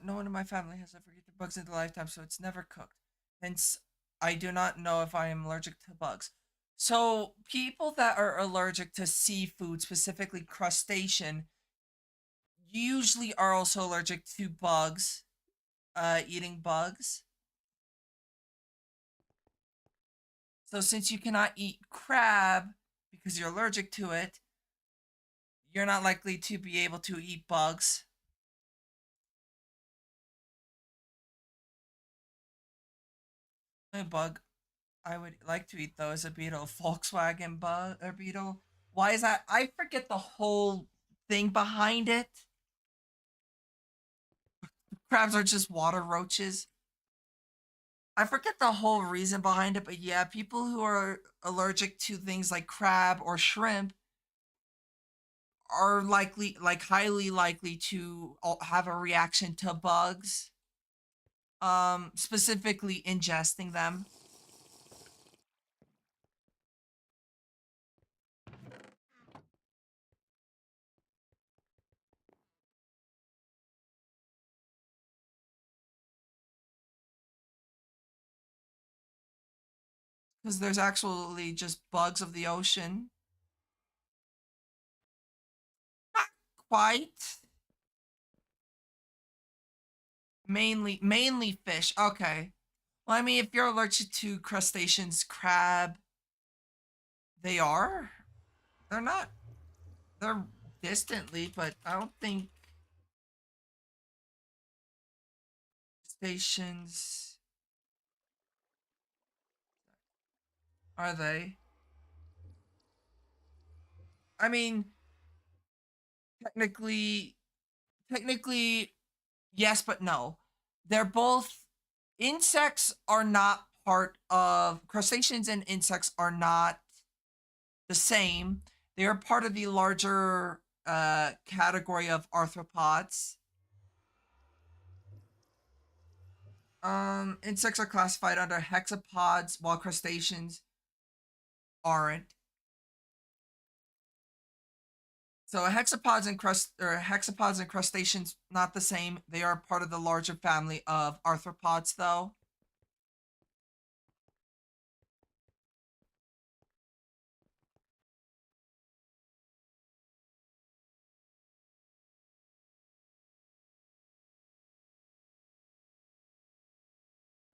Speaker 1: No one in my family has ever eaten bugs in their lifetime, so it's never cooked. Hence, I do not know if I am allergic to bugs. So, people that are allergic to seafood, specifically crustacean, usually are also allergic to bugs, eating bugs. So, since you cannot eat crab because you're allergic to it, you're not likely to be able to eat bugs. A bug I would like to eat though is a beetle, Volkswagen bug or beetle. Why is that? I forget the whole thing behind it. Crabs are just water roaches. I forget the whole reason behind it, but yeah, people who are allergic to things like crab or shrimp are likely, like highly likely to have a reaction to bugs. Specifically ingesting them. Because there's actually just bugs of the ocean. Not quite. Mainly fish. Okay. Well, I mean, if you're allergic to crustaceans, crab, they are. They're not. They're distantly, but I don't think crustaceans are they. I mean, technically, technically, yes, but no. They're both insects are not part of crustaceans and insects are not the same. They are part of the larger category of arthropods. Insects are classified under hexapods, while crustaceans aren't. So hexapods and crustaceans not the same. They are part of the larger family of arthropods, though.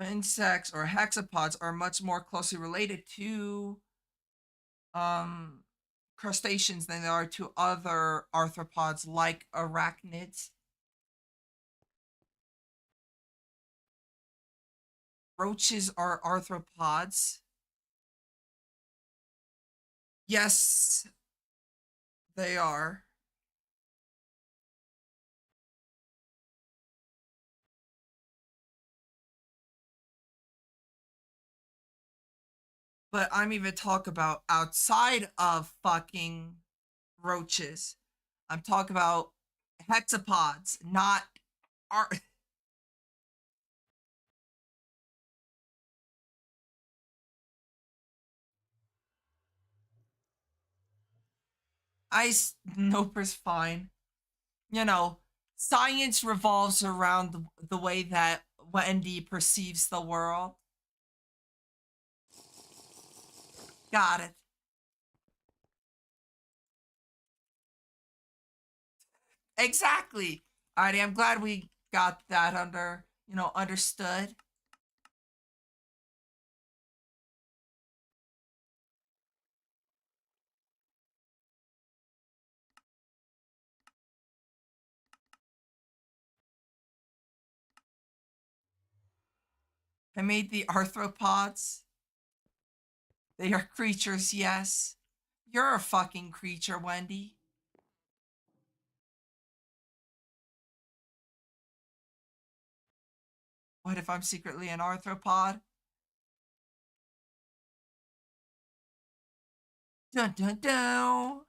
Speaker 1: Insects or hexapods are much more closely related to um crustaceans than they are to other arthropods like arachnids. Roaches are arthropods. Yes, they are. But I'm even talk about outside of fucking roaches. I'm talking about hexapods, not ar- ice. Noper's fine. You know, science revolves around the way that Wendy perceives the world. Got it. Exactly. Alrighty, I'm glad we got that understood. I made the arthropods. They are creatures, yes. You're a fucking creature, Wendy. What if I'm secretly an arthropod? Dun dun dun.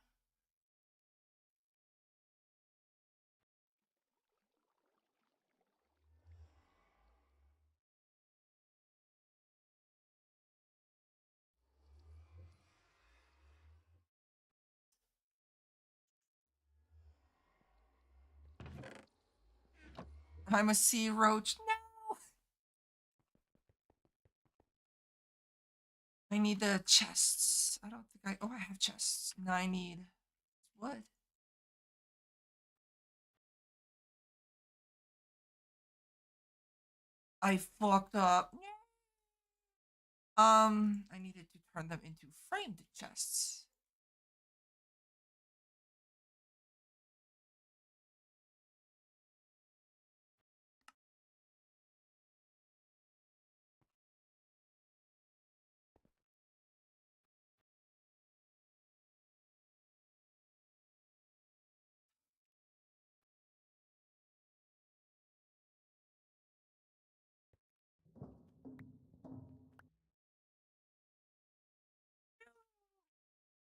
Speaker 1: I'm a sea roach. No. I need the chests. I don't think I. Oh, I have chests. No, I need what? I fucked up. I needed to turn them into framed chests.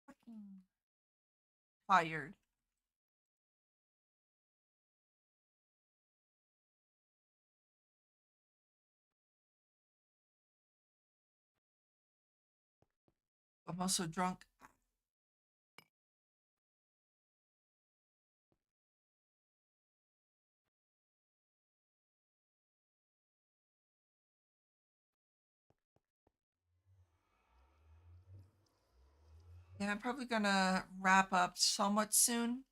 Speaker 1: Fucking tired. I'm also drunk. Yeah, I'm probably gonna wrap up somewhat soon.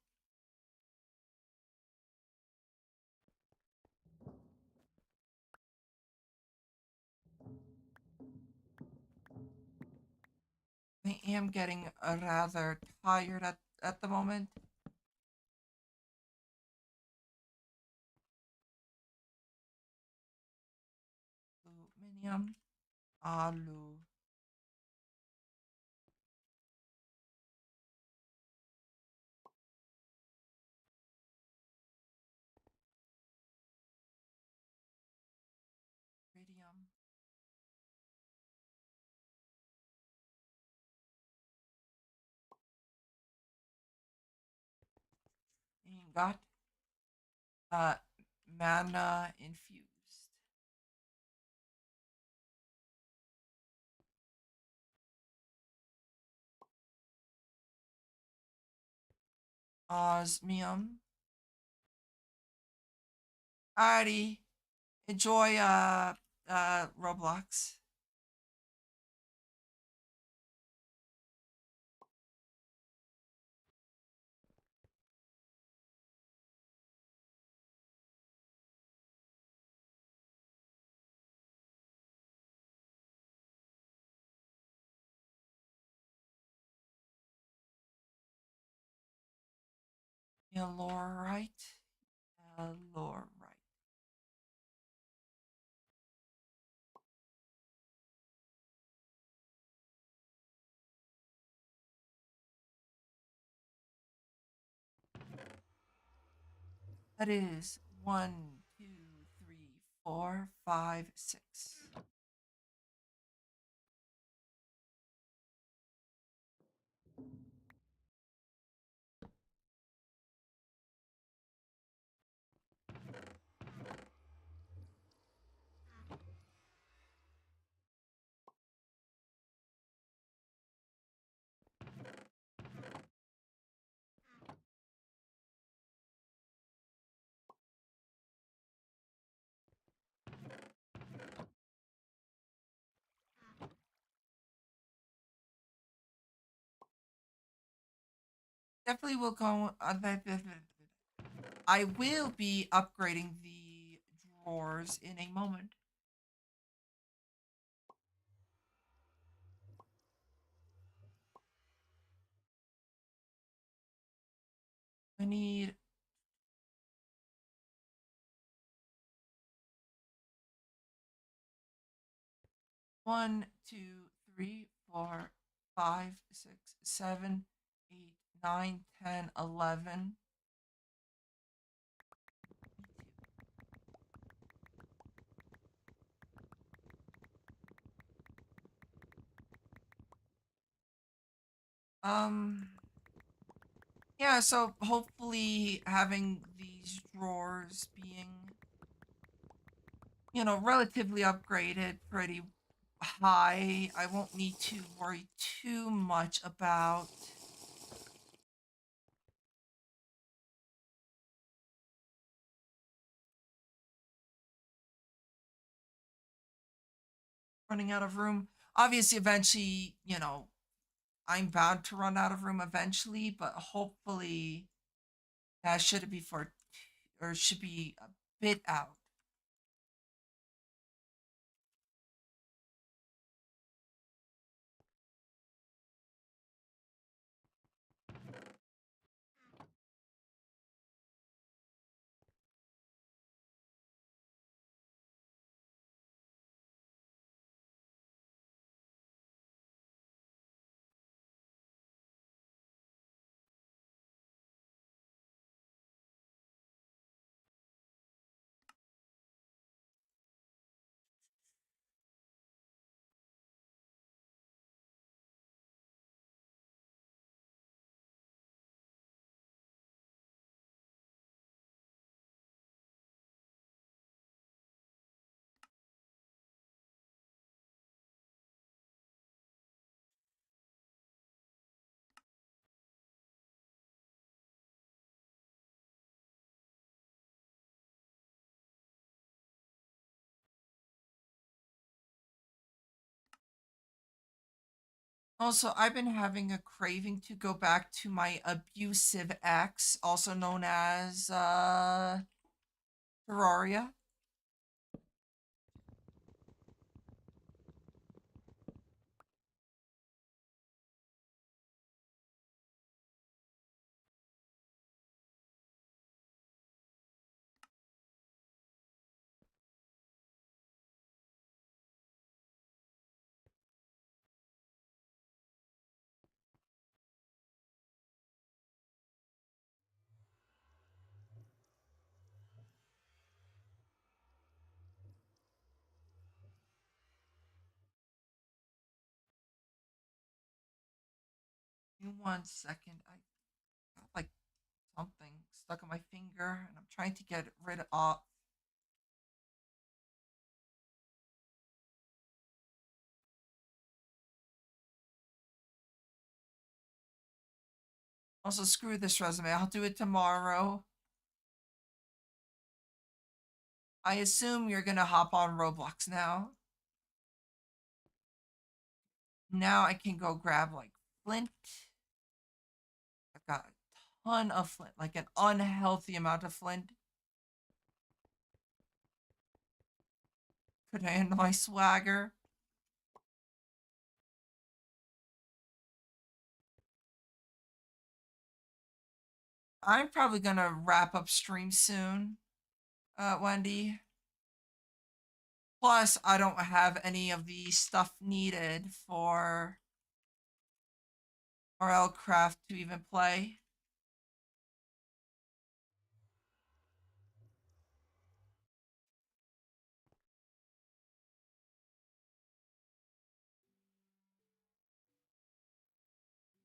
Speaker 1: I am getting rather tired at the moment. Aluminium, alu. Iridium. Ingot. Uh, mana infused. Osmium. Alrighty. Enjoy Roblox. Yellorite. Yellorite. That is 1, 2, 3, 4, 5, 6. Definitely will go. I will be upgrading the drawers in a moment. I need 1, 2, 3, 4, 5, 6, 7, 8, 9, 10, 11. Um, yeah, so hopefully having these drawers being, relatively upgraded pretty high, I won't need to worry too much about running out of room. Obviously, eventually, I'm bound to run out of room eventually, but hopefully that should be or should be a bit out. Also, I've been having a craving to go back to my abusive ex, also known as Terraria. Give me 1 second. I got like something stuck on my finger and I'm trying to get rid of. Also, screw this resume. I'll do it tomorrow. I assume you're gonna hop on Roblox now. Now I can go grab like flint. I've got a ton of flint, like an unhealthy amount of flint. Could handle my swagger. I'm probably gonna wrap up stream soon, Wendy. Plus, I don't have any of the stuff needed for RL Craft to even play.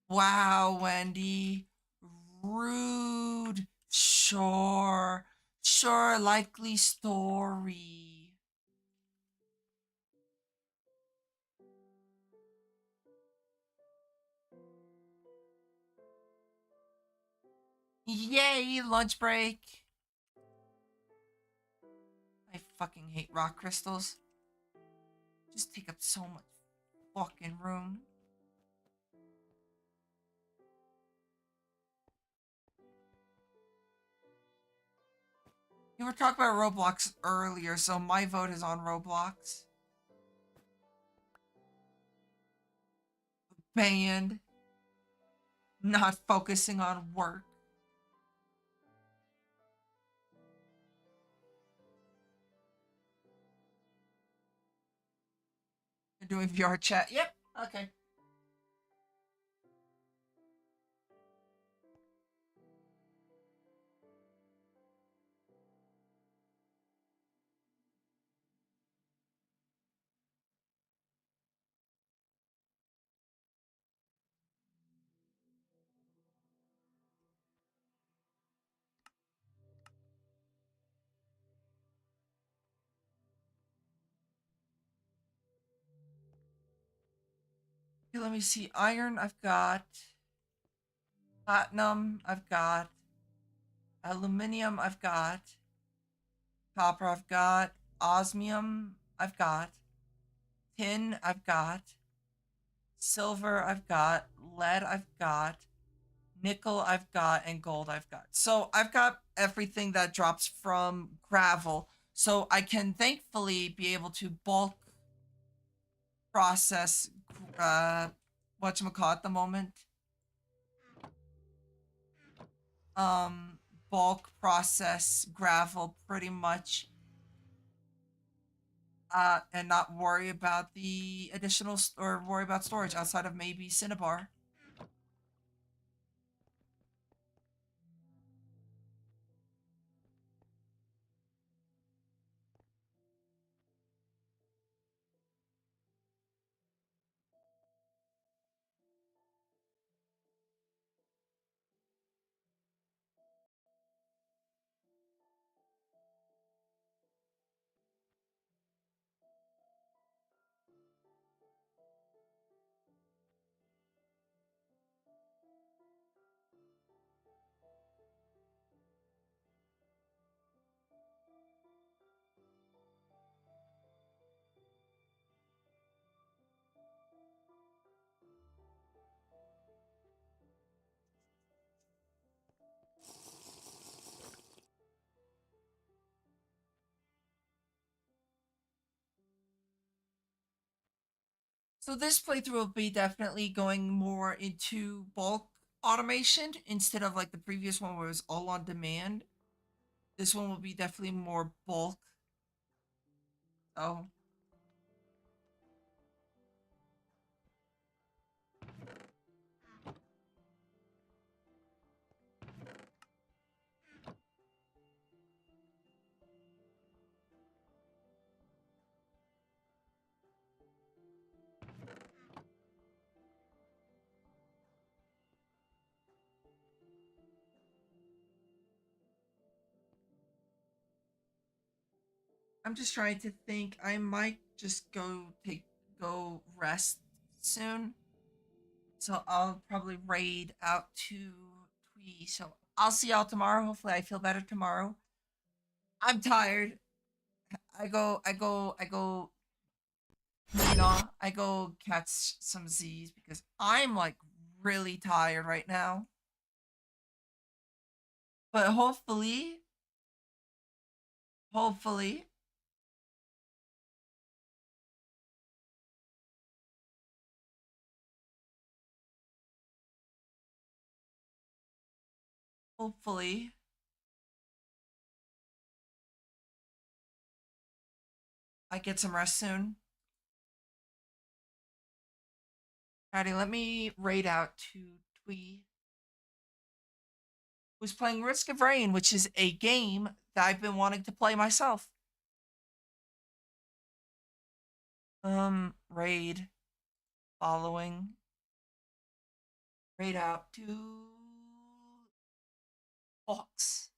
Speaker 1: Wow, Wendy. Rude. Sure. Sure, likely story. Yay, lunch break. I fucking hate rock crystals. Just take up so much fucking room. You were talking about Roblox earlier, so my vote is on Roblox. Banned. Not focusing on work. You're doing VR chat. Yep. Okay. Okay, let me see. Iron, I've got. Platinum, I've got. Aluminium, I've got. Copper, I've got. Osmium, I've got. Tin, I've got. Silver, I've got. Lead, I've got. Nickel, I've got. And gold, I've got. So I've got everything that drops from gravel. So I can thankfully be able to bulk process whatchamacallit at the moment. Um Bulk process gravel pretty much, and not worry about the additional or worry about storage outside of maybe Cinnabar. So this playthrough will be definitely going more into bulk automation instead of like the previous one where it was all on demand. This one will be definitely more bulk. So I'm just trying to think. I might just go rest soon. So I'll probably raid out to Twee. So I'll see y'all tomorrow. Hopefully I feel better tomorrow. I'm tired. I go catch some Z's because I'm like really tired right now. But hopefully, hopefully, I get some rest soon. Alrighty, let me raid out to Twee, who's playing Risk of Rain, which is a game that I've been wanting to play myself. Raid, following, raid out to Fox.